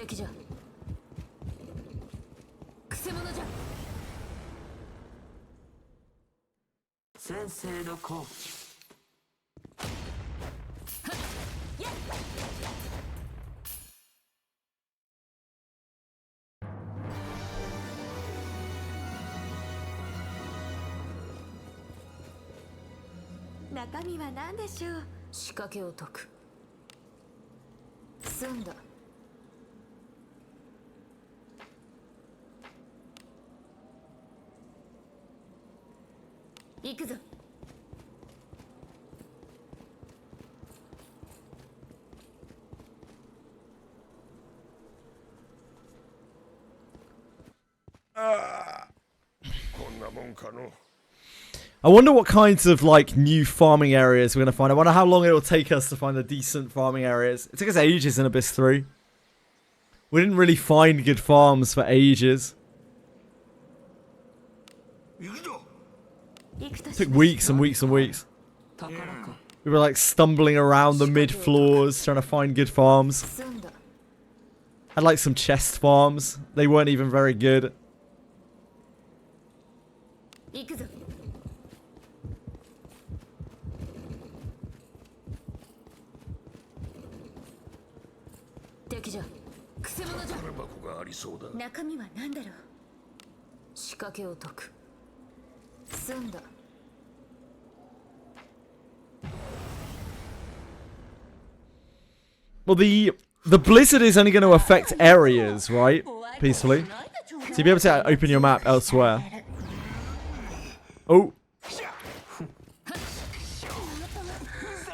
敵じゃくせ者じゃ先生の子中身は何でしょう。仕掛けを解く済んだ行くぞこんなもんかの。 I wonder what kinds of like new farming areas we're gonna find. I wonder how long it'll take us to find the decent farming areas. It took us ages in Abyss 3. We didn't really find good farms for ages. It took weeks and weeks and weeks. 宝か We were like stumbling around the mid floors trying to find good farms. 済んだ Had like some chest farms. They weren't even very good. 行くぞ敵じゃくせ者じゃ箱がありそうだ。中身は何だろう。仕掛けを解く済んだ Well, the blizzard is only going to affect areas, right? Peacefully. So you'll be able to open your map elsewhere. Oh.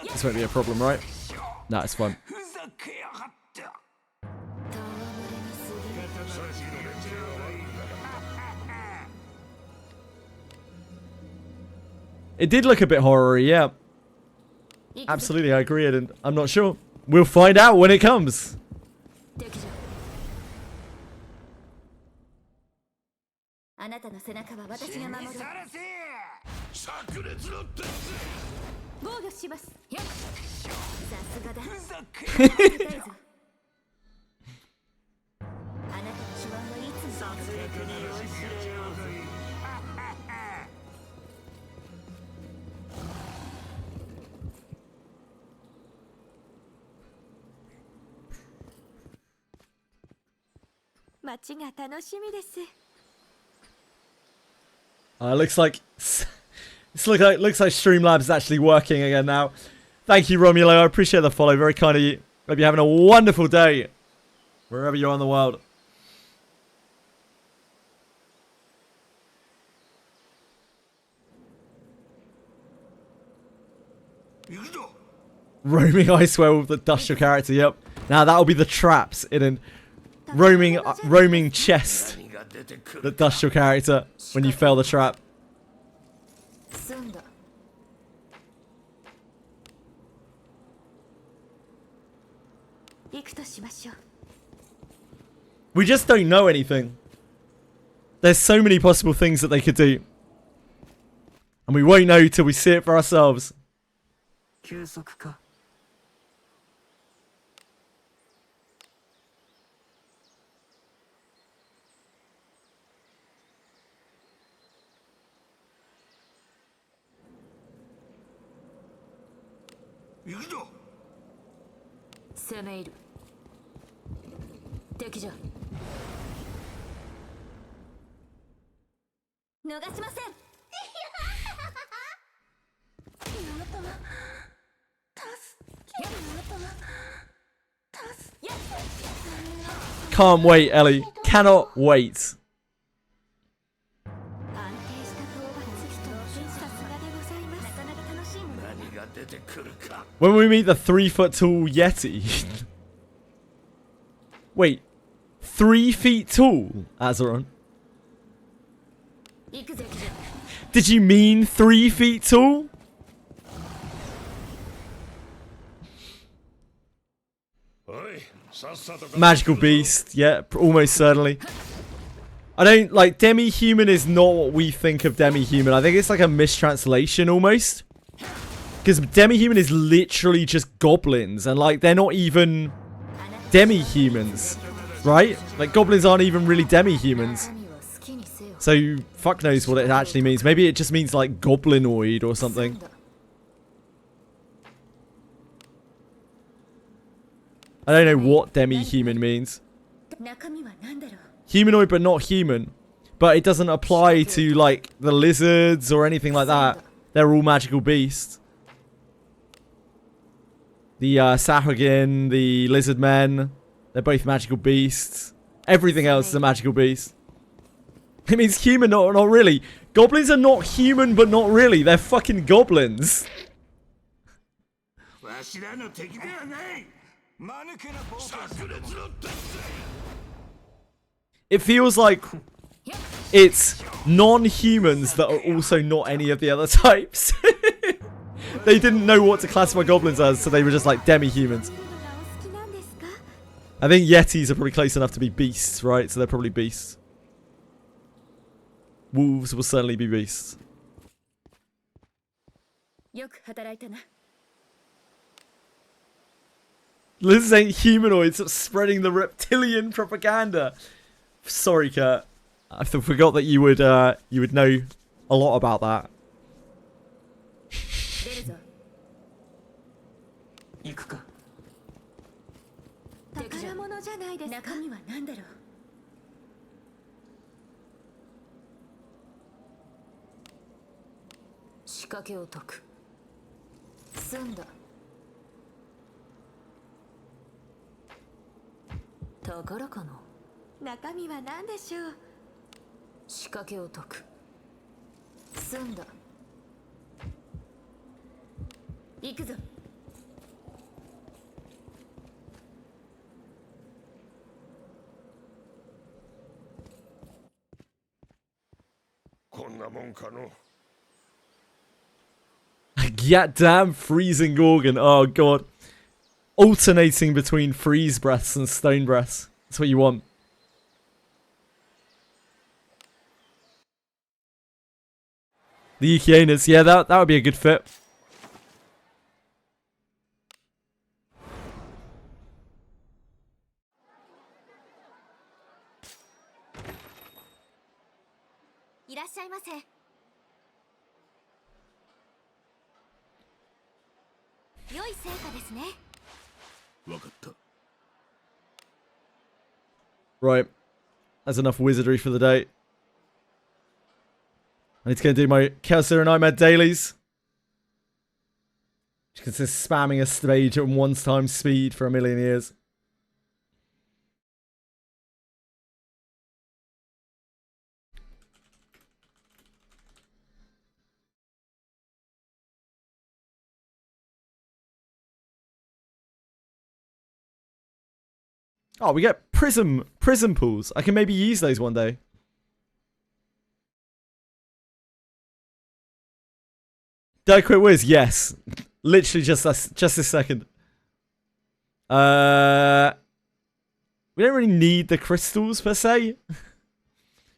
This won't be a problem, right? Nah, it's fine. ふざけやがって戯れにすぎる It did look a bit horror-y, yeah. 行くぞ Absolutely, I agree, and I'm not sure. We'll find out when it comes. 敵じゃあなたの背中は私が守る。さらせ炸裂の鉄。防御します。さすがだ。ふざけ痛いぞあなたの手腕はいつも殺戮に酔いしれようぜ 街が楽しみです。 Looks like looks like Streamlabs is actually working again now. Thank you, Romulo. I appreciate the follow. Very kind of you. Hope you're having a wonderful day wherever you are in the world. Roaming, I swear, with the dust your character. Yep. Now that'll be the traps in a roaming chest that dust your character when you fail the trap. 済んだ行くとしましょう。 We just don't know anything. There's so many possible things that they could do. And we won't know till we see it for ourselves. 休息か 攻め入る敵じゃ逃しません。Can't wait, Ellie. Cannot wait. 安定した討伐。さすがでございます。なかなか楽しいもの。何が出てくるか。 When we meet the 3-foot tall Yeti. Wait. 3 feet tall, Azeron? 行くぜ敵じゃ Did you mean 3 feet tall? Magical beast, yeah, almost certainly. I don't, like, demi-human is not what we think of demi-human. I think it's like a mistranslation almost. Because demi-human is literally just goblins, and like, they're not even demi-humans. Right? Like, goblins aren't even really demi-humans. 中身は好きにせよ So, fuck knows what it actually means. Maybe it just means, like, goblinoid or 済 something. んだ I don't know what demi-human means. 中身は何だろう Humanoid but not human. But it doesn't apply to, like, the lizards or anything like that. They're all magical beasts. The Sahagin, the lizard men, they're both magical beasts. Everything else is a magical beast. It means human, not really. Goblins are not human, but not really. They're fucking goblins. わしらの敵ではない。 間抜けな暴漢 It feels like it's non-humans that are also not any of the other types. They didn't know what to classify goblins as, so they were just like demi-humans. がお好きなんですか I think Yetis are probably close enough to be beasts, right? So they're probably beasts. Wolves will certainly be beasts. よく働いたな Lizards ain't humanoids, spreading the reptilian propaganda. Sorry, Kurt. I forgot that you would know a lot about that. 出るぞ行くか。宝物じゃないですか中身は何だろう仕掛けを解く済んだ宝かな中身は何でしょう仕掛けを解く済んだ行くぞこんなもんかの。 Yeah, damn freezing organ. Oh god. Alternating between freeze breaths and stone breaths. That's what you want. The Eukianas, yeah, that would be a good fit.いらっしゃいませ良い成果ですね 分かった Right. That's enough wizardry for the day. I need to go do my Chaos Zero Nightmare dailies. Which consists of spamming a stage at 1 times speed for 1,000,000 years. Oh, we get prism pools. I can maybe use those one day. Did I quit Wiz? Yes. Literally just this second. We don't really need the crystals per se.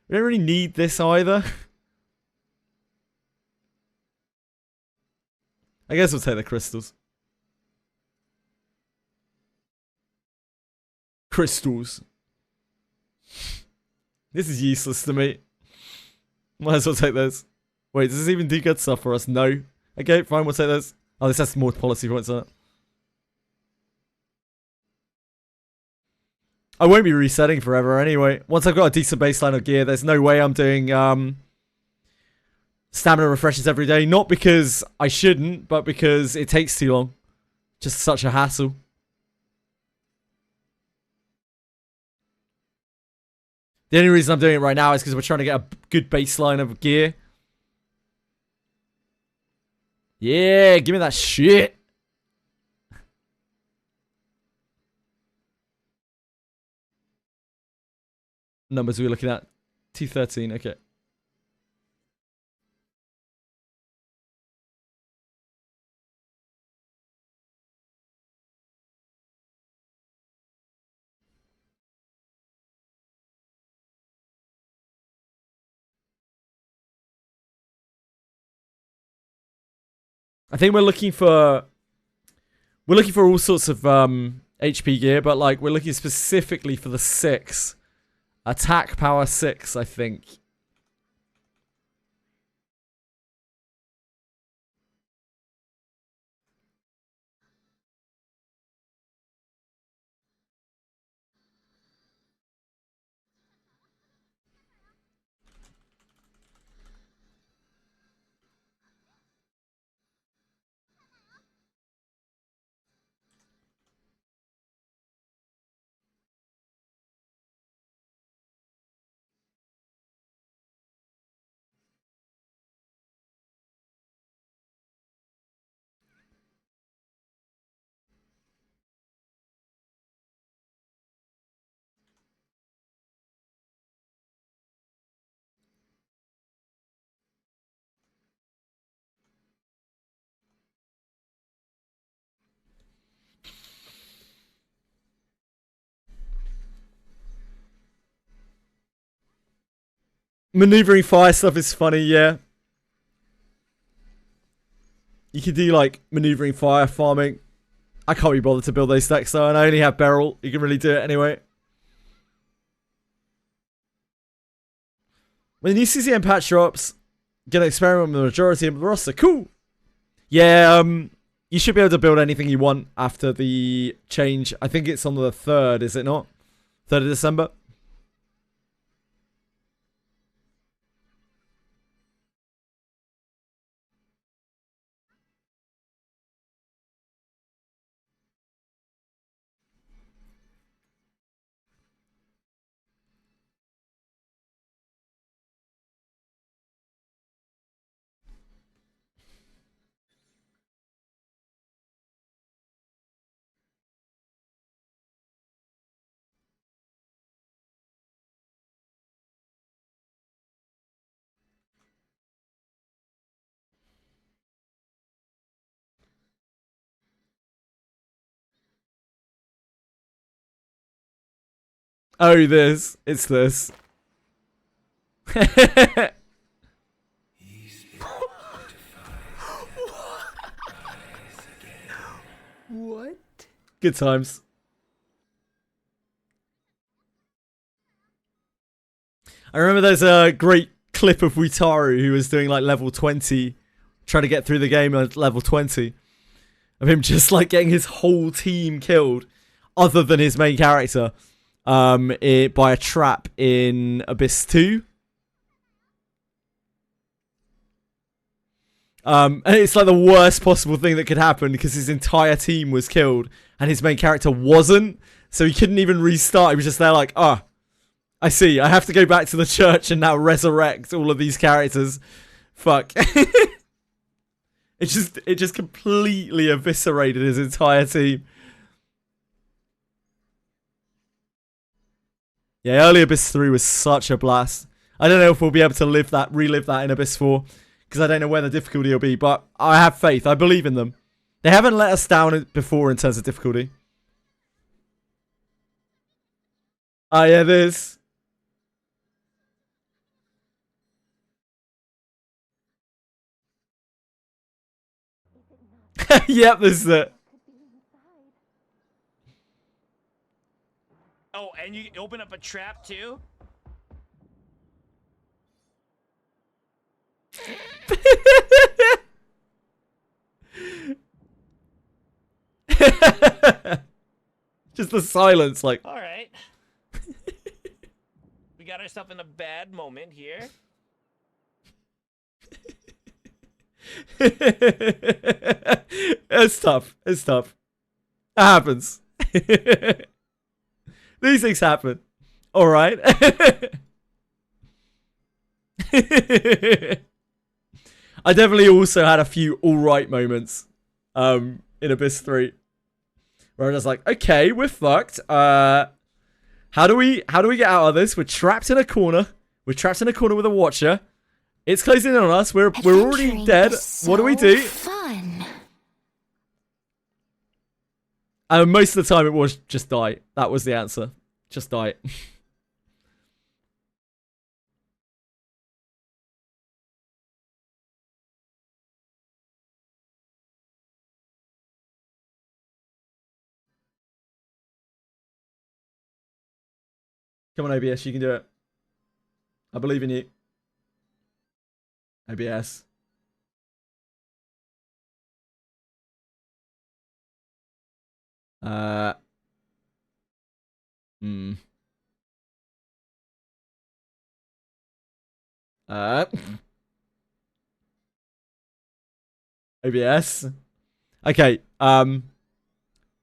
We don't really need this either. I guess we'll take the crystals. Crystals. This is useless to me. Might as well take those. Wait, does this even do good stuff for us? No. Okay, fine, we'll take those. Oh, this has more policy points on it. I won't be resetting forever anyway. Once I've got a decent baseline of gear, there's no way I'm doing stamina refreshes every day. Not because I shouldn't, but because it takes too long. Just such a hassle. The only reason I'm doing it right now is because we're trying to get a good baseline of gear. Yeah, give me that shit. Numbers we're looking at. 213, okay. I think we're looking for all sorts of HP gear, but like we're looking specifically for the 6. Attack power 6, I think. Maneuvering fire stuff is funny, yeah. You can do like maneuvering fire farming. I can't be bothered to build those stacks though, and I only have Beryl. You can really do it anyway. When the new CCM patch drops, get an experiment with the majority of the roster. Cool. Yeah, you should be able to build anything you want after the change. I think it's on the 3rd, is it not? 3rd of December. Oh, this. It's this. What? Good times. I remember there's a great clip of Wutaru who was doing like level 20, trying to get through the game at level 20, of him just like getting his whole team killed, other than his main character, by a trap in Abyss 2. And it's like the worst possible thing that could happen because his entire team was killed and his main character wasn't, so he couldn't even restart. He was just there like, I see. I have to go back to the church and now resurrect all of these characters. Fuck. It just completely eviscerated his entire team. Yeah, early Abyss 3 was such a blast. I don't know if we'll be able to relive that in Abyss 4, because I don't know where the difficulty will be, but I have faith. I believe in them. They haven't let us down before in terms of difficulty. Ah, yeah, this. Yep, this is it. Oh, and you open up a trap too? Just the silence, like. All right. We got ourselves in a bad moment here. It's tough. It's tough. It happens. These things happen. All right. I definitely also had a few all right moments in Abyss 3 where I was like, okay, we're fucked. How do we get out of this? We're trapped in a corner. We're trapped in a corner with a watcher. It's closing in on us. We're already Adventuring dead. is so What do we do? Fun. And most of the time it was just die. That was the answer. Just die. Come on, OBS, you can do it. I believe in you. OBS. Hmm. OBS. Okay,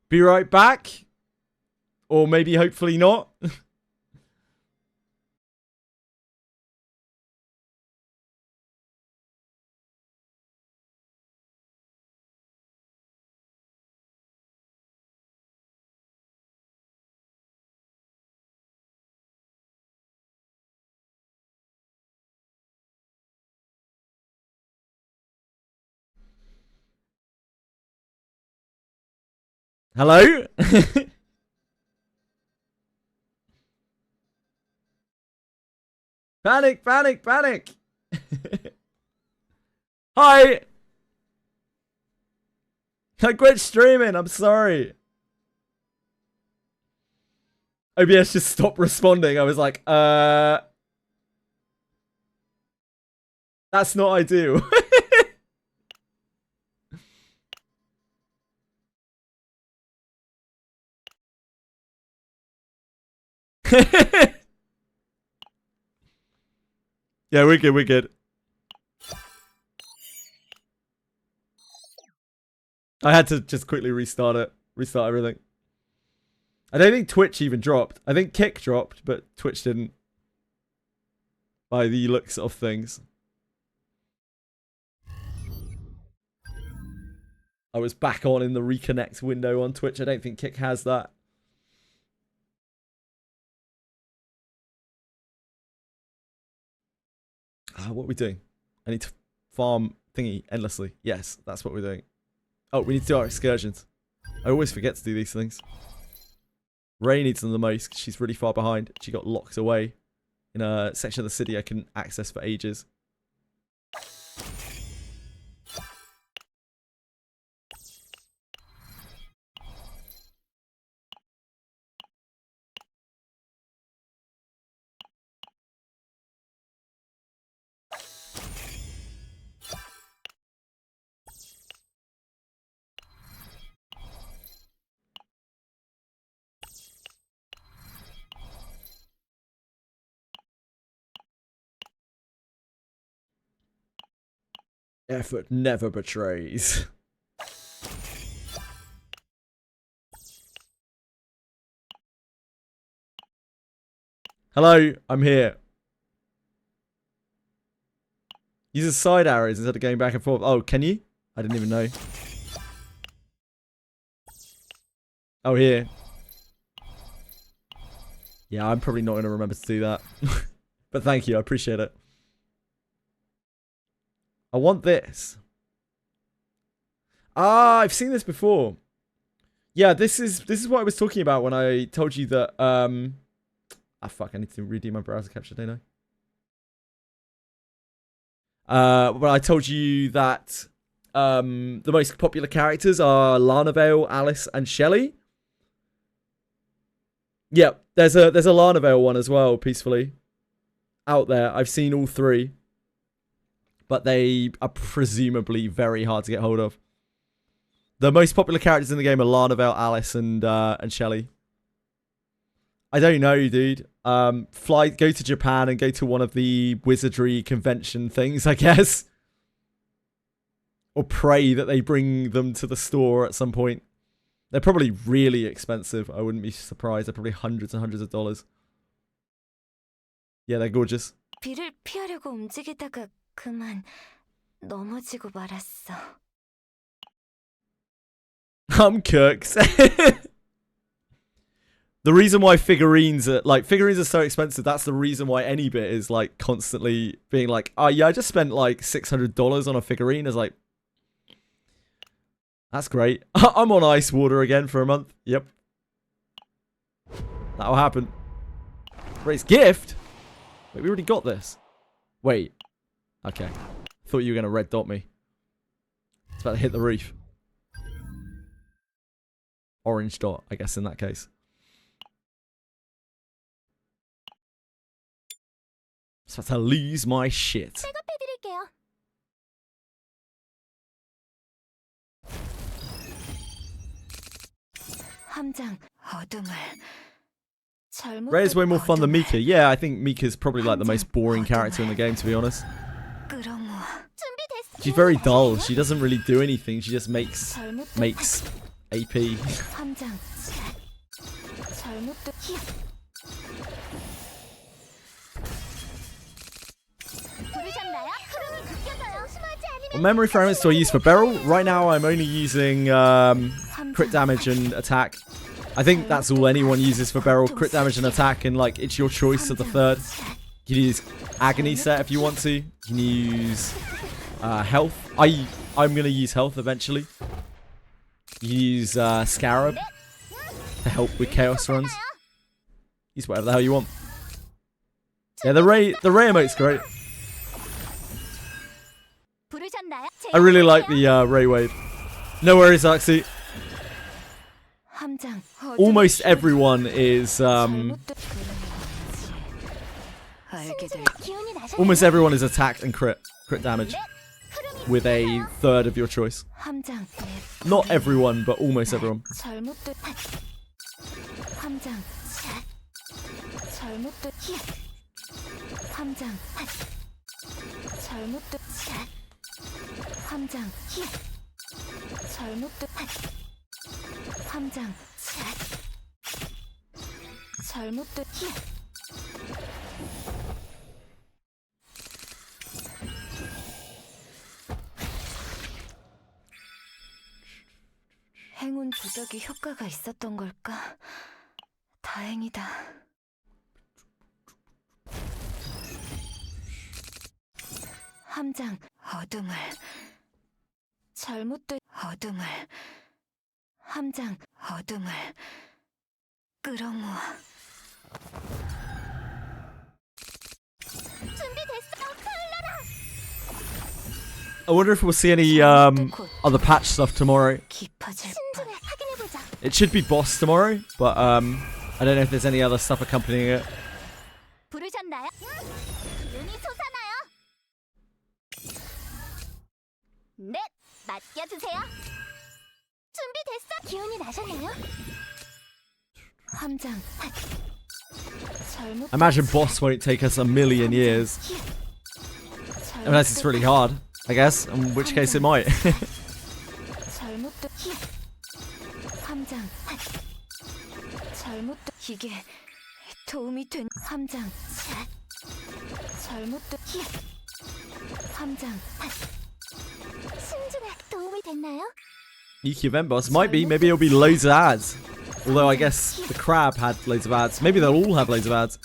be right back. Or maybe hopefully not. Hello? Panic, panic, panic. Hi. I quit streaming. I'm sorry. OBS just stopped responding. I was like, that's not ideal. Yeah, we're good, we're good. I had to just quickly restart everything. I don't think Twitch even dropped. I think Kick dropped, but Twitch didn't. By the looks of things. I was back on in the reconnect window on Twitch. I don't think Kick has that. What are we doing? I need to farm thingy endlessly. Yes, that's what we're doing. Oh, we need to do our excursions. I always forget to do these things. Ray needs them the most because she's really far behind. She got locked away in a section of the city I couldn't access for ages. Effort never betrays. Hello, I'm here. Use side arrows instead of going back and forth. Oh, can you? I didn't even know. Oh, here. Yeah, I'm probably not going to remember to do that. But thank you, I appreciate it. I want this. Ah, I've seen this before. Yeah, this is what I was talking about when I told you that fuck, I need to redo my browser capture, don't I? When I told you that the most popular characters are Lana Vale, Alice, and Shelley. Yeah, there's a Lana Vale one as well, peacefully. Out there. I've seen all three. But they are presumably very hard to get hold of. The most popular characters in the game are Lana Vale, Alice, and Shelley. I don't know, dude. Go to Japan and go to one of the Wizardry convention things, I guess. Or pray that they bring them to the store at some point. They're probably really expensive. I wouldn't be surprised. They're probably hundreds and hundreds of dollars. Yeah, they're gorgeous. 비를 피하려고 움직이다가 그만 넘어지고 말았어. I'm Kirks. The reason why figurines are so expensive, that's the reason why any bit is like constantly being like, oh yeah, I just spent like $600 on a figurine. It's like, that's great. I'm on ice water again for a month. Yep. That'll happen. Ray's gift? Wait, we already got this. Wait. Okay. Thought you were going to red dot me. It's about to hit the reef. Orange dot, I guess, in that case. So to lose my shit. 백업해드릴게요. 함장 어둠을 Ray's way more fun than Mika. Yeah, I think Mika's probably like the most boring character in the game, to be honest. She's very dull. She doesn't really do anything. She just makes AP. 함장 잘못된 부르셨나요? 흐름을 느껴져요. 조심하지 않으면 What memory fragments do I use for Beryl? Right now, I'm only using crit damage and attack. I think that's all anyone uses for Beryl. Crit damage and attack, and like it's your choice of the third. You can use Agony set if you want to. You can use health. I'm gonna use health eventually. Use Scarab to help with chaos runs. Use whatever the hell you want. Yeah, the Ray emote's great. 부르셨나요? I really like the Ray wave. No worries, Axie. 함장 Almost everyone is 기운이 나셨나요? almost everyone is attack and crit damage with a third of your choice. 함장 Not everyone, but almost everyone. 잘못된 함장 잘못된 함장 잘못된 함장 잘못된 함장 잘못된 행운 부적이 효과가 있었던 걸까? 다행이다. 함장 어둠을 잘못된 어둠을 함장 어둠을 끌어모아 준비됐어. 타올라라. I wonder if we'll see any other patch stuff tomorrow. 깊어질 신중해 확인해보자. It should be boss tomorrow, but I don't know if there's any other stuff accompanying it. 부르셨나요? 눈이 솟아나요. 네, 맡겨주세요. 준비됐어. 기운이 나셨나요? 함장 잘못 I imagine boss won't take us a million years. Unless it's really hard, I guess, in which case it might. 잘못된 함장 잘못된 이게 도움이 된 함장 잘못된 함장 신중해 도움이 됐나요? Yuki event boss might be. Maybe it'll be loads of ads. Although I guess the crab had loads of ads. Maybe they'll all have loads of ads.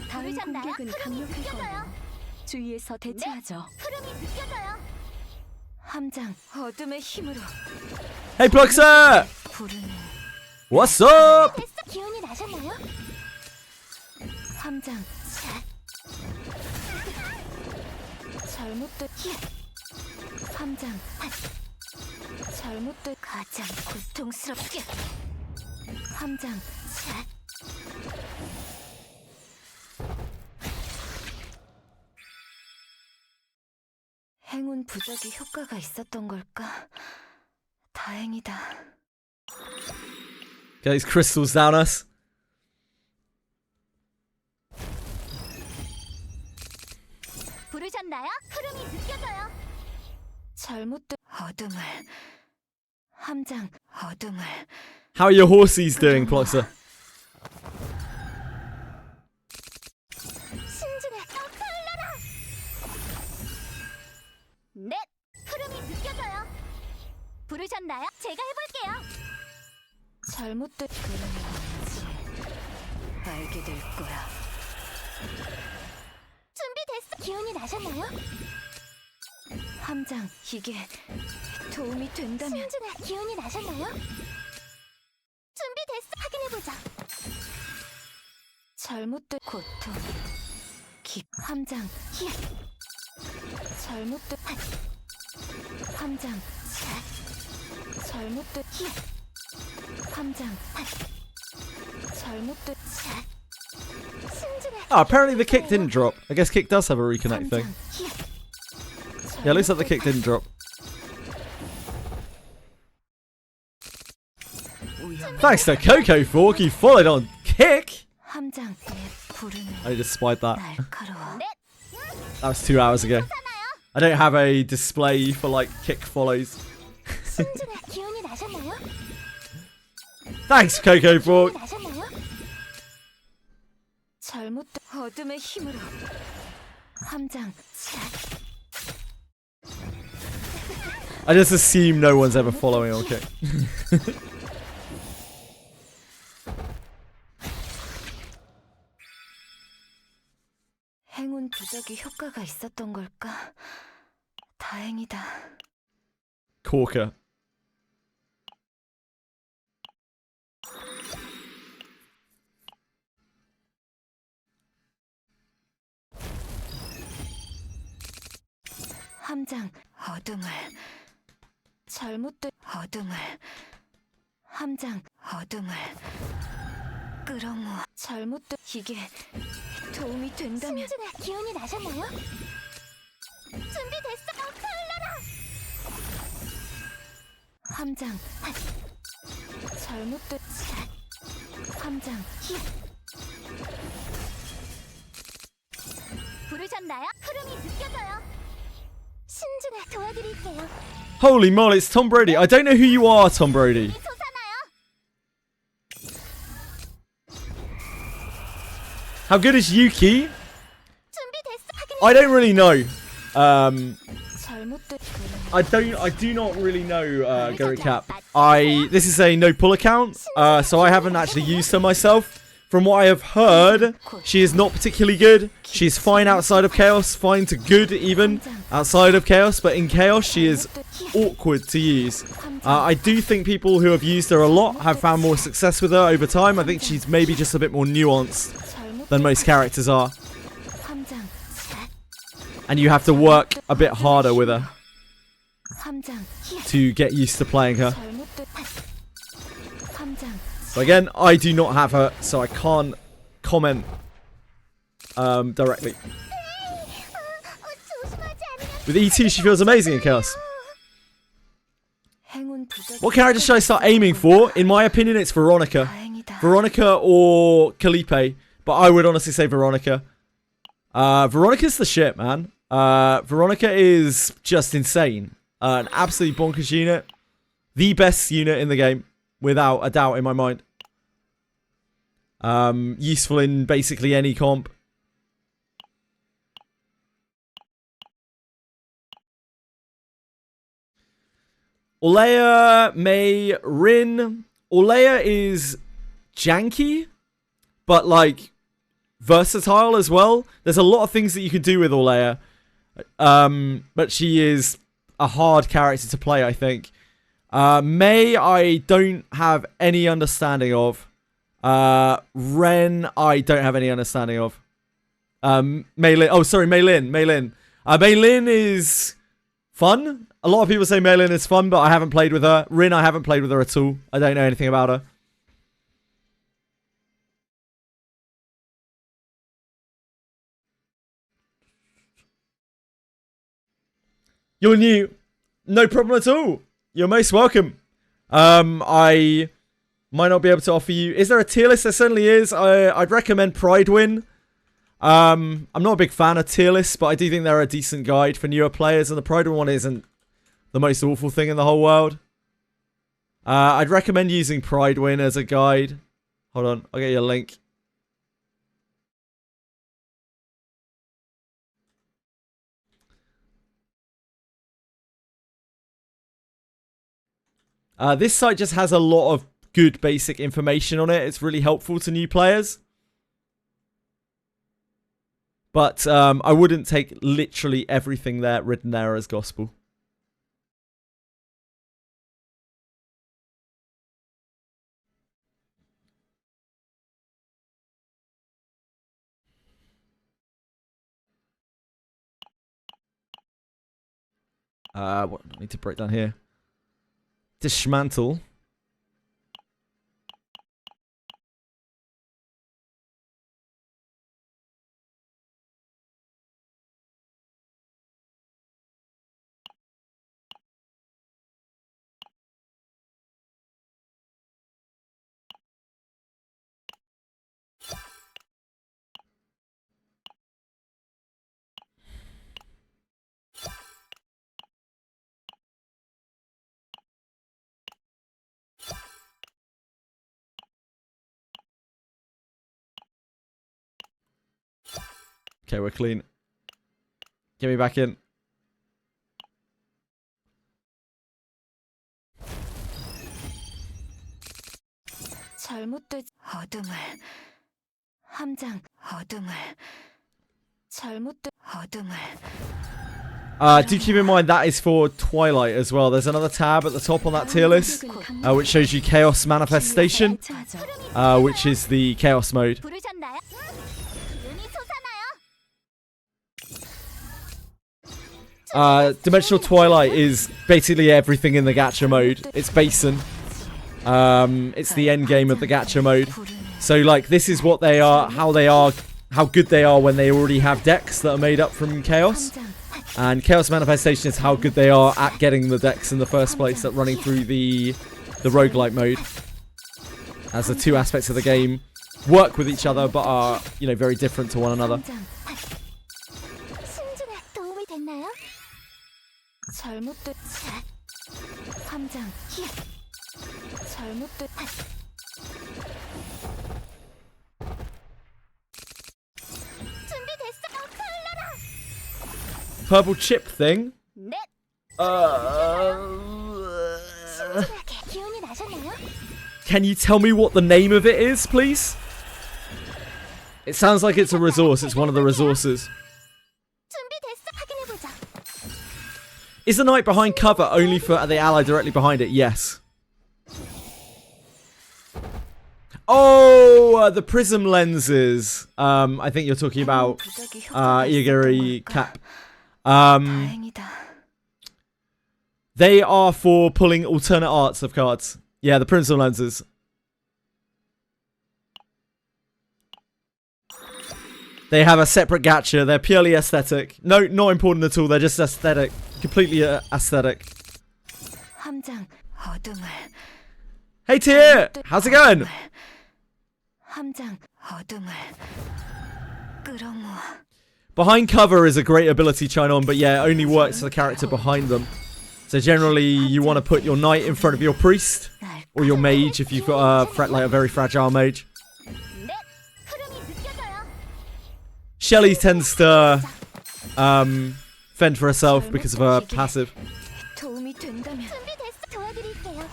다음 공격은 강력할 거예요. 주의해서 대처하죠. 흐름이 느껴져요. 함장 어둠의 힘으로 Hey Pluxer! 부르는 What's up? 됐어. 기운이 나셨나요? 함장 잘못된 함장 잘못된 가장 고통스럽게 함장 행운 부적이 효과가 있었던 걸까? 다행이다. Get these crystals down us. 부르셨나요? 흐름이 느껴져요. 잘못된 어둠을 함장 어둠을 How are your horsies doing, Pluxer? 신중해 타올라라. 네, 흐름이 느껴져요. 부르셨나요? 제가 해볼게요. 잘못된 흐름이 알게 될 거야. 준비됐어. 기운이 나셨나요? 함장 이게 도움이 된다면 신중해 기운이 나셨나요? 준비됐어. 확인해보자. 잘못된 고통 함장 잘못된 함장 잘못된 함장 Oh, apparently the kick didn't drop. I guess kick does have a reconnect thing. Yeah, looks like the kick didn't drop. Thanks to Coco Fork, you followed on kick. I just spied that. That was 2 hours ago. I don't have a display for like kick follows. Thanks, Coco Fork. I just assume no one's ever following on kick. 행운 부적이 효과가 있었던 걸까? 다행이다. Corker. 함장 어둠을 잘못된 어둠을 함장 어둠을 끌어모아 잘못된 이게 도움이 된다면 신중에 기운이 나셨나요? 준비됐어. 흘러라. 함장 잘못된 함장 부르셨나요? 흐름이 느껴져요. 신중에 도와드릴게요. Holy moly, it's Tom Brady. I don't know who you are, Tom Brady. How good is Yuki? I don't really know. I do not really know Gary Cap. This is a no pull account, so I haven't actually used her myself. From what I have heard, she is not particularly good. She's fine outside of Chaos, fine to good even outside of Chaos, but in Chaos she is awkward to use. I do think people who have used her a lot have found more success with her over time. I think she's maybe just a bit more nuanced than most characters are. And you have to work a bit harder with her to get used to playing her. But again, I do not have her, so I can't comment directly. With E2, she feels amazing in Chaos. What character should I start aiming for? In my opinion, it's Veronica. Veronica or Calipe, but I would honestly say Veronica. Veronica's the shit, man. Veronica is just insane. An absolutely bonkers unit. The best unit in the game. Without a doubt in my mind. Useful in basically any comp. Olea, Mei, Rin. Olea is janky, but like versatile as well. There's a lot of things that you can do with Olea. But she is a hard character to play, I think. Mei, I don't have any understanding of. Ren, I don't have any understanding of. Meilin. Oh, sorry, Meilin. Meilin is fun. A lot of people say Meilin is fun, but I haven't played with her. Rin, I haven't played with her at all. I don't know anything about her. You're new. No problem at all. You're most welcome. I might not be able to offer you... Is there a tier list? There certainly is. I'd recommend Pride Win. I'm not a big fan of tier lists, but I do think they're a decent guide for newer players, and the Pride Win one isn't the most awful thing in the whole world. I'd recommend using Pride Win as a guide. Hold on, I'll get you a link. This site just has a lot of good basic information on it. It's really helpful to new players. But I wouldn't take literally everything there written there as gospel. What do I need to break down here? Dismantle. Okay, we're clean. Get me back in. 잘못된 어둠을 함장 어둠을 잘못된 어둠을 Do keep in mind that is for Twilight as well. There's another tab at the top on that tier list, which shows you Chaos Manifestation, which is the Chaos mode. 부르셨나요? 눈이 솟아나요? Dimensional Twilight is basically everything in the gacha mode. It's Basin. It's the end game of the gacha mode. So like this is what they are, how good they are when they already have decks that are made up from Chaos. And Chaos Manifestation is how good they are at getting the decks in the first place, at running through the roguelike mode. As the two aspects of the game work with each other but are, you know, very different to one another. 신중에 도움이 됐나요? 잘못된 함장 잘못된 준비됐어요. 칼라라. Purple chip thing? 넷. 기운이 나셨나요? Can you tell me what the name of it is, please? It sounds like it's a resource. It's one of the resources. 준비됐어. 확인해 보자. Is the knight behind cover only for the ally directly behind it? Yes. Oh, the prism lenses. I think you're talking about Igari Cap. 다행이다. They are for pulling alternate arts of cards. Yeah, the prism lenses. They have a separate gacha. They're purely aesthetic. No, not important at all. They're just aesthetic. Completely aesthetic. 함장 어둠을 Hey, Tier! How's it going? 함장 어둠을 끌어모아 Behind cover is a great ability, Chinon, but yeah, it only works for the character behind them. So generally, you want to put your knight in front of your priest, or your mage if you've got a very fragile mage. 넷 흐름이 느껴져요. Shelly tends to fend for herself because of her passive. 도움이 된다면 준비됐어. 도와드릴게요.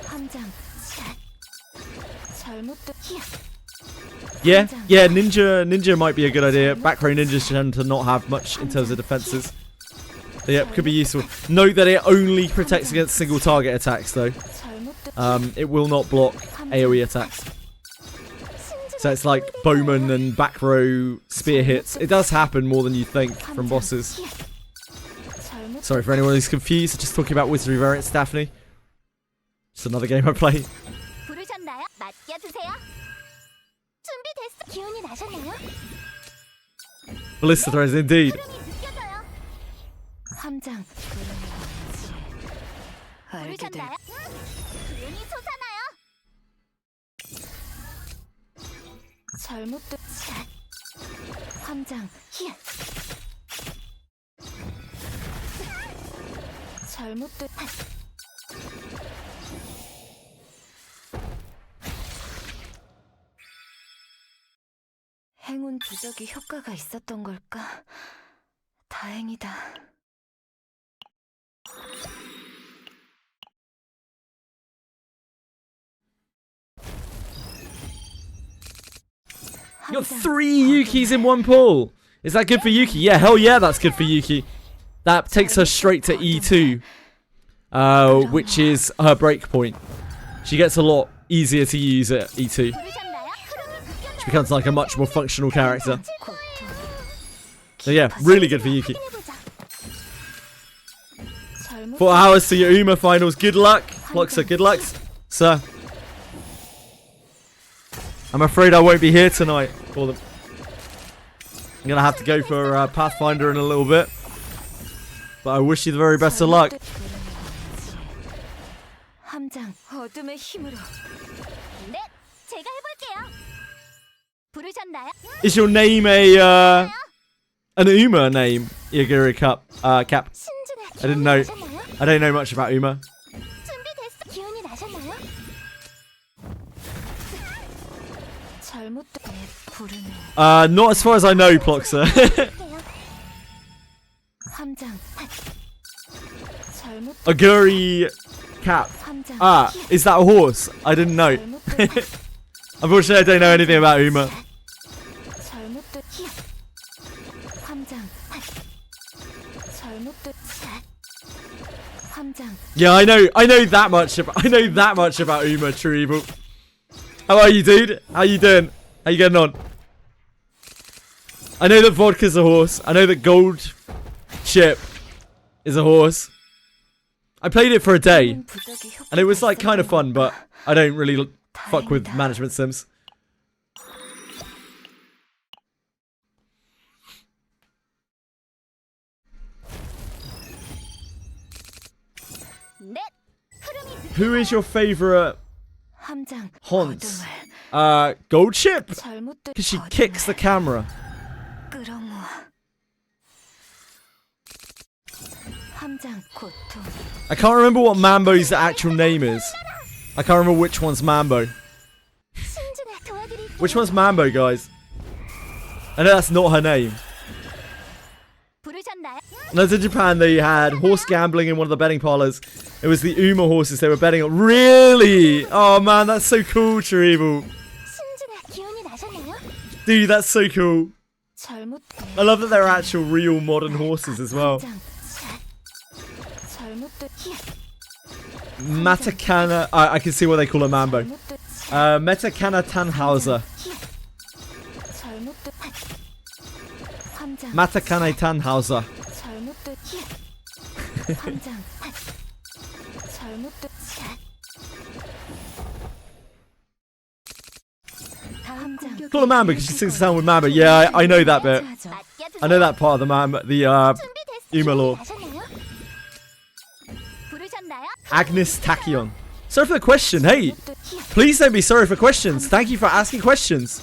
함장 잘못된 Yeah, ninja might be a good idea. Back row ninjas tend to not have much in terms of defenses. So yeah, could be useful. Note that it only protects against single target attacks though. It will not block AoE attacks. So it's like bowman and back row spear hits. It does happen more than you think from bosses. Sorry for anyone who's confused, just talking about Wizardry variants, Daphne. Just another game I play. 부르셨나요? 맡겨주세요. 준비됐어. 기운이 나셨나요? Ballista throws indeed. 흐름이 느껴져요. 함장 알게 될 기운이 솟아나요. 잘못된 함장 히야 잘못된 행운 부적이 효과가 있었던 걸까? 다행이다. You got 3 Yukis in one pull. Is that good for Yuki? Yeah, hell yeah, that's good for Yuki. That takes her straight to E2, which is her break point. She gets a lot easier to use at E2. She becomes like a much more functional character. So yeah, really good for Yuki. 4 hours to your Uma finals. Good luck. Floxer, good luck, sir. I'm afraid I won't be here tonight for them. I'm going to have to go for Pathfinder in a little bit. But I wish you the very best of luck. 함장 어둠의 힘으로 네, 제가 해볼게요. 부르셨나요? Is your name an Uma name, Iguri Cap? I didn't know. I don't know much about Uma. 준비됐어. 기운이 나셨나요? Not as far as I know, Ploxer. Aguri cap. Ah, is that a horse? I didn't know. Unfortunately, I don't know anything about Uma. Yeah, I know that much about Uma, True Evil. How are you, dude? How you doing? How you getting on? I know that vodka's a horse. I know that gold chip is a horse. I played it for a day, and it was like kind of fun, but I don't really fuck with management sims. Who is your favorite Hans? Gold chip? Because she kicks the camera. I can't remember what Mambo's actual name is. I can't remember which one's Mambo. Which one's Mambo, guys? I know that's not her name. When I was in Japan, they had horse gambling in one of the betting parlors. It was the Uma horses they were betting on. Really? Oh man, that's so cool, Charival. Dude, that's so cool. I love that they're actual real modern horses as well. Matakana. I can see what they call a Mambo. Metakana Tannhauser. Matakane Tannhauser. Call her Mambo because she sings the sound with Mambo. Yeah, I know that bit. I know that part of the Uma lore. Agnes Tachyon. Sorry for the question. Hey, please don't be sorry for questions. Thank you for asking questions.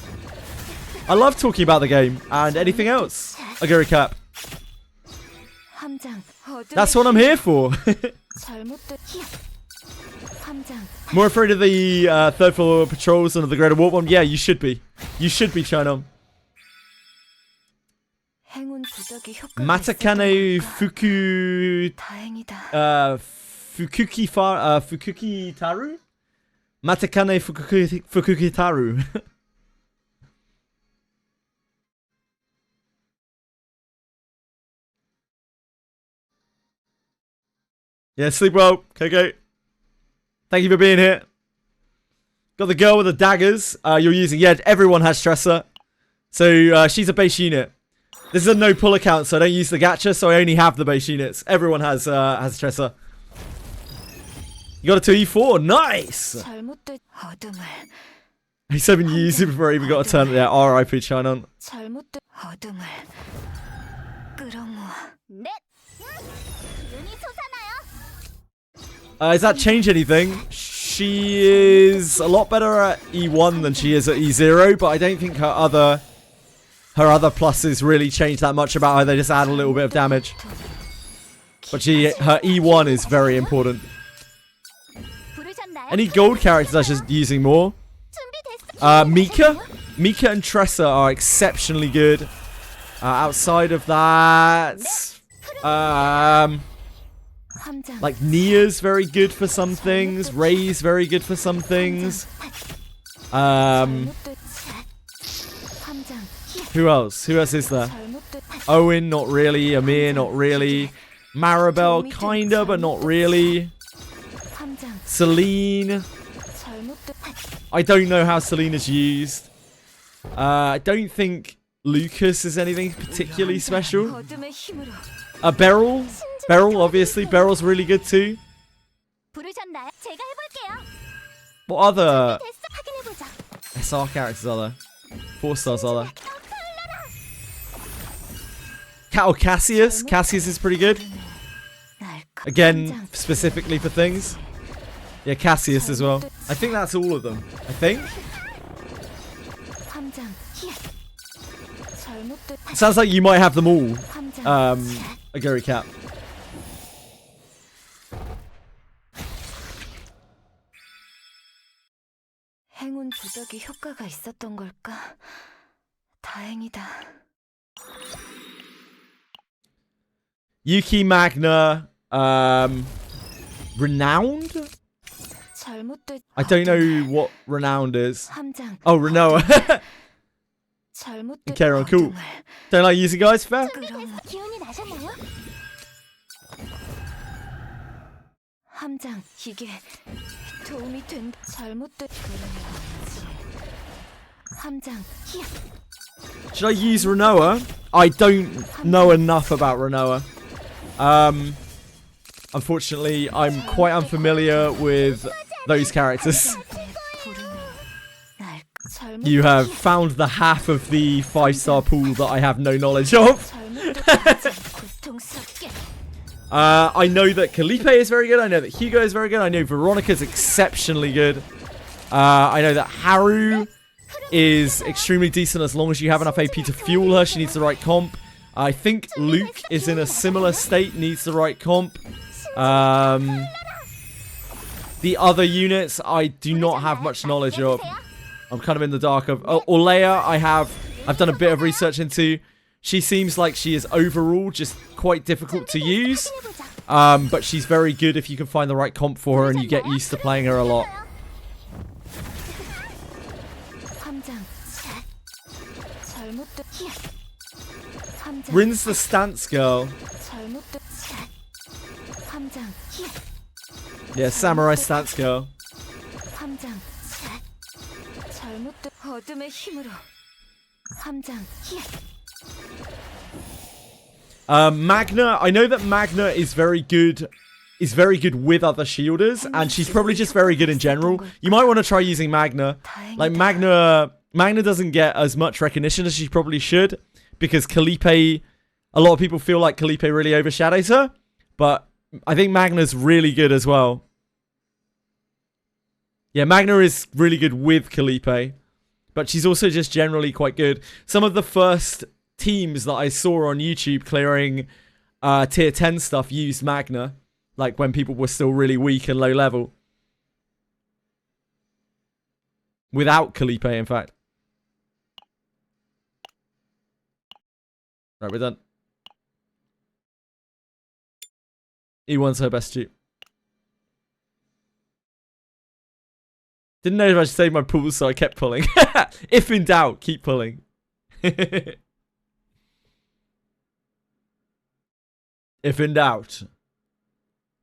I love talking about the game and anything else. Aguri Cap. That's what I'm here for. More afraid of the third floor patrols than of the Greater Warp One? Yeah, you should be. You should be, Chinon. Matakane Fukuki Taru? Matakane Fukuki Taru. Yeah, sleep well, Coco. Thank you for being here. Got the girl with the daggers you're using. Yeah, everyone has Tressa. So she's a base unit. This is a no pull account, so I don't use the gacha, so I only have the base units. Everyone has Tressa. You got a 2E4. Nice! He's 7 years before I even got a turn. Yeah, RIP Chinon. Does that change anything? She is a lot better at E1 than she is at E0, but I don't think her other pluses really change that much about her. They just add a little bit of damage. But her E1 is very important. Any gold characters I should using more? Mika and Tressa are exceptionally good. Outside of that, like Nia's very good for some things. Ray's very good for some things. Who else? Who else is there? Owen, not really. Amir, not really. Maribel, kinda, but not really. Celine. I don't know how Celine is used. I don't think Lucas is anything particularly special. Beryl, obviously. Beryl's really good too. What other SR characters are there? 4 stars are there? Cassius. Cassius is pretty good. Again, specifically for things. Yeah, Cassius as well. I think that's all of them. I think. Sounds like you might have them all. Aguri Cap. 행운 부적이 효과가 있었던 걸까? 다행이다. Yuki Magna, renowned? 잘못된 I don't know what renowned is. 함장. Oh, Renoa. 잘못된 Carry on, cool. 어둠을 Don't like using guys, fair. 끌어모. 기운이 나셨나요? 함장, 이게 도움이 된 잘못된 그러지. 함장, 히야. Should I use Renoa? I don't know enough about Renoa. Unfortunately, I'm quite unfamiliar with those characters. 날 잘못 You have found the half of the 5-star pool that I have no knowledge of. 잘못된 고통스럽게. I know that Kalipe is very good. I know that Hugo is very good. I know Veronica's exceptionally good. I know that Haru is extremely decent as long as you have enough AP to fuel her. She needs the right comp. I think Luke is in a similar state, needs the right comp. The other units, I do not have much knowledge of. I'm kind of in the dark of. Oh, Orlea, I've done a bit of research into. She seems like she is overall just quite difficult to use. But she's very good if you can find the right comp for her and you get used to playing her a lot. 함장. 잘못된 히야. 함장. Rin's the stance girl. 잘못된 함장. 히야. Yeah, samurai stance girl. 함장. 잘못된 어둠의 힘으로. 함장. 히야. Magna, I know that Magna is very good with other shielders, and she's probably just very good in general. You might want to try using Magna. Like Magna doesn't get as much recognition as she probably should, because Kalipe, a lot of people feel like Kalipe really overshadows her, but I think Magna's really good as well. Yeah, Magna is really good with Kalipe, but she's also just generally quite good. Some of the first teams that I saw on YouTube clearing tier 10 stuff used Magna, like when people were still really weak and low level. Without Kalipe, in fact. Right, we're done. E1's her best shoot. Didn't know if I should save my pools, so I kept pulling. If in doubt, keep pulling. If in doubt,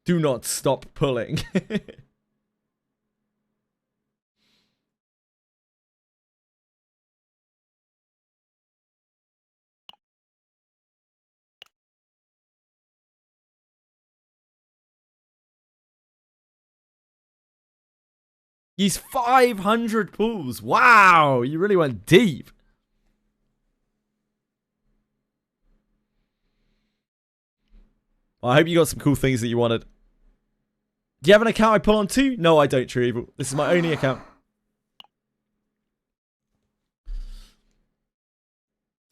do not stop pulling. Use 500 pools. Wow, you really went deep. Well, I hope you got some cool things that you wanted. Do you have an account I pull on too? No, I don't, True Evil. This is my only account.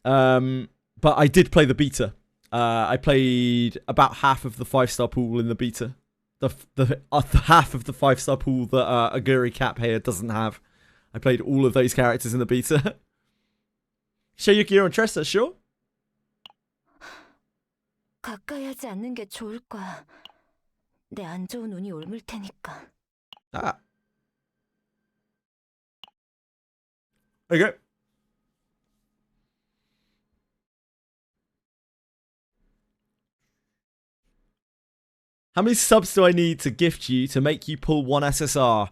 But I did play the beta. I played about half of the 5-star pool in the beta. The half of the 5-star pool that Aguri Cap here doesn't have. I played all of those characters in the beta. Show your gear on Tressa, sure? 가까이 하지 않는 게 좋을 거야. 내 안 좋은 운이 옮을 테니까. Ah. Okay. How many subs do I need to gift you to make you pull one SSR?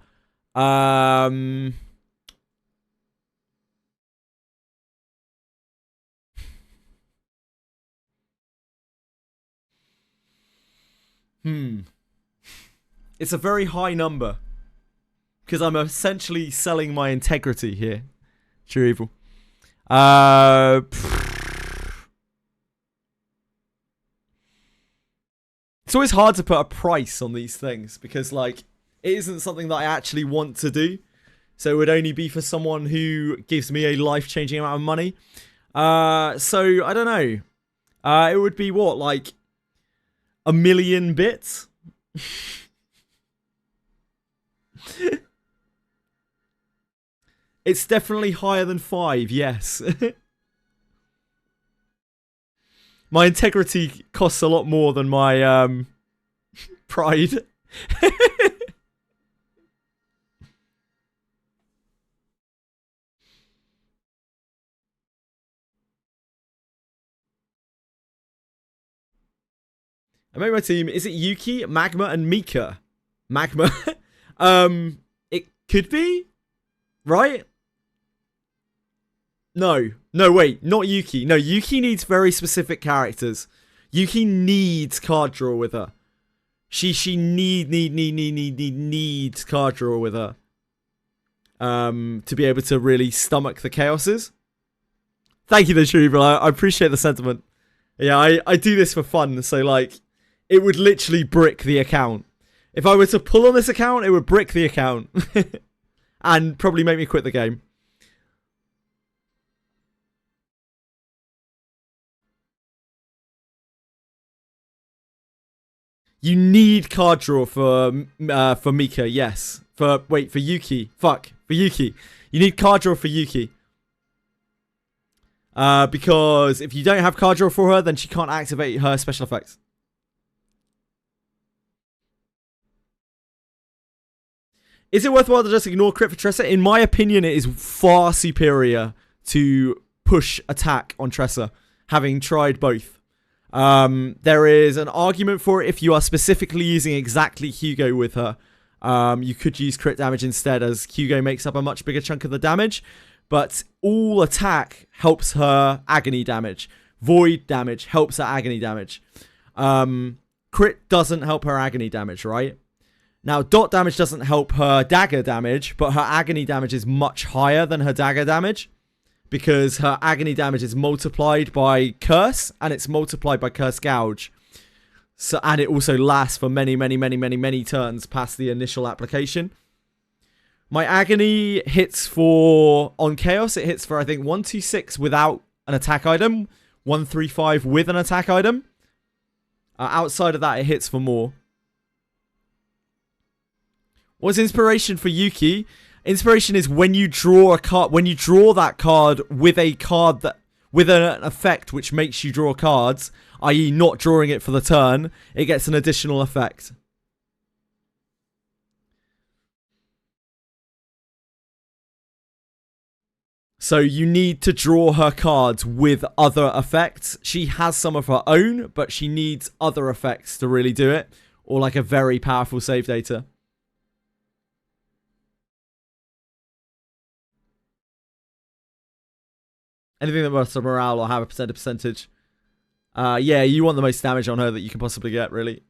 It's a very high number. Because I'm essentially selling my integrity here. True Evil. It's always hard to put a price on these things. Because, like, it isn't something that I actually want to do. So it would only be for someone who gives me a life-changing amount of money. So, I don't know. It would be what, like 1 million bits? It's definitely higher than 5, yes. My integrity costs a lot more than my pride. I made my team. Is it Yuki, Magma, and Mika? Magma. It could be, right? No, wait, not Yuki. No, Yuki needs very specific characters. Yuki needs card draw with her. She needs card draw with her. To be able to really stomach the chaoses. Thank you, the Trooper. I appreciate the sentiment. Yeah, I do this for fun, so like, it would literally brick the account. If I were to pull on this account, it would brick the account. And probably make me quit the game. You need card draw for Mika, yes. For Yuki. For Yuki. You need card draw for Yuki. Because if you don't have card draw for her, then she can't activate her special effects. Is it worthwhile to just ignore crit for Tressa? In my opinion, it is far superior to push attack on Tressa, having tried both. There is an argument for it if you are specifically using exactly Hugo with her. You could use crit damage instead, as Hugo makes up a much bigger chunk of the damage. But all attack helps her agony damage. Void damage helps her agony damage. Crit doesn't help her agony damage, right? Now, dot damage doesn't help her dagger damage, but her agony damage is much higher than her dagger damage. Because her agony damage is multiplied by curse, and it's multiplied by curse gouge. So, and it also lasts for many turns past the initial application. My agony hits for, on chaos, it hits for I think 126 without an attack item, 135 with an attack item. Outside of that, it hits for more. What's inspiration for Yuki? Inspiration is when you draw a card, when you draw that card with a card that, with an effect which makes you draw cards, i.e. not drawing it for the turn, it gets an additional effect. So you need to draw her cards with other effects. She has some of her own, but she needs other effects to really do it. Or like a very powerful save data. Anything that buffs her morale or have a percentage. Yeah, you want the most damage on her that you can possibly get, really.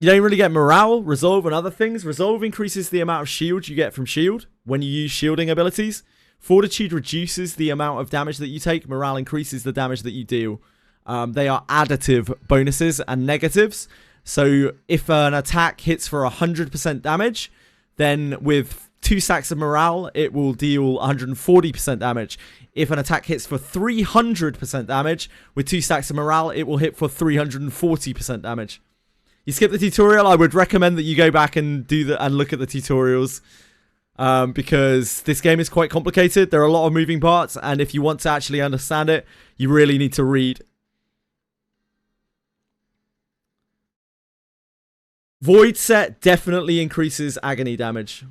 You don't really get morale, resolve, and other things. Resolve increases the amount of shield you get from shield when you use shielding abilities. Fortitude reduces the amount of damage that you take. Morale increases the damage that you deal. They are additive bonuses and negatives. So if an attack hits for 100% damage, then with 2 stacks of morale, it will deal 140% damage. If an attack hits for 300% damage, with 2 stacks of morale, it will hit for 340% damage. You skip the tutorial, I would recommend that you go back and look at the tutorials. Because this game is quite complicated. There are a lot of moving parts, and if you want to actually understand it, you really need to read. Void set definitely increases agony damage.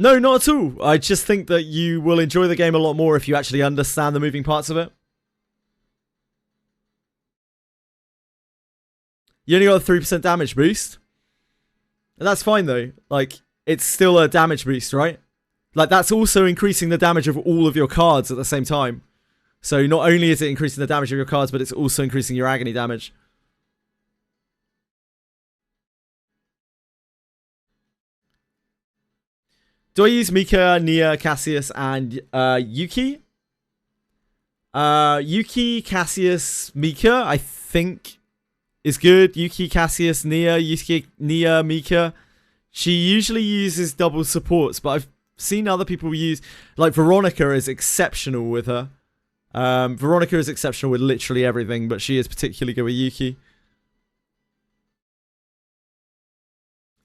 No, not at all. I just think that you will enjoy the game a lot more if you actually understand the moving parts of it. You only got a 3% damage boost. And that's fine though. Like, it's still a damage boost, right? Like, that's also increasing the damage of all of your cards at the same time. So not only is it increasing the damage of your cards, but it's also increasing your agony damage. Do I use Mika, Nia, Cassius, and Yuki? Yuki, Cassius, Mika, I think is good. Yuki, Cassius, Nia, Yuki, Nia, Mika. She usually uses double supports, but I've seen other people use, like Veronica is exceptional with her. Veronica is exceptional with literally everything, but she is particularly good with Yuki.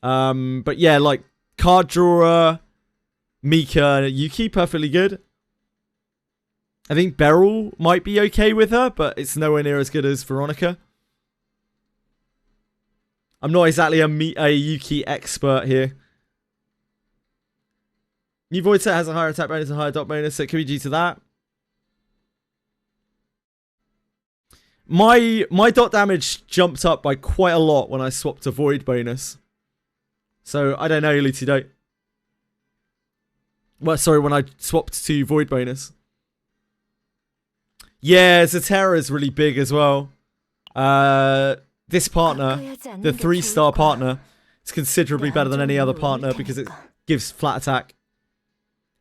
But yeah, like card drawer, Mika, Yuki, perfectly good. I think Beryl might be okay with her, but it's nowhere near as good as Veronica. I'm not exactly a Yuki expert here. New Void set has a higher attack bonus and higher dot bonus, so it could be due to that. My dot damage jumped up by quite a lot when I swapped to Void bonus. So, I don't know, Lucido. Well, sorry, when I swapped to Void bonus. Yeah, Zatera is really big as well. This partner, the 3-star partner, is considerably better than any other partner because it gives flat attack.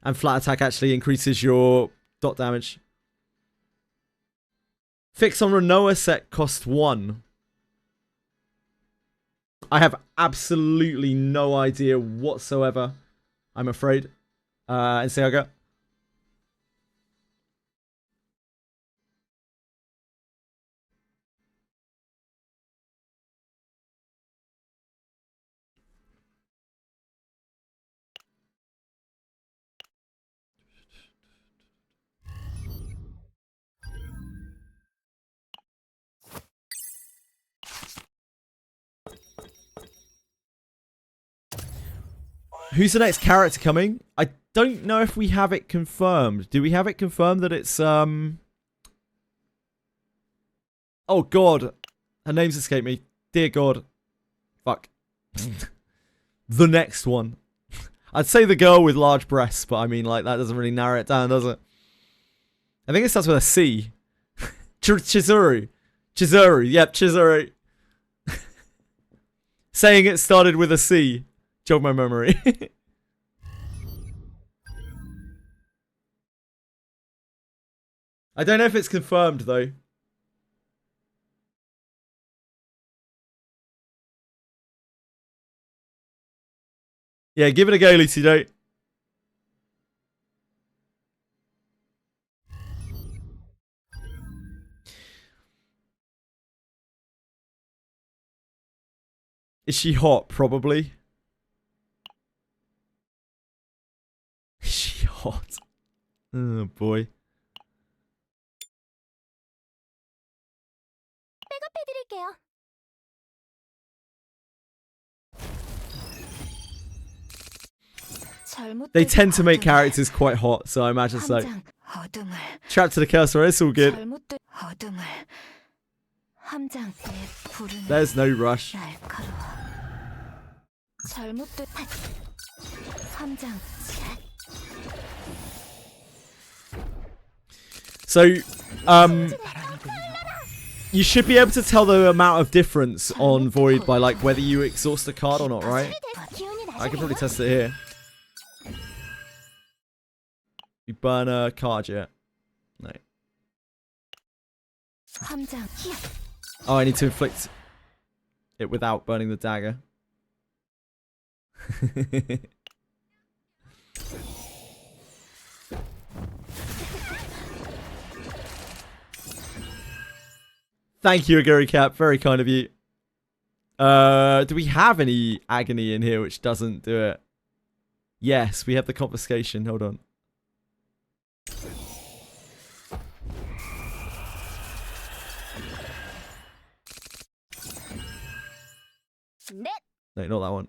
And flat attack actually increases your dot damage. Fix on Renoa set cost 1. I have absolutely no idea whatsoever, I'm afraid. And see how I go. Who's the next character coming? I don't know if we have it confirmed. Do we have it confirmed that it's, Oh god. Her name's escaped me. Dear god. Fuck. The next one. I'd say the girl with large breasts, but I mean, like, that doesn't really narrow it down, does it? I think it starts with a C. Chizuru. Chizuru. Yep, Chizuru. Saying it started with a C. Jog my memory. I don't know if it's confirmed, though. Yeah, give it a go, Lucido. Is she hot? Probably. Is she hot? Oh, boy. They tend to make characters quite hot, so I imagine so. Trapped to the cursor, it's all good. There's no rush. So, you should be able to tell the amount of difference on Void by like whether you exhaust a card or not, right? I can probably test it here. You burn a card yet? No. Oh, I need to inflict it without burning the dagger. Thank you, Aguri Cap. Very kind of you. Do we have any agony in here which doesn't do it? Yes, we have the confiscation. Hold on. No, not that one.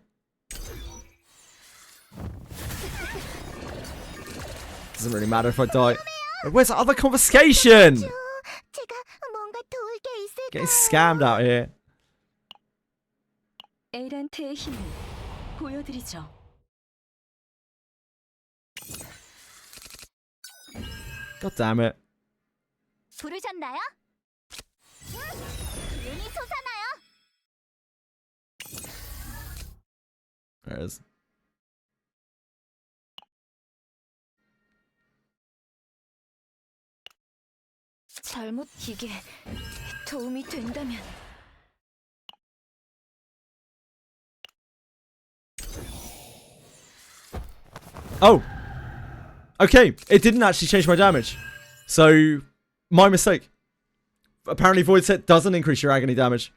Doesn't really matter if I die. Where's the other confiscation? Getting scammed out here. God damn it. There it is. 잘못 이게 도움이 된다면. Oh. Okay, it didn't actually change my damage. So, my mistake. Apparently Void Set doesn't increase your agony damage.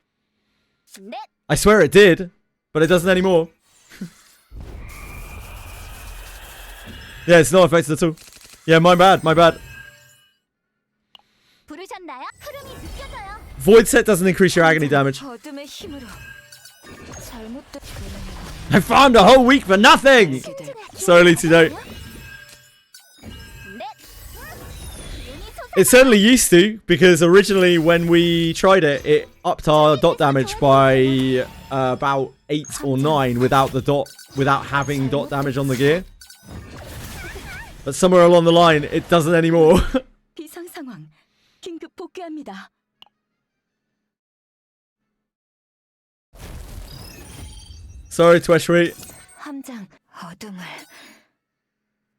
I swear it did, but it doesn't anymore. Yeah, it's not affected at all. Yeah, my bad, my bad. 부르셨나요? 흐름이 느껴져요. Void Set doesn't increase your agony damage. 어둠의 힘으로 잘못된 I farmed a whole week for nothing! Slowly today. It certainly used to, because originally when we tried it, it upped our dot damage by about 8 or 9 without the dot, without having dot damage on the gear. But somewhere along the line, it doesn't anymore. 비상 상황. 긴급 복귀합니다. Sorry, Tweshweet. 함장 어둠을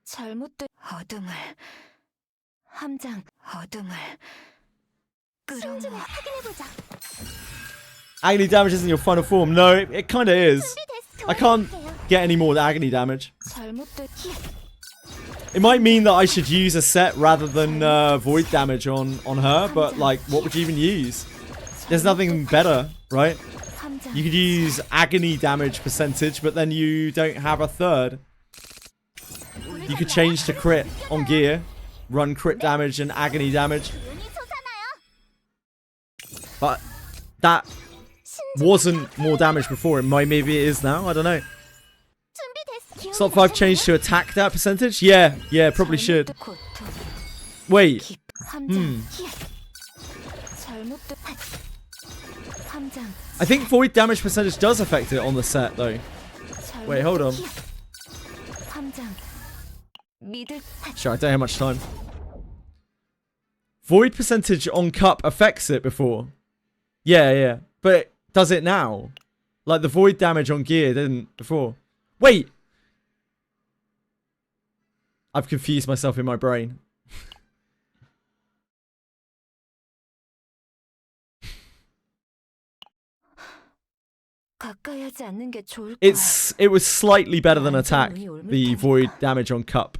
잘못된 어둠을 함장 어둠을 끌어모 확인해보자. Agony damage isn't your final form. No, it kind of is. I can't get any more agony damage. 잘못된 It might mean that I should use a set rather than void damage on her, but like, what would you even use? There's nothing better, right? 함장 You could use agony damage percentage, but then you don't have a third. You could change to crit on gear, run crit damage and agony damage. But that wasn't more damage before. Maybe it is now. I don't know. Slot 5 changed to attack that percentage? Yeah, probably should. Wait. I think void damage percentage does affect it on the set though. Wait, hold on. Sure, I don't have much time. Void percentage on cup affects it before. Yeah. But does it now? Like the void damage on gear didn't before. Wait! I've confused myself in my brain. It was slightly better than attack, the void damage on cup.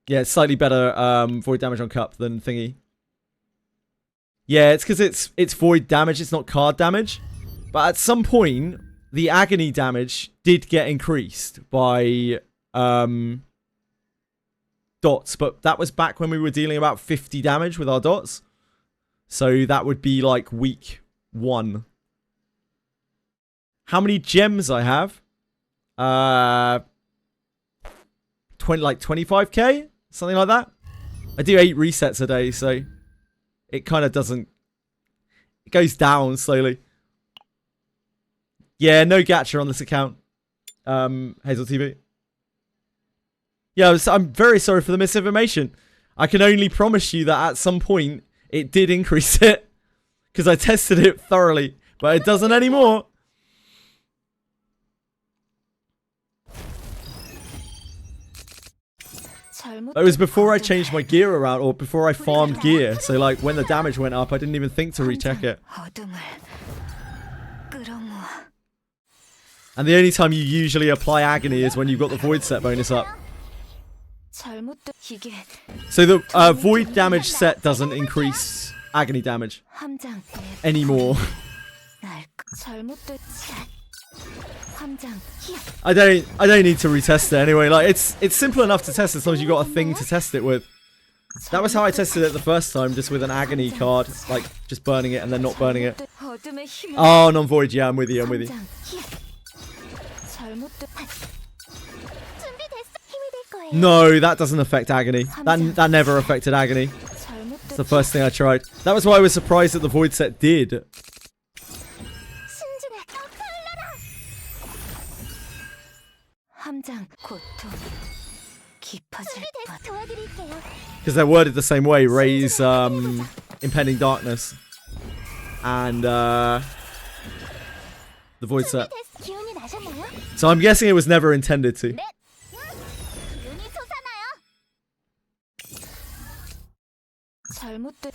Yeah, it's slightly better void damage on cup than thingy. Yeah, it's because it's void damage, it's not card damage. But at some point, the agony damage did get increased by dots. But that was back when we were dealing about 50 damage with our dots. So that would be like week 1. How many gems I have? 25k? Something like that. I do 8 resets a day, so it kind of doesn't... It goes down slowly. Yeah, no gacha on this account. Hazel TV. Yeah, I'm very sorry for the misinformation. I can only promise you that at some point it did increase it. Because I tested it thoroughly. But it doesn't anymore. It was before I changed my gear around, or before I farmed gear. So like when the damage went up, I didn't even think to recheck it. And the only time you usually apply agony is when you've got the void set bonus up. So the void damage set doesn't increase agony damage anymore. I don't need to retest it anyway. Like it's simple enough to test as long as you got a thing to test it with. That was how I tested it the first time, just with an agony card, like just burning it and then not burning it. Oh, non-void, yeah, I'm with you, I'm with you. No, that doesn't affect agony. That never affected agony. It's the first thing I tried. That was why I was surprised that the void set did. Because they're worded the same way. Raise impending darkness. And The void set. 急に나셨나요? So I'm guessing it was never intended to. 네. 기운이 솟아나요. 잘못된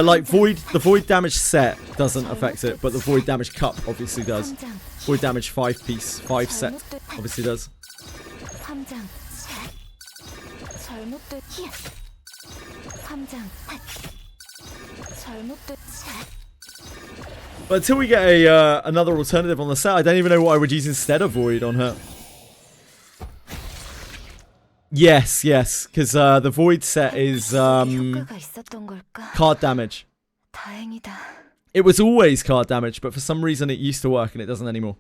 Like the void damage set doesn't affect it, but the void damage cup obviously does. Void damage 5 set obviously does. 함장 샷. 잘못된 히야. 함장 핫. 잘못된 샷. But until we get a another alternative on the set, I don't even know what I would use instead of void on her. Yes, because the void set is 효과가 있었던 걸까? card damage. 다행이다. It was always card damage, but for some reason it used to work and it doesn't anymore.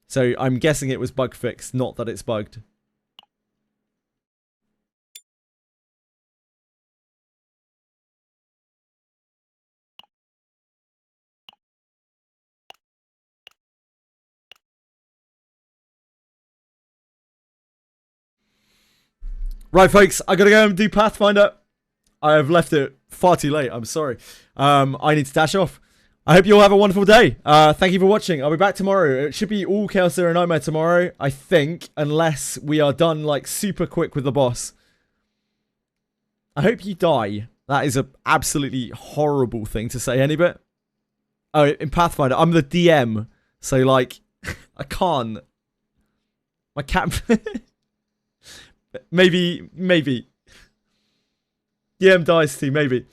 So I'm guessing it was bug fixed, not that it's bugged. Right, folks, I gotta go and do Pathfinder. I have left it far too late. I'm sorry. I need to dash off. I hope you all have a wonderful day. Thank you for watching. I'll be back tomorrow. It should be all Chaos Zero Nightmare tomorrow, I think, unless we are done like super quick with the boss. I hope you die. That is a absolutely horrible thing to say, any bit. Oh, in Pathfinder, I'm the DM, so like, I can't. My cat. Maybe. DM dies too, maybe.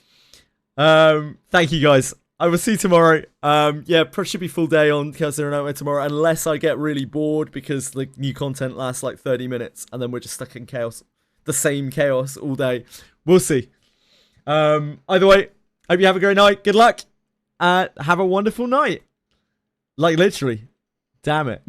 Thank you guys. I will see you tomorrow. Yeah, should be full day on Chaos Zero Nightmare tomorrow, unless I get really bored because the new content lasts like 30 minutes and then we're just stuck in chaos. The same chaos all day. We'll see. Either way, hope you have a great night. Good luck. Have a wonderful night. Like literally. Damn it.